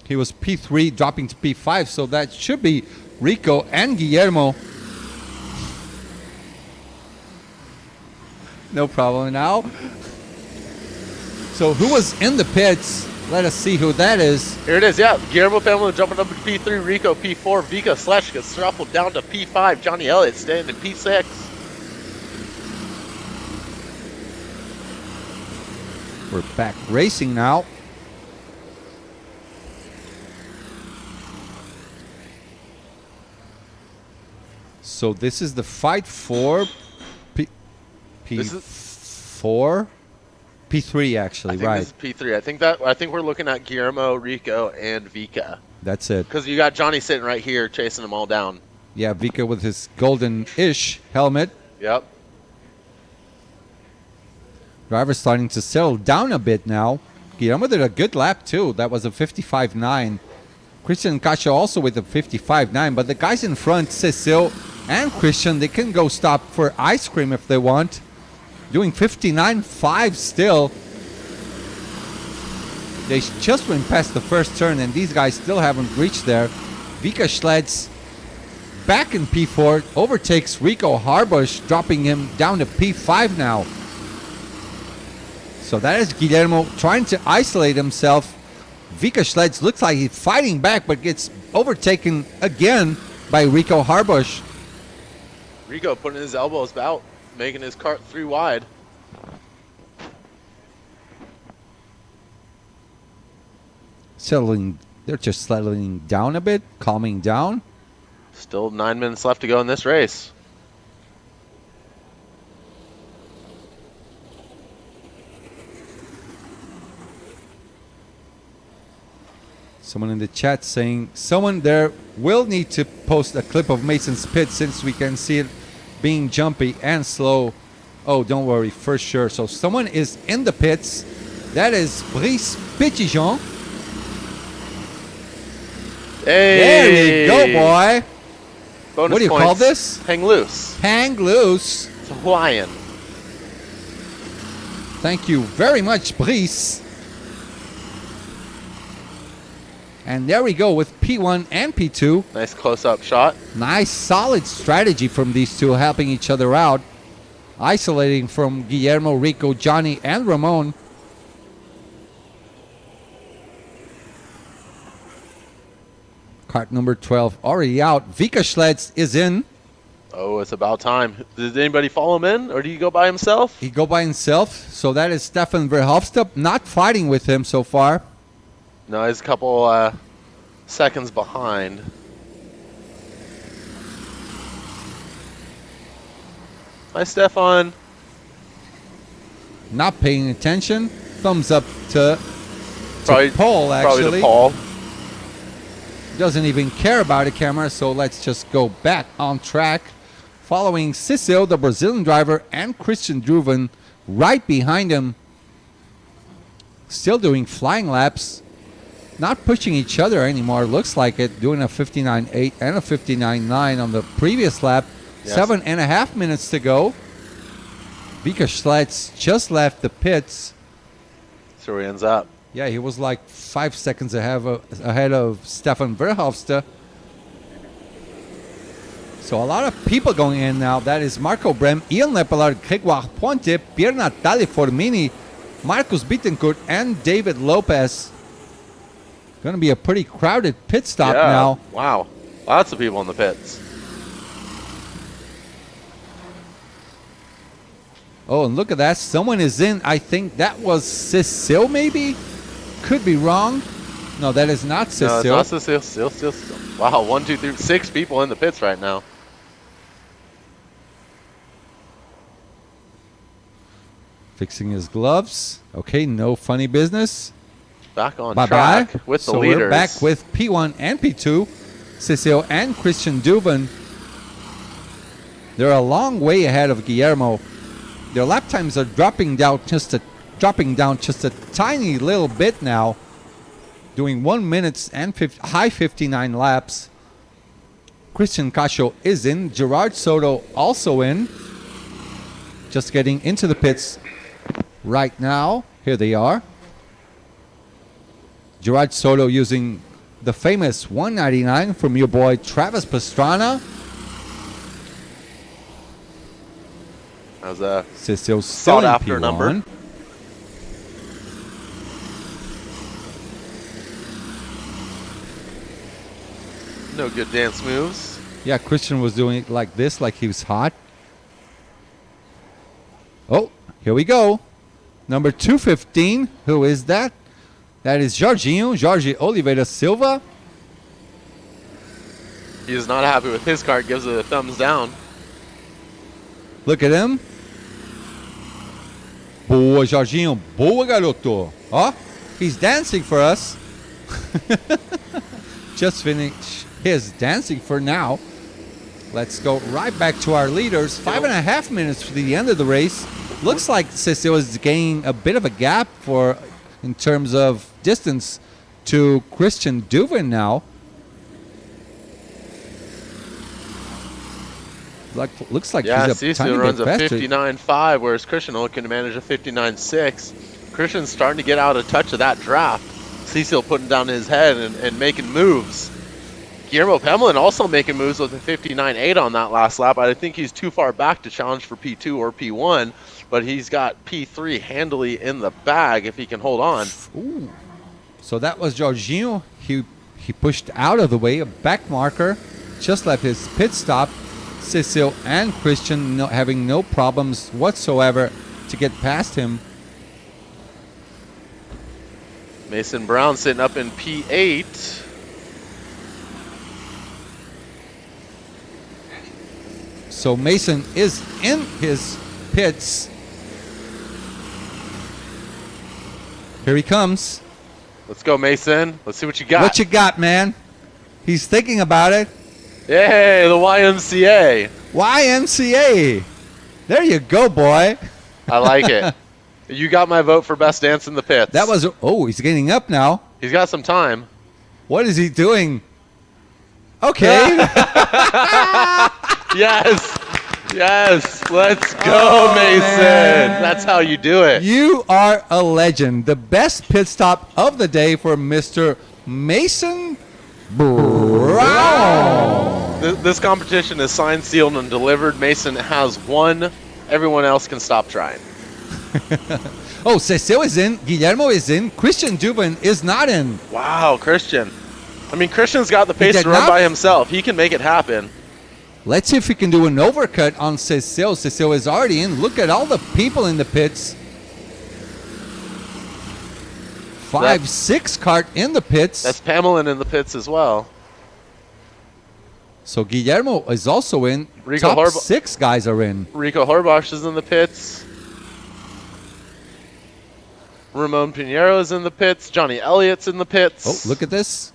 He was P3 dropping to P5, so that should be Rico and Guillermo. No problem now. So who was in the pits? Let us see who that is. Here it is, yeah. Guillermo family jumping up to P3, Rico P4, Vika Slash gets shuffled down to P5, Johnny Elliott staying in P6. We're back racing now. So this is the fight for P4? P3 actually, I think right. this is P3. I think we're looking at Guillermo, Rico, and Vika. That's it. Because you got Johnny sitting right here chasing them all down. Yeah, Vika with his golden-ish helmet. Yep. Driver's starting to settle down a bit now. Guillermo did a good lap too. That was a 55.9. Christian Cacho also with a 55.9. But the guys in front, Cecil and Christian, they can go stop for ice cream if they want. Doing 59.5 still. They just went past the first turn and these guys still haven't reached there. Vika Schleds back in P4, overtakes Rico Harbush, dropping him down to P5 now. So that is Guillermo trying to isolate himself. Vika Schleds looks like he's fighting back, but gets overtaken again by Rico Harbush. Rico putting his elbows out, making his cart 3 wide. They're just settling down a bit, calming down. Still 9 minutes left to go in this race. Someone in the chat saying someone there will need to post a clip of Mason's pit since we can see it being jumpy and slow. Oh, don't worry, for sure. So someone is in the pits. That is Brice Petitjean. Hey! There you go, boy. Bonus What do you points. call this? Hang loose. Hang loose. It's Hawaiian. Thank you very much, Brice. And there we go with P1 and P2. Nice close-up shot. Nice, solid strategy from these two, helping each other out. Isolating from Guillermo, Rico, Johnny, and Ramon. Cart number 12 already out. Vika Schleds is in. Oh, it's about time. Did anybody follow him in, or do you go by himself? He go by himself. So that is Stefan Verhofstadt, not fighting with him so far. No, he's a couple seconds behind. Hi, Stefan. Not paying attention. Thumbs up to Paul, actually. Probably to Paul. Doesn't even care about the camera, so let's just go back on track. Following Cecil, the Brazilian driver, and Christian Druven right behind him. Still doing flying laps. Not pushing each other anymore, looks like it. Doing a 59.8 and a 59.9 on the previous lap. Yes. 7.5 minutes to go. Vika Schleds just left the pits. So he ends up. Yeah, he was like 5 seconds ahead of Stefan Verhofstadt. So a lot of people going in now. That is Marco Brem, Ian Lepellard, Grégoire Pointe, Pierre Natale Formini, Marcus Bittencourt, and David Lopez. Going to be a pretty crowded pit stop now. Wow. Lots of people in the pits. Oh, and look at that. Someone is in. I think that was Cecil, maybe? Could be wrong. No, that is not Cecil. No, it's not Cecil. Wow, 1, 2, 3, 6 people in the pits right now. Fixing his gloves. Okay, no funny business. Back on Bye-bye. track with the So leaders. we're back with P1 and P2. Cecil and Christian Duven. They're a long way ahead of Guillermo. Their lap times are dropping down just a tiny little bit now. Doing 1 minute and high 59 laps. Christian Cacho is in. Gerard Soto also in. Just getting into the pits right now. Here they are. Gerard Soto using the famous 199 from your boy Travis Pastrana. That was a Cecil still in sought-after P1. number. No good dance moves. Yeah, Christian was doing it like this, like he was hot. Oh, here we go. Number 215, who is that? That is Jorge Oliveira Silva. He's not happy with his cart, gives it a thumbs down. Look at him. Boa, Jorginho. Boa, garoto. Ó, he's dancing for us. Just finished his dancing for now. Let's go right back to our leaders. 5.5 minutes to the end of the race. Looks like Cecil is gaining a bit of a gap in terms of distance to Christian Duvin now. Looks like Yeah, he's a tiny Cecil bit runs a faster. 59.5, whereas Christian only can manage a 59.6. Christian's starting to get out of touch of that draft. Cecil putting down his head and making moves. Guillermo Pemlin also making moves with a 59.8 on that last lap. I think he's too far back to challenge for P2 or P1, but he's got P3 handily in the bag if he can hold on. Ooh. So that was Jorginho. He pushed out of the way, a back marker, just left his pit stop. Cecil and Christian having no problems whatsoever to get past him. Mason Brown sitting up in P8. So Mason is in his pits. Here he comes. Let's go, Mason. Let's see what you got. What you got, man? He's thinking about it. Yay, the YMCA. YMCA. There you go, boy. I like it. You got my vote for best dance in the pits. That was, oh, he's getting up now. He's got some time. What is he doing? Okay. Yes. Yes. Let's go, Mason. man. That's how you do it. You are a legend. The best pit stop of the day for Mr. Mason Brown. This competition is signed, sealed, and delivered. Mason has won. Everyone else can stop trying. Oh, Cecil is in. Guillermo is in. Christian Dubin is not in. Wow, Christian. I mean, Christian's got the pace did to run not- by himself. He can make it happen. Let's see if we can do an overcut on Cecil. Cecil is already in. Look at all the people in the pits. 5-6 cart in the pits. That's Pamela in the pits as well. So Guillermo is also in. Rico Top 6 guys are in. Rico Horbosh is in the pits. Ramon Pinheiro is in the pits. Johnny Elliott's in the pits. Oh, look at this.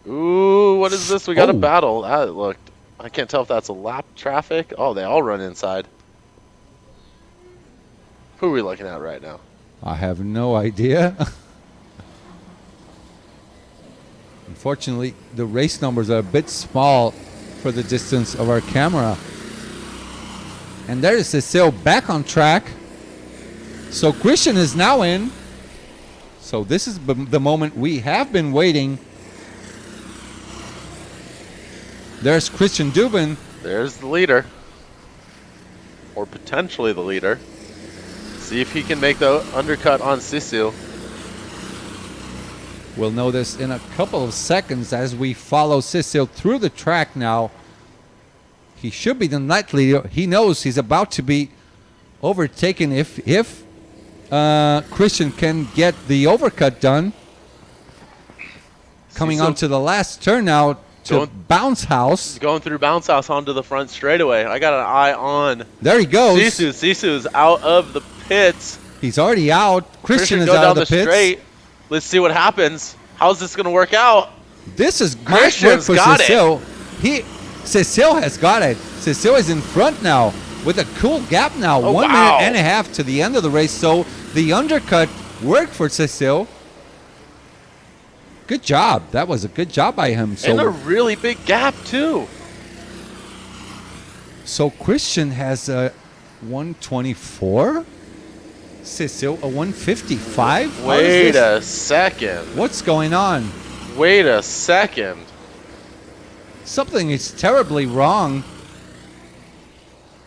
Ooh, what is this? We got a Oh. battle. That looked. I can't tell if that's a lap traffic. Oh, they all run inside. Who are we looking at right now? I have no idea. Unfortunately, the race numbers are a bit small for the distance of our camera. And there is Cecil back on track. So Christian is now in. So this is the moment we have been waiting. There's Christian Dubin. There's the leader. Or potentially the leader. See if he can make the undercut on Cecil. We'll know this in a couple of seconds as we follow Cecil through the track now. He should be the night leader. He knows he's about to be overtaken if Christian can get the overcut done. Coming Cecil- onto the last turn now to Bounce House. Going through Bounce House onto the front straightaway. I got an eye on There he goes. Sisu's out of the pits. He's already out. Christian is go out down of the pits. straight. Let's see what happens. How's this going to work out? This is great work Christian's for got it. Cecil. Cecil has got it. Cecil is in front now with a cool gap now. Oh, 1 wow. minute and a half to the end of the race. So the undercut worked for Cecil. Good job. That was a good job by him. And a So, really big gap, too. so Christian has a 124. Cecil a 155. How is Wait this- a second. What's going on? Wait a second. Something is terribly wrong.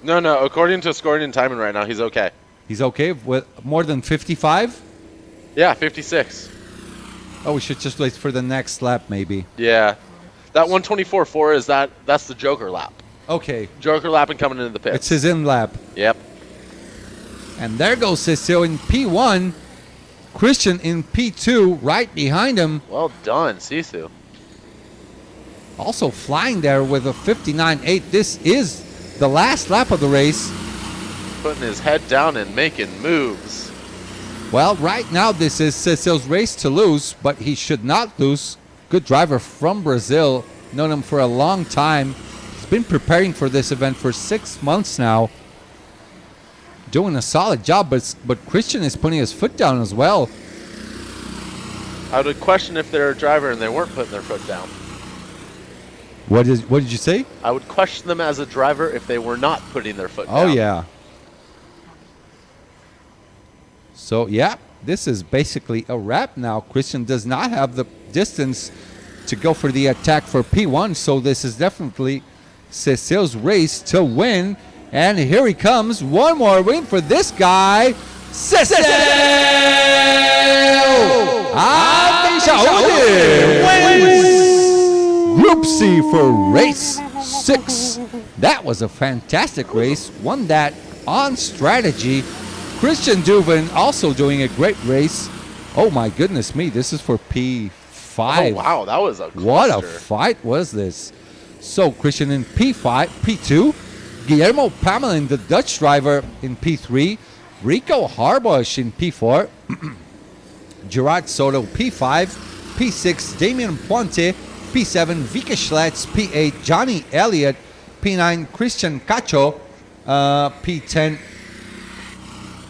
No. According to scoring and timing right now, he's okay. He's okay with more than 55. Yeah, 56. Oh, we should just wait for the next lap, maybe. Yeah. That 124.4 is that's the Joker lap. Okay, Joker lap and coming into the pits. it's his in lap. Yep. And there goes Cecil in P1. Christian in P2 right behind him. Well done, Sisu. Also flying there with a 59.8. This is the last lap of the race. Putting his head down and making moves. Well, right now this is Cecil's race to lose, but he should not lose. Good driver from Brazil. Known him for a long time. He's been preparing for this event for 6 months now. Doing a solid job, but Christian is putting his foot down as well. I would question if they're a driver and they weren't putting their foot down. What did you say? I would question them as a driver if they were not putting their foot down. Oh, yeah. So, yeah, this is basically a wrap now. Christian does not have the distance to go for the attack for P1, so this is definitely Cecil's race to win. And here he comes. One more win for this guy, Cecil! Wins Group C for race 6. That was a fantastic race. Won that on strategy. Christian Dubin also doing a great race. Oh my goodness me, this is for P5. Oh, wow, that was a cluster. What a fight was this. So Christian in P5, P2. Guillermo Pamelin, the Dutch driver, in P3. Rico Harbush in P4. Gerard Soto, P5. P6, Damian Puente. P7, Vika Schletz. P8, Johnny Elliott. P9, Christian Cacho. P10,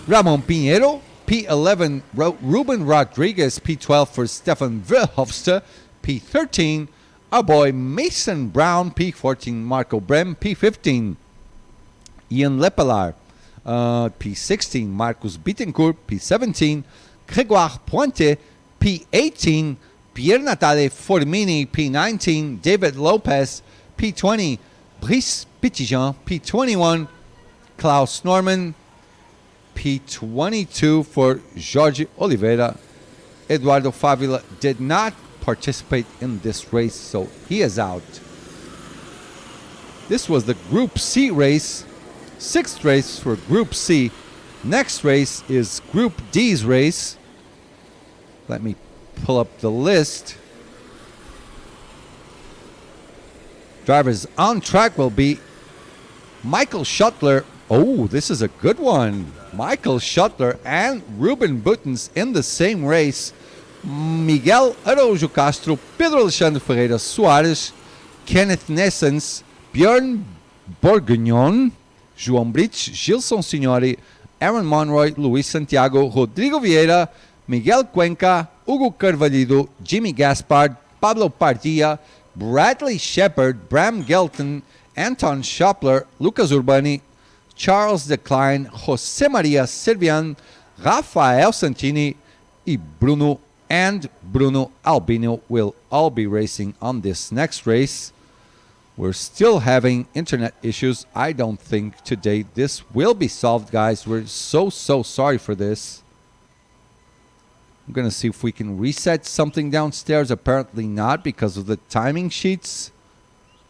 Ramon Pinheiro. P11, Ruben Rodriguez. P12 for Stefan Verhofstadt. P13, our boy Mason Brown. P14, Marco Brem. P15, Ian Lepelar. P16, Marcus Bittencourt. P17, Grégoire Pointe. P18, Pierre Natale Formini. P19, David Lopez. P20, Brice Petitjean. P21, Klaus Norman. P22 for Jorge Oliveira. Eduardo Favila did not participate in this race, so he is out. This was the Group C race. 6th race for Group C. Next race is Group D's race. Let me pull up the list. Drivers on track will be Michael Schuttler. Oh, this is a good one. Michael Schuttler and Ruben Buttons in the same race. Miguel Araújo Castro, Pedro Alexandre Ferreira Soares, Kenneth Nessens, Björn Borgignon, João Brits, Gilson Signori, Aaron Monroy, Luis Santiago, Rodrigo Vieira, Miguel Cuenca, Hugo Carvalho, Jimmy Gaspard, Pablo Padilla, Bradley Shepard, Bram Gelton, Anton Schopler, Lucas Urbani, Charles Decline, José Maria Servian, Rafael Santini, Bruno Albino will all be racing on this next race. We're still having internet issues. I don't think today this will be solved, guys. We're so sorry for this. I'm going to see if we can reset something downstairs. Apparently not, because of the timing sheets,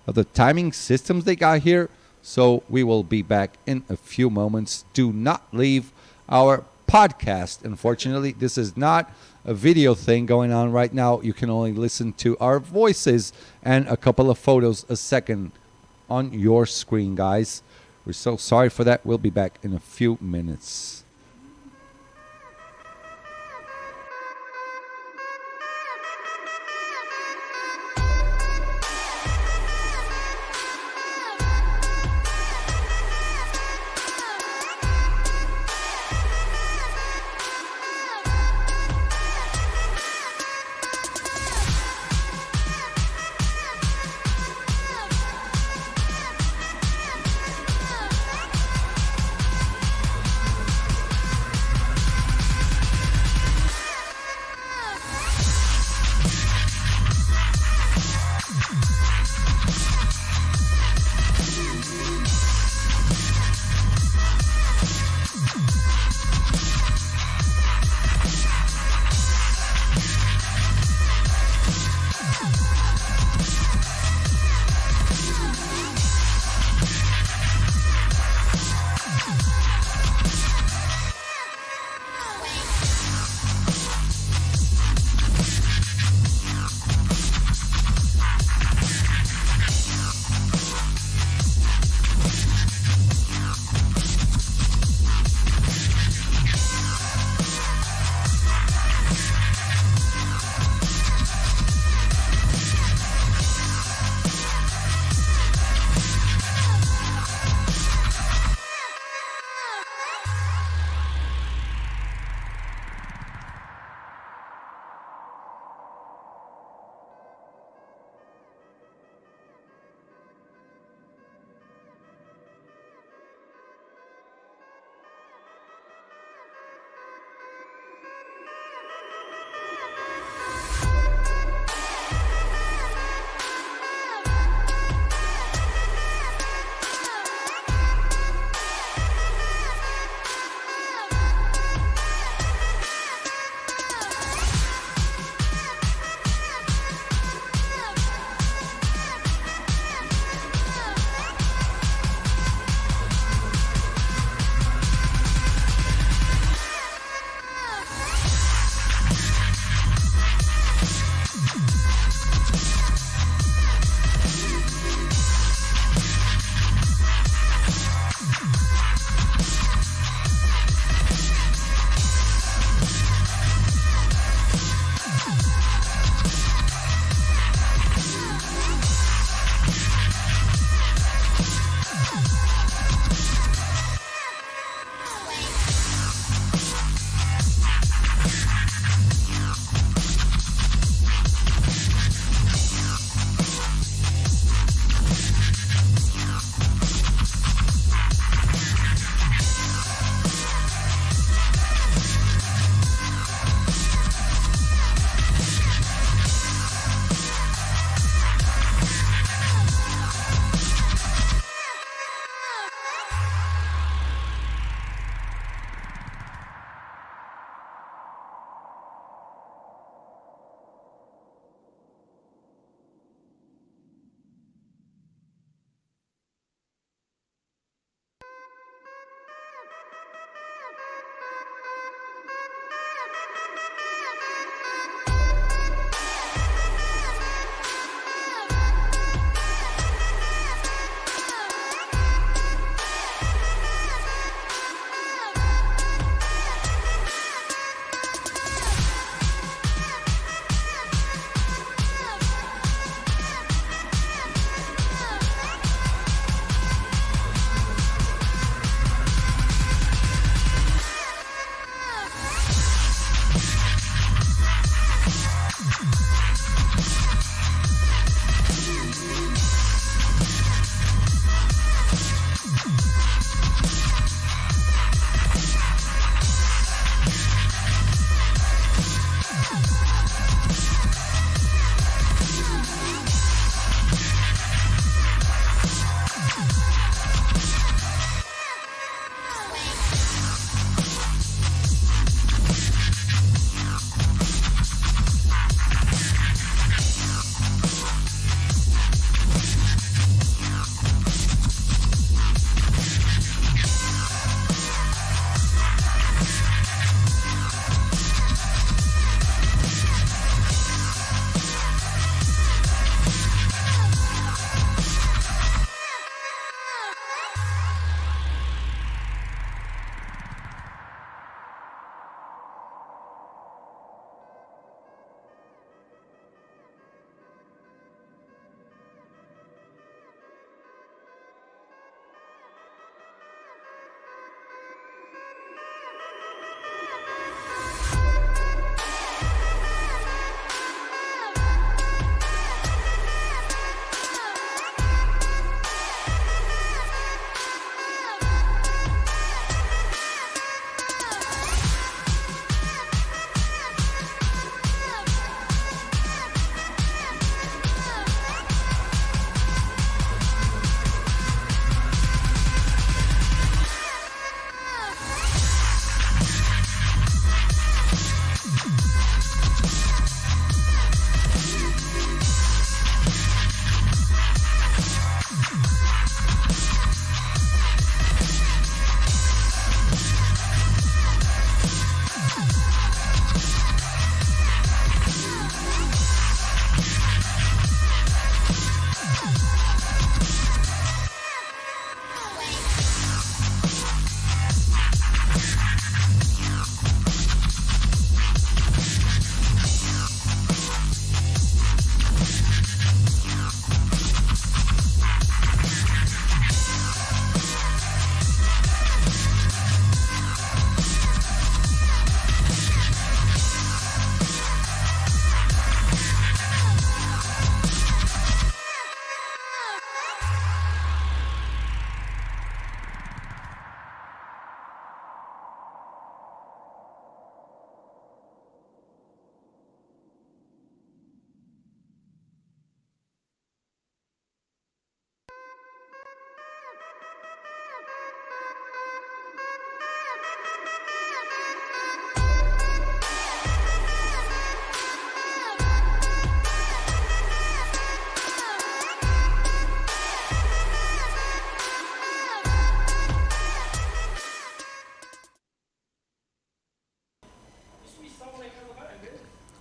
of the timing systems they got here. So we will be back in a few moments. Do not leave our podcast. Unfortunately, this is not a video thing going on right now. You can only listen to our voices and a couple of photos a second on your screen, guys. We're so sorry for that. We'll be back in a few minutes.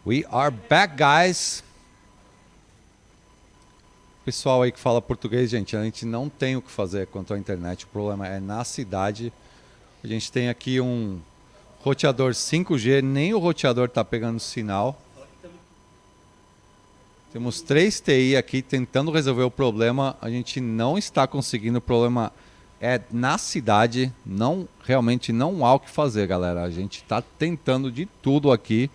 We are back, guys. Pessoal aí que fala português, gente, a gente não tem o que fazer quanto à internet. O problema é na cidade. A gente tem aqui um roteador 5G, nem o roteador tá pegando sinal. Temos 3 TI aqui tentando resolver o problema. A gente não está conseguindo. O problema é na cidade. Realmente não há o que fazer, galera. A gente está tentando de tudo aqui.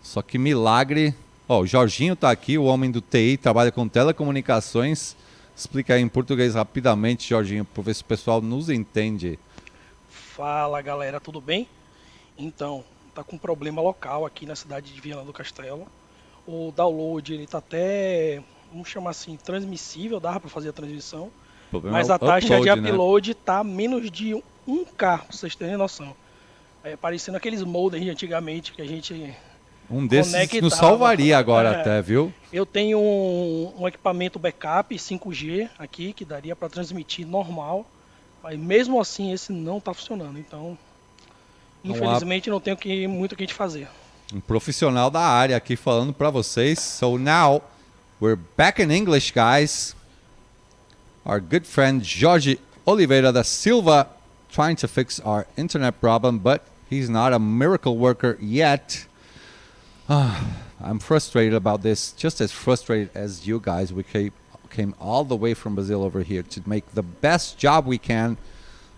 Só que milagre. Ó, o Jorginho está aqui, o homem do TI, trabalha com telecomunicações. Explica aí em português rapidamente, Jorginho, para ver se o pessoal nos entende. Fala, galera, tudo bem? Então, tá com um problema local aqui na cidade de Viana do Castelo. O download, ele tá até, vamos chamar assim, transmissível, dava para fazer a transmissão. Mas a taxa de upload, né, tá menos de 1K, pra vocês terem noção. É parecendo aqueles modems de antigamente que a gente um desses nos salvaria agora até, viu? Eu tenho um equipamento backup 5G aqui, que daria para transmitir normal. Mas mesmo assim esse não tá funcionando. Então, infelizmente não tem muito o que a gente fazer. Um profissional da área aqui falando para vocês. So now we're back in English, guys. Our good friend Jorge Oliveira da Silva trying to fix our internet problem, but he's not a miracle worker yet. I'm frustrated about this, just as frustrated as you guys. We came all the way from Brazil over here to make the best job we can.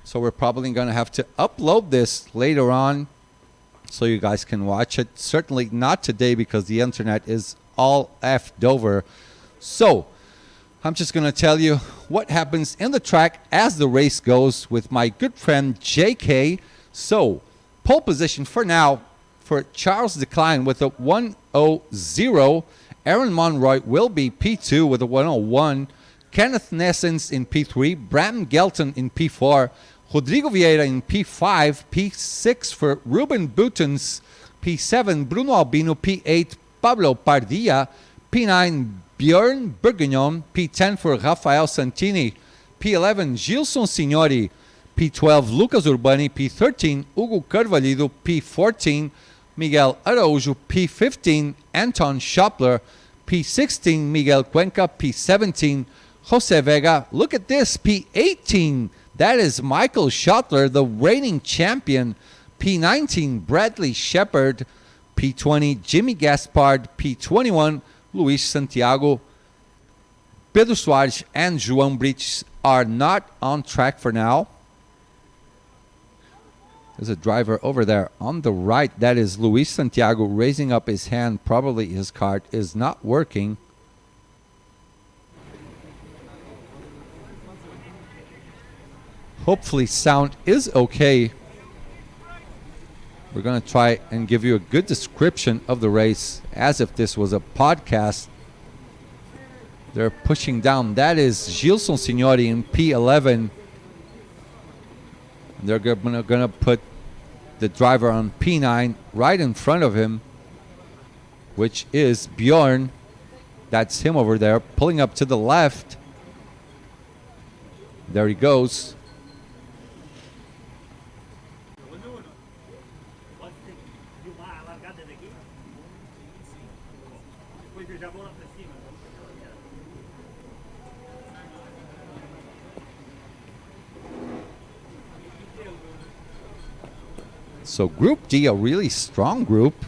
So we're probably going to have to upload this later on so you guys can watch it. Certainly not today because the internet is all effed over. So I'm just going to tell you what happens in the track as the race goes with my good friend JK. So pole position for now for Charles Decline with a 1:00. Aaron Monroy will be P2 with a 1:01. Kenneth Nessens in P3. Bram Gelton in P4. Rodrigo Vieira in P5. P6 for Ruben Butens. P7 Bruno Albino. P8 Pablo Pardilla. P9 Björn Burgignon. P10 for Rafael Santini. P11 Gilson Signori. P12 Lucas Urbani. P13 Hugo Carvalho. P14 Miguel Araújo. P15 Anton Schoppler. P16 Miguel Cuenca. P17 Jose Vega. Look at this, P18. That is Michael Schottler, the reigning champion. P19 Bradley Shepard. P20 Jimmy Gaspard. P21 Luis Santiago. Pedro Soares and João Brites are not on track for now. There's a driver over there on the right. That is Luis Santiago raising up his hand. Probably his cart is not working. Hopefully sound is okay. We're going to try and give you a good description of the race as if this was a podcast. They're pushing down. That is Gilson Signori in P11. They're going to put the driver on P9 right in front of him, which is Bjorn. That's him over there, pulling up to the left. There he goes. So Group D, a really strong group.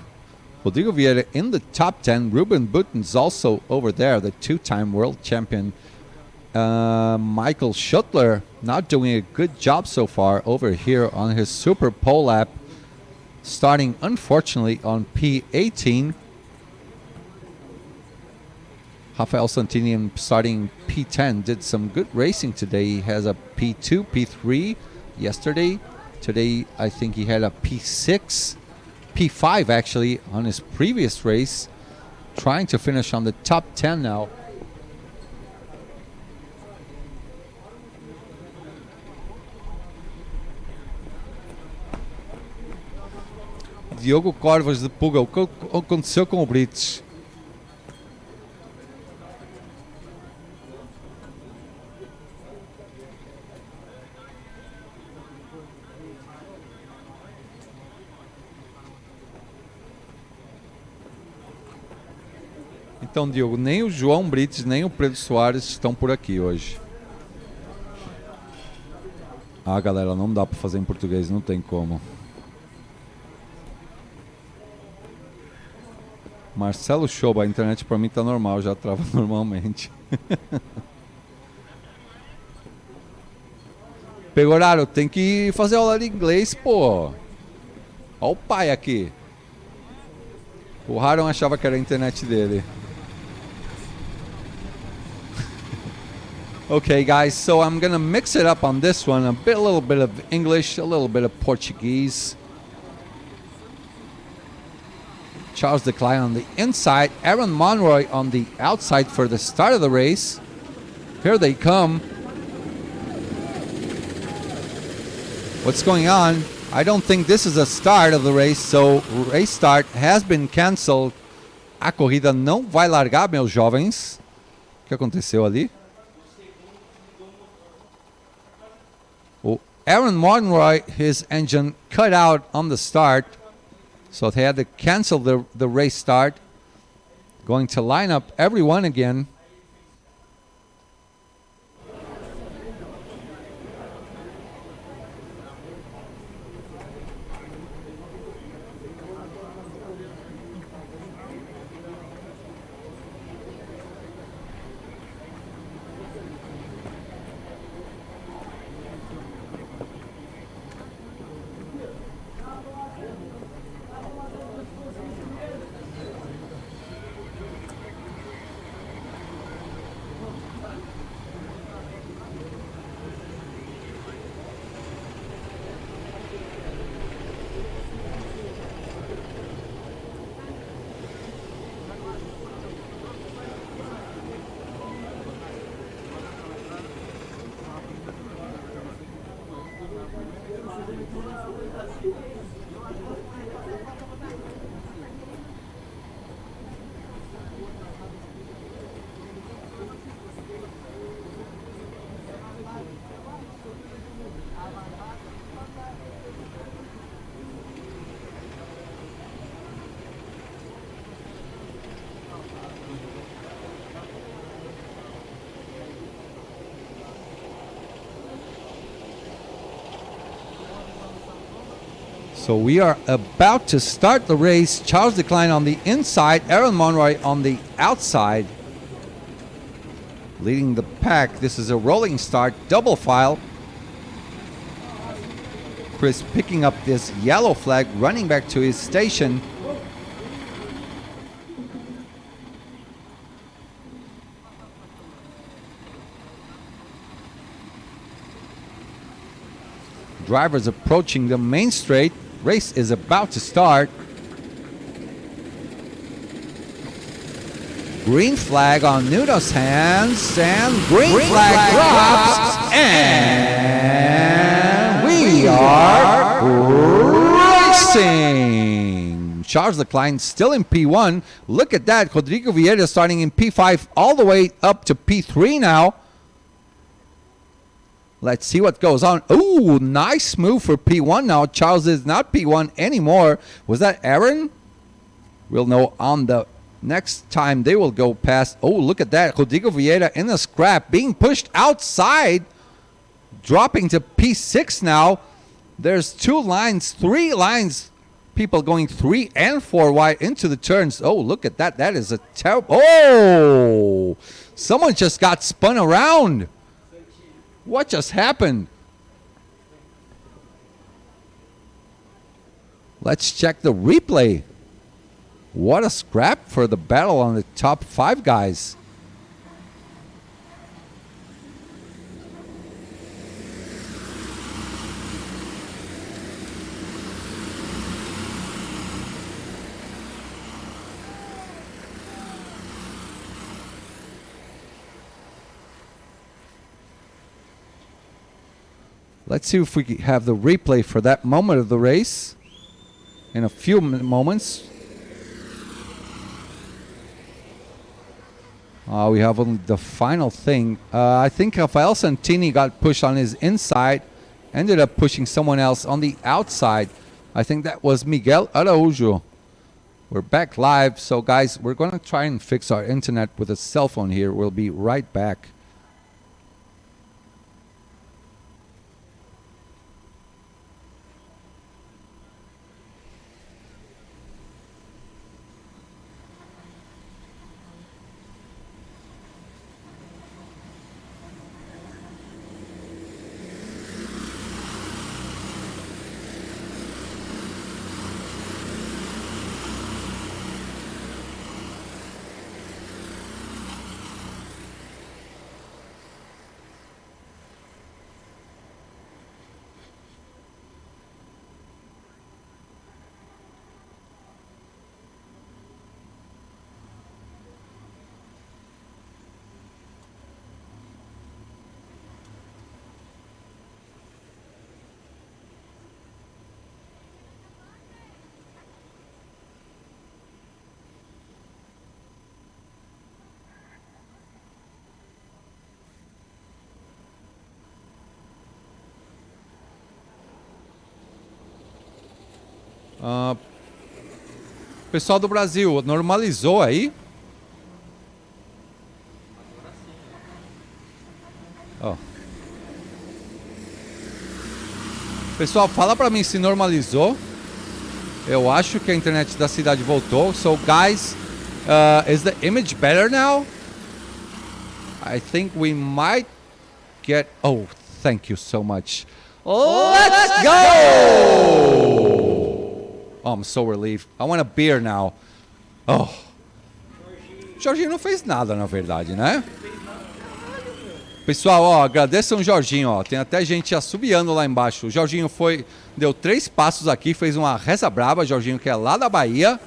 Rodrigo Vieira in the top 10. Ruben Butens also over there, the 2-time world champion. Michael Schottler not doing a good job so far over here on his super pole lap. Starting, unfortunately, on P18. Rafael Santini starting P10 did some good racing today. He has a P2, P3 yesterday. Today, I think he had a P6, P5 actually on his previous race. Trying to finish on the top 10 now. Diogo Corvas de Puga, o que aconteceu com o Brits? Então, Diogo, nem o João Brites, nem o Pedro Soares estão por aqui hoje. Ah, galera, não dá pra fazer em português, não tem como. Marcelo Shoba, a internet pra mim tá normal, já trava normalmente. Pegoraro, tem que fazer aula de inglês, pô. Ó o pai aqui. O Haron achava que era a internet dele. Okay, guys, so I'm gonna mix it up on this one. A little bit of English, a little bit of Portuguese. Charles Leclerc on the inside, Aaron Monroy on the outside for the start of the race. Here they come. What's going on? I don't think this is a start of the race, so race start has been canceled. A corrida não vai largar, meus jovens. O que aconteceu ali? O Aaron Monroy, his engine cut out on the start, so they had to cancel the race start. Going to line up everyone again. So we are about to start the race. Charles Leclerc on the inside, Aaron Monroy on the outside. Leading the pack. This is a rolling start, double file. Chris picking up this yellow flag, running back to his station. Drivers approaching the main straight. Race is about to start. Green flag on Nuno's hands, and green flag drops, and we are racing. Charles Leclerc still in P1. Look at that. Rodrigo Vieira starting in P5 all the way up to P3 now. Let's see what goes on. Ooh, nice move for P1 now. Charles is not P1 anymore. Was that Aaron? We'll know on the next time they will go past. Oh, look at that. Rodrigo Vieira in the scrap, being pushed outside, dropping to P6 now. There's 2 lines, 3 lines, people going 3 and 4 wide into the turns. Oh, look at that. That is a terrible. Oh, someone just got spun around. What just happened? Let's check the replay. What a scrap for the battle on the top 5 guys. Let's see if we have the replay for that moment of the race in a few moments. We have only the final thing. I think Rafael Santini got pushed on his inside, ended up pushing someone else on the outside. I think that was Miguel Araújo. We're back live. So, guys, we're going to try and fix our internet with a cell phone here. We'll be right back. Pessoal do Brasil, normalizou aí? Oh. Pessoal, fala pra mim se normalizou. Eu acho que a internet da cidade voltou. So, guys, is the image better now? I think we might get... Oh, thank you so much. Let's go! Oh, I'm so relieved. I want a beer now. Oh. Jorginho não fez nada, na verdade, né? Pessoal, ó, agradeçam o Jorginho, ó. Tem até gente assobiando lá embaixo. O Jorginho foi, deu 3 passos aqui, fez uma reza braba. Jorginho, que é lá da Bahia.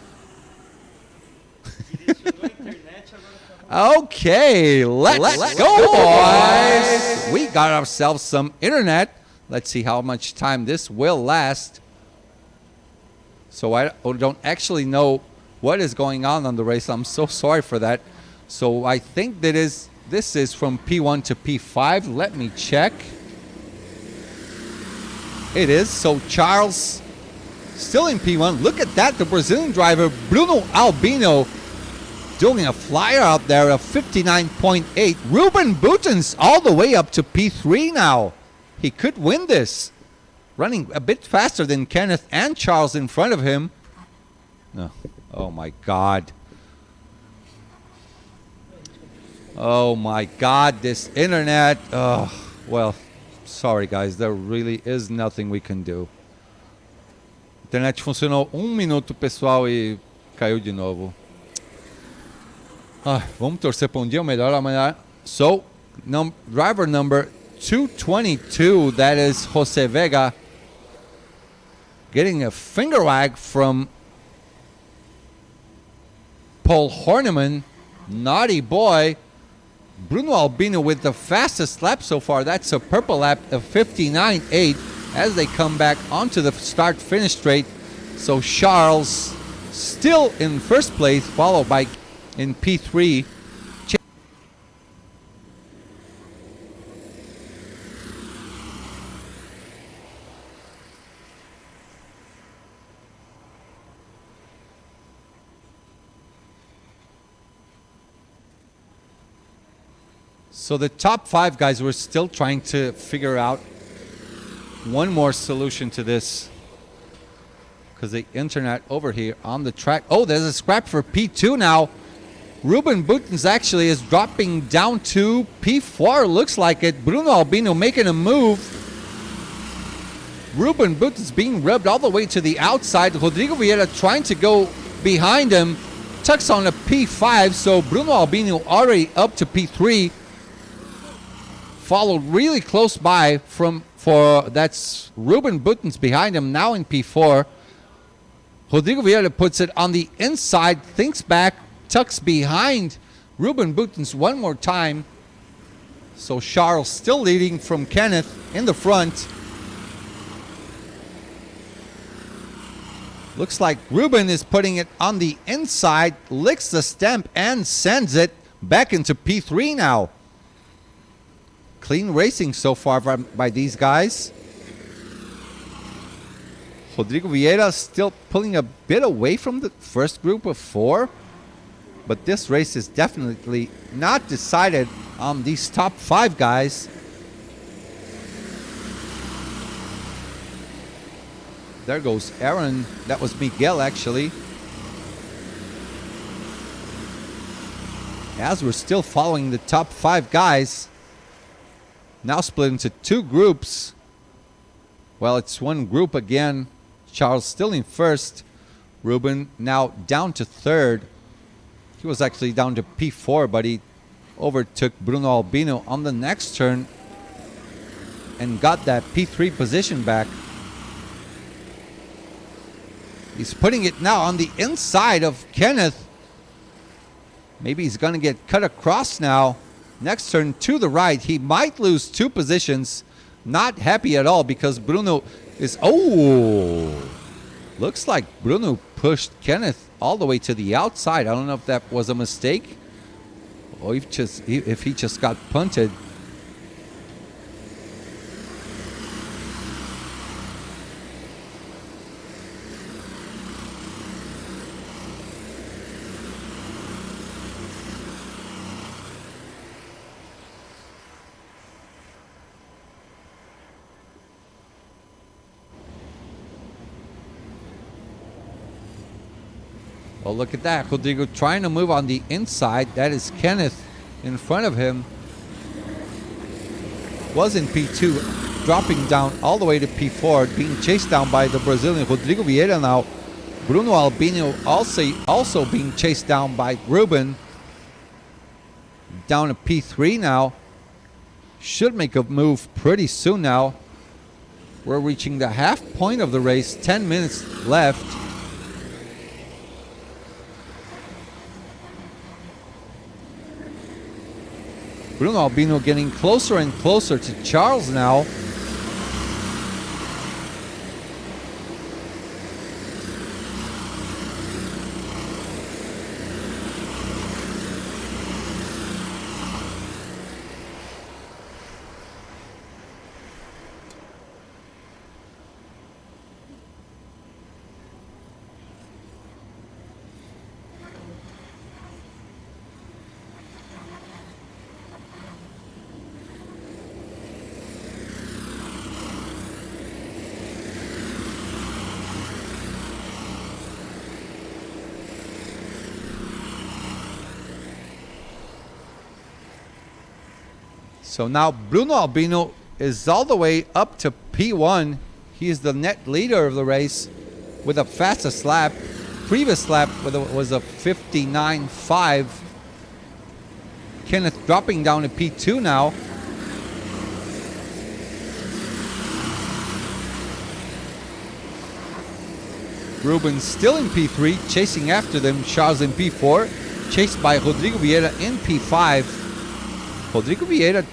Okay, let's go, boys. We got ourselves some internet. Let's see how much time this will last. So I don't actually know what is going on the race. I'm so sorry for that. So I think this is from P1 to P5. Let me check. It is. So Charles still in P1. Look at that. The Brazilian driver, Bruno Albino, doing a flyer out there of 59.8. Ruben Boutens all the way up to P3 now. He could win this. Running a bit faster than Kenneth and Charles in front of him. No. Oh, my God. Oh, my God. This internet. Oh, well, sorry, guys. There really is nothing we can do. Internet funcionou 1 minuto, pessoal, e caiu de novo. Vamos torcer para um dia melhor amanhã. So, driver number 222, that is Jose Vega, getting a finger wag from Paul Horneman. Naughty boy. Bruno Albino with the fastest lap so far. That's a purple lap of 59.8 as they come back onto the start-finish straight. So Charles still in first place, followed by in P3. So the top 5 guys, we're still trying to figure out one more solution to this, because the internet over here on the track. Oh, there's a scrap for P2 now. Ruben Boutens actually is dropping down to P4, looks like it. Bruno Albino making a move. Ruben Boutens being rubbed all the way to the outside. Rodrigo Vieira trying to go behind him. Tucks on a P5, so Bruno Albino already up to P3. Followed really close by that's Ruben Boutens behind him now in P4. Rodrigo Vieira puts it on the inside, thinks back, tucks behind Ruben Boutens one more time. So Charles still leading from Kenneth in the front. Looks like Ruben is putting it on the inside, licks the stamp and sends it back into P3 now. Clean racing so far by these guys. Rodrigo Vieira still pulling a bit away from the first group of 4. But this race is definitely not decided on these top 5 guys. There goes Aaron. That was Miguel, actually. As we're still following the top 5 guys. Now split into 2 groups. Well, it's one group again. Charles still in first. Ruben now down to third. He was actually down to P4, but he overtook Bruno Albino on the next turn and got that P3 position back. He's putting it now on the inside of Kenneth. Maybe he's going to get cut across now. Next turn to the right. He might lose 2 positions. Not happy at all because Bruno is... Oh! Looks like Bruno pushed Kenneth all the way to the outside. I don't know if that was a mistake or if he just got punted. Well, look at that. Rodrigo trying to move on the inside. That is Kenneth in front of him. Was in P2, dropping down all the way to P4, being chased down by the Brazilian Rodrigo Vieira now. Bruno Albino also being chased down by Ruben. Down to P3 now. Should make a move pretty soon now. We're reaching the half point of the race. 10 minutes left. Bruno Albino getting closer and closer to Charles now. So now Bruno Albino is all the way up to P1. He is the net leader of the race with the fastest lap. Previous lap was a 59.5. Kenneth dropping down to P2 now. Ruben still in P3, chasing after them. Charles in P4, chased by Rodrigo Vieira in P5. Rodrigo Vieira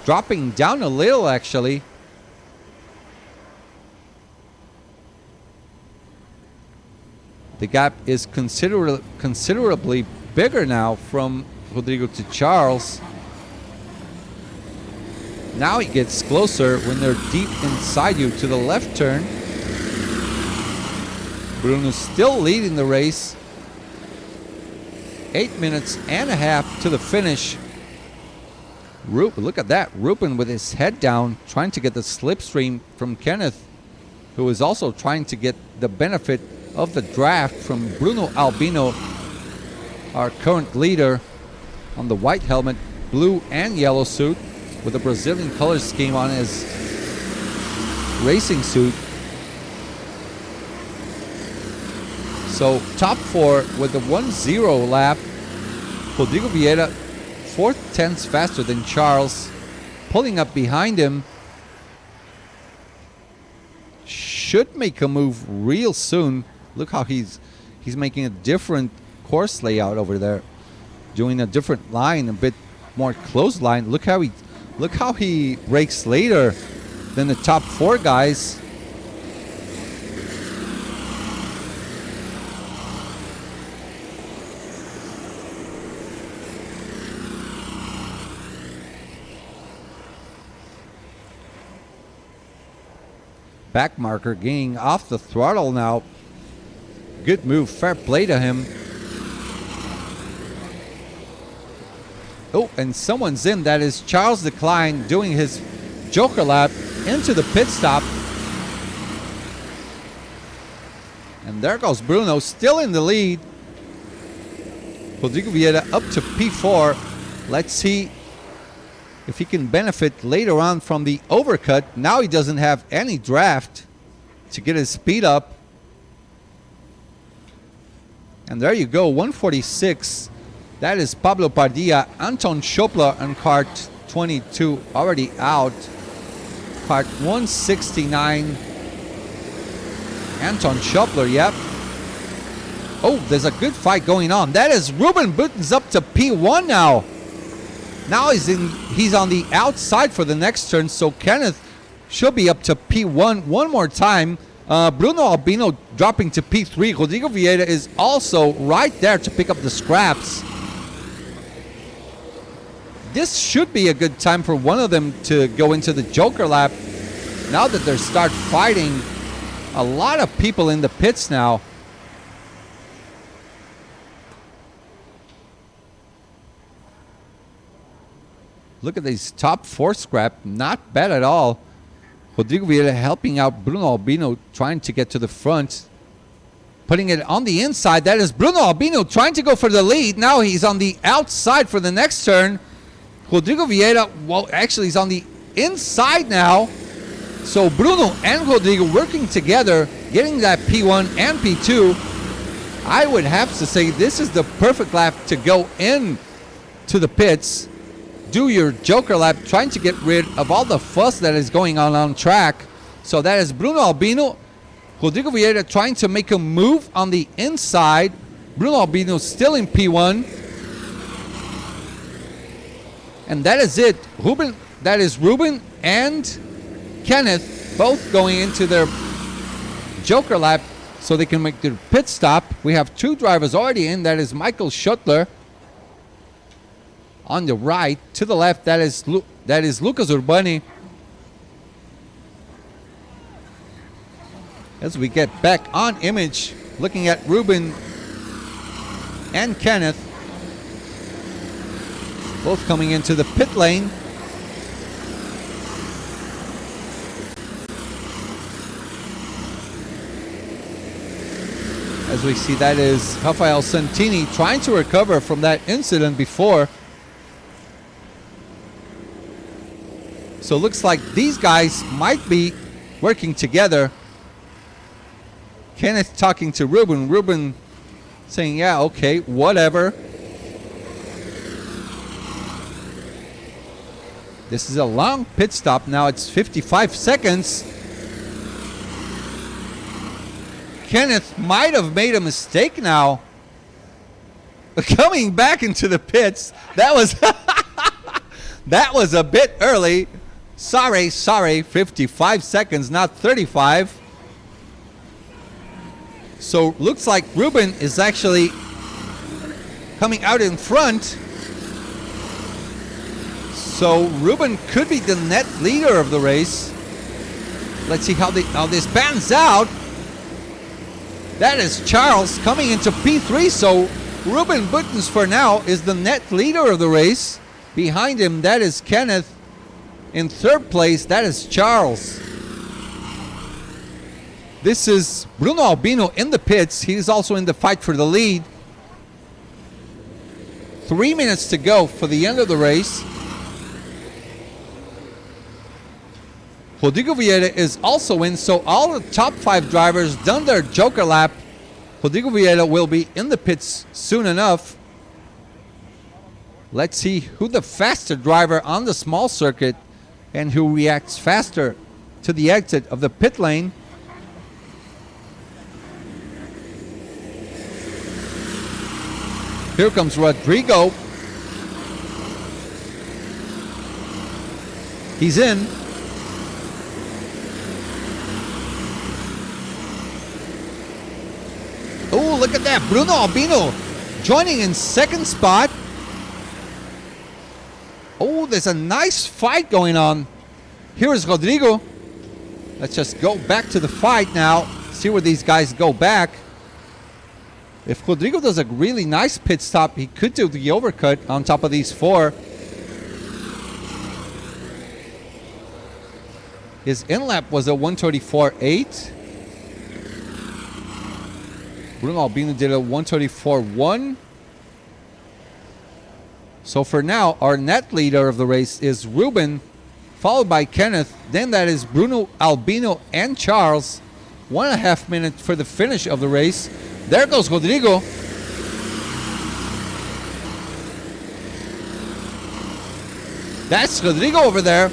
dropping down a little, actually. The gap is considerably bigger now from Rodrigo to Charles. Now he gets closer when they're deep inside you to the left turn. Bruno's still leading the race. 8 minutes and a half to the finish. Look at that. Ruben with his head down, trying to get the slipstream from Kenneth, who is also trying to get the benefit of the draft from Bruno Albino, our current leader, on the white helmet, blue and yellow suit, with a Brazilian color scheme on his racing suit. So top 4 with the 1-0 lap. Rodrigo Vieira 4/10 faster than Charles, pulling up behind him. Should make a move real soon. Look how he's making a different course layout over there, doing a different line, a bit more close line. Look how he brakes later than the top 4 guys. Back marker getting off the throttle now. Good move. Fair play to him. Oh, and someone's in. That is Charles Decline doing his Joker lap into the pit stop. And there goes Bruno, still in the lead. Rodrigo Vieira up to P4. Let's see if he can benefit later on from the overcut. Now he doesn't have any draft to get his speed up. And there you go, 146. That is Pablo Padilla. Anton Schopler and Kart 22 already out. Kart 169. Anton Schopler, yep. Oh, there's a good fight going on. That is Ruben Buttons up to P1 now. Now he's on the outside for the next turn, so Kenneth should be up to P1 one more time. Bruno Albino dropping to P3. Rodrigo Vieira is also right there to pick up the scraps. This should be a good time for one of them to go into the Joker lap. Now that they start fighting, a lot of people in the pits now. Look at these top four scrap, not bad at all. Rodrigo Vieira helping out Bruno Albino, trying to get to the front. Putting it on the inside, that is Bruno Albino trying to go for the lead. Now he's on the outside for the next turn. Rodrigo Vieira, well, actually he's on the inside now. So Bruno and Rodrigo working together, getting that P1 and P2. I would have to say this is the perfect lap to go in to the pits. Do your Joker lap, trying to get rid of all the fuss that is going on track. So that is Bruno Albino. Rodrigo Vieira trying to make a move on the inside. Bruno Albino still in P1. And that is it. That is Ruben and Kenneth both going into their Joker lap so they can make their pit stop. We have two drivers already in. That is Michael Schuttler. On the right, to the left, that is Lucas Urbani. As we get back on image, looking at Ruben and Kenneth, both coming into the pit lane. As we see, that is Rafael Santini trying to recover from that incident before. So it looks like these guys might be working together. Kenneth talking to Ruben. Ruben saying, yeah, okay, whatever. This is a long pit stop now. It's 55 seconds. Kenneth might have made a mistake now. Coming back into the pits. That was that was a bit early. Sorry, 55 seconds, not 35. So looks like Ruben is actually coming out in front. So Ruben could be the net leader of the race. Let's see how this pans out. That is Charles coming into P3. So Ruben Buttons for now is the net leader of the race. Behind him, that is Kenneth. In third place, that is Charles. This is Bruno Albino in the pits. He is also in the fight for the lead. 3 minutes to go for the end of the race. Rodrigo Vieira is also in, so all the top 5 drivers done their Joker lap. Rodrigo Vieira will be in the pits soon enough. Let's see who the faster driver on the small circuit and who reacts faster to the exit of the pit lane. Here comes Rodrigo. He's in. Oh, look at that. Bruno Albino joining in second spot. Oh, there's a nice fight going on. Here is Rodrigo. Let's just go back to the fight now. See where these guys go back. If Rodrigo does a really nice pit stop, he could do the overcut on top of these 4. His in-lap was a 134.8. Bruno Albino did a 134.1. So for now, our net leader of the race is Ruben, followed by Kenneth. Then that is Bruno Albino and Charles. 1.5 minutes for the finish of the race. There goes Rodrigo. That's Rodrigo over there.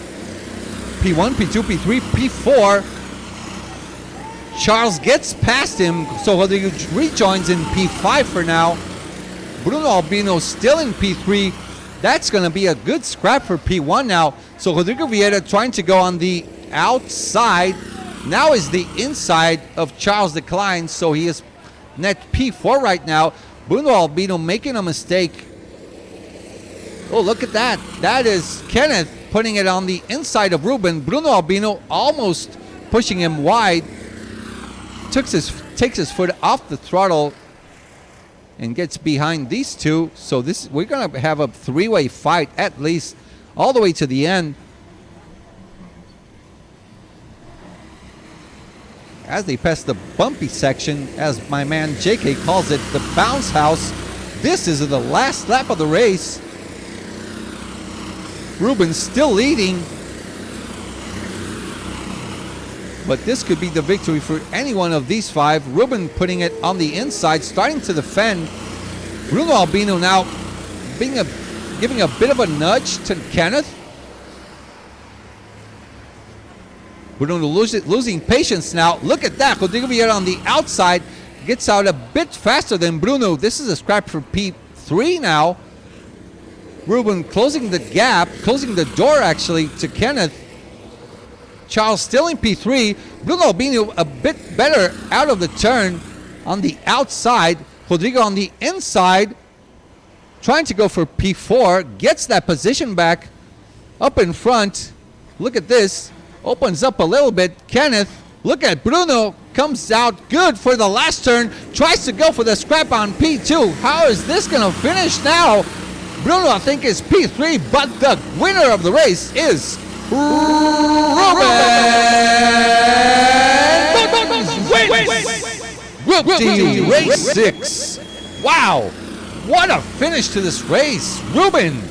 P1, P2, P3, P4. Charles gets past him, so Rodrigo rejoins in P5 for now. Bruno Albino still in P3. That's going to be a good scrap for P1 now. So Rodrigo Vieira trying to go on the outside. Now is the inside of Charles Decline, so he is net P4 right now. Bruno Albino making a mistake. Oh, look at that. That is Kenneth putting it on the inside of Ruben. Bruno Albino almost pushing him wide. Takes his foot off the throttle and gets behind these two. So we're going to have a 3-way fight at least all the way to the end. As they pass the bumpy section, as my man JK calls it, the bounce house. This is the last lap of the race. Ruben still leading. But this could be the victory for any one of these 5. Ruben putting it on the inside, starting to defend. Bruno Albino now giving a bit of a nudge to Kenneth. Bruno losing patience now. Look at that. Rodrigo Vieira on the outside gets out a bit faster than Bruno. This is a scrap for P3 now. Ruben closing the gap, closing the door actually to Kenneth. Charles still in P3. Bruno Albino a bit better out of the turn on the outside. Rodrigo on the inside, trying to go for P4. Gets that position back up in front. Look at this. Opens up a little bit. Kenneth, look at Bruno. Comes out good for the last turn. Tries to go for the scrap on P2. How is this going to finish now? Bruno, I think, is P3, but the winner of the race is Ruben Group D Race 6. Wow, what a finish to this race. Ruben,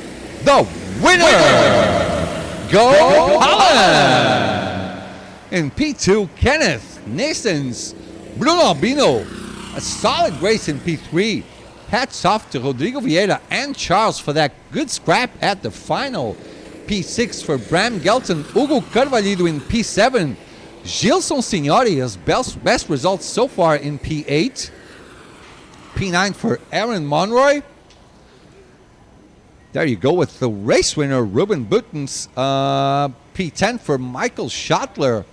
the winner. Go Holland! In P2, Kenneth Nasons, Bruno Albino. A solid race in P3. Hats off to Rodrigo Vieira and Charles for that good scrap at the final. P6 for Bram Gelton, Hugo Carvalho in P7. Gilson Signori's best results so far in P8. P9 for Aaron Monroy. There you go with the race winner, Ruben Buttons. P10 for Michael Schottler.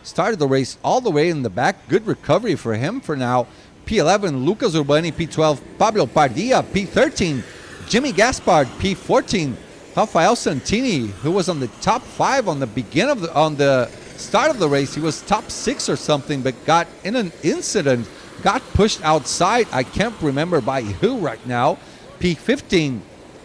Started the race all the way in the back. Good recovery for him for now. P11, Lucas Urbani. P12, Pablo Pardia. P13, Jimmy Gaspard. P14, Rafael Santini, who was on the top 5 on the start of the race. He was top 6 or something, but got in an incident, got pushed outside. I can't remember by who right now. P15,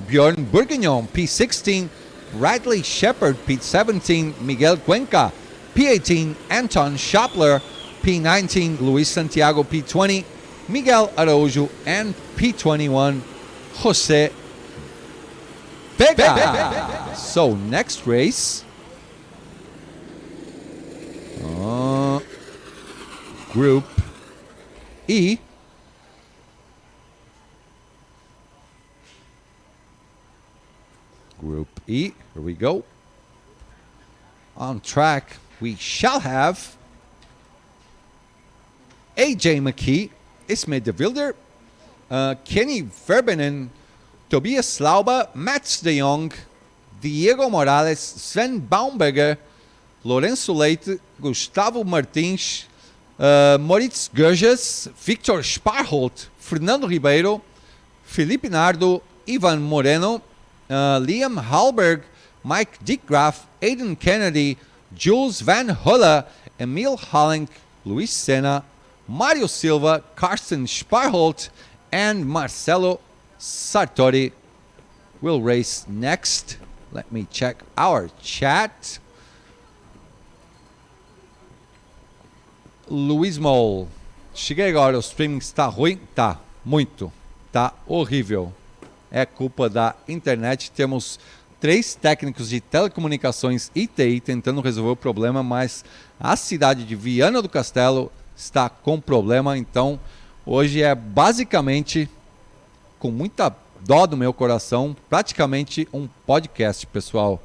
Bjorn Bourguignon. P16, Bradley Shepard. P17, Miguel Cuenca. P18, Anton Schottler. P19, Luis Santiago. P20, Miguel Araújo. And P21, Jose Vega. So next race, Group E. Group E, here we go. On track, we shall have AJ McKee, Ismay de Wilder, Kenny Verbenen, Tobias Lauba, Mats de Jong, Diego Morales, Sven Baumberger, Lourenço Leite, Gustavo Martins, Moritz Gerges, Victor Sparholt, Fernando Ribeiro, Felipe Nardo, Ivan Moreno, Liam Hallberg, Mike Dickgraf, Aiden Kennedy, Jules Van Hulle, Emil Hallenk, Luis Senna, Mario Silva, Carsten Sparholt, and Marcelo Sartori will race next. Let me check our chat. Luiz Mol. Cheguei agora, o streaming está ruim? Tá, muito. Tá horrível. É culpa da internet. Temos 3 técnicos de telecomunicações e TI tentando resolver o problema, mas a cidade de Viana do Castelo está com problema. Então, hoje é basicamente, com muita dó do meu coração, praticamente um podcast, pessoal.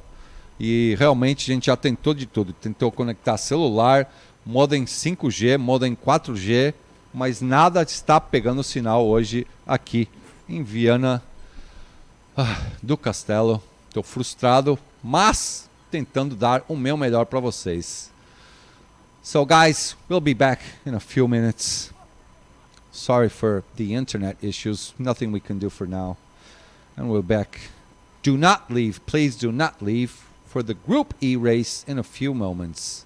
E realmente a gente já tentou de tudo. Tentou conectar celular, modem 5G, modem 4G, mas nada está pegando sinal hoje aqui em Viana do Castelo. Estou frustrado, mas tentando dar o meu melhor para vocês. So guys, we'll be back in a few minutes. Sorry for the internet issues. Nothing we can do for now. And we're back. Do not leave. Please do not leave for the Group E race in a few moments.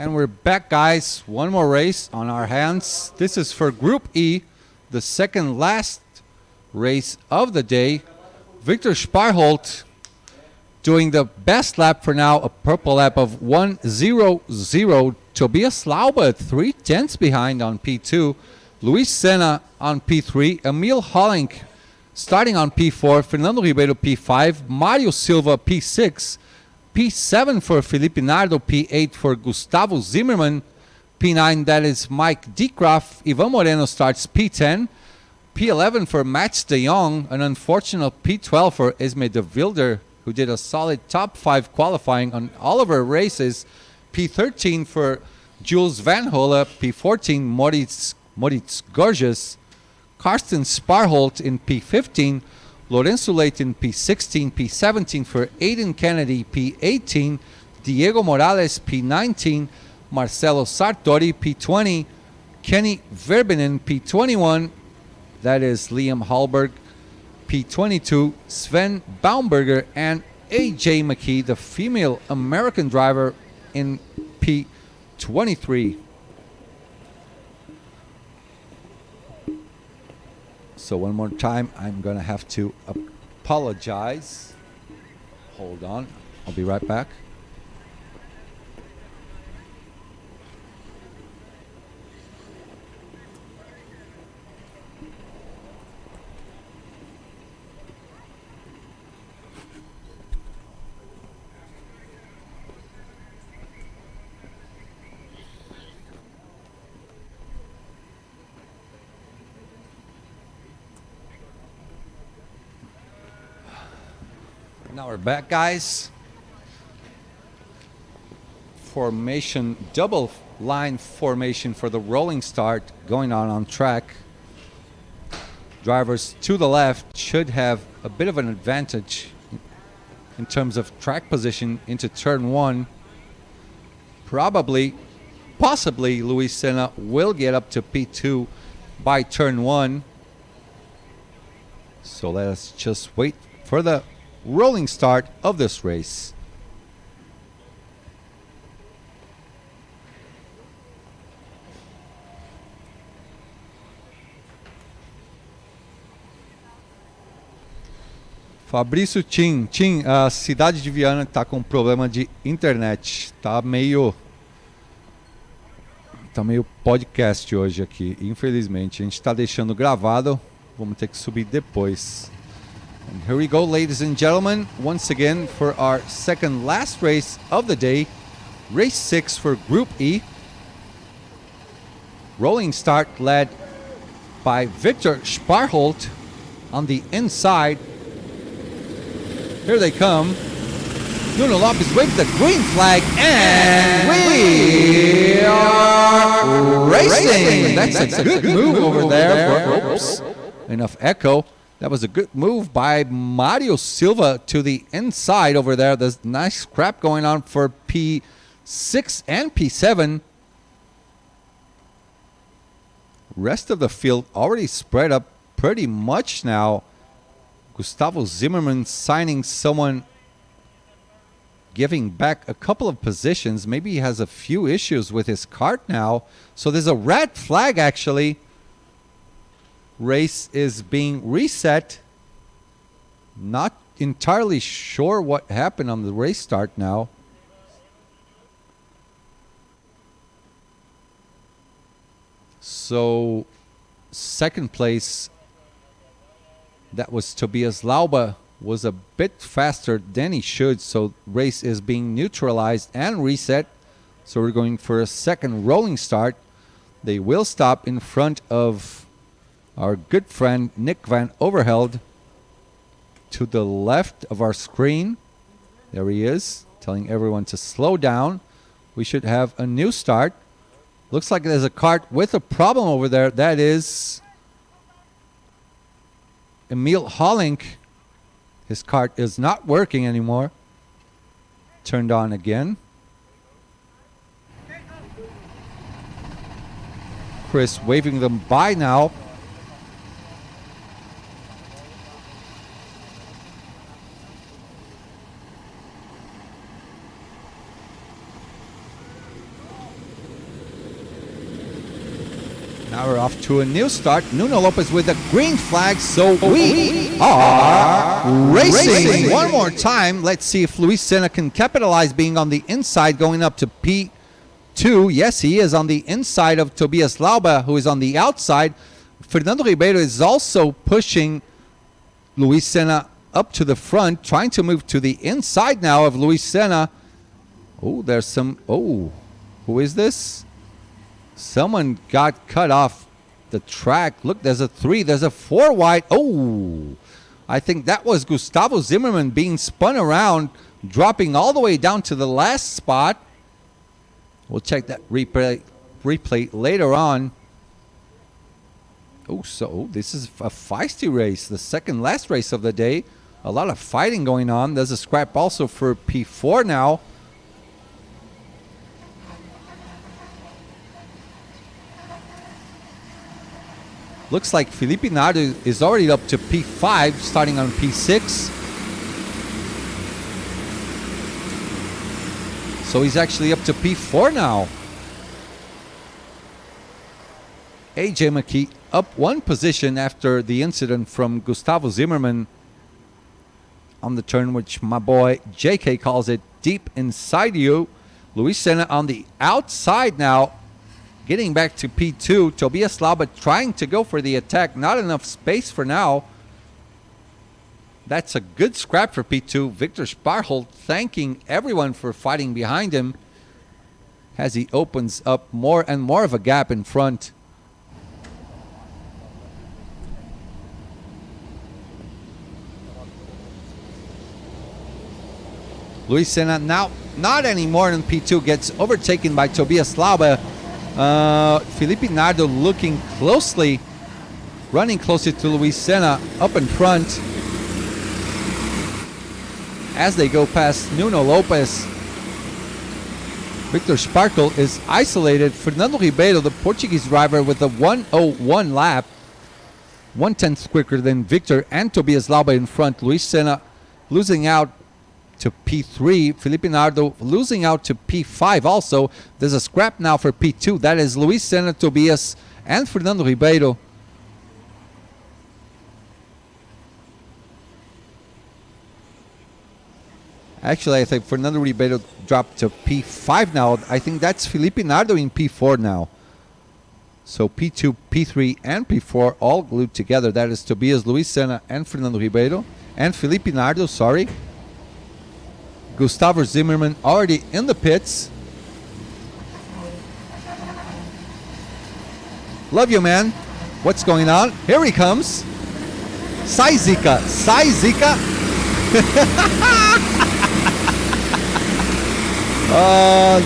And we're back, guys. One more race on our hands. This is for Group E, the second last race of the day. Victor Sparholt doing the best lap for now, a purple lap of 1:00. Tobias Lauba at 3/10 behind on P2. Luis Senna on P3. Emil Hollink starting on P4. Fernando Ribeiro P5. Mario Silva P6. P7 for Felipe Nardo. P8 for Gustavo Zimmermann. P9, that is Mike Deecroft. Ivan Moreno starts P10. P11 for Mats de Jong. An unfortunate P12 for Esme de Wilder, who did a solid top 5 qualifying on all of her races. P13 for Jules Van Holle. P14, Moritz Gorges. Karsten Sparholt in P15. Lorenzo Leite in P16. P17 for Aiden Kennedy. P18. Diego Morales P19. Marcelo Sartori P20. Kenny Verbinen P21. That is Liam Hallberg. P22, Sven Baumberger, and AJ McKee, the female American driver, in P23. So one more time, I'm going to have to apologize. Hold on. I'll be right back. Now we're back, guys. Formation, double line formation for the rolling start going on track. Drivers to the left should have a bit of an advantage in terms of track position into turn 1. Possibly, Luis Senna will get up to P2 by turn 1. So let us just wait for the rolling start of this race. Fabrício Tim, a cidade de Viana está com problema de internet. Tá meio podcast hoje aqui, infelizmente. A gente está deixando gravado, vamos ter que subir depois. And here we go, ladies and gentlemen, once again for our second last race of the day. Race 6 for Group E. Rolling start led by Victor Sparholt on the inside. Here they come. Nuno Lopes waves the green flag, and we are racing. That's a good move over there. Oops, enough echo. That was a good move by Mario Silva to the inside over there. There's nice scrap going on for P6 and P7. Rest of the field already spread up pretty much now. Gustavo Zimmermann signing someone, giving back a couple of positions. Maybe he has a few issues with his kart now. So there's a red flag actually. Race is being reset. Not entirely sure what happened on the race start now. So second place, that was Tobias Lauba, was a bit faster than he should. So race is being neutralized and reset. So we're going for a second rolling start. They will stop in front of our good friend Nick Van Overheld to the left of our screen. There he is, telling everyone to slow down. We should have a new start. Looks like there's a kart with a problem over there. That is Emil Hollink. His kart is not working anymore. Turned on again. Chris waving them by now. Now we're off to a new start. Nuno Lopez with a green flag, so we are racing. One more time. Let's see if Luis Senna can capitalize being on the inside, going up to P2. Yes, he is on the inside of Tobias Lauba, who is on the outside. Fernando Ribeiro is also pushing Luis Senna up to the front, trying to move to the inside now of Luis Senna. Oh, there's some... Oh, who is this? Someone got cut off the track. Look, there's a 3. There's a 4 wide. Oh, I think that was Gustavo Zimmerman being spun around, dropping all the way down to the last spot. We'll check that replay later on. Oh, so this is a feisty race. The second last race of the day. A lot of fighting going on. There's a scrap also for P4 now. Looks like Felipe Nardo is already up to P5, starting on P6. So he's actually up to P4 now. AJ McKee up one position after the incident from Gustavo Zimmerman on the turn, which my boy JK calls it deep inside you. Luis Senna on the outside now, getting back to P2. Tobias Lauba trying to go for the attack. Not enough space for now. That's a good scrap for P2. Victor Sparhold thanking everyone for fighting behind him as he opens up more and more of a gap in front. Luis Senna now not anymore in P2, gets overtaken by Tobias Lauba. Felipe Nardo looking closely, running closer to Luis Senna up in front as they go past Nuno Lopez. Victor Sparkle is isolated. Fernando Ribeiro, the Portuguese driver, with a 1:01 lap, 1/10 quicker than Victor and Tobias Lauba in front. Luis Senna losing out to P3. Felipe Nardo losing out to P5 also. There's a scrap now for P2. That is Luis Senna, Tobias, and Fernando Ribeiro. Actually, I think Fernando Ribeiro dropped to P5 now. I think that's Felipe Nardo in P4 now. So P2, P3, and P4 all glued together. That is Tobias, Luis Senna, and Fernando Ribeiro. And Felipe Nardo, sorry. Gustavo Zimmerman already in the pits. Love you, man. What's going on? Here he comes. Sai Zika. Sai Zika.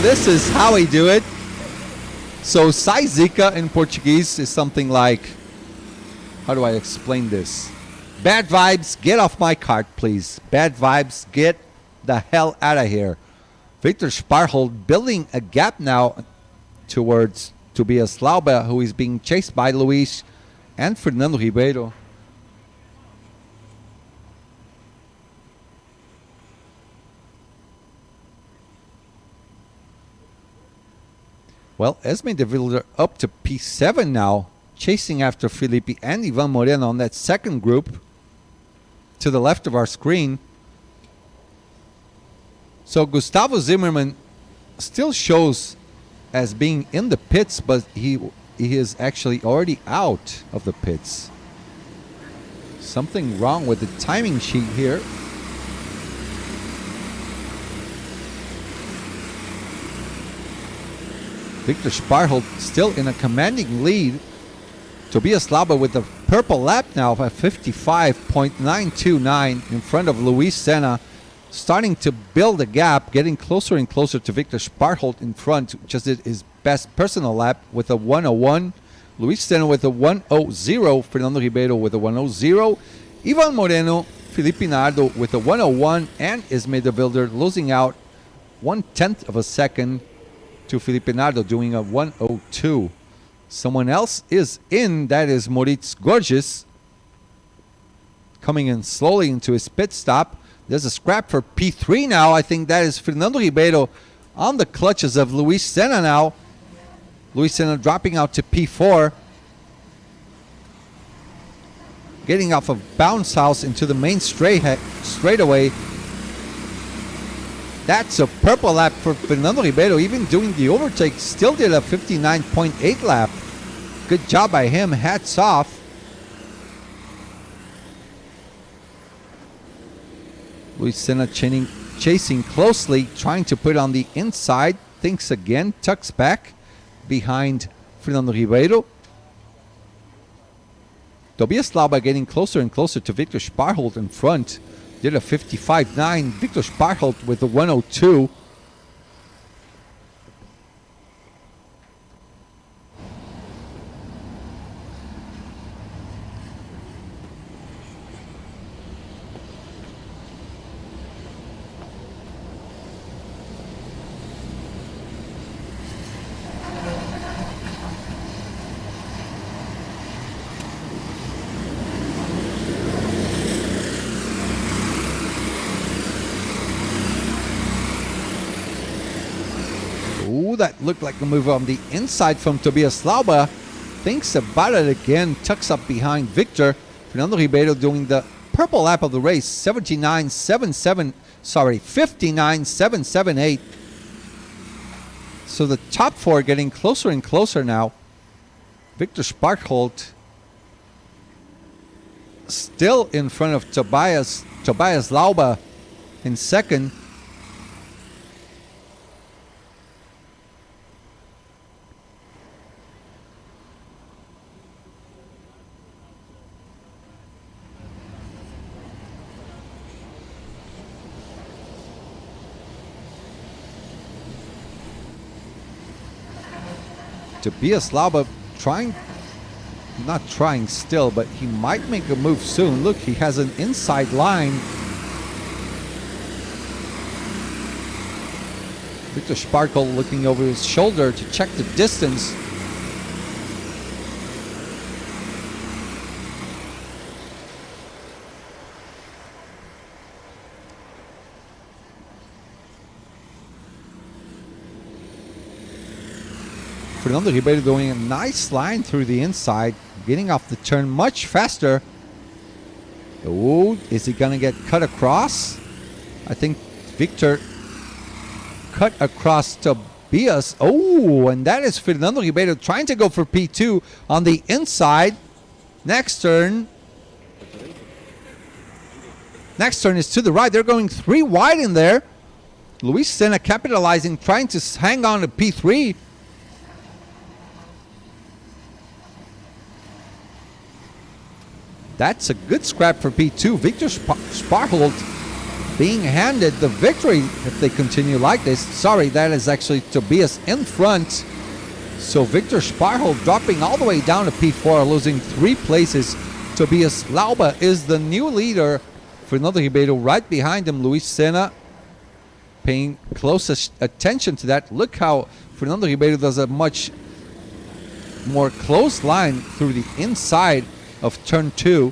This is how we do it. So Sai Zika in Portuguese is something like, how do I explain this? Bad vibes, get off my cart, please. Bad vibes, get the hell out of here. Victor Sparhold building a gap now towards Tobias Lauba, who is being chased by Luis and Fernando Ribeiro. Well, Esme de Vilder up to P7 now, chasing after Felipe and Ivan Moreno on that second group to the left of our screen. So Gustavo Zimmerman still shows as being in the pits, but he is actually already out of the pits. Something wrong with the timing sheet here. Victor Sparhold still in a commanding lead. Tobias Lauba with the purple lap now at 55.929 in front of Luis Senna. Starting to build a gap, getting closer and closer to Victor Sparhold in front. Just did his best personal lap with a 1:01. Luis Senna with a 1:00. Fernando Ribeiro with a 1:00. Ivan Moreno, Felipe Nardo with a 1:01. And Esme de Vilder losing out 1/10 of a second to Felipe Nardo, doing a 1:02. Someone else is in. That is Moritz Gorges, coming in slowly into his pit stop. There's a scrap for P3 now. I think that is Fernando Ribeiro on the clutches of Luis Senna now. Luis Senna dropping out to P4. getting off of bounce house into the main straightaway. That's a purple lap for Fernando Ribeiro, even doing the overtake, still did a 59.8 lap. Good job by him, hats off. Luis Senna chasing closely, trying to put on the inside. Thinks again, tucks back behind Fernando Ribeiro. Tobias Lauba getting closer and closer to Victor Sparholt in front. Did a 55.9. Victor Sparholt with a 102. Ooh, that looked like a move on the inside from Tobias Lauba. Thinks about it again, tucks up behind Victor. Fernando Ribeiro doing the purple lap of the race, 59.778. So the top four getting closer and closer now. Victor Sparkholt still in front of Tobias Lauba in second. Tobias Lauba not trying still, but he might make a move soon. Look, he has an inside line. Victor Sparkle looking over his shoulder to check the distance. Fernando Ribeiro doing a nice line through the inside, getting off the turn much faster. Oh, is he going to get cut across? I think Victor cut across Tobias. Oh, and that is Fernando Ribeiro trying to go for P2 on the inside. Next turn is to the right. They're going 3 wide in there. Luis Senna capitalizing, trying to hang on to P3. That's a good scrap for P2. Victor Sparholt being handed the victory if they continue like this. Sorry, that is actually Tobias in front. So Victor Sparholt dropping all the way down to P4, losing 3 places. Tobias Lauba is the new leader. Fernando Ribeiro right behind him. Luis Senna paying close attention to that. Look how Fernando Ribeiro does a much more close line through the inside of turn 2.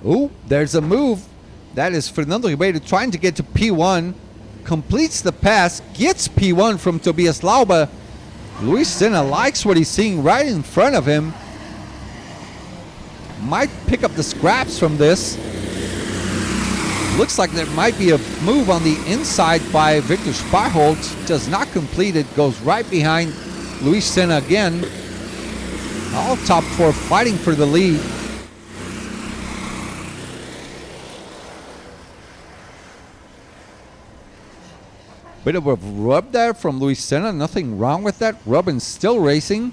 Oh, there's a move. That is Fernando Ribeiro trying to get to P1. Completes the pass, gets P1 from Tobias Lauba. Luis Senna likes what he's seeing right in front of him. Might pick up the scraps from this. Looks like there might be a move on the inside by Victor Sparholt. Does not complete it. Goes right behind Luis Senna again. All top 4 fighting for the lead. Bit of a rub there from Luis Senna. Nothing wrong with that. Rubin's still racing.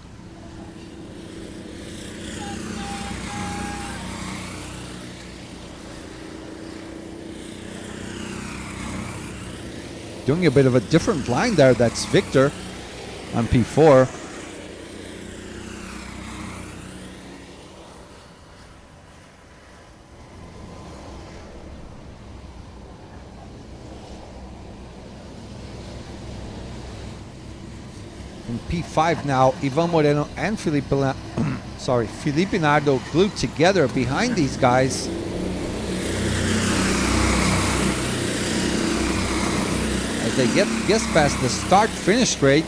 Doing a bit of a different line there. That's Victor on P4. In P5 now, Ivan Moreno and Felipe Felipe Nardo glued together behind these guys. As they get past the start-finish straight.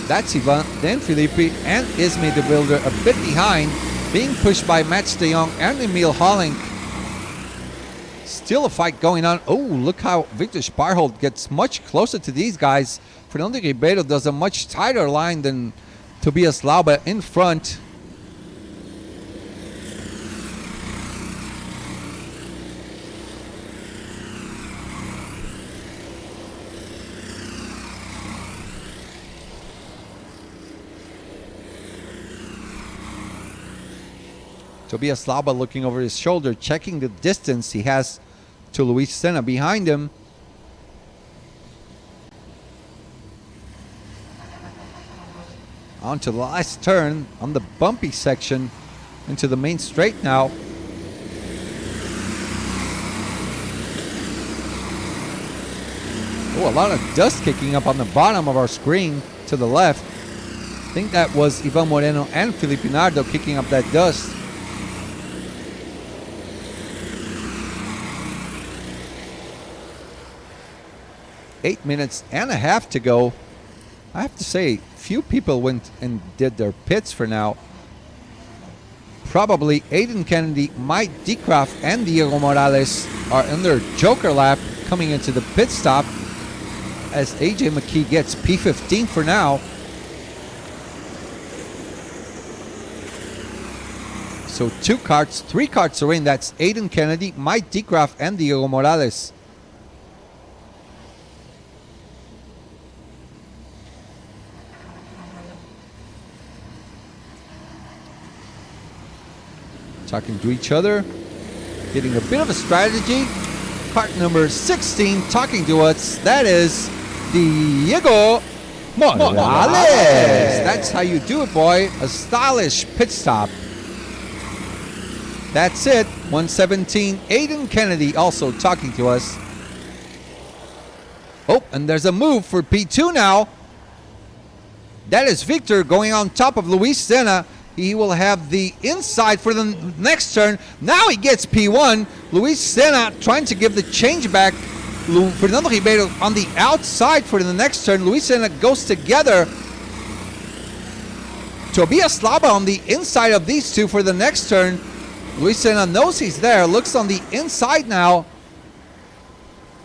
That's Ivan, then Felipe, and Ismay the Builder a bit behind, being pushed by Mats de Jong and Emil Hollink. Still a fight going on. Oh, look how Victor Sparhold gets much closer to these guys. Fernando Ribeiro does a much tighter line than Tobias Lauber in front. Tobias Lauber looking over his shoulder, checking the distance he has to Luis Senna behind him. On to the last turn on the bumpy section into the main straight now. Oh, a lot of dust kicking up on the bottom of our screen to the left. I think that was Ivan Moreno and Felipe Nardo kicking up that dust. Eight minutes and a half to go. I have to say, few people went and did their pits for now. Probably Aiden Kennedy, Mike Decroft, and Diego Morales are in their joker lap coming into the pit stop as AJ McKee gets P15 for now. So 2 carts, 3 carts are in. That's Aiden Kennedy, Mike Decroft, and Diego Morales. Talking to each other, getting a bit of a strategy. Cart number 16 talking to us. That is Diego Morales. That's how you do it, boy. A stylish pit stop. That's it. 117. Aiden Kennedy also talking to us. Oh, and there's a move for P2 now. That is Victor going on top of Luis Senna. He will have the inside for the next turn. Now he gets P1. Luis Senna trying to give the change back. Fernando Ribeiro on the outside for the next turn. Luis Senna goes together. Tobias Lauber on the inside of these two for the next turn. Luis Senna knows he's there. Looks on the inside now.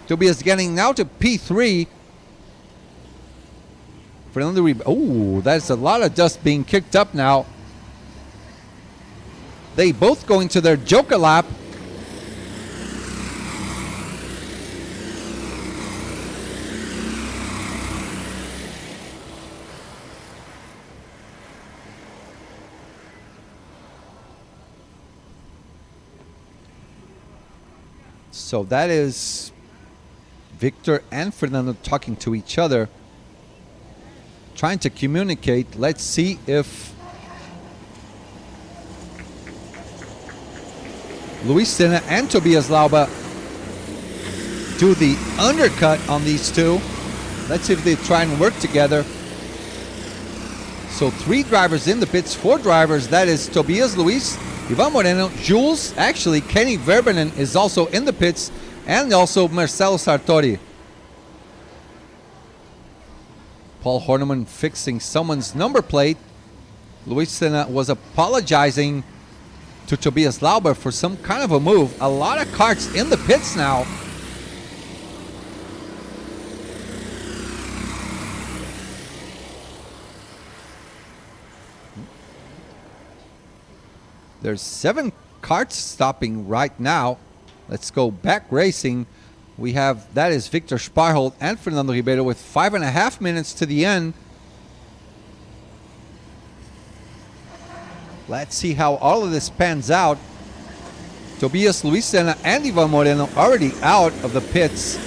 Tobias getting now to P3. Fernando Ribeiro. Oh, that's a lot of dust being kicked up now. They both go into their joker lap. So that is Victor and Fernando talking to each other, trying to communicate. Let's see if Luis Senna and Tobias Lauber do the undercut on these two. Let's see if they try and work together. So 3 drivers in the pits, 4 drivers. That is Tobias, Luis, Ivan Moreno, Jules. Actually, Kenny Verbanen is also in the pits, and also Marcelo Sartori. Paul Horneman fixing someone's number plate. Luis Senna was apologizing to Tobias Lauber for some kind of a move. A lot of carts in the pits now. There's 7 carts stopping right now. Let's go back racing. We have, that is Victor Sparhold and Fernando Ribeiro with 5.5 minutes to the end. Let's see how all of this pans out. Tobias, Luis Senna, and Ivan Moreno already out of the pits.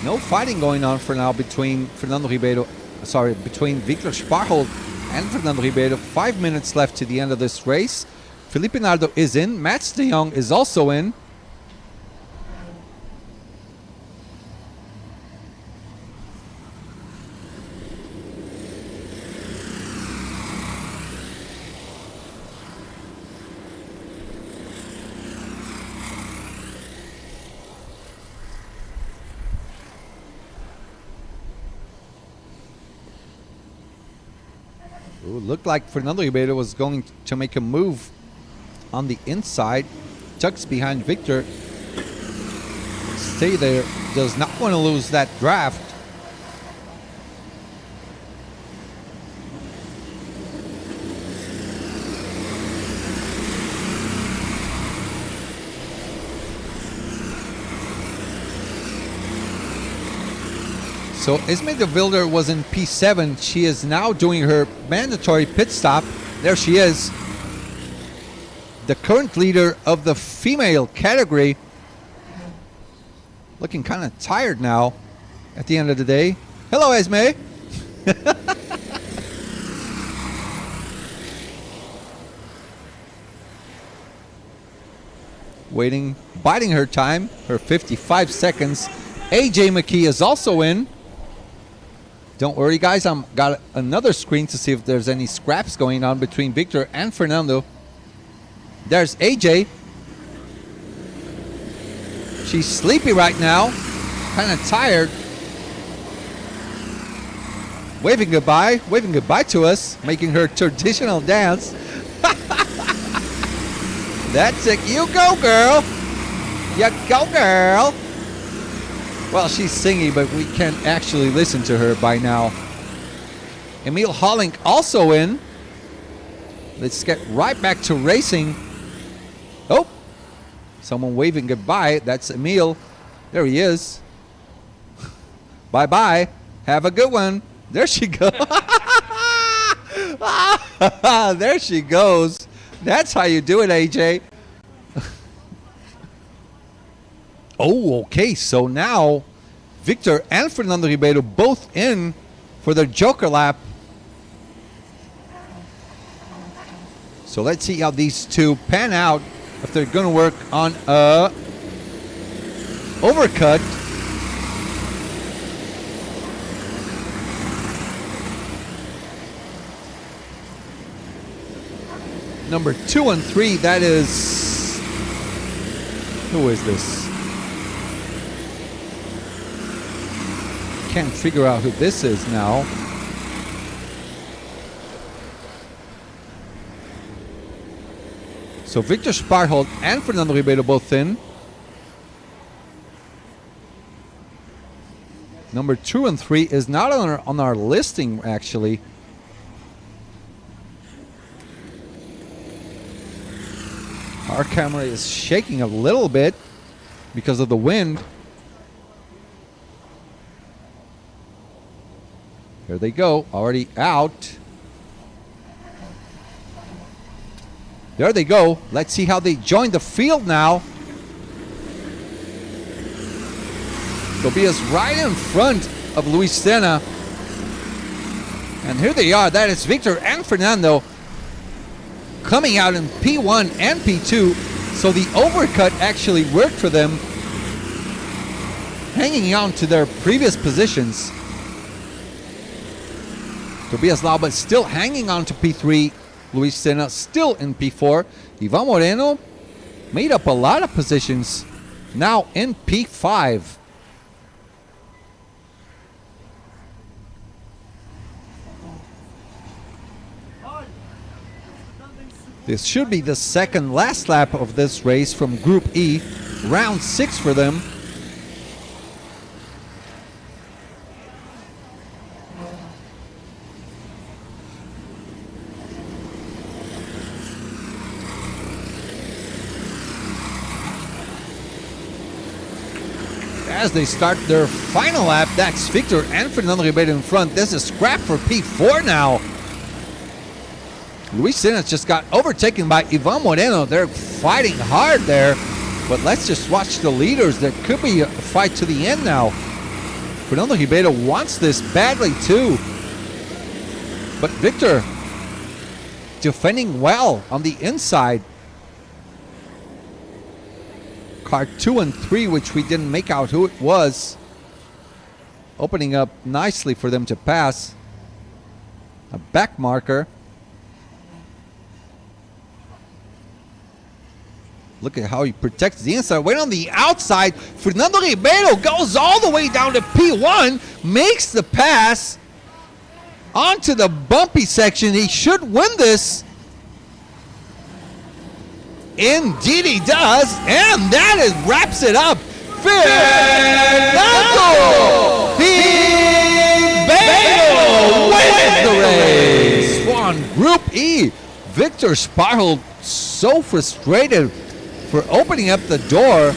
No fighting going on for now between between Victor Sparhold and Fernando Ribeiro. 5 minutes left to the end of this race. Felipe Nardo is in. Mats de Jong is also in. Ooh, looked like Fernando Ribeiro was going to make a move on the inside. Tucks behind Victor. Stay there. Does not want to lose that draft. So Isme de Wilder was in P7. She is now doing her mandatory pit stop. There she is. The current leader of the female category. Looking kind of tired now at the end of the day. Hello, Esme. Waiting, biding her time, her 55 seconds. AJ McKee is also in. Don't worry, guys. I'm got another screen to see if there's any scraps going on between Victor and Fernando. There's AJ. She's sleepy right now, kind of tired. Waving goodbye to us, making her traditional dance. That's it. You go, girl. You go, girl. Well, she's singing, but we can't actually listen to her by now. Emil Hollink also in. Let's get right back to racing. Oh, someone waving goodbye. That's Emil. There he is. Bye-bye. Have a good one. There she goes. There she goes. That's how you do it, AJ. Oh, okay. So now Victor and Fernando Ribeiro both in for their Joker lap. So let's see how these two pan out, if they're going to work on a overcut. Number 2 and 3, that is... Who is this? Can't figure out who this is now. So Victor Sparhold and Fernando Ribeiro both in. Number 2 and 3 is not on our listing, actually. Our camera is shaking a little bit because of the wind. Here they go, already out. There they go. Let's see how they join the field now. Tobias right in front of Luis Senna. And here they are. That is Victor and Fernando coming out in P1 and P2. So the overcut actually worked for them, hanging on to their previous positions. Tobias Lauba still hanging on to P3. Luis Senna still in P4. Ivan Moreno made up a lot of positions, now in P5. This should be the second last lap of this race from Group E. Round 6 for them. As they start their final lap, that's Victor and Fernando Ribeiro in front. This is scrap for P4 now. Luis Senna just got overtaken by Ivan Moreno. They're fighting hard there, but let's just watch the leaders. There could be a fight to the end now. Fernando Ribeiro wants this badly too, but Victor defending well on the inside. Car 2 and 3, which we didn't make out who it was, opening up nicely for them to pass. A back marker. Look at how he protects the inside. Wait on the outside. Fernando Ribeiro goes all the way down to P1, makes the pass. onto the bumpy section. He should win this. Indeed he does, and that wraps it up. Fernando Ribeiro wins the race. On Group E, Victor Sparhold so frustrated for opening up the door.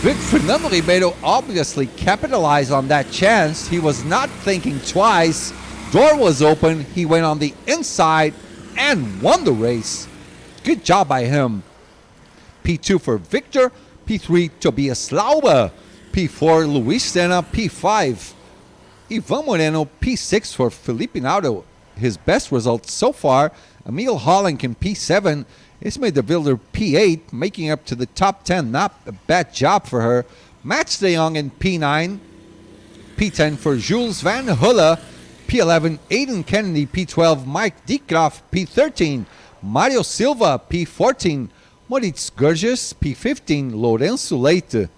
Fernando Ribeiro obviously capitalized on that chance. He was not thinking twice. Door was open. He went on the inside and won the race. Good job by him. P2 for Victor. P3, Tobias Lauba. P4, Luis Senna. P5, Ivan Moreno. P6 for Felipe Naudo. His best results so far. Emil Holland in P7. Ismael de Wilder P8, making up to the top 10. Not a bad job for her. Mats de Jong in P9. P10 for Jules Van Hulle. P11, Aiden Kennedy. P12, Mike Dieckhoff. P13, Mario Silva. P14, Moritz Gurgis. P15, Lourenço Leite.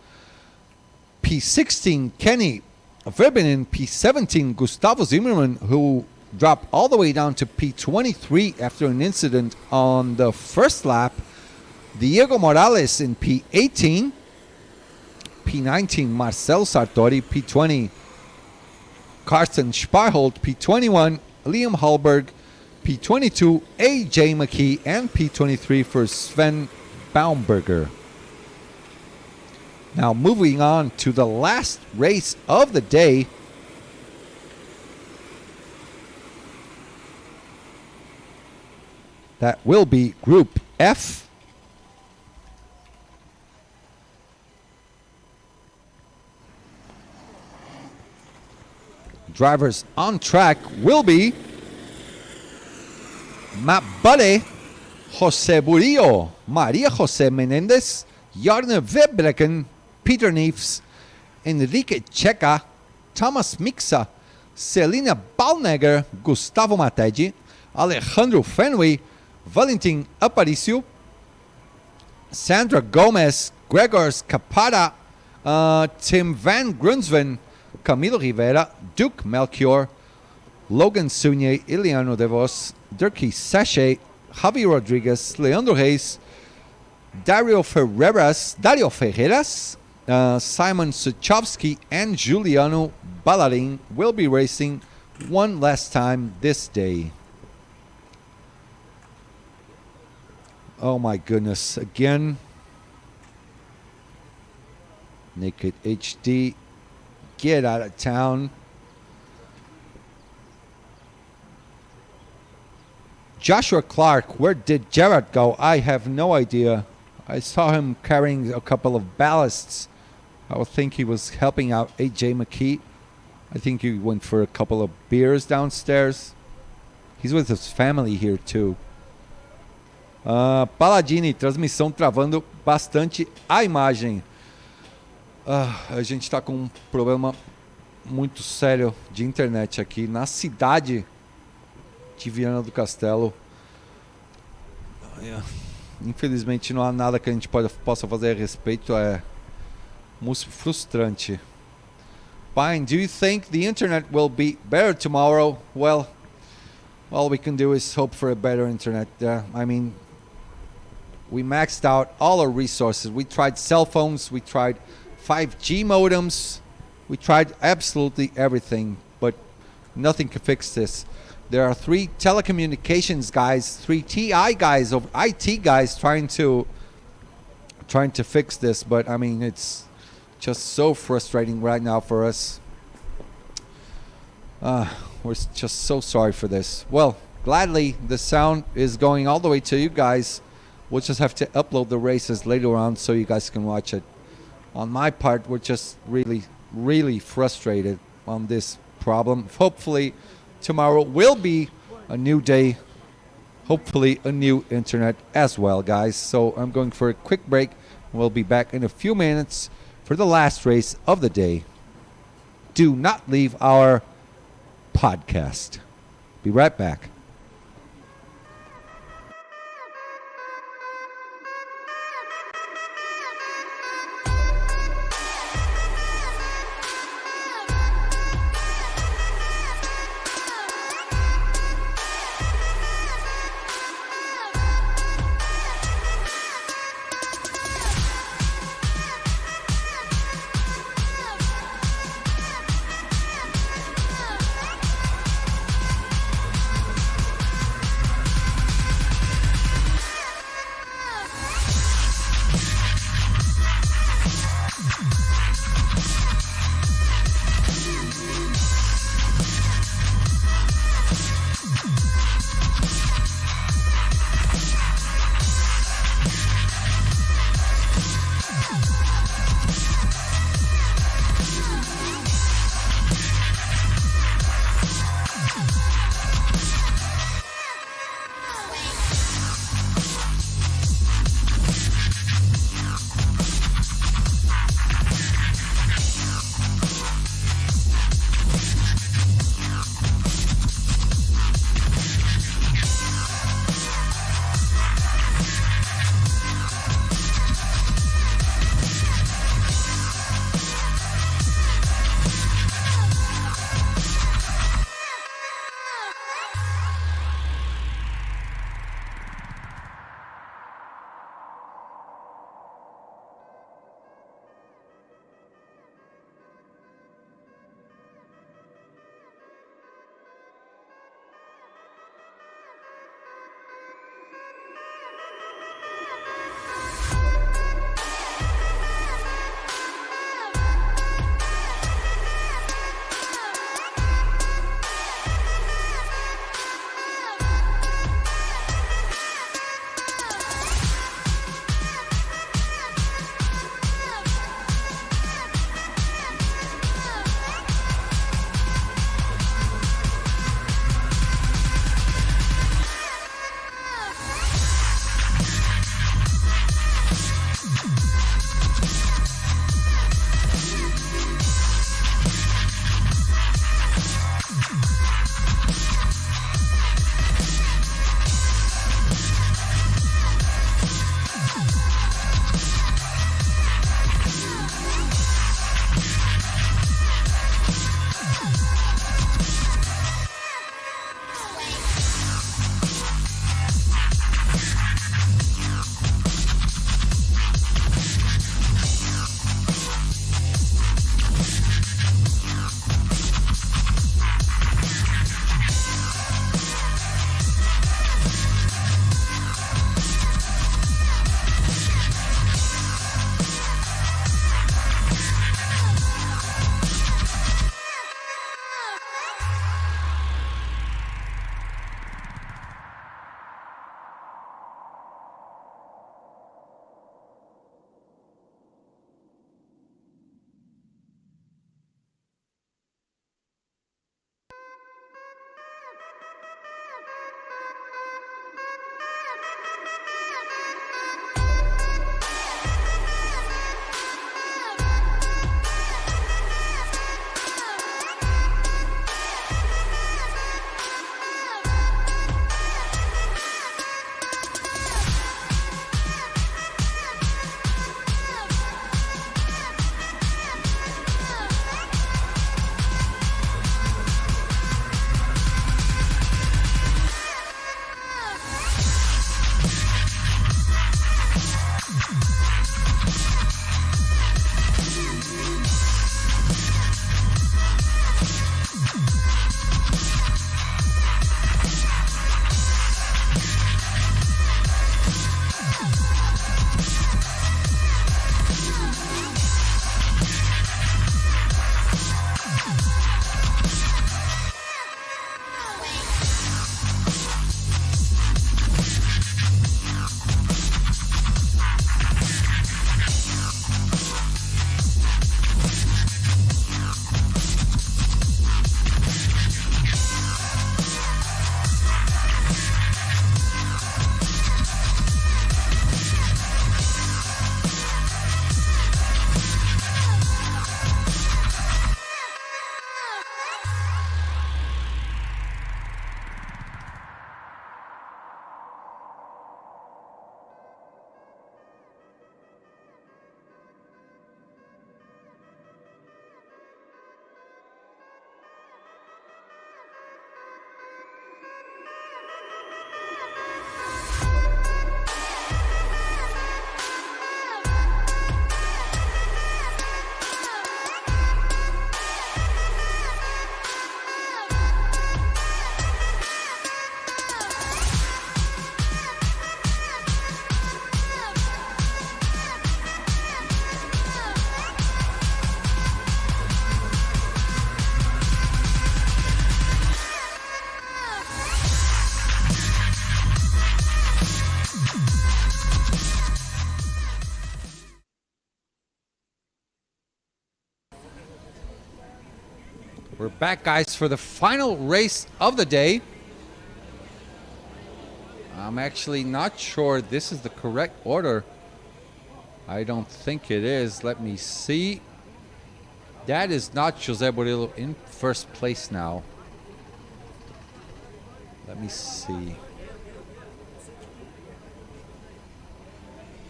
P16, Kenny Verbinen. P17, Gustavo Zimmermann, who dropped all the way down to P23 after an incident on the first lap. Diego Morales in P18. P19, Marcel Sartori. P20, Carsten Sparhold. P21, Liam Hallberg. P22, A.J. McKee. And P23 for Sven Baumberger. Now moving on to the last race of the day. That will be Group F. Drivers on track will be Matt Budde, Jose Burillo, Maria Jose Menendez, Jarne Webrecken, Peter Neefs, Enrique Checa, Thomas Mixa, Selina Balnegger, Gustavo Mategi, Alejandro Fenway, Valentin Aparicio, Sandra Gomez, Gregor Capata, Tim Van Grunsven, Camilo Rivera, Duke Melchior, Logan Sunier, Iliano De Vos, Dirkie Sachet, Javi Rodriguez, Leandro Reis, Dario Ferreras, Simon Suchovsky, and Giuliano Ballarin will be racing one last time this day. Oh my goodness, again. Naked HD, get out of town. Joshua Clark, where did Jared go? I have no idea. I saw him carrying a couple of ballasts. I would think he was helping out A.J. McKee. I think he went for a couple of beers downstairs. He's with his family here too. Paladini, transmissão travando bastante a imagem. A gente está com um problema muito sério de internet aqui na cidade de Viana do Castelo. Infelizmente não há nada que a gente possa fazer a respeito. É muito frustrante. Pine, do you think the internet will be better tomorrow? Well, all we can do is hope for a better internet. I mean, we maxed out all our resources. We tried cell phones, we tried 5G modems, we tried absolutely everything, but nothing can fix this. There are 3 telecommunications guys, 3 TI guys, or IT guys trying to fix this, but I mean, it's just so frustrating right now for us. We're just so sorry for this. Well, gladly, the sound is going all the way to you guys. We'll just have to upload the races later on so you guys can watch it. On my part, we're just really, really frustrated on this problem. Hopefully, tomorrow will be a new day. Hopefully, a new internet as well, guys. So I'm going for a quick break. We'll be back in a few minutes for the last race of the day. Do not leave our podcast. Be right back. We're back, guys, for the final race of the day. I'm actually not sure this is the correct order. I don't think it is. Let me see. That is not Jose Borillo in first place now. Let me see.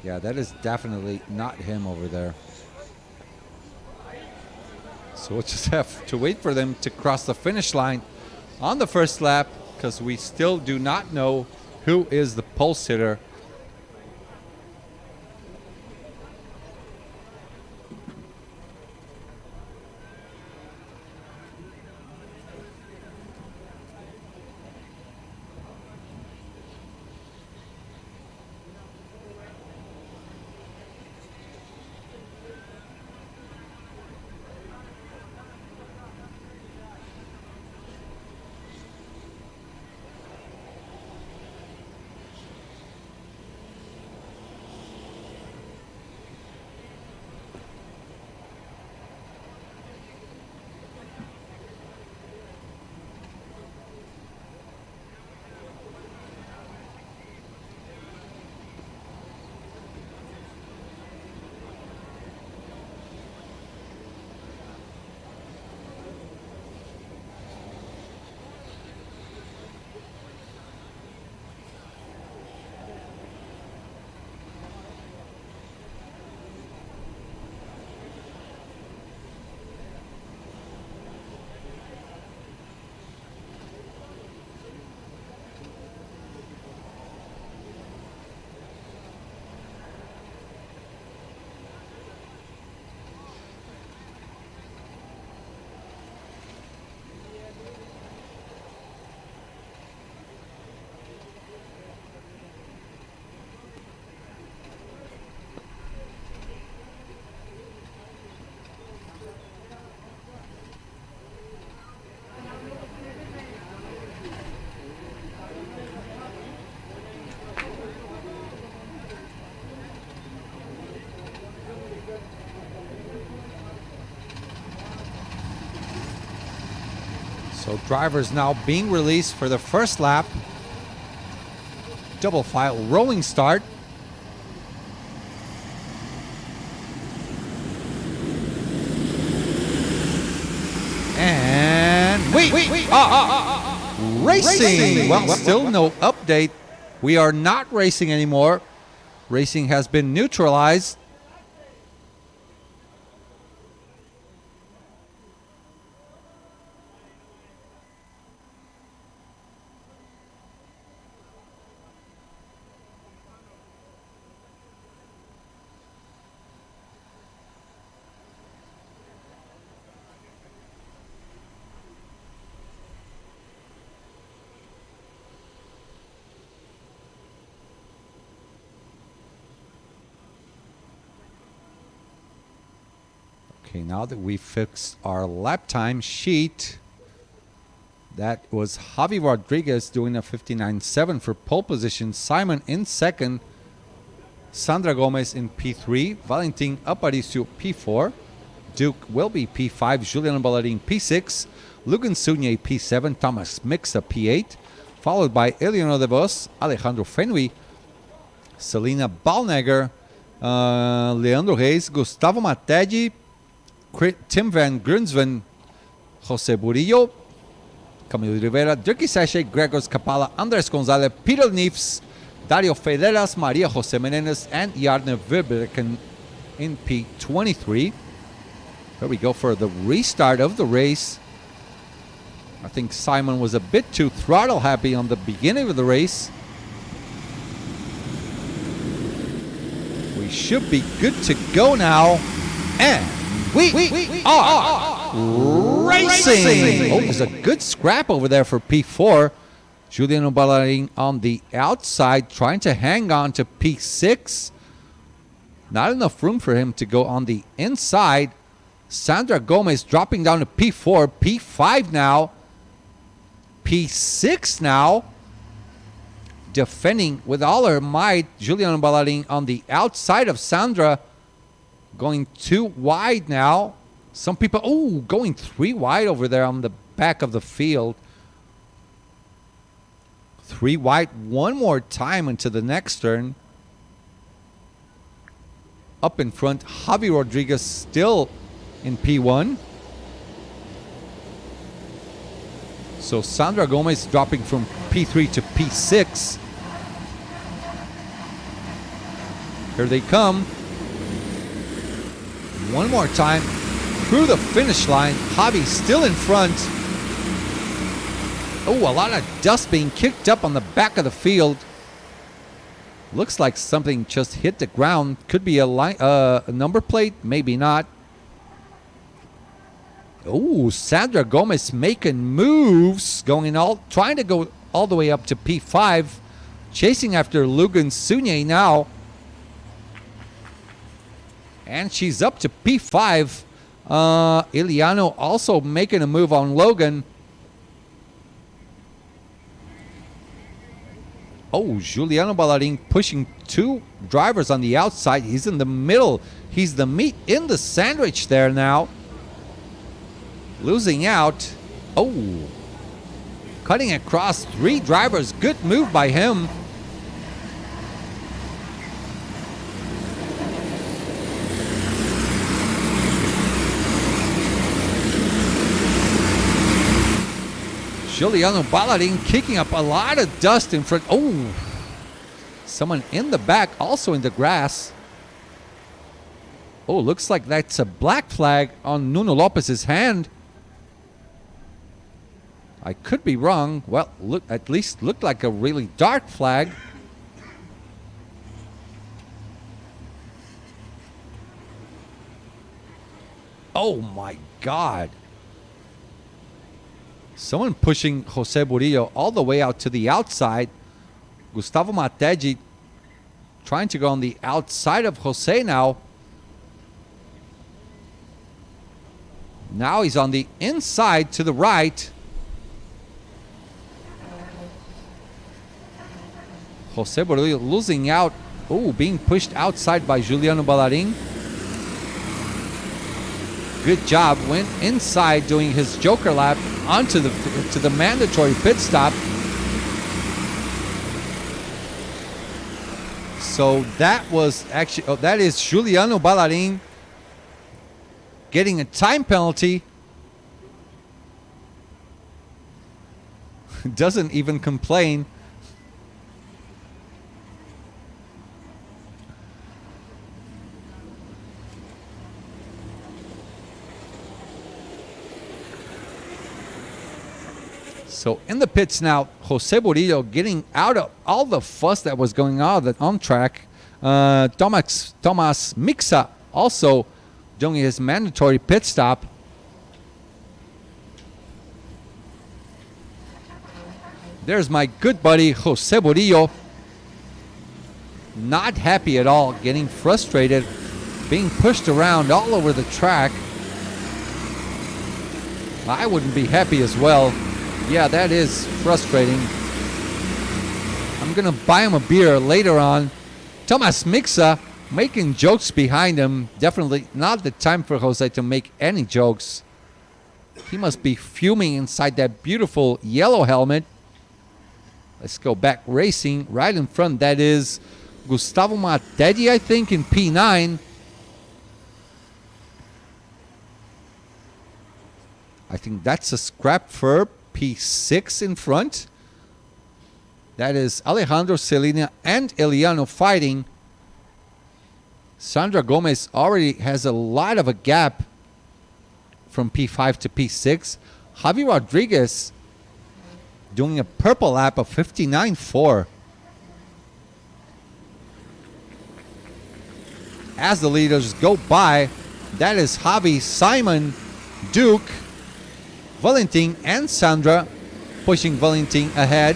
Yeah, that is definitely not him over there. So we'll just have to wait for them to cross the finish line on the first lap, because we still do not know who is the pole sitter. So drivers now being released for the first lap. Double file rolling start. And racing. Well, still no update. We are not racing anymore. Racing has been neutralized. Okay, now that we fixed our lap time sheet, that was Javi Rodriguez doing a 59.7 for pole position. Simon in second. Sandra Gomez in P3. Valentin Aparicio P4. Duke will be P5. Julian Ballarin P6. Lugan Sunier P7. Thomas Mixa P8. Followed by Eleonor de Vos, Alejandro Fenway, Selena Balnegger, Leandro Reis, Gustavo Matedi, Tim Van Grunsven, Jose Burillo, Camilo Rivera, Dirkie Sachet, Gregor Capala, Andres Gonzalez, Peter Neefs, Dario Federas, Maria Jose Menendez, and Jarne Verbreken in P23. Here we go for the restart of the race. I think Simon was a bit too throttle happy on the beginning of the race. We should be good to go now. And we are racing. Oh, there's a good scrap over there for P4. Juliano Ballarin on the outside, trying to hang on to P6. Not enough room for him to go on the inside. Sandra Gomez dropping down to P4, P5 now, P6 now. Defending with all her might, Juliana Ballarin on the outside of Sandra, going too wide now. Some people, oh, going 3 wide over there on the back of the field. 3 wide one more time into the next turn. Up in front, Javi Rodriguez still in P1. So Sandra Gomez dropping from P3 to P6. Here they come. One more time. Through the finish line. Javi still in front. Oh, a lot of dust being kicked up on the back of the field. Looks like something just hit the ground. Could be a number plate, maybe not. Oh, Sandra Gomez making moves, trying to go all the way up to P5, chasing after Lugan Sunye now. And she's up to P5. Iliano also making a move on Logan. Oh, Juliano Ballarin pushing 2 drivers on the outside. He's in the middle. He's the meat in the sandwich there now. Losing out. Oh. Cutting across 3 drivers. Good move by him. Juliano Ballarin kicking up a lot of dust in front. Oh, someone in the back, also in the grass. Oh, looks like that's a black flag on Nuno Lopez's hand. I could be wrong. Well, at least looked like a really dark flag. Oh my God. Someone pushing Jose Burillo all the way out to the outside. Gustavo Mategi trying to go on the outside of Jose now. Now he's on the inside to the right. Jose Burillo losing out. Oh, being pushed outside by Juliano Ballarin. Good job. Went inside doing his joker lap onto the mandatory pit stop. So that was actually, that is Juliano Ballarin getting a time penalty. Doesn't even complain. So in the pits now, Jose Burillo getting out of all the fuss that was going on track. Tomas Mixa also doing his mandatory pit stop. There's my good buddy Jose Burillo. Not happy at all, getting frustrated, being pushed around all over the track. I wouldn't be happy as well. Yeah, that is frustrating. I'm going to buy him a beer later on. Tomas Mixa making jokes behind him. Definitely not the time for Jose to make any jokes. He must be fuming inside that beautiful yellow helmet. Let's go back racing. Right in front, that is Gustavo Matedi, I think, in P9. I think that's a scrap for P6 in front. That is Alejandro Celina and Eliano fighting. Sandra Gomez already has a lot of a gap from P5 to P6. Javi Rodriguez doing a purple lap of 59.4. As the leaders go by, that is Javi, Simon, Duke, Valentin and Sandra pushing Valentin ahead.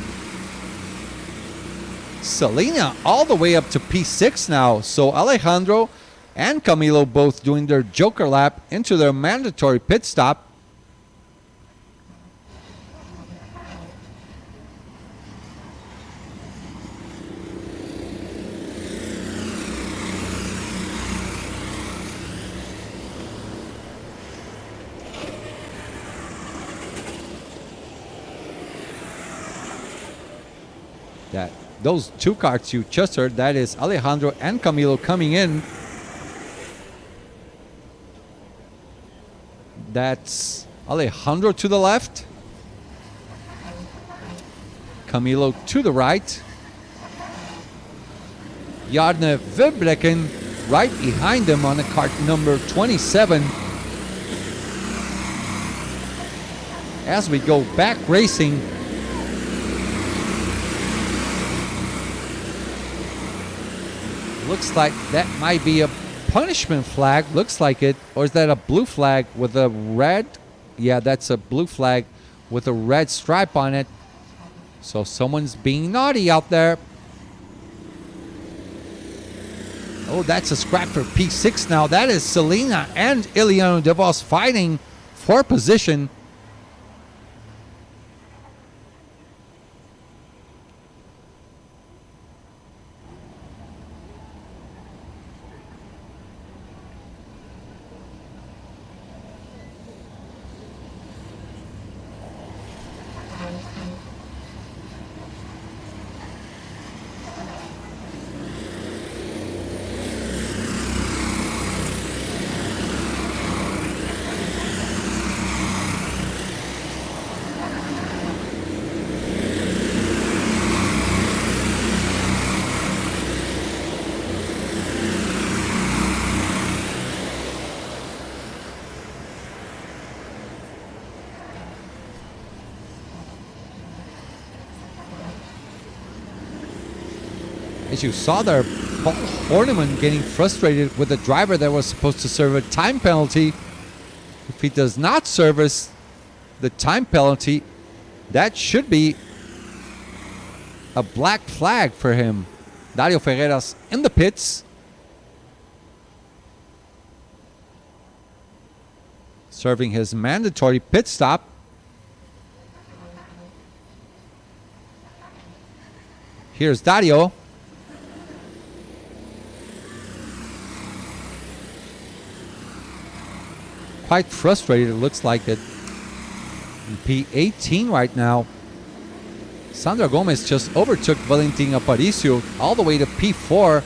Selena all the way up to P6 now. So Alejandro and Camilo both doing their joker lap into their mandatory pit stop. That those two karts you just heard, that is Alejandro and Camilo coming in. That's Alejandro to the left. Camilo to the right. Jarne Vibrecken right behind him on the kart number 27. As we go back racing, looks like that might be a punishment flag. Looks like it. Or is that a blue flag with a red? Yeah, that's a blue flag with a red stripe on it. So someone's being naughty out there. Oh, that's a scrap for P6 now. That is Selena and Ileana de Vos fighting for position. As you saw there, Paul Horniman getting frustrated with the driver that was supposed to serve a time penalty. If he does not service the time penalty, that should be a black flag for him. Dario Ferreras in the pits. Serving his mandatory pit stop. Here's Dario. Quite frustrated, it looks like it. In P18 right now. Sandra Gomez just overtook Valentin Aparicio all the way to P4.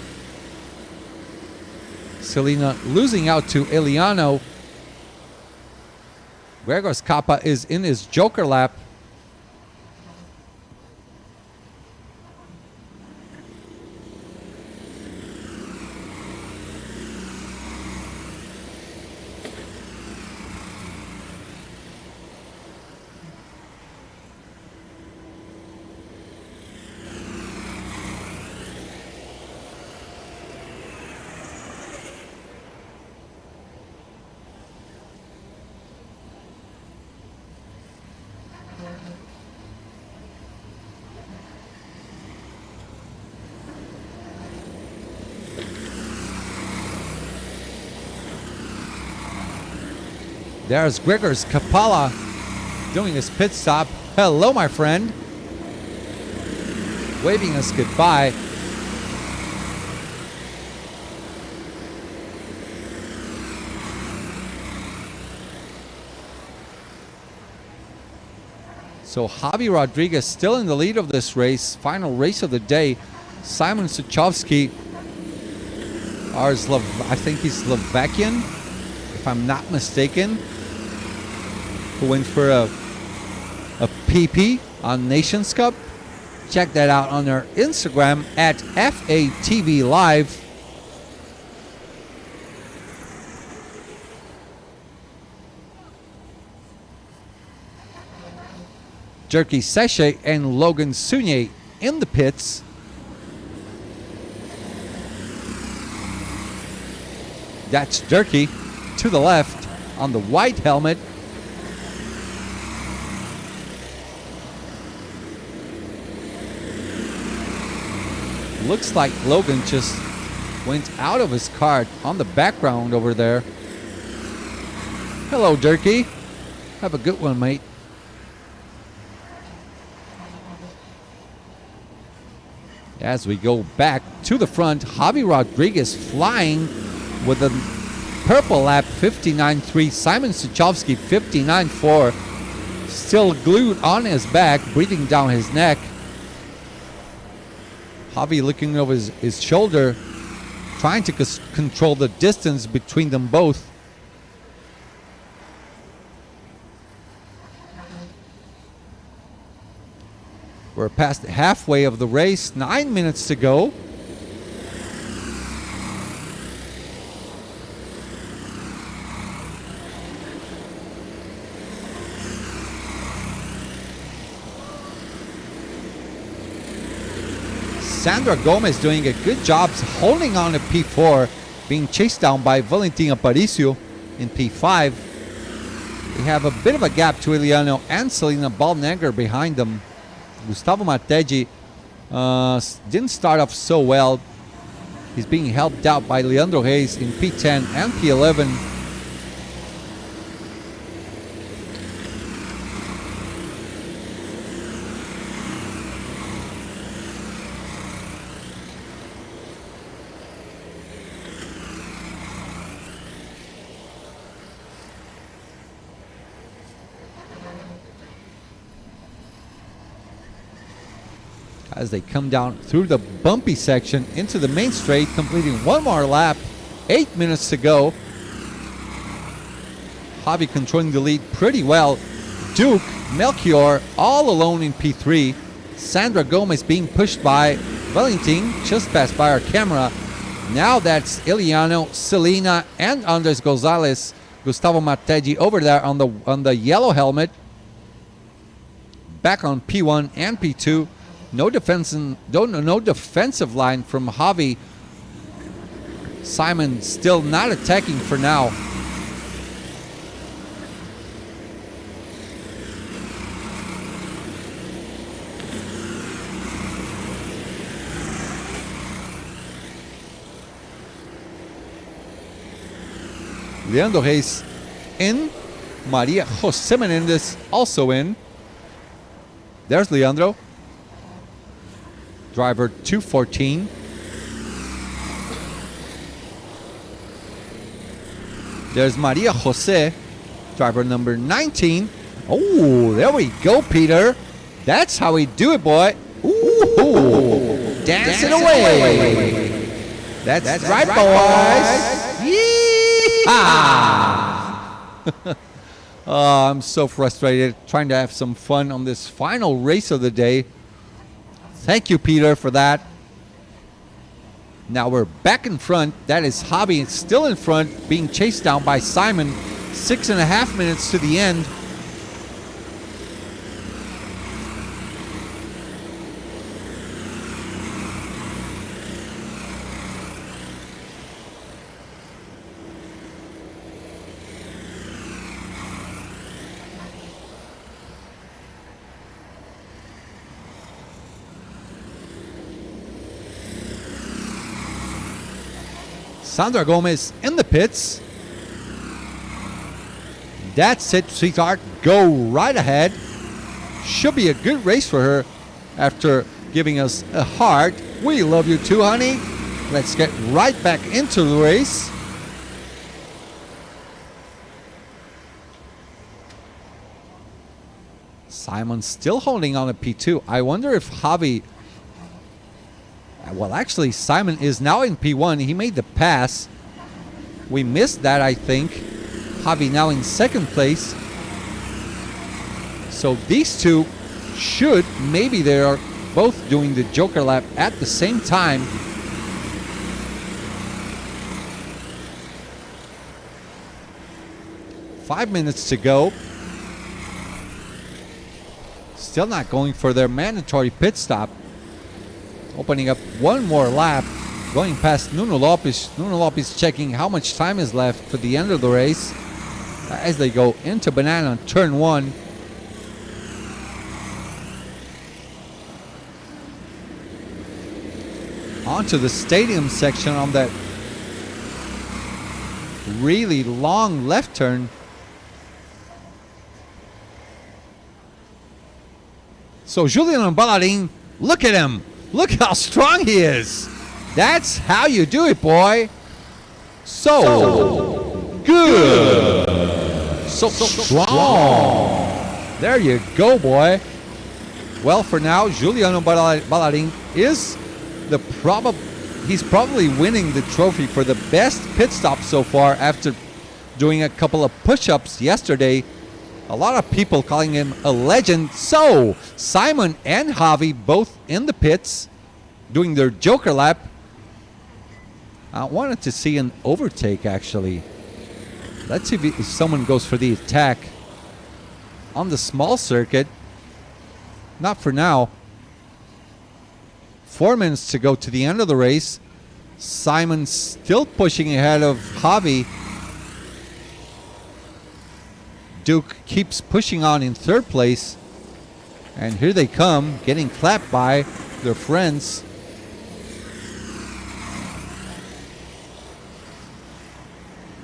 Selena losing out to Eliano. Gregor Scapa is in his joker lap. There's Gregor Scapala doing his pit stop. Hello, my friend. Waving us goodbye. So Javi Rodriguez still in the lead of this race. Final race of the day. Simon Suchovsky, I think he's Slovakian, if I'm not mistaken, who went for a PP on Nations Cup. Check that out on their Instagram at FATV Live. Jerky Seche and Logan Sunier in the pits. That's Jerky to the left on the white helmet. Looks like Logan just went out of his cart on the background over there. Hello, Jerky. Have a good one, mate. As we go back to the front, Javi Rodriguez flying with a purple lap, 59.3. Simon Suchovsky, 59.4. Still glued on his back, breathing down his neck. Javi looking over his shoulder, trying to control the distance between them both. We're past halfway of the race, 9 minutes to go. Sandra Gomez doing a good job holding on to P4, being chased down by Valentin Aparicio in P5. We have a bit of a gap to Eliano and Selena Balnegger behind them. Gustavo Mategi didn't start off so well. He's being helped out by Leandro Reis in P10 and P11. As they come down through the bumpy section into the main straight, completing one more lap. 8 minutes to go. Javi controlling the lead pretty well. Duke, Melchior all alone in P3. Sandra Gomez being pushed by Valentin, just passed by our camera. Now that's Eliano, Selena, and Andres Gonzalez. Gustavo Mategi over there on the yellow helmet. Back on P1 and P2. No defensive line from Javi. Simon still not attacking for now. Leandro Reis in. Maria Jose Menendez also in. There's Leandro. Driver 214. There's Maria Jose, driver number 19. Oh, there we go, Peter. That's how we do it, boy. Ooh, dancing away. That's right, boys. Yee-haw. Oh, I'm so frustrated trying to have some fun on this final race of the day. Thank you, Peter, for that. Now we're back in front. That is Javi still in front, being chased down by Simon. 6.5 minutes to the end. Sandra Gomez in the pits. That's it, sweetheart. Go right ahead. Should be a good race for her after giving us a heart. We love you too, honey. Let's get right back into the race. Simon still holding on to P2. I wonder if Javi... Well, actually, Simon is now in P1. He made the pass. We missed that, I think. Javi now in second place. So these two should, maybe they are both doing the Joker lap at the same time. Five minutes to go. Still not going for their mandatory pit stop. Opening up one more lap, going past Nuno Lopes. Nuno Lopes checking how much time is left for the end of the race as they go into Banana on turn 1. Onto the stadium section on that really long left turn. So Julian Balladin, look at him. Look how strong he is. That's how you do it, boy. So good. So strong. There you go, boy. Well, for now, Juliano Balladin is he's probably winning the trophy for the best pit stop so far after doing a couple of push-ups yesterday. A lot of people calling him a legend. So Simon and Javi both in the pits doing their Joker lap. I wanted to see an overtake, actually. Let's see if someone goes for the attack on the small circuit. Not for now. 4 minutes to go to the end of the race. Simon still pushing ahead of Javi. Duke keeps pushing on in third place. And here they come, getting clapped by their friends.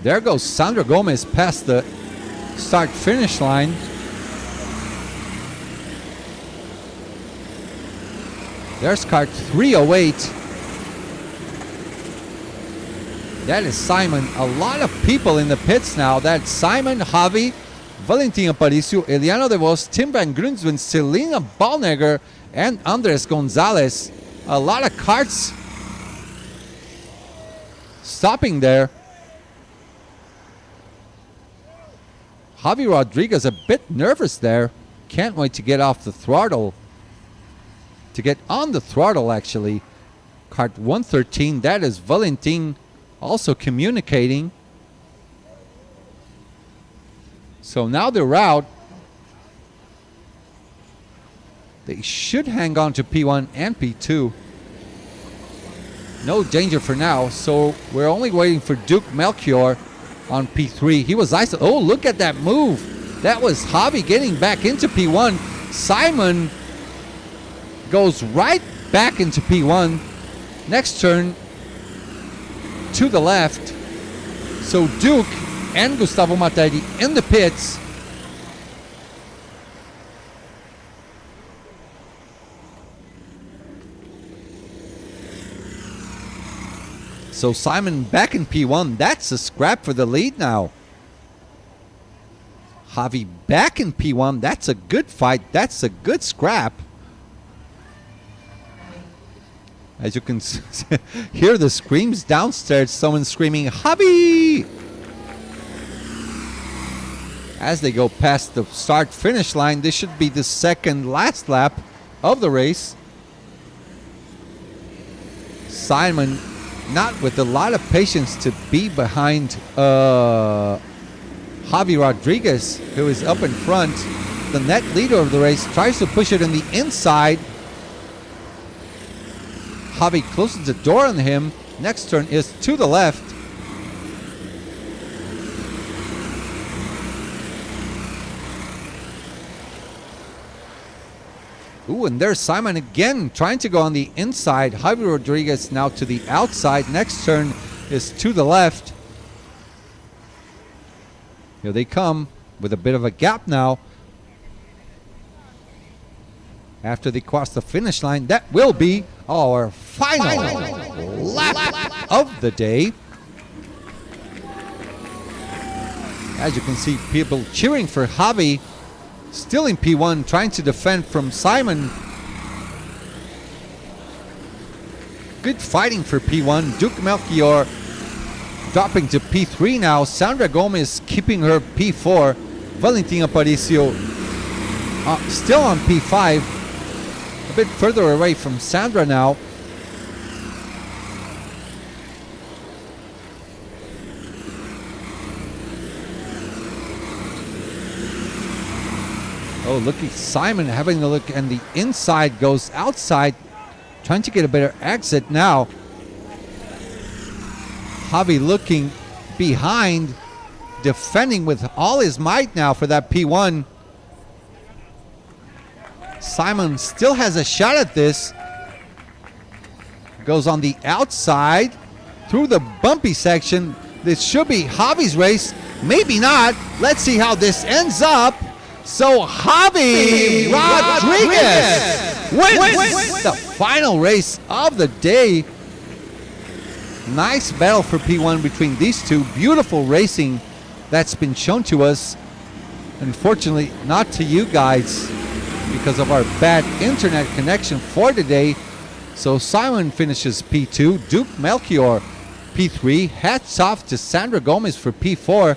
There goes Sandra Gomez past the start-finish line. There's Kart 308. That is Simon. A lot of people in the pits now. That's Simon, Javi, Valentin Aparicio, Eliano De Vos, Tim Van Grunsven, Selena Ballnegger, and Andres Gonzalez. A lot of karts stopping there. Javi Rodriguez a bit nervous there. Can't wait to get off the throttle. To get on the throttle, actually. Kart 113, that is Valentin also communicating. So now they're out. They should hang on to P1 and P2. No danger for now, so we're only waiting for Duke Melchior on P3. He was isolated. Oh, look at that move. That was Javi getting back into P1. Simon goes right back into P1. Next turn to the left. So Duke and Gustavo Matari in the pits. So Simon back in P1. That's a scrap for the lead now. Javi back in P1. That's a good fight. That's a good scrap. As you can hear the screams downstairs. Someone screaming, Javi! As they go past the start-finish line, this should be the second last lap of the race. Simon not with a lot of patience to be behind Javi Rodriguez, who is up in front. The net leader of the race tries to push it in the inside. Javi closes the door on him. Next turn is to the left. Ooh, and there's Simon again trying to go on the inside. Javi Rodriguez now to the outside. Next turn is to the left. Here they come with a bit of a gap now. After they cross the finish line, that will be our final lap of the day. As you can see, people cheering for Javi. Still in P1, trying to defend from Simon. Good fighting for P1. Duke Melchior dropping to P3 now. Sandra Gomez keeping her P4. Valentin Aparicio still on P5. A bit further away from Sandra now. Oh, look at Simon having a look, and the inside goes outside, trying to get a better exit now. Javi looking behind, defending with all his might now for that P1. Simon still has a shot at this. Goes on the outside through the bumpy section. This should be Javi's race. Maybe not. Let's see how this ends up. So Javi Rodriguez wins the final race of the day. Nice battle for P1 between these two. Beautiful racing that's been shown to us. Unfortunately, not to you guys because of our bad internet connection for today. So Simon finishes P2. Duke Melchior P3. Hats off to Sandra Gomez for P4.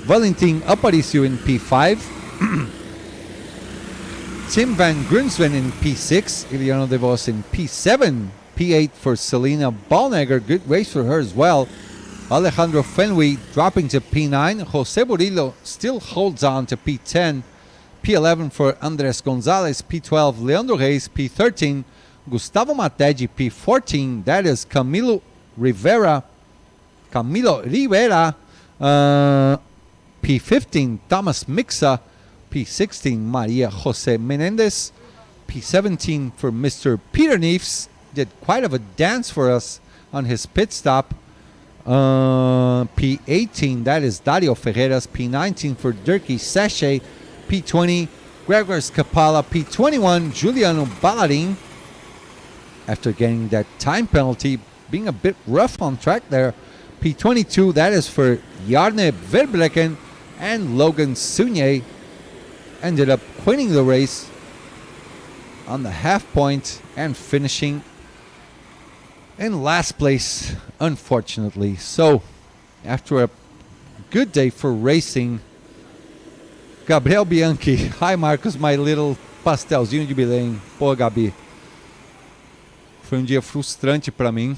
Valentin Aparicio in P5. Tim Van Grunsven in P6. Iliano De Vos in P7. P8 for Selena Ballnegger. Good race for her as well. Alejandro Fenway dropping to P9. Jose Burillo still holds on to P10. P11 for Andres Gonzalez. P12 Leandro Reis. P13 Gustavo Mategi. P14 that is Camilo Rivera. P15 Thomas Mixa. P16 Maria Jose Menendez. P17 for Mr. Peter Neefs. Did quite of a dance for us on his pit stop. P18 that is Dario Ferreras. P19 for Dirky Sachet. P20 Gregor Scapala. P21 Giuliano Balladin. After getting that time penalty, being a bit rough on track there. P22 that is for Jarne Verbrechen, and Logan Sunier ended up quitting the race on the half point and finishing in last place, unfortunately. So, after a good day for racing, Gabriel Bianchi. Hi, Marcos, my little pastelzinho de Belém. Pô, Gabi. Foi dia frustrante para mim.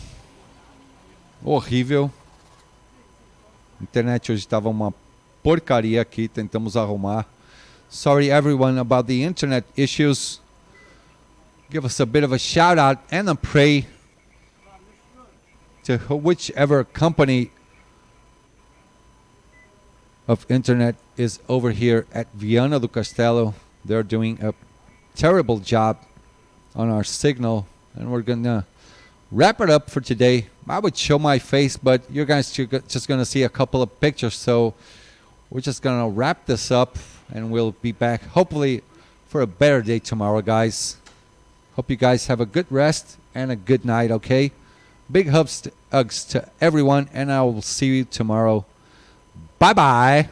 Horrível. A internet hoje estava uma porcaria aqui. Tentamos arrumar. Sorry, everyone, about the internet issues. Give us a bit of a shout out and a pray to whichever company of internet is over here at Viana do Castelo. They're doing a terrible job on our signal, and we're gonna wrap it up for today. I would show my face, but you guys just gonna see a couple of pictures, so we're just gonna wrap this up and we'll be back hopefully for a better day tomorrow, guys. Hope you guys have a good rest and a good night, okay? Big hugs to everyone, and I will see you tomorrow. Bye-bye.